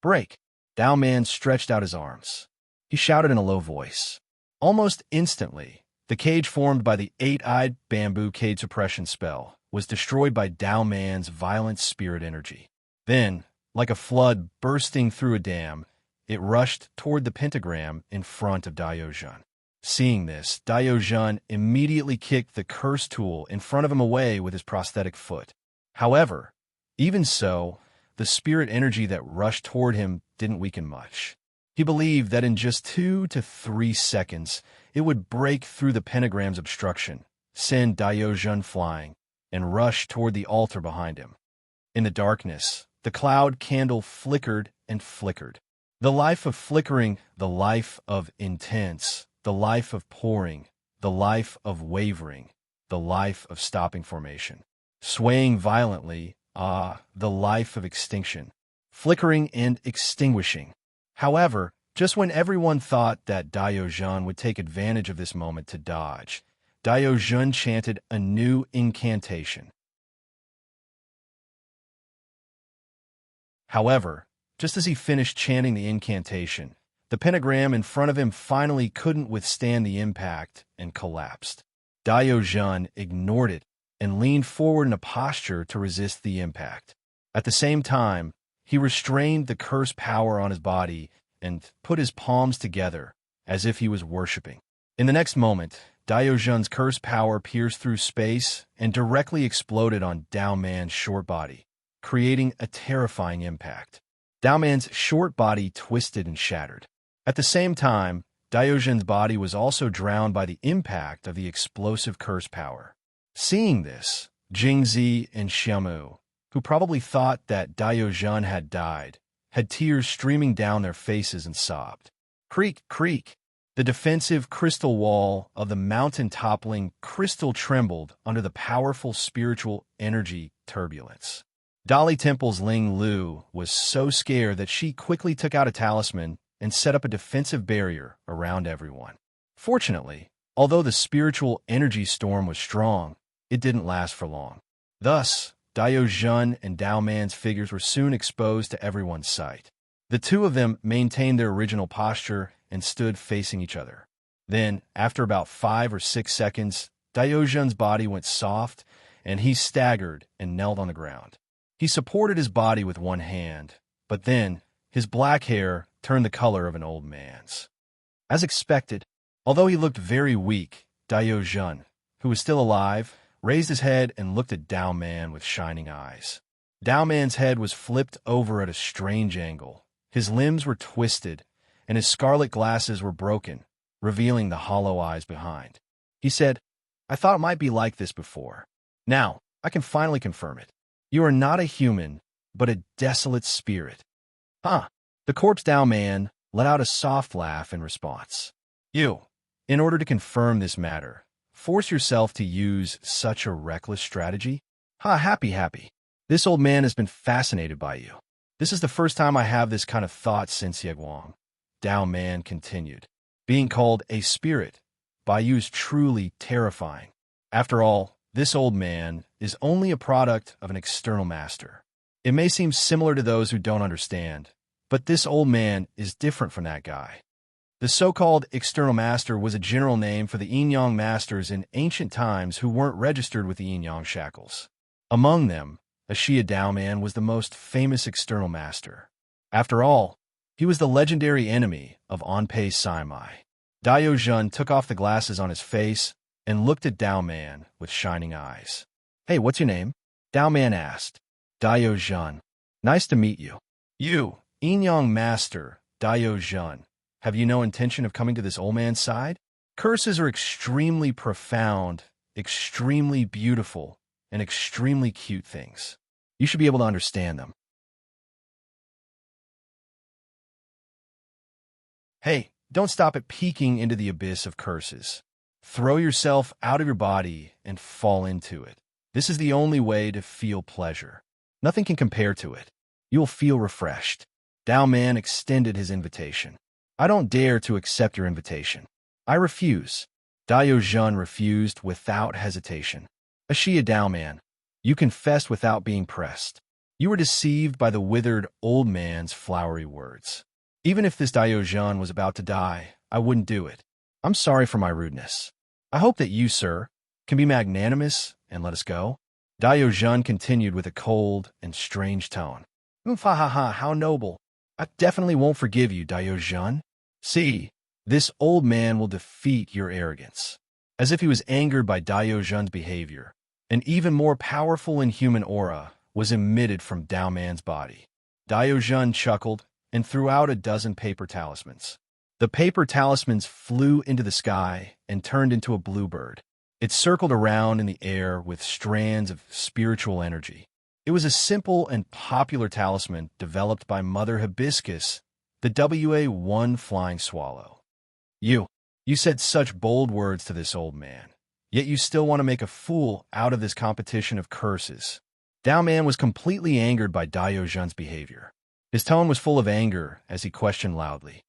"Break!" Daoman stretched out his arms. He shouted in a low voice. Almost instantly, the cage formed by the 8-eyed bamboo cage suppression spell was destroyed by Daoman's violent spirit energy. Then, like a flood bursting through a dam, it rushed toward the pentagram in front of Daiohjun. Seeing this, Daiohjun immediately kicked the curse tool in front of him away with his prosthetic foot. However, even so, the spirit energy that rushed toward him didn't weaken much. He believed that in just 2 to 3 seconds, it would break through the pentagram's obstruction, send Daiohjun flying, and rush toward the altar behind him. In the darkness, the cloud candle flickered and flickered. The life of flickering, the life of intense, the life of pouring, the life of wavering, the life of stopping formation. Swaying violently, the life of extinction. Flickering and extinguishing. However, just when everyone thought that Daiohjun would take advantage of this moment to dodge, Daiohjun chanted a new incantation. However, just as he finished chanting the incantation, the pentagram in front of him finally couldn't withstand the impact and collapsed. Daiohjun ignored it and leaned forward in a posture to resist the impact. At the same time, he restrained the curse power on his body and put his palms together as if he was worshipping. In the next moment, Daozhun's curse power pierced through space and directly exploded on Dao Man's short body, creating a terrifying impact. Dao Man's short body twisted and shattered. At the same time, Daozhun's body was also drowned by the impact of the explosive curse power. Seeing this, Jingzi and Xiaomu, who probably thought that Daozhun had died, had tears streaming down their faces and sobbed. Creak, creak. The defensive crystal wall of the mountain-toppling crystal trembled under the powerful spiritual energy turbulence. Dali Temple's Ling Lu was so scared that she quickly took out a talisman and set up a defensive barrier around everyone. Fortunately, although the spiritual energy storm was strong, it didn't last for long. Thus, Daozhun and Dao Man's figures were soon exposed to everyone's sight. The two of them maintained their original posture and stood facing each other. Then, after about 5 or 6 seconds, Daozhun's body went soft, and he staggered and knelt on the ground. He supported his body with one hand, but then his black hair turned the color of an old man's. As expected, although he looked very weak, Daozhun, who was still alive, raised his head and looked at Dao Man with shining eyes. Dao Man's head was flipped over at a strange angle. His limbs were twisted, and his scarlet glasses were broken, revealing the hollow eyes behind. He said, "I thought it might be like this before. Now, I can finally confirm it. You are not a human, but a desolate spirit." Huh. The corpse Dao Man let out a soft laugh in response. "You, in order to confirm this matter, force yourself to use such a reckless strategy? Ha, happy. This old man has been fascinated by you. This is the first time I have this kind of thought since Yeguang." Dao Man continued. "Being called a spirit by you is truly terrifying. After all, this old man is only a product of an external master. It may seem similar to those who don't understand, but this old man is different from that guy." The so-called external master was a general name for the yin-yang masters in ancient times who weren't registered with the yin-yang shackles. Among them, Ashia Dao Man was the most famous external master. After all, he was the legendary enemy of Anpei Saimai. Daozhun took off the glasses on his face and looked at Dao Man with shining eyes. "Hey, what's your name?" Dao Man asked. "Daozhun. Nice to meet you." "You, yin-yang master, Daozhun. Have you no intention of coming to this old man's side? Curses are extremely profound, extremely beautiful, and extremely cute things. You should be able to understand them." Hey, don't stop at peeking into the abyss of curses. Throw yourself out of your body and fall into it. This is the only way to feel pleasure. Nothing can compare to it. You will feel refreshed. Dao Man extended his invitation. "I don't dare to accept your invitation. I refuse." Daozhun refused without hesitation. "Ashia Dao Man, you confessed without being pressed. You were deceived by the withered old man's flowery words. Even if this Daozhun was about to die, I wouldn't do it. I'm sorry for my rudeness. I hope that you, sir, can be magnanimous and let us go." Daozhun continued with a cold and strange tone. "Ha, how noble. I definitely won't forgive you, Daozhun. See, this old man will defeat your arrogance." As if he was angered by Daozhun's behavior, an even more powerful inhuman aura was emitted from Dao Man's body. Daozhun chuckled and threw out a dozen paper talismans. The paper talismans flew into the sky and turned into a bluebird. It circled around in the air with strands of spiritual energy. It was a simple and popular talisman developed by Mother Hibiscus, the WA1 flying swallow. You said such bold words to this old man, yet you still want to make a fool out of this competition of curses. Dao Man was completely angered by Daozhun's behavior. His tone was full of anger as he questioned loudly.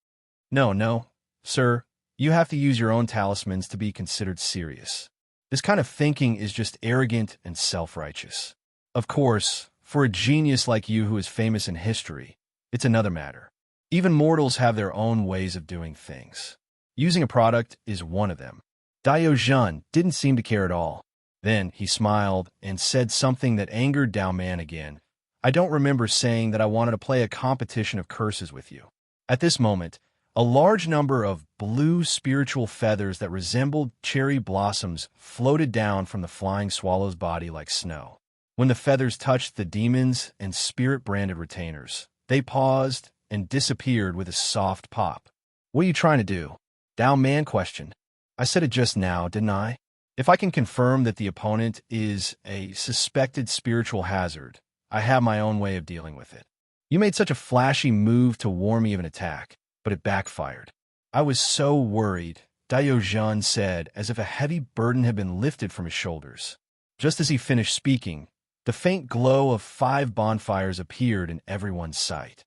No, sir, you have to use your own talismans to be considered serious. This kind of thinking is just arrogant and self-righteous. Of course, for a genius like you who is famous in history, it's another matter. Even mortals have their own ways of doing things. Using a product is one of them. Daozhun didn't seem to care at all. Then he smiled and said something that angered Dao Man again. "I don't remember saying that I wanted to play a competition of curses with you." At this moment, A large number of blue spiritual feathers that resembled cherry blossoms floated down from the flying swallow's body like snow. When the feathers touched the demons and spirit-branded retainers, they paused and disappeared with a soft pop. "What are you trying to do?" Down Man questioned. "I said it just now, didn't I? If I can confirm that the opponent is a suspected spiritual hazard, I have my own way of dealing with it. You made such a flashy move to warn me of an attack, but it backfired. I was so worried," Diogenes said, as if a heavy burden had been lifted from his shoulders. Just as he finished speaking, the faint glow of 5 bonfires appeared in everyone's sight.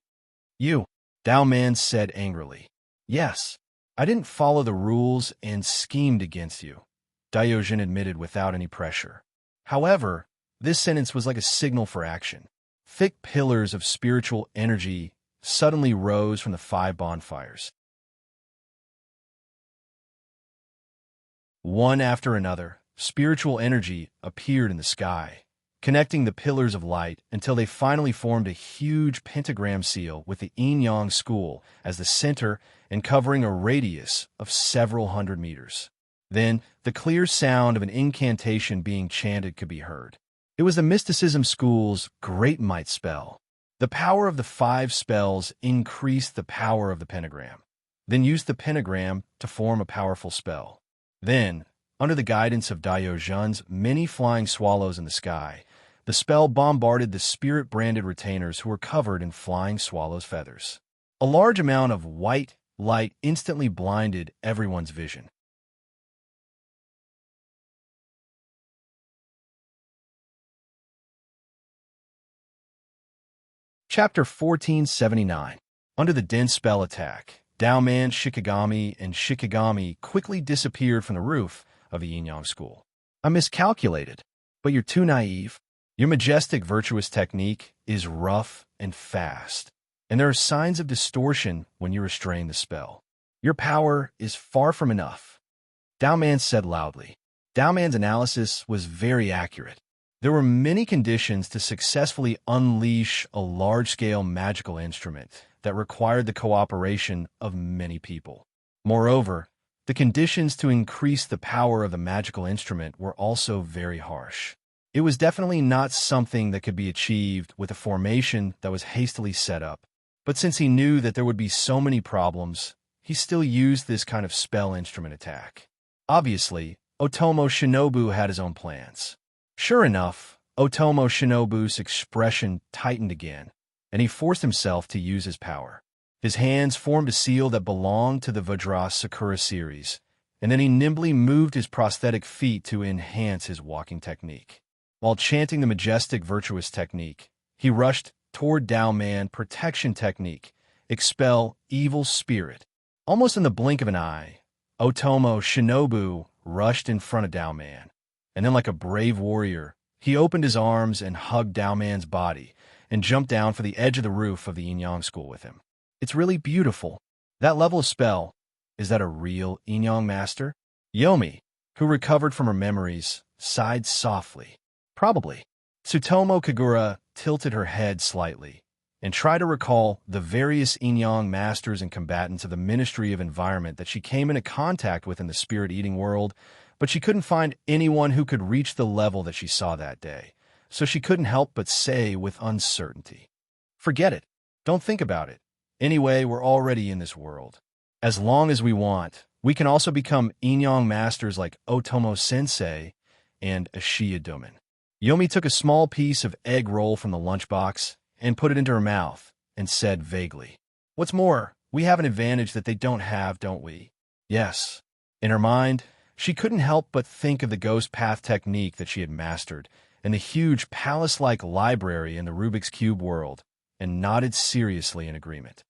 "You," Dao Man said angrily. "Yes, I didn't follow the rules and schemed against you," Diogenes admitted without any pressure. However, this sentence was like a signal for action. Thick pillars of spiritual energy suddenly rose from the 5 bonfires. One after another, spiritual energy appeared in the sky, connecting the pillars of light until they finally formed a huge pentagram seal with the Yin-Yang school as the center and covering a radius of several hundred meters. Then, the clear sound of an incantation being chanted could be heard. It was the mysticism school's Great Might spell. The power of the 5 spells increased the power of the pentagram, then used the pentagram to form a powerful spell. Then, under the guidance of Diogenes' many flying swallows in the sky, the spell bombarded the spirit-branded retainers who were covered in flying swallows' feathers. A large amount of white light instantly blinded everyone's vision. Chapter 1479. Under the dense spell attack, Dao Man, Shikigami, and Shikigami quickly disappeared from the roof of the Yin-Yang school. "I miscalculated, but you're too naive. Your majestic virtuous technique is rough and fast, and there are signs of distortion when you restrain the spell. Your power is far from enough," Dao Man said loudly. Dao Man's analysis was very accurate. There were many conditions to successfully unleash a large-scale magical instrument that required the cooperation of many people. Moreover, the conditions to increase the power of the magical instrument were also very harsh. It was definitely not something that could be achieved with a formation that was hastily set up. But since he knew that there would be so many problems, he still used this kind of spell instrument attack. Obviously, Otomo Shinobu had his own plans. Sure enough, Otomo Shinobu's expression tightened again, and he forced himself to use his power. His hands formed a seal that belonged to the Vajra Sakura series, and then he nimbly moved his prosthetic feet to enhance his walking technique. While chanting the majestic virtuous technique, he rushed toward Dao Man protection technique, expel evil spirit. Almost in the blink of an eye, Otomo Shinobu rushed in front of Dao Man. And then like a brave warrior, he opened his arms and hugged Dao Man's body and jumped down for the edge of the roof of the Yin-Yang school with him. "It's really beautiful. That level of spell, is that a real Yin-Yang master?" Yomi, who recovered from her memories, sighed softly. "Probably." Tsutomu Kagura tilted her head slightly and tried to recall the various Yin-Yang masters and combatants of the Ministry of Environment that she came into contact with in the spirit-eating world, but she couldn't find anyone who could reach the level that she saw that day, so she couldn't help but say with uncertainty, "Forget it. Don't think about it. Anyway, we're already in this world. As long as we want, we can also become Yin-Yang masters like Otomo Sensei and Ashiya Dumen." Yomi took a small piece of egg roll from the lunchbox and put it into her mouth and said vaguely, "What's more, we have an advantage that they don't have, don't we?" Yes. In her mind, she couldn't help but think of the ghost path technique that she had mastered and the huge palace-like library in the Rubik's Cube world, and nodded seriously in agreement.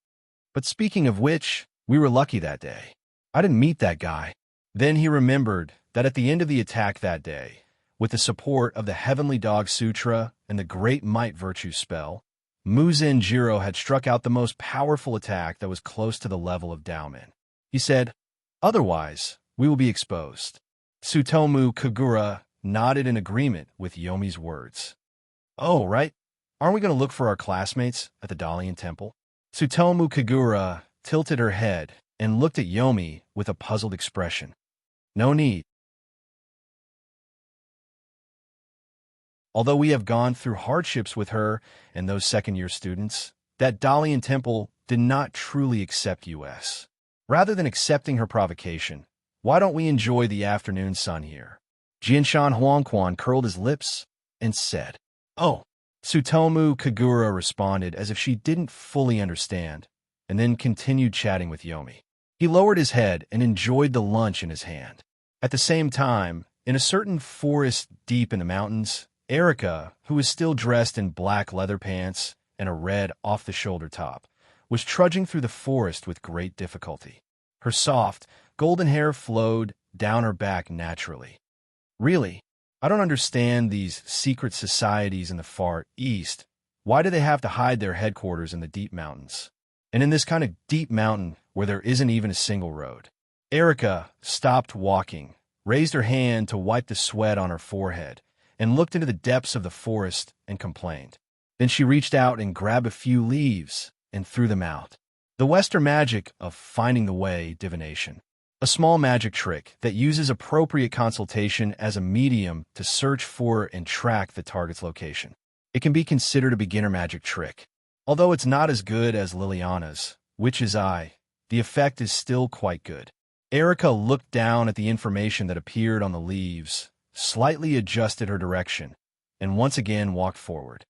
"But speaking of which, we were lucky that day. I didn't meet that guy." Then he remembered that at the end of the attack that day, with the support of the Heavenly Dog Sutra and the Great Might Virtue spell, Muzen Jiro had struck out the most powerful attack that was close to the level of Daomen. He said, "Otherwise, we will be exposed." Tsutomu Kagura nodded in agreement with Yomi's words. "Oh, right. Aren't we going to look for our classmates at the Dalian Temple?" Tsutomu Kagura tilted her head and looked at Yomi with a puzzled expression. No need. Although we have gone through hardships with her and those second-year students, that Dalian temple did not truly accept us. Rather than accepting her provocation, why don't we enjoy the afternoon sun here? Jinshan Huangquan curled his lips and said, Oh. Tsutomu Kagura responded as if she didn't fully understand, and then continued chatting with Yomi. He lowered his head and enjoyed the lunch in his hand. At the same time, in a certain forest deep in the mountains, Erica, who was still dressed in black leather pants and a red off-the-shoulder top, was trudging through the forest with great difficulty. Her soft, golden hair flowed down her back naturally. Really? I don't understand these secret societies in the Far East. Why do they have to hide their headquarters in the deep mountains? And in this kind of deep mountain where there isn't even a single road. Erica stopped walking, raised her hand to wipe the sweat on her forehead, and looked into the depths of the forest and complained. Then she reached out and grabbed a few leaves and threw them out. The Western magic of finding the way divination. A small magic trick that uses appropriate consultation as a medium to search for and track the target's location. It can be considered a beginner magic trick. Although it's not as good as Liliana's, Witch's Eye, the effect is still quite good. Erica looked down at the information that appeared on the leaves, slightly adjusted her direction, and once again walked forward.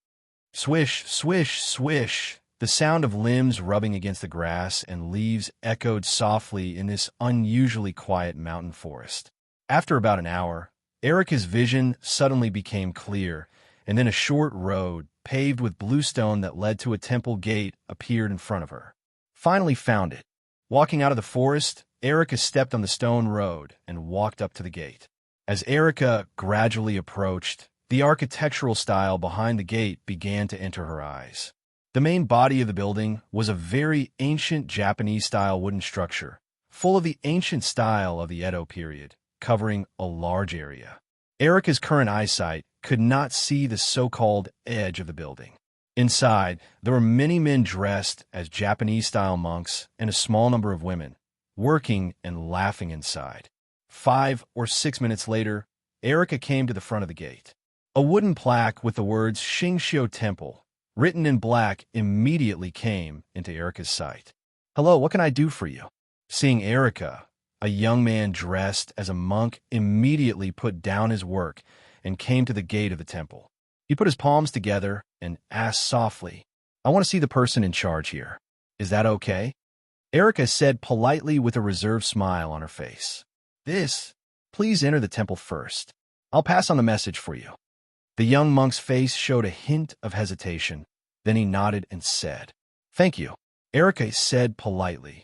Swish, swish, swish. The sound of limbs rubbing against the grass and leaves echoed softly in this unusually quiet mountain forest. After about an hour, Erica's vision suddenly became clear, and then a short road, paved with bluestone that led to a temple gate, appeared in front of her. Finally found it. Walking out of the forest, Erica stepped on the stone road and walked up to the gate. As Erica gradually approached, the architectural style behind the gate began to enter her eyes. The main body of the building was a very ancient Japanese-style wooden structure, full of the ancient style of the Edo period, covering a large area. Erica's current eyesight could not see the so-called edge of the building. Inside, there were many men dressed as Japanese-style monks and a small number of women, working and laughing inside. 5 or 6 minutes later, Erica came to the front of the gate. A wooden plaque with the words Xingxiu Temple, written in black, immediately came into Erica's sight. Hello, what can I do for you? Seeing Erica, a young man dressed as a monk immediately put down his work and came to the gate of the temple. He put his palms together and asked softly, I want to see the person in charge here. Is that okay? Erica said politely with a reserved smile on her face. Please enter the temple first. I'll pass on the message for you. The young monk's face showed a hint of hesitation. Then he nodded and said, Thank you. Erica said politely.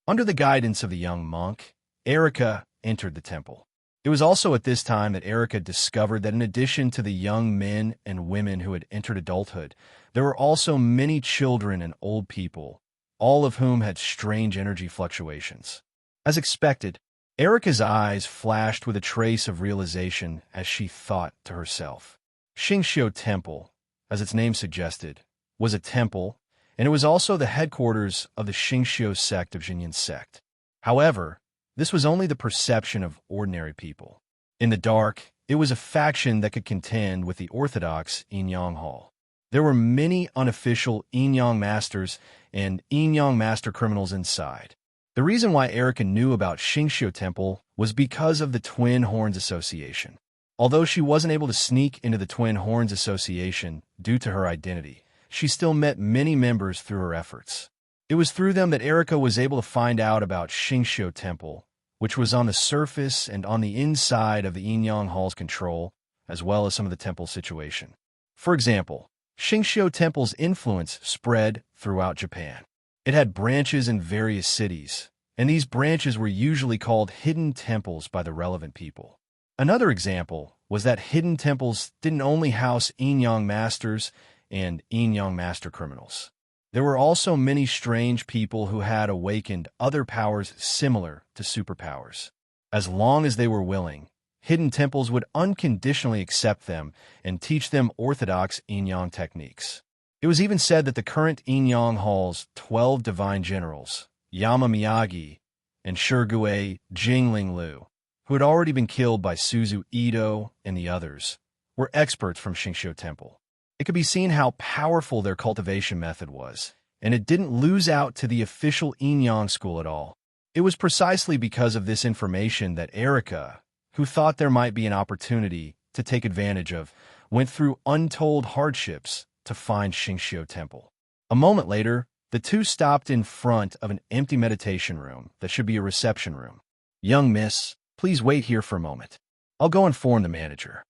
Under the guidance of the young monk, Erica entered the temple. It was also at this time that Erica discovered that in addition to the young men and women who had entered adulthood, there were also many children and old people, all of whom had strange energy fluctuations. As expected, Erica's eyes flashed with a trace of realization as she thought to herself. Xingxiu Temple, as its name suggested, was a temple, and it was also the headquarters of the Xingxiu sect of Xinyan sect. However, this was only the perception of ordinary people. In the dark, it was a faction that could contend with the orthodox Yinyang Hall. There were many unofficial Yinyang masters and Yinyang master criminals inside. The reason why Erica knew about Xingxiu Temple was because of the Twin Horns Association. Although she wasn't able to sneak into the Twin Horns Association due to her identity, she still met many members through her efforts. It was through them that Erica was able to find out about Xingxiu Temple, which was on the surface and on the inside of the Yinyang Hall's control, as well as some of the temple's situation. For example, Xingxiu Temple's influence spread throughout Japan. It had branches in various cities, and these branches were usually called hidden temples by the relevant people. Another example was that hidden temples didn't only house Yinyang masters and Yinyang master criminals. There were also many strange people who had awakened other powers similar to superpowers. As long as they were willing, hidden temples would unconditionally accept them and teach them orthodox Yinyang techniques. It was even said that the current Inyang Hall's 12 divine generals, Yama Miyagi and Shirgue Jingling Lu, who had already been killed by Suzu Ito and the others, were experts from Xingqiu Temple. It could be seen how powerful their cultivation method was, and it didn't lose out to the official Inyang school at all. It was precisely because of this information that Erica, who thought there might be an opportunity to take advantage of, went through untold hardships to find Xingqiu Temple. A moment later, the two stopped in front of an empty meditation room that should be a reception room. "Young miss, please wait here for a moment. I'll go inform the manager."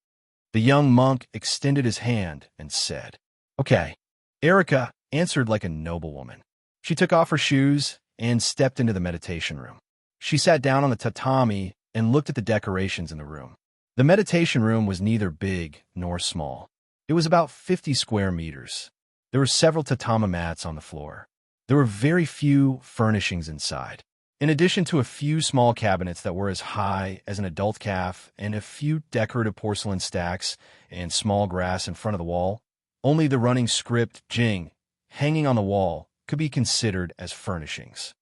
The young monk extended his hand and said, "Okay." Erica answered like a noblewoman. She took off her shoes and stepped into the meditation room. She sat down on the tatami and looked at the decorations in the room. The meditation room was neither big nor small. It was about 50 square meters. There were several tatama mats on the floor. There were very few furnishings inside. In addition to a few small cabinets that were as high as an adult calf and a few decorative porcelain stacks and small grass in front of the wall, only the running script Jing hanging on the wall could be considered as furnishings.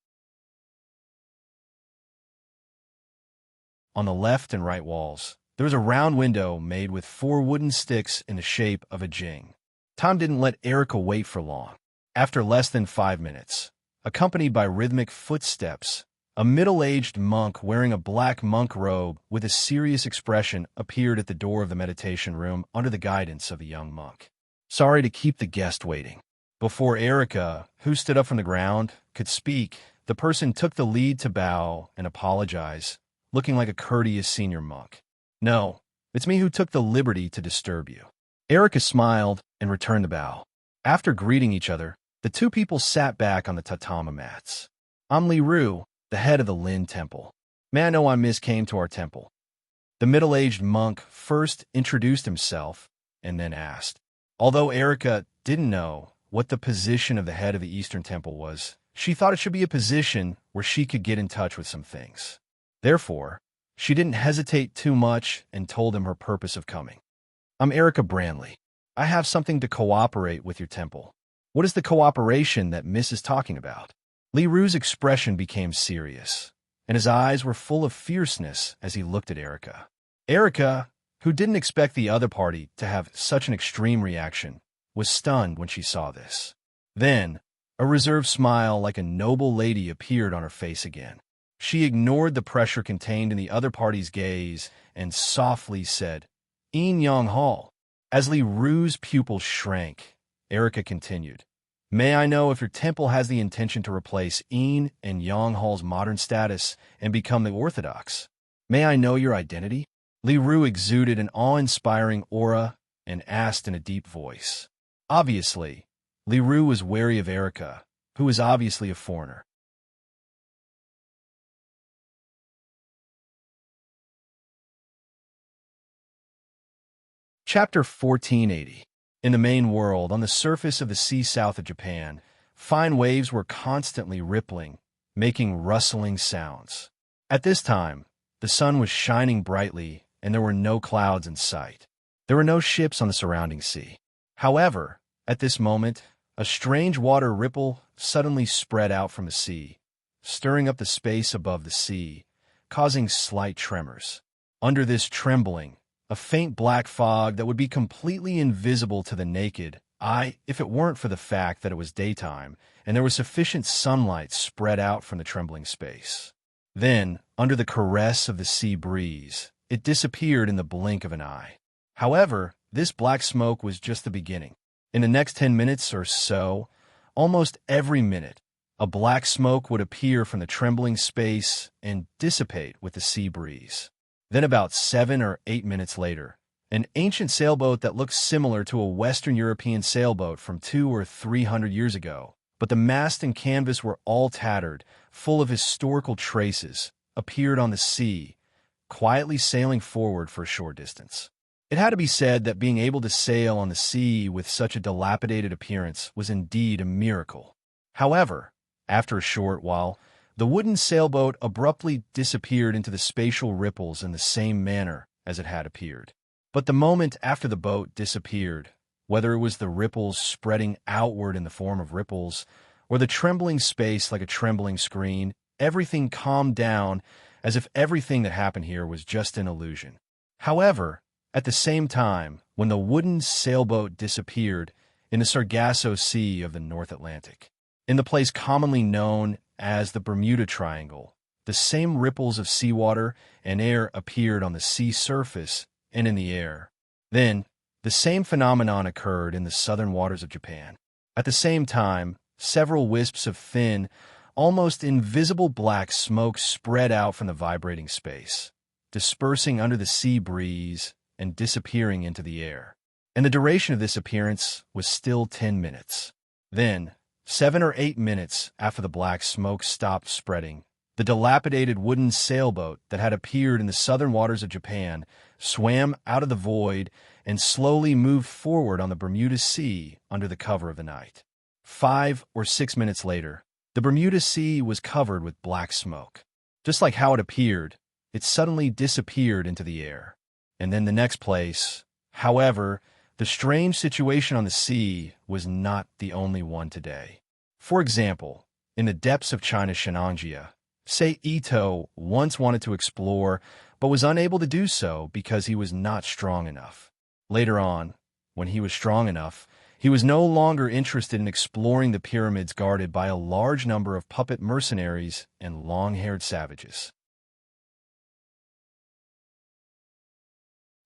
On the left and right walls, there was a round window made with 4 wooden sticks in the shape of a jing. Tom didn't let Erica wait for long. After less than 5 minutes, accompanied by rhythmic footsteps, a middle-aged monk wearing a black monk robe with a serious expression appeared at the door of the meditation room under the guidance of the young monk. "Sorry to keep the guest waiting." Before Erica, who stood up from the ground, could speak, the person took the lead to bow and apologize, looking like a courteous senior monk. "No, it's me who took the liberty to disturb you." Erica smiled and returned the bow. After greeting each other, the two people sat back on the tatama mats. "I'm Li Ru, the head of the Lin Temple. May I know why Miss came to our temple?" The middle-aged monk first introduced himself and then asked. Although Erica didn't know what the position of the head of the Eastern Temple was, she thought it should be a position where she could get in touch with some things. Therefore, she didn't hesitate too much and told him her purpose of coming. "I'm Erica Branley. I have something to cooperate with your temple." "What is the cooperation that Miss is talking about?" Li Ru's expression became serious, and his eyes were full of fierceness as he looked at Erica. Erica, who didn't expect the other party to have such an extreme reaction, was stunned when she saw this. Then, a reserved smile like a noble lady appeared on her face again. She ignored the pressure contained in the other party's gaze and softly said, "Yin Yang Hall." As Li Ru's pupils shrank, Erica continued, "May I know if your temple has the intention to replace Yin and Yang Hall's modern status and become the orthodox? May I know your identity?" Li Ru exuded an awe-inspiring aura and asked in a deep voice. Obviously, Li Ru was wary of Erica, who was obviously a foreigner. Chapter 1480. In the main world, on the surface of the sea south of Japan, fine waves were constantly rippling, making rustling sounds. At this time, the sun was shining brightly and there were no clouds in sight. There were no ships on the surrounding sea. However, at this moment, a strange water ripple suddenly spread out from the sea, stirring up the space above the sea, causing slight tremors. Under this trembling, a faint black fog that would be completely invisible to the naked eye if it weren't for the fact that it was daytime and there was sufficient sunlight spread out from the trembling space. Then, under the caress of the sea breeze, it disappeared in the blink of an eye. However, this black smoke was just the beginning. In the next 10 minutes or so, almost every minute, a black smoke would appear from the trembling space and dissipate with the sea breeze. Then about 7 or 8 minutes later, an ancient sailboat that looked similar to a Western European sailboat from 200 or 300 years ago, but the mast and canvas were all tattered, full of historical traces, appeared on the sea, quietly sailing forward for a short distance. It had to be said that being able to sail on the sea with such a dilapidated appearance was indeed a miracle. However, after a short while, the wooden sailboat abruptly disappeared into the spatial ripples in the same manner as it had appeared. But the moment after the boat disappeared, Whether it was the ripples spreading outward in the form of ripples, or the trembling space like a trembling screen, everything calmed down as if everything that happened here was just an illusion. However, at the same time, when the wooden sailboat disappeared in the Sargasso Sea of the North Atlantic, in the place commonly known as the Bermuda Triangle, the same ripples of seawater and air appeared on the sea surface and in the air. Then, the same phenomenon occurred in the southern waters of Japan. At the same time, several wisps of thin, almost invisible black smoke spread out from the vibrating space, dispersing under the sea breeze and disappearing into the air. And the duration of this appearance was still 10 minutes. Then, 7 or 8 minutes after the black smoke stopped spreading, the dilapidated wooden sailboat that had appeared in the southern waters of Japan swam out of the void and slowly moved forward on the Bermuda Sea under the cover of the night. 5 or 6 minutes later, the Bermuda Sea was covered with black smoke. Just like how it appeared, it suddenly disappeared into the air. And then the next place. However, the strange situation on the sea was not the only one today. For example, in the depths of China's Shenanjia, Sei Ito once wanted to explore, but was unable to do so because he was not strong enough. Later on, when he was strong enough, he was no longer interested in exploring the pyramids guarded by a large number of puppet mercenaries and long-haired savages.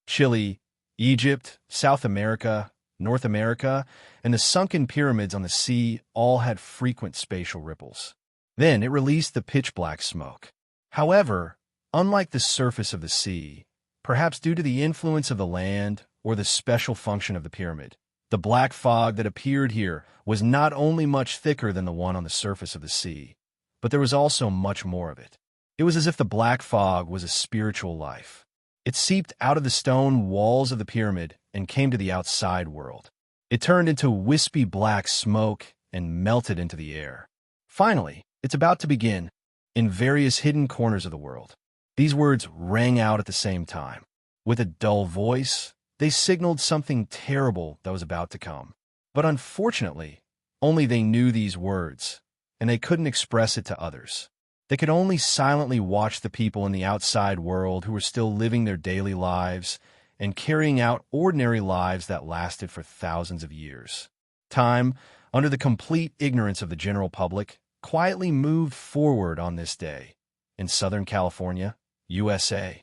Chile, Egypt, South America, North America, and the sunken pyramids on the sea all had frequent spatial ripples. Then it released the pitch-black smoke. However, unlike the surface of the sea, perhaps due to the influence of the land or the special function of the pyramid, the black fog that appeared here was not only much thicker than the one on the surface of the sea, but there was also much more of it. It was as if the black fog was a spiritual life. It seeped out of the stone walls of the pyramid and came to the outside world. It turned into wispy black smoke and melted into the air. Finally, it's about to begin. In various hidden corners of the world, these words rang out at the same time. With a dull voice, they signaled something terrible that was about to come. But unfortunately, only they knew these words, and they couldn't express it to others. They could only silently watch the people in the outside world who were still living their daily lives and carrying out ordinary lives that lasted for thousands of years. Time, under the complete ignorance of the general public, quietly moved forward on this day in Southern California, USA.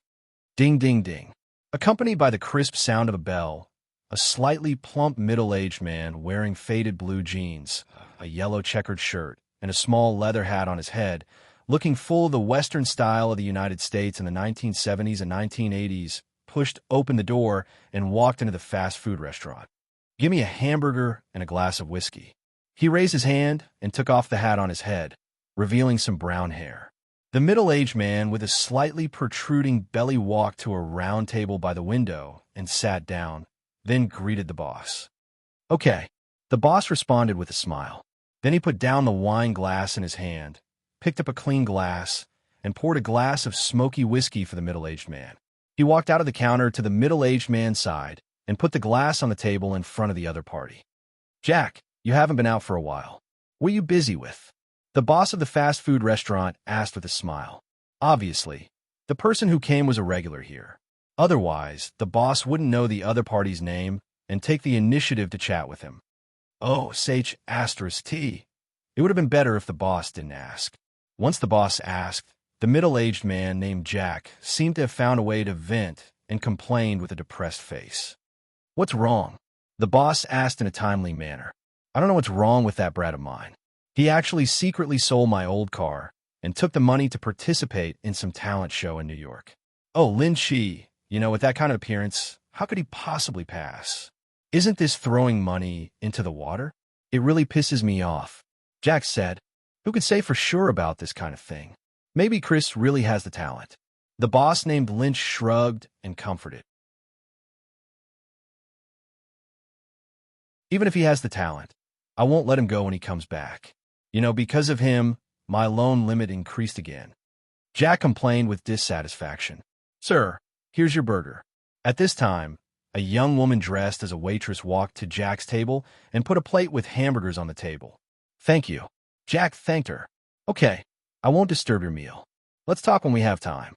Ding, ding, ding. Accompanied by the crisp sound of a bell, a slightly plump middle-aged man wearing faded blue jeans, a yellow checkered shirt, and a small leather hat on his head, looking full of the Western style of the United States in the 1970s and 1980s, pushed open the door and walked into the fast food restaurant. "Give me a hamburger and a glass of whiskey." He raised his hand and took off the hat on his head, revealing some brown hair. The middle-aged man with a slightly protruding belly walked to a round table by the window and sat down, then greeted the boss. "Okay." The boss responded with a smile. Then he put down the wine glass in his hand, picked up a clean glass, and poured a glass of smoky whiskey for the middle-aged man. He walked out of the counter to the middle-aged man's side and put the glass on the table in front of the other party. "Jack, you haven't been out for a while. What are you busy with?" The boss of the fast food restaurant asked with a smile. Obviously, the person who came was a regular here. Otherwise, the boss wouldn't know the other party's name and take the initiative to chat with him. "Oh, Sage asterisk T." It would have been better if the boss didn't ask. Once the boss asked, the middle-aged man named Jack seemed to have found a way to vent and complained with a depressed face. "What's wrong?" The boss asked in a timely manner. "I don't know what's wrong with that brat of mine. He actually secretly sold my old car and took the money to participate in some talent show in New York. Oh, Lin Chi, with that kind of appearance, how could he possibly pass? Isn't this throwing money into the water? It really pisses me off." Jack said, "Who could say for sure about this kind of thing? Maybe Chris really has the talent." The boss named Lynch shrugged and comforted. "Even if he has the talent, I won't let him go when he comes back. Because of him, my loan limit increased again." Jack complained with dissatisfaction. "Sir, here's your burger." At this time, A young woman dressed as a waitress walked to Jack's table and put a plate with hamburgers on the table. "Thank you." Jack thanked her. "Okay, I won't disturb your meal. Let's talk when we have time,"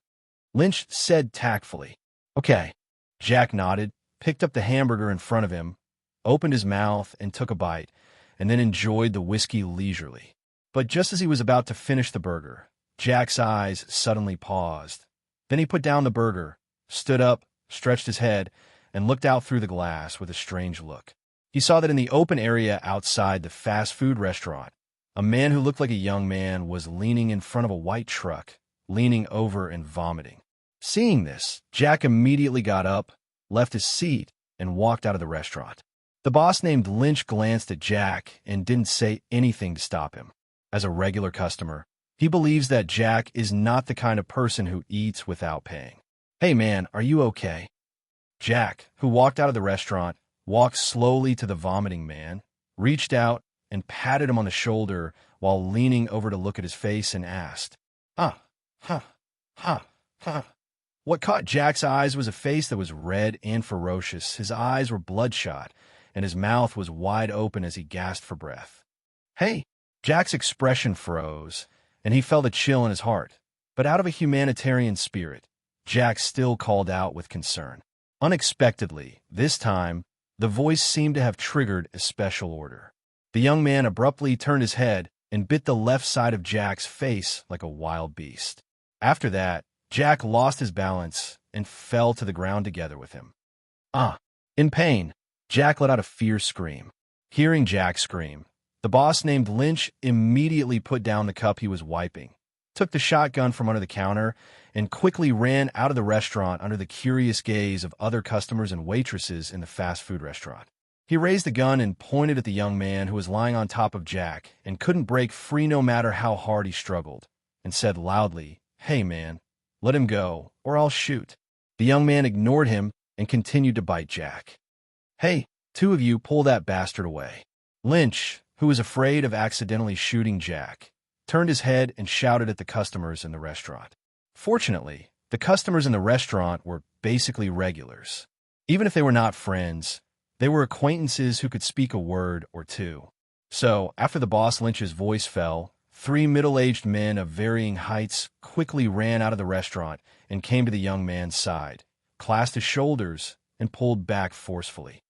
Lynch said tactfully. "Okay." Jack nodded, picked up the hamburger in front of him, opened his mouth and took a bite, and then enjoyed the whiskey leisurely. But just as he was about to finish the burger, Jack's eyes suddenly paused. Then he put down the burger, stood up, stretched his head, and looked out through the glass with a strange look. He saw that in the open area outside the fast food restaurant, a man who looked like a young man was leaning in front of a white truck, leaning over and vomiting. Seeing this, Jack immediately got up, left his seat, and walked out of the restaurant. The boss named Lynch glanced at Jack and didn't say anything to stop him. As a regular customer, he believes that Jack is not the kind of person who eats without paying. "Hey man, are you okay?" Jack, who walked out of the restaurant, walked slowly to the vomiting man, reached out and patted him on the shoulder while leaning over to look at his face and asked, "Huh, huh, huh, huh." What caught Jack's eyes was a face that was red and ferocious. His eyes were bloodshot, and his mouth was wide open as he gasped for breath. "Hey!" Jack's expression froze, and he felt a chill in his heart. But out of a humanitarian spirit, Jack still called out with concern. Unexpectedly, this time, the voice seemed to have triggered a special order. The young man abruptly turned his head and bit the left side of Jack's face like a wild beast. After that, Jack lost his balance and fell to the ground together with him. "Ah!" In pain, Jack let out a fierce scream. Hearing Jack scream, the boss named Lynch immediately put down the cup he was wiping, took the shotgun from under the counter, and quickly ran out of the restaurant under the curious gaze of other customers and waitresses in the fast food restaurant. He raised the gun and pointed at the young man who was lying on top of Jack and couldn't break free no matter how hard he struggled, and said loudly, "Hey man, let him go, or I'll shoot." The young man ignored him and continued to bite Jack. "Hey, two of you pull that bastard away." Lynch, who was afraid of accidentally shooting Jack, turned his head and shouted at the customers in the restaurant. Fortunately, the customers in the restaurant were basically regulars. Even if they were not friends, they were acquaintances who could speak a word or two. So, after the boss Lynch's voice fell, 3 middle-aged men of varying heights quickly ran out of the restaurant and came to the young man's side, clasped his shoulders, and pulled back forcefully.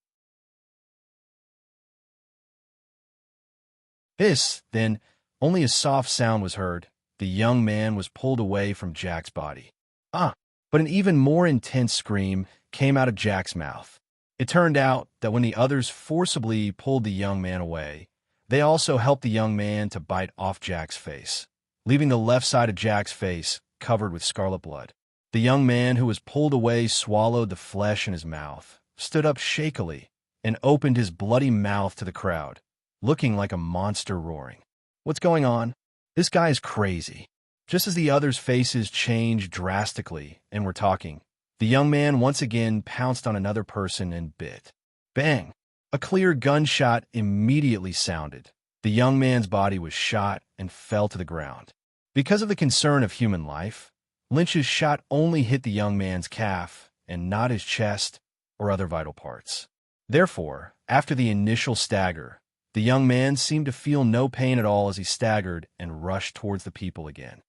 Then, only a soft sound was heard. The young man was pulled away from Jack's body. But an even more intense scream came out of Jack's mouth. It turned out that when the others forcibly pulled the young man away, they also helped the young man to bite off Jack's face, leaving the left side of Jack's face covered with scarlet blood. The young man who was pulled away swallowed the flesh in his mouth, stood up shakily, and opened his bloody mouth to the crowd, looking like a monster roaring. "What's going on? This guy is crazy." Just as the others' faces changed drastically and were talking, the young man once again pounced on another person and bit. Bang! A clear gunshot immediately sounded. The young man's body was shot and fell to the ground. Because of the concern of human life, Lynch's shot only hit the young man's calf and not his chest or other vital parts. Therefore, after the initial stagger, the young man seemed to feel no pain at all as he staggered and rushed towards the people again.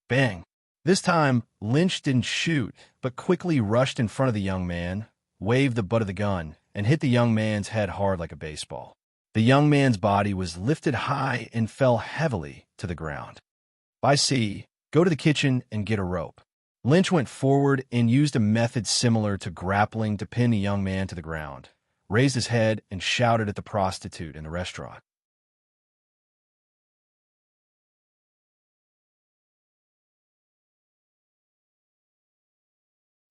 Bang! This time, Lynch didn't shoot, but quickly rushed in front of the young man, waved the butt of the gun, and hit the young man's head hard like a baseball. The young man's body was lifted high and fell heavily to the ground. "I see. Go to the kitchen and get a rope." Lynch went forward and used a method similar to grappling to pin the young man to the ground, raised his head, and shouted at the prostitute in the restaurant.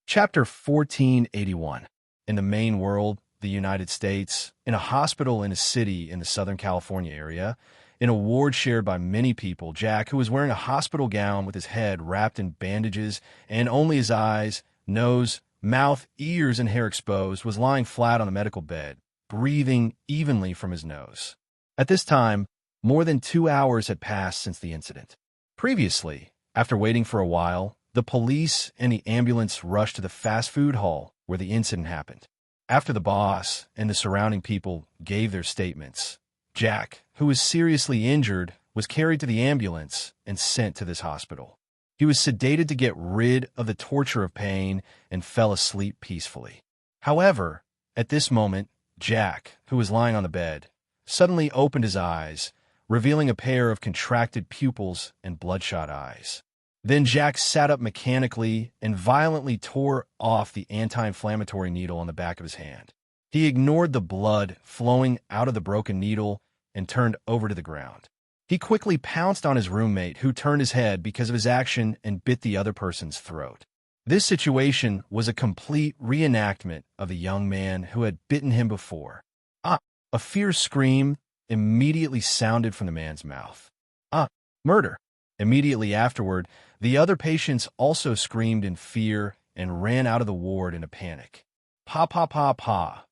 Chapter 1481. In the main world, the United States, in a hospital in a city in the Southern California area, in a ward shared by many people, Jack, who was wearing a hospital gown with his head wrapped in bandages and only his eyes, nose, mouth, ears, and hair exposed, was lying flat on the medical bed, breathing evenly from his nose. At this time, more than 2 hours had passed since the incident. Previously, after waiting for a while, the police and the ambulance rushed to the fast food hall where the incident happened. After the boss and the surrounding people gave their statements, Jack, who was seriously injured, was carried to the ambulance and sent to this hospital. He was sedated to get rid of the torture of pain and fell asleep peacefully. However, at this moment, Jack, who was lying on the bed, suddenly opened his eyes, revealing a pair of contracted pupils and bloodshot eyes. Then Jack sat up mechanically and violently tore off the anti-inflammatory needle on the back of his hand. He ignored the blood flowing out of the broken needle and turned over to the ground. He quickly pounced on his roommate, who turned his head because of his action and bit the other person's throat. This situation was a complete reenactment of the young man who had bitten him before. A fierce scream immediately sounded from the man's mouth. Murder! Immediately afterward, the other patients also screamed in fear and ran out of the ward in a panic. Pa pa pa pa.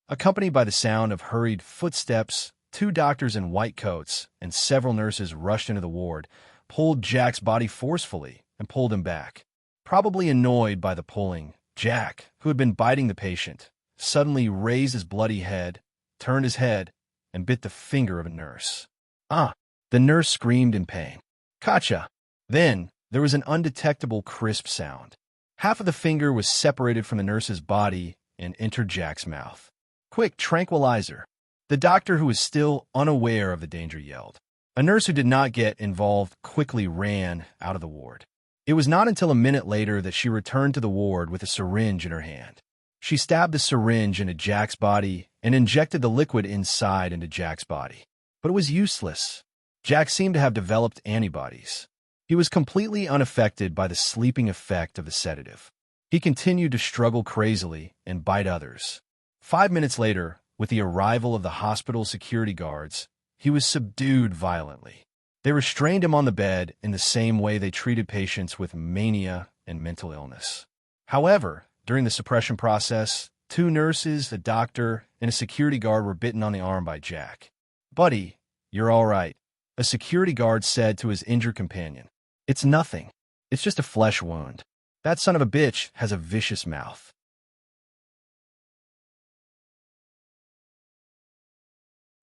Accompanied by the sound of hurried footsteps, 2 doctors in white coats and several nurses rushed into the ward, pulled Jack's body forcefully, and pulled him back. Probably annoyed by the pulling, Jack, who had been biting the patient, suddenly raised his bloody head, turned his head, and bit the finger of a nurse. The nurse screamed in pain. Gotcha! Then, there was an undetectable crisp sound. Half of the finger was separated from the nurse's body and entered Jack's mouth. Quick, tranquilizer! The doctor, who was still unaware of the danger, yelled. A nurse who did not get involved quickly ran out of the ward. It was not until a minute later that she returned to the ward with a syringe in her hand. She stabbed the syringe into Jack's body and injected the liquid inside into Jack's body. But it was useless. Jack seemed to have developed antibodies. He was completely unaffected by the sleeping effect of the sedative. He continued to struggle crazily and bite others. 5 minutes later, with the arrival of the hospital security guards, he was subdued violently. They restrained him on the bed in the same way they treated patients with mania and mental illness. However, during the suppression process, 2 nurses, a doctor, and a security guard were bitten on the arm by Jack. "Buddy, you're all right," a security guard said to his injured companion. "It's nothing. It's just a flesh wound. That son of a bitch has a vicious mouth."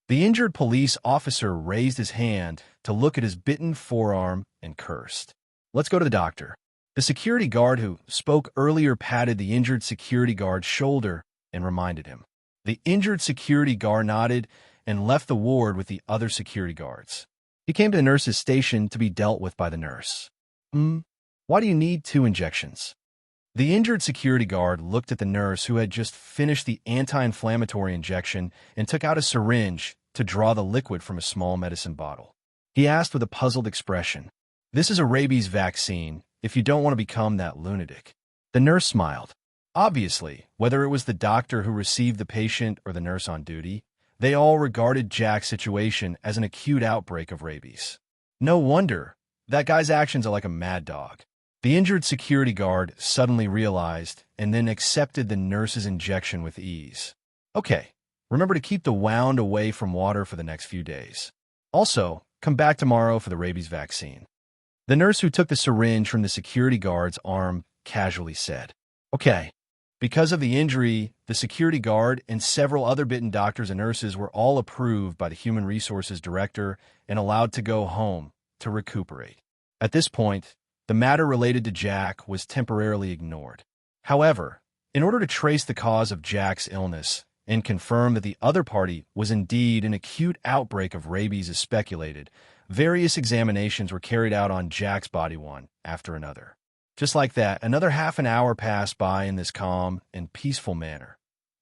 The injured police officer raised his hand to look at his bitten forearm and cursed. "Let's go to the doctor." The security guard who spoke earlier patted the injured security guard's shoulder and reminded him. The injured security guard nodded and left the ward with the other security guards. He came to the nurse's station to be dealt with by the nurse. Why do you need 2 injections?" The injured security guard looked at the nurse, who had just finished the anti-inflammatory injection, and took out a syringe to draw the liquid from a small medicine bottle. He asked with a puzzled expression, "This is a rabies vaccine, if you don't want to become that lunatic." The nurse smiled. Obviously, whether it was the doctor who received the patient or the nurse on duty, they all regarded Jack's situation as an acute outbreak of rabies. No wonder. That guy's actions are like a mad dog. The injured security guard suddenly realized and then accepted the nurse's injection with ease. "Okay, remember to keep the wound away from water for the next few days. Also, come back tomorrow for the rabies vaccine." The nurse who took the syringe from the security guard's arm casually said, "Okay." Because of the injury, the security guard and several other bitten doctors and nurses were all approved by the Human Resources Director and allowed to go home to recuperate. At this point, the matter related to Jack was temporarily ignored. However, in order to trace the cause of Jack's illness and confirm that the other party was indeed an acute outbreak of rabies as speculated, various examinations were carried out on Jack's body one after another. Just like that, another half an hour passed by in this calm and peaceful manner.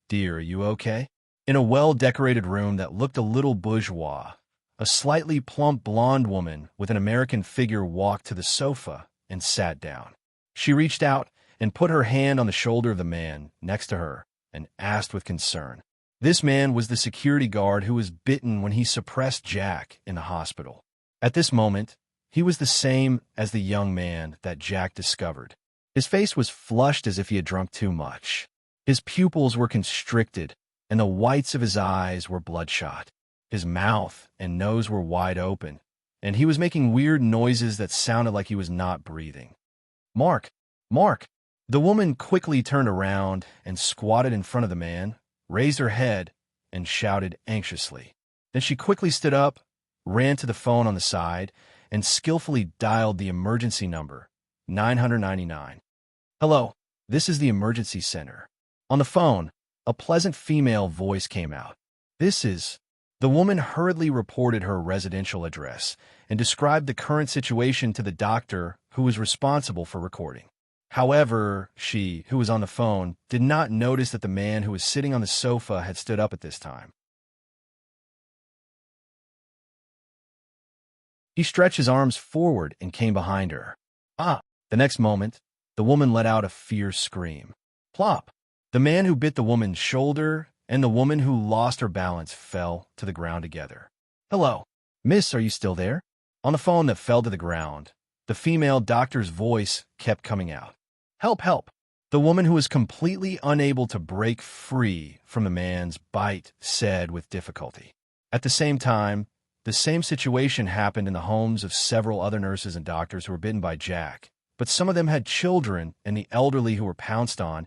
"Dear, are you okay?" In a well-decorated room that looked a little bourgeois, a slightly plump blonde woman with an American figure walked to the sofa and sat down. She reached out and put her hand on the shoulder of the man next to her and asked with concern. This man was the security guard who was bitten when he suppressed Jack in the hospital. At this moment, he was the same as the young man that Jack discovered. His face was flushed as if he had drunk too much. His pupils were constricted, and the whites of his eyes were bloodshot. His mouth and nose were wide open, and he was making weird noises that sounded like he was not breathing. Mark! Mark!" The woman quickly turned around and squatted in front of the man, raised her head, and shouted anxiously. Then she quickly stood up, ran to the phone on the side, and skillfully dialed the emergency number, 999. "Hello, this is the emergency center." On the phone, a pleasant female voice came out. "This is—" The woman hurriedly reported her residential address and described the current situation to the doctor who was responsible for recording. However, she, who was on the phone, did not notice that the man who was sitting on the sofa had stood up at this time. He stretched his arms forward and came behind her. Ah! The next moment, the woman let out a fierce scream. Plop! The man who bit the woman's shoulder and the woman who lost her balance fell to the ground together. "Hello, miss, are you still there?" On the phone that fell to the ground, the female doctor's voice kept coming out. "Help, help!" The woman, who was completely unable to break free from the man's bite, said with difficulty. At the same time, the same situation happened in the homes of several other nurses and doctors who were bitten by Jack, but some of them had children and the elderly who were pounced on,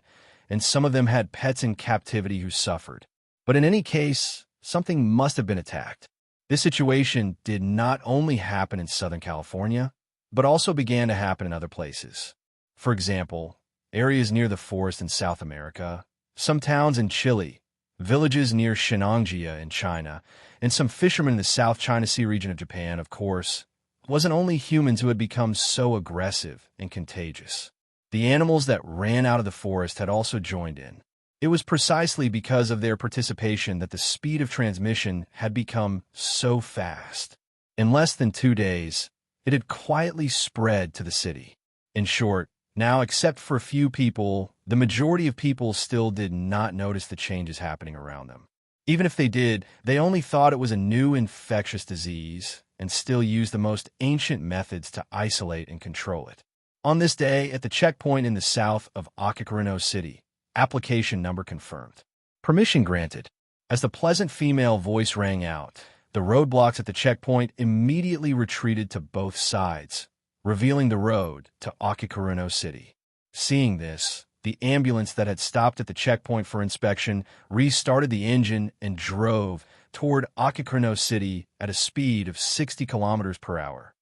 and some of them had pets in captivity who suffered. But in any case, something must have been attacked. This situation did not only happen in Southern California, but also began to happen in other places. For example, areas near the forest in South America, some towns in Chile, villages near Shenangjia in China, and some fishermen in the South China Sea region of Japan. Of course, it wasn't only humans who had become so aggressive and contagious. The animals that ran out of the forest had also joined in. It was precisely because of their participation that the speed of transmission had become so fast. In less than 2 days, it had quietly spread to the city. In short, now, except for a few people, the majority of people still did not notice the changes happening around them. Even if they did, they only thought it was a new infectious disease and still used the most ancient methods to isolate and control it. On this day, at the checkpoint in the south of Akikarino City, application number confirmed. Permission granted. As the pleasant female voice rang out, the roadblocks at the checkpoint immediately retreated to both sides, revealing the road to Akikarino City. Seeing this, the ambulance that had stopped at the checkpoint for inspection restarted the engine and drove toward Akikarino City at a speed of 60 kilometers per hour.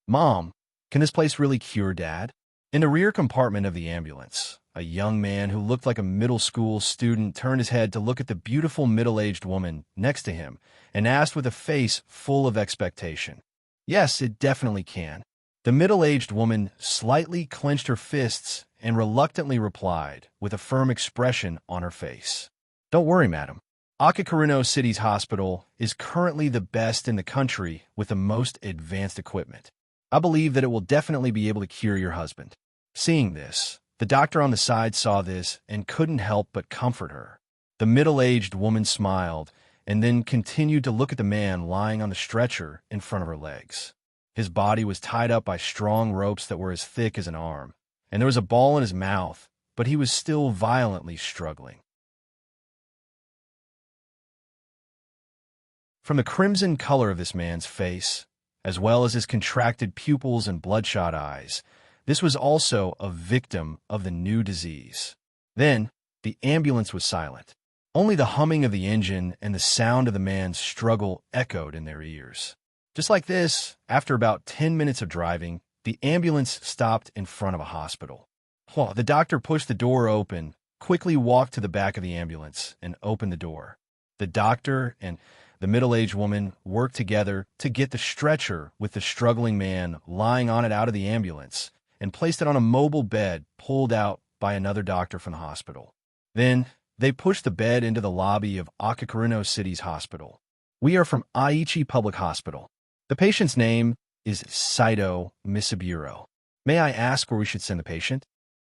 "Mom, can this place really cure Dad?" In the rear compartment of the ambulance, a young man who looked like a middle school student turned his head to look at the beautiful middle-aged woman next to him and asked with a face full of expectation. "Yes, it definitely can." The middle-aged woman slightly clenched her fists and reluctantly replied with a firm expression on her face. "Don't worry, madam. Akikarino City's hospital is currently the best in the country with the most advanced equipment. I believe that it will definitely be able to cure your husband." Seeing this, the doctor on the side saw this and couldn't help but comfort her. The middle-aged woman smiled and then continued to look at the man lying on the stretcher in front of her legs. His body was tied up by strong ropes that were as thick as an arm, and there was a ball in his mouth, but he was still violently struggling. From the crimson color of this man's face, as well as his contracted pupils and bloodshot eyes, this was also a victim of the new disease. Then, the ambulance was silent. Only the humming of the engine and the sound of the man's struggle echoed in their ears. Just like this, after about 10 minutes of driving, the ambulance stopped in front of a hospital. The doctor pushed the door open, quickly walked to the back of the ambulance, and opened the door. The doctor and the middle-aged woman worked together to get the stretcher with the struggling man lying on it out of the ambulance and placed it on a mobile bed pulled out by another doctor from the hospital. Then, they pushed the bed into the lobby of Akikarino City's hospital. "We are from Aichi Public Hospital. The patient's name is Saito Misaburo. May I ask where we should send the patient?"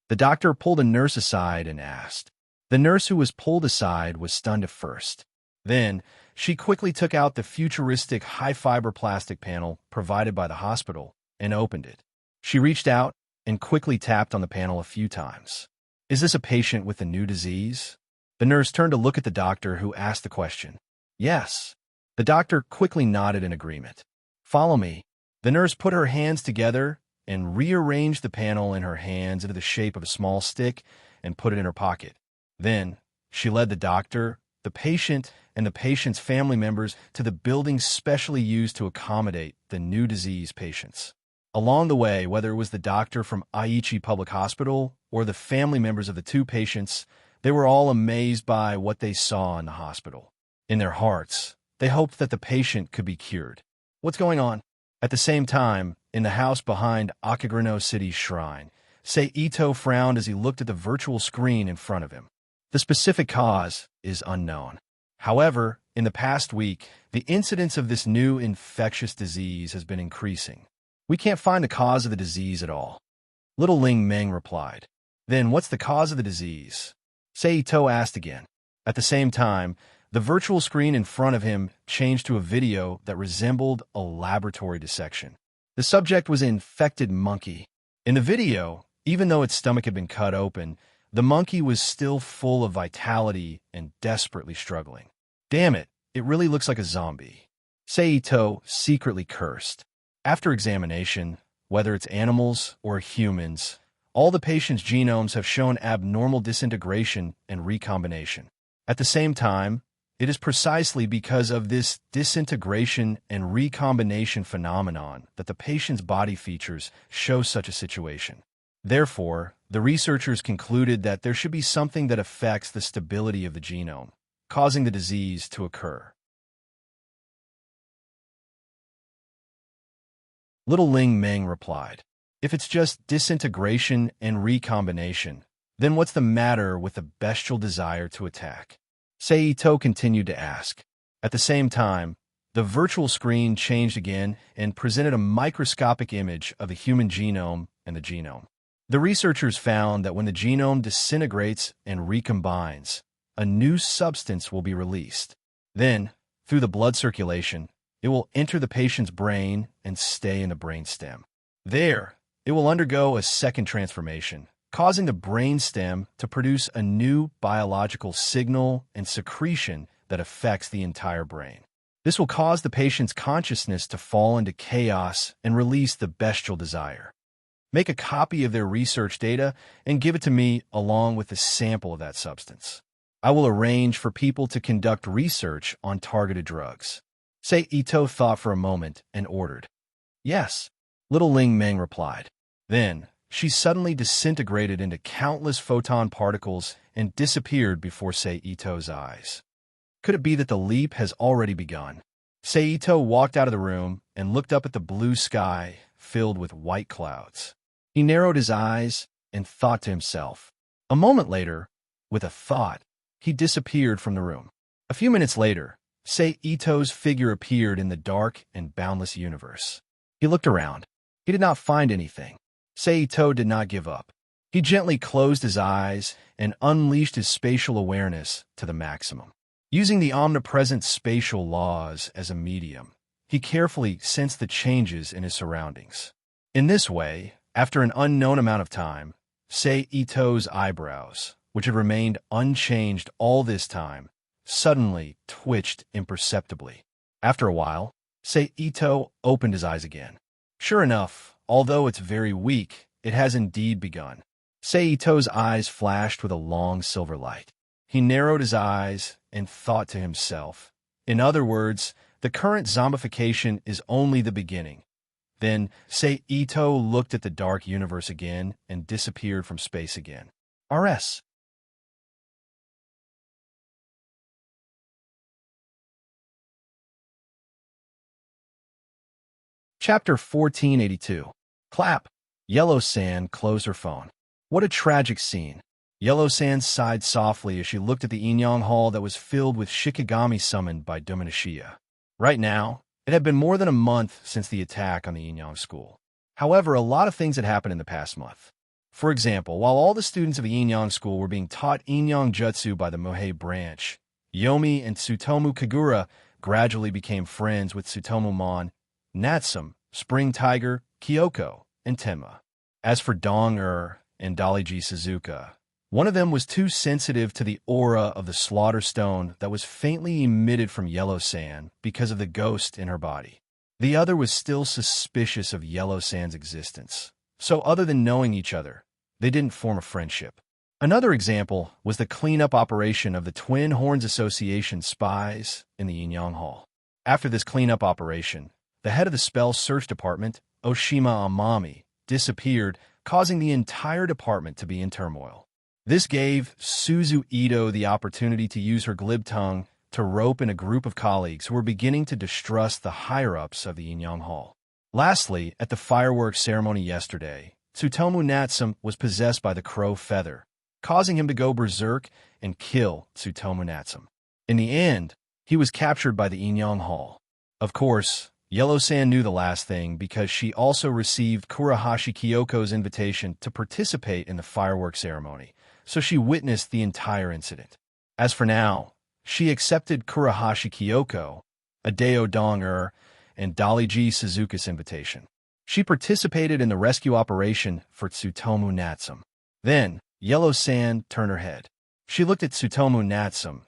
The doctor pulled a nurse aside and asked. The nurse who was pulled aside was stunned at first. Then, she quickly took out the futuristic high-fiber plastic panel provided by the hospital and opened it. She reached out and quickly tapped on the panel a few times. "Is this a patient with the new disease?" The nurse turned to look at the doctor, who asked the question. "Yes." The doctor quickly nodded in agreement. "Follow me." The nurse put her hands together and rearranged the panel in her hands into the shape of a small stick and put it in her pocket. Then, she led the doctor the patient and the patient's family members to the buildings specially used to accommodate the new disease patients. Along the way, whether it was the doctor from Aichi Public Hospital or the family members of the two patients, they were all amazed by what they saw in the hospital. In their hearts, they hoped that the patient could be cured. What's going on? At the same time, in the house behind Akagurano City's shrine, Sei Ito frowned as he looked at the virtual screen in front of him. The specific cause is unknown. However, in the past week, the incidence of this new infectious disease has been increasing. We can't find the cause of the disease at all. Little Ling Meng replied. Then what's the cause of the disease? Sei Ito asked again. At the same time, the virtual screen in front of him changed to a video that resembled a laboratory dissection. The subject was an infected monkey. In the video, even though its stomach had been cut open, the monkey was still full of vitality and desperately struggling. Damn it, it really looks like a zombie. Sei Ito secretly cursed. After examination, whether it's animals or humans, all the patient's genomes have shown abnormal disintegration and recombination. At the same time, it is precisely because of this disintegration and recombination phenomenon that the patient's body features show such a situation. Therefore, the researchers concluded that there should be something that affects the stability of the genome, causing the disease to occur. Little Ling Meng replied, if it's just disintegration and recombination, then what's the matter with the bestial desire to attack? Sei Ito continued to ask. At the same time, the virtual screen changed again and presented a microscopic image of the human genome and the genome. The researchers found that when the genome disintegrates and recombines, a new substance will be released. Then, through the blood circulation, it will enter the patient's brain and stay in the brainstem. There, it will undergo a second transformation, causing the brainstem to produce a new biological signal and secretion that affects the entire brain. This will cause the patient's consciousness to fall into chaos and release the bestial desire. Make a copy of their research data and give it to me along with a sample of that substance. I will arrange for people to conduct research on targeted drugs. Sei Ito thought for a moment and ordered. Yes, Little Ling Meng replied. Then, she suddenly disintegrated into countless photon particles and disappeared before Sei Ito's eyes. Could it be that the leap has already begun? Sei Ito walked out of the room and looked up at the blue sky filled with white clouds. He narrowed his eyes and thought to himself. A moment later, with a thought, he disappeared from the room. A few minutes later, Sei Ito's figure appeared in the dark and boundless universe. He looked around. He did not find anything. Sei Ito did not give up. He gently closed his eyes and unleashed his spatial awareness to the maximum. Using the omnipresent spatial laws as a medium, he carefully sensed the changes in his surroundings. In this way, after an unknown amount of time, Sei Ito's eyebrows, which had remained unchanged all this time, suddenly twitched imperceptibly. After a while, Sei Ito opened his eyes again. Sure enough, although it's very weak, it has indeed begun. Sei Ito's eyes flashed with a long silver light. He narrowed his eyes and thought to himself. In other words, the current zombification is only the beginning. Then Sei Ito looked at the dark universe again and disappeared from space again. RS. Chapter 1482. Clap. Yellow Sand closed her phone. What a tragic scene. Yellow Sand sighed softly as she looked at the Inyang Hall that was filled with Shikigami summoned by Dominishiya. Right now, it had been more than a month since the attack on the Inyang school. However, a lot of things had happened in the past month. For example, while all the students of the Inyang school were being taught Inyang Jutsu by the Mohei branch, Yomi and Tsutomu Kagura gradually became friends with Tsutomu Mon, Natsum, Spring Tiger, Kyoko, and Tenma. As for Dong and Daliji Suzuka, one of them was too sensitive to the aura of the slaughter stone that was faintly emitted from Yellow Sand because of the ghost in her body. The other was still suspicious of Yellow Sand's existence, so other than knowing each other, they didn't form a friendship. Another example was the cleanup operation of the Twin Horns Association spies in the Yin-Yang Hall. After this cleanup operation, the head of the spell search department, Oshima Amami, disappeared, causing the entire department to be in turmoil. This gave Suzu Ito the opportunity to use her glib tongue to rope in a group of colleagues who were beginning to distrust the higher-ups of the Yin-Yang Hall. Lastly, at the fireworks ceremony yesterday, Tsutomu Natsum was possessed by the crow feather, causing him to go berserk and kill Tsutomu Natsum. In the end, he was captured by the Yin-Yang Hall. Of course, Yellow-san knew the last thing because she also received Kurahashi Kyoko's invitation to participate in the fireworks ceremony, so she witnessed the entire incident. As for now, she accepted Kurahashi Kyoko, Adeo Dong-er, and Daliji Suzuka's invitation. She participated in the rescue operation for Tsutomu Natsum. Then, Yellow-san turned her head. She looked at Tsutomu Natsum,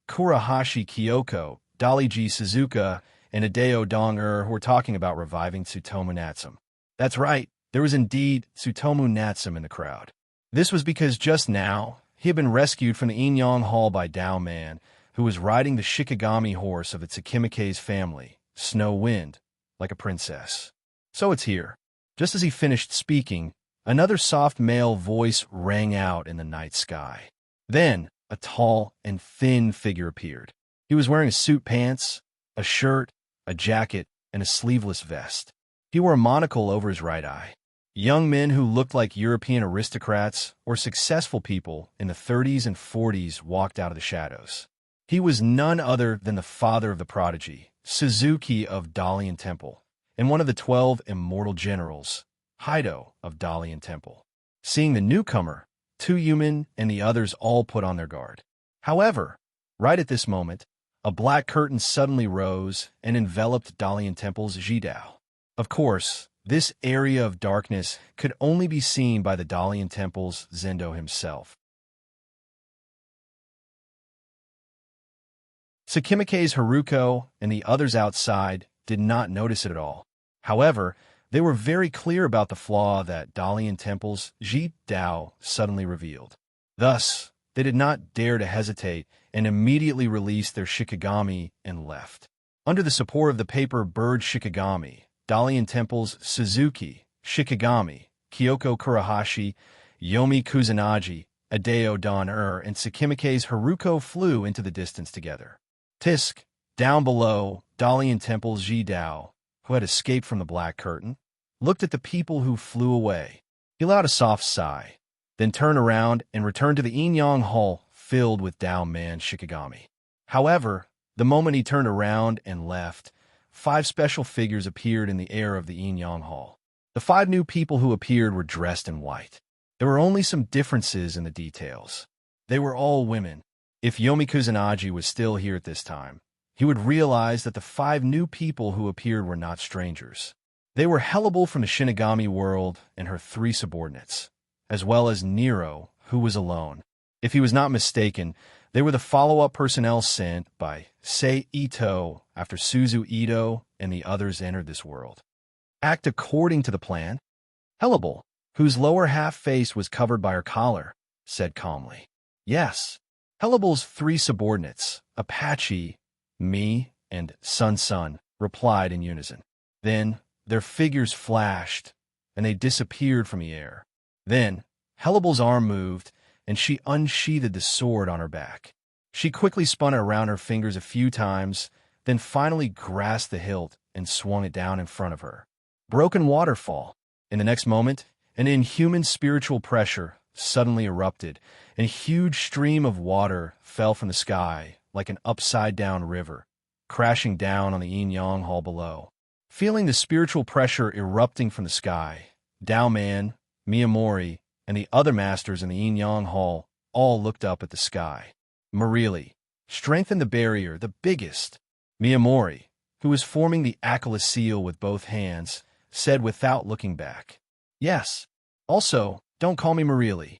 Kurahashi Kyoko, Daliji Suzuka, and Adeo Dong-er who were talking about reviving Tsutomu Natsum. That's right, there was indeed Tsutomu Natsum in the crowd. This was because just now, he had been rescued from the Yin-Yang Hall by Dao Man, who was riding the Shikigami horse of the Tsukimike's family, Snow Wind, like a princess. So it's here. Just as he finished speaking, another soft male voice rang out in the night sky. Then, a tall and thin figure appeared. He was wearing suit pants, a shirt, a jacket, and a sleeveless vest. He wore a monocle over his right eye. Young men who looked like European aristocrats or successful people in the 30s and 40s walked out of the shadows. He was none other than the father of the prodigy, Suzuki of Dalian Temple, and one of the 12 immortal generals, Haido of Dalian Temple. Seeing the newcomer, two human and the others all put on their guard. However, right at this moment, a black curtain suddenly rose and enveloped Dalian Temple's Jidao. Of course, this area of darkness could only be seen by the Dalian Temple's Zendo himself. Tsukimike's Haruko and the others outside did not notice it at all. However, they were very clear about the flaw that Dalian Temple's Jidao suddenly revealed. Thus, they did not dare to hesitate and immediately released their Shikigami and left. Under the support of the paper bird Shikigami, Dalian Temple's Suzuki, Shikigami, Kyoko Kurahashi, Yomi Kusanagi, Adeo Don-er, and Tsukimike's Haruko flew into the distance together. Tisk, down below, Dalian Temple's Jidao, who had escaped from the black curtain, looked at the people who flew away. He allowed a soft sigh, then turned around and returned to the Yin-Yang Hall filled with Dao Man Shikigami. However, the moment he turned around and left, 5 special figures appeared in the air of the Yin-Yang Hall. The 5 new people who appeared were dressed in white. There were only some differences in the details. They were all women. If Yomi Kusanagi was still here at this time, he would realize that the 5 new people who appeared were not strangers. They were Hellable from the Shinigami world and her 3 subordinates, as well as Nero, who was alone. If he was not mistaken, they were the follow-up personnel sent by Sei Ito after Suzu Ito and the others entered this world. Act according to the plan. Hellable, whose lower half face was covered by her collar, said calmly. Yes. Hellable's 3 subordinates, Apache, me, and Sun, replied in unison. Then, their figures flashed, and they disappeared from the air. Then, Hellable's arm moved, and she unsheathed the sword on her back. She quickly spun it around her fingers a few times, then finally grasped the hilt and swung it down in front of her. Broken waterfall. In the next moment, an inhuman spiritual pressure suddenly erupted, and a huge stream of water fell from the sky like an upside-down river, crashing down on the Yin-Yang Hall below. Feeling the spiritual pressure erupting from the sky, Dao Man, Miyamori, and the other masters in the Yin-Yang Hall all looked up at the sky. Marili, strengthen the barrier, the biggest. Miyamori, who was forming the Akala seal with both hands, said without looking back. Yes. Also, don't call me Marili.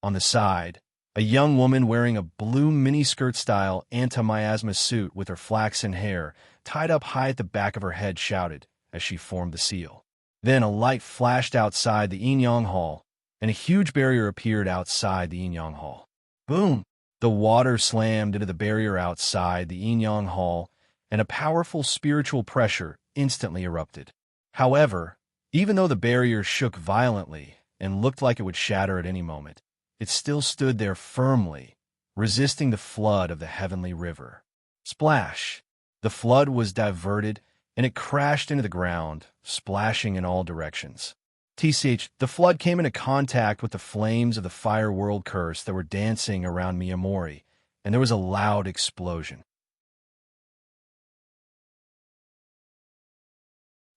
On the side, a young woman wearing a blue miniskirt-style anti-miasma suit with her flaxen hair tied up high at the back of her head shouted as she formed the seal. Then a light flashed outside the Yin-Yang Hall, and a huge barrier appeared outside the Yin-Yang Hall. Boom! The water slammed into the barrier outside the Yin-Yang Hall, and a powerful spiritual pressure instantly erupted. However, even though the barrier shook violently and looked like it would shatter at any moment, it still stood there firmly, resisting the flood of the heavenly river. Splash! The flood was diverted, and it crashed into the ground, splashing in all directions. The flood came into contact with the flames of the fire world curse that were dancing around Miyamori, and there was a loud explosion.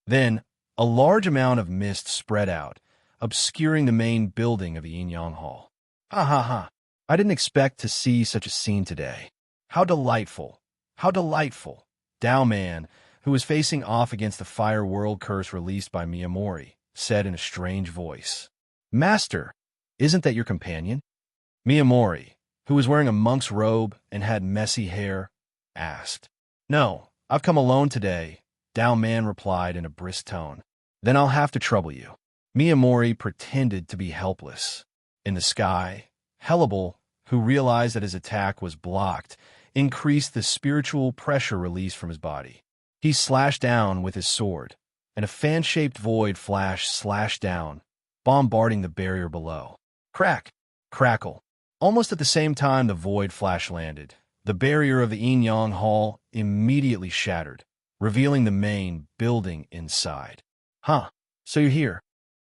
Then, a large amount of mist spread out, obscuring the main building of the Yin-Yang Hall. Ha ha ha! I didn't expect to see such a scene today. How delightful! How delightful! Dao Man, who was facing off against the fire world curse released by Miyamori, said in a strange voice. Master, isn't that your companion? Miyamori, who was wearing a monk's robe and had messy hair, asked. No, I've come alone today, Dao Man replied in a brisk tone. Then I'll have to trouble you. Miyamori pretended to be helpless. In the sky, Hellable, who realized that his attack was blocked, increased the spiritual pressure released from his body. He slashed down with his sword, and a fan-shaped void flash slashed down, bombarding the barrier below. Crack! Crackle! Almost at the same time the void flash landed, the barrier of the Yin-Yang Hall immediately shattered, revealing the main building inside. Huh, so you're here.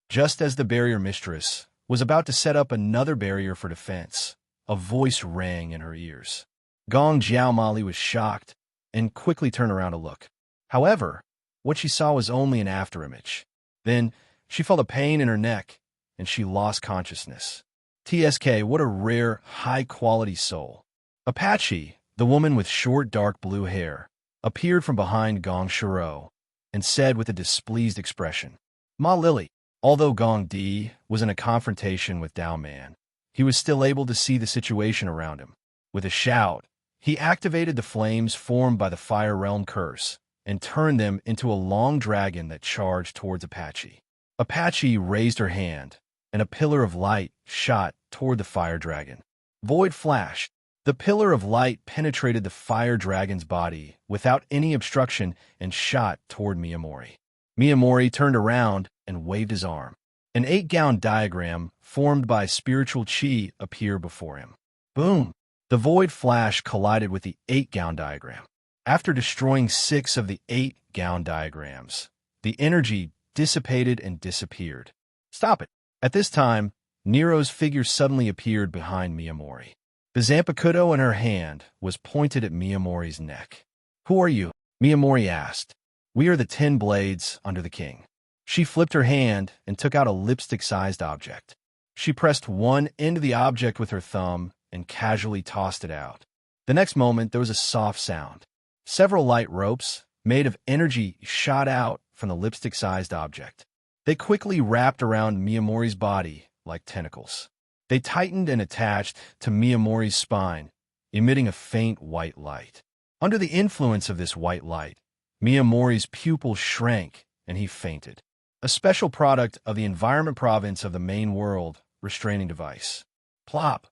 Just as the barrier mistress was about to set up another barrier for defense, a voice rang in her ears. Gong Jiaomali was shocked and quickly turned around to look. However, what she saw was only an afterimage. Then, she felt a pain in her neck, and she lost consciousness. TSK, what a rare, high-quality soul. Apache, the woman with short dark blue hair, appeared from behind Gong Shiro and said with a displeased expression, Ma Lily. Although Gong Di was in a confrontation with Dao Man, he was still able to see the situation around him. With a shout, he activated the flames formed by the Fire Realm curse and turned them into a long dragon that charged towards Apache. Apache raised her hand, and a pillar of light shot toward the fire dragon. Void flashed. The pillar of light penetrated the fire dragon's body without any obstruction and shot toward Miyamori. Miyamori turned around and waved his arm. An 8-gown diagram formed by spiritual chi appeared before him. Boom! The void flash collided with the 8-gown diagram. After destroying 6 of the 8-gown diagrams, the energy dissipated and disappeared. Stop it! At this time, Nero's figure suddenly appeared behind Miyamori. The Zanpakuto in her hand was pointed at Miyamori's neck. Who are you? Miyamori asked. We are the 10 blades under the king. She flipped her hand and took out a lipstick-sized object. She pressed one end of the object with her thumb and casually tossed it out. The next moment, there was a soft sound. Several light ropes, made of energy, shot out from the lipstick-sized object. They quickly wrapped around Miyamori's body like tentacles. They tightened and attached to Miyamori's spine, emitting a faint white light. Under the influence of this white light, Miyamori's pupil shrank and he fainted. A special product of the environment province of the main world restraining device. Plop!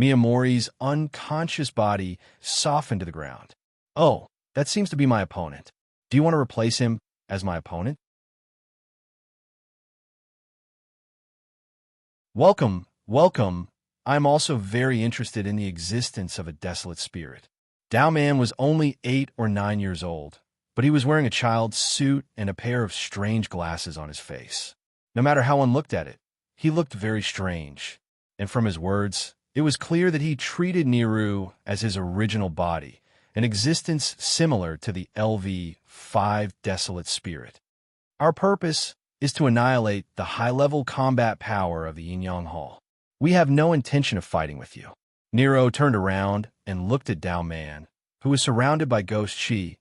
Miyamori's unconscious body softened to the ground. Oh, that seems to be my opponent. Do you want to replace him as my opponent? Welcome, welcome. I'm also very interested in the existence of a desolate spirit. Dao Man was only 8 or 9 years old, but he was wearing a child's suit and a pair of strange glasses on his face. No matter how one looked at it, he looked very strange, and from his words, it was clear that he treated Niru as his original body, an existence similar to the LV-5 desolate spirit. Our purpose is to annihilate the high-level combat power of the Yin-Yang Hall. We have no intention of fighting with you. Nero turned around and looked at Dao Man, who was surrounded by ghost chi,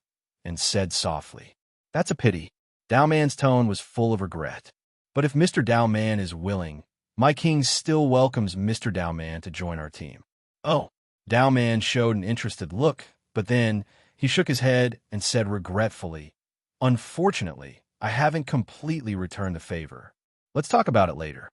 and said softly, That's a pity. Dao Man's tone was full of regret. But if Mr. Dao Man is willing, my king still welcomes Mr. Dao Man to join our team. Oh, Dao Man showed an interested look, but then he shook his head and said regretfully, Unfortunately, I haven't completely returned the favor. Let's talk about it later.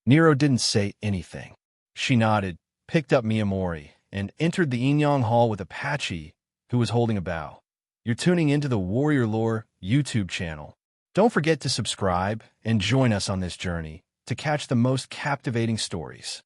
Nero didn't say anything. She nodded, picked up Miyamori, and entered the Inyang Hall with Apache, who was holding a bow. You're tuning into the Warrior Lore YouTube channel. Don't forget to subscribe and join us on this journey to catch the most captivating stories.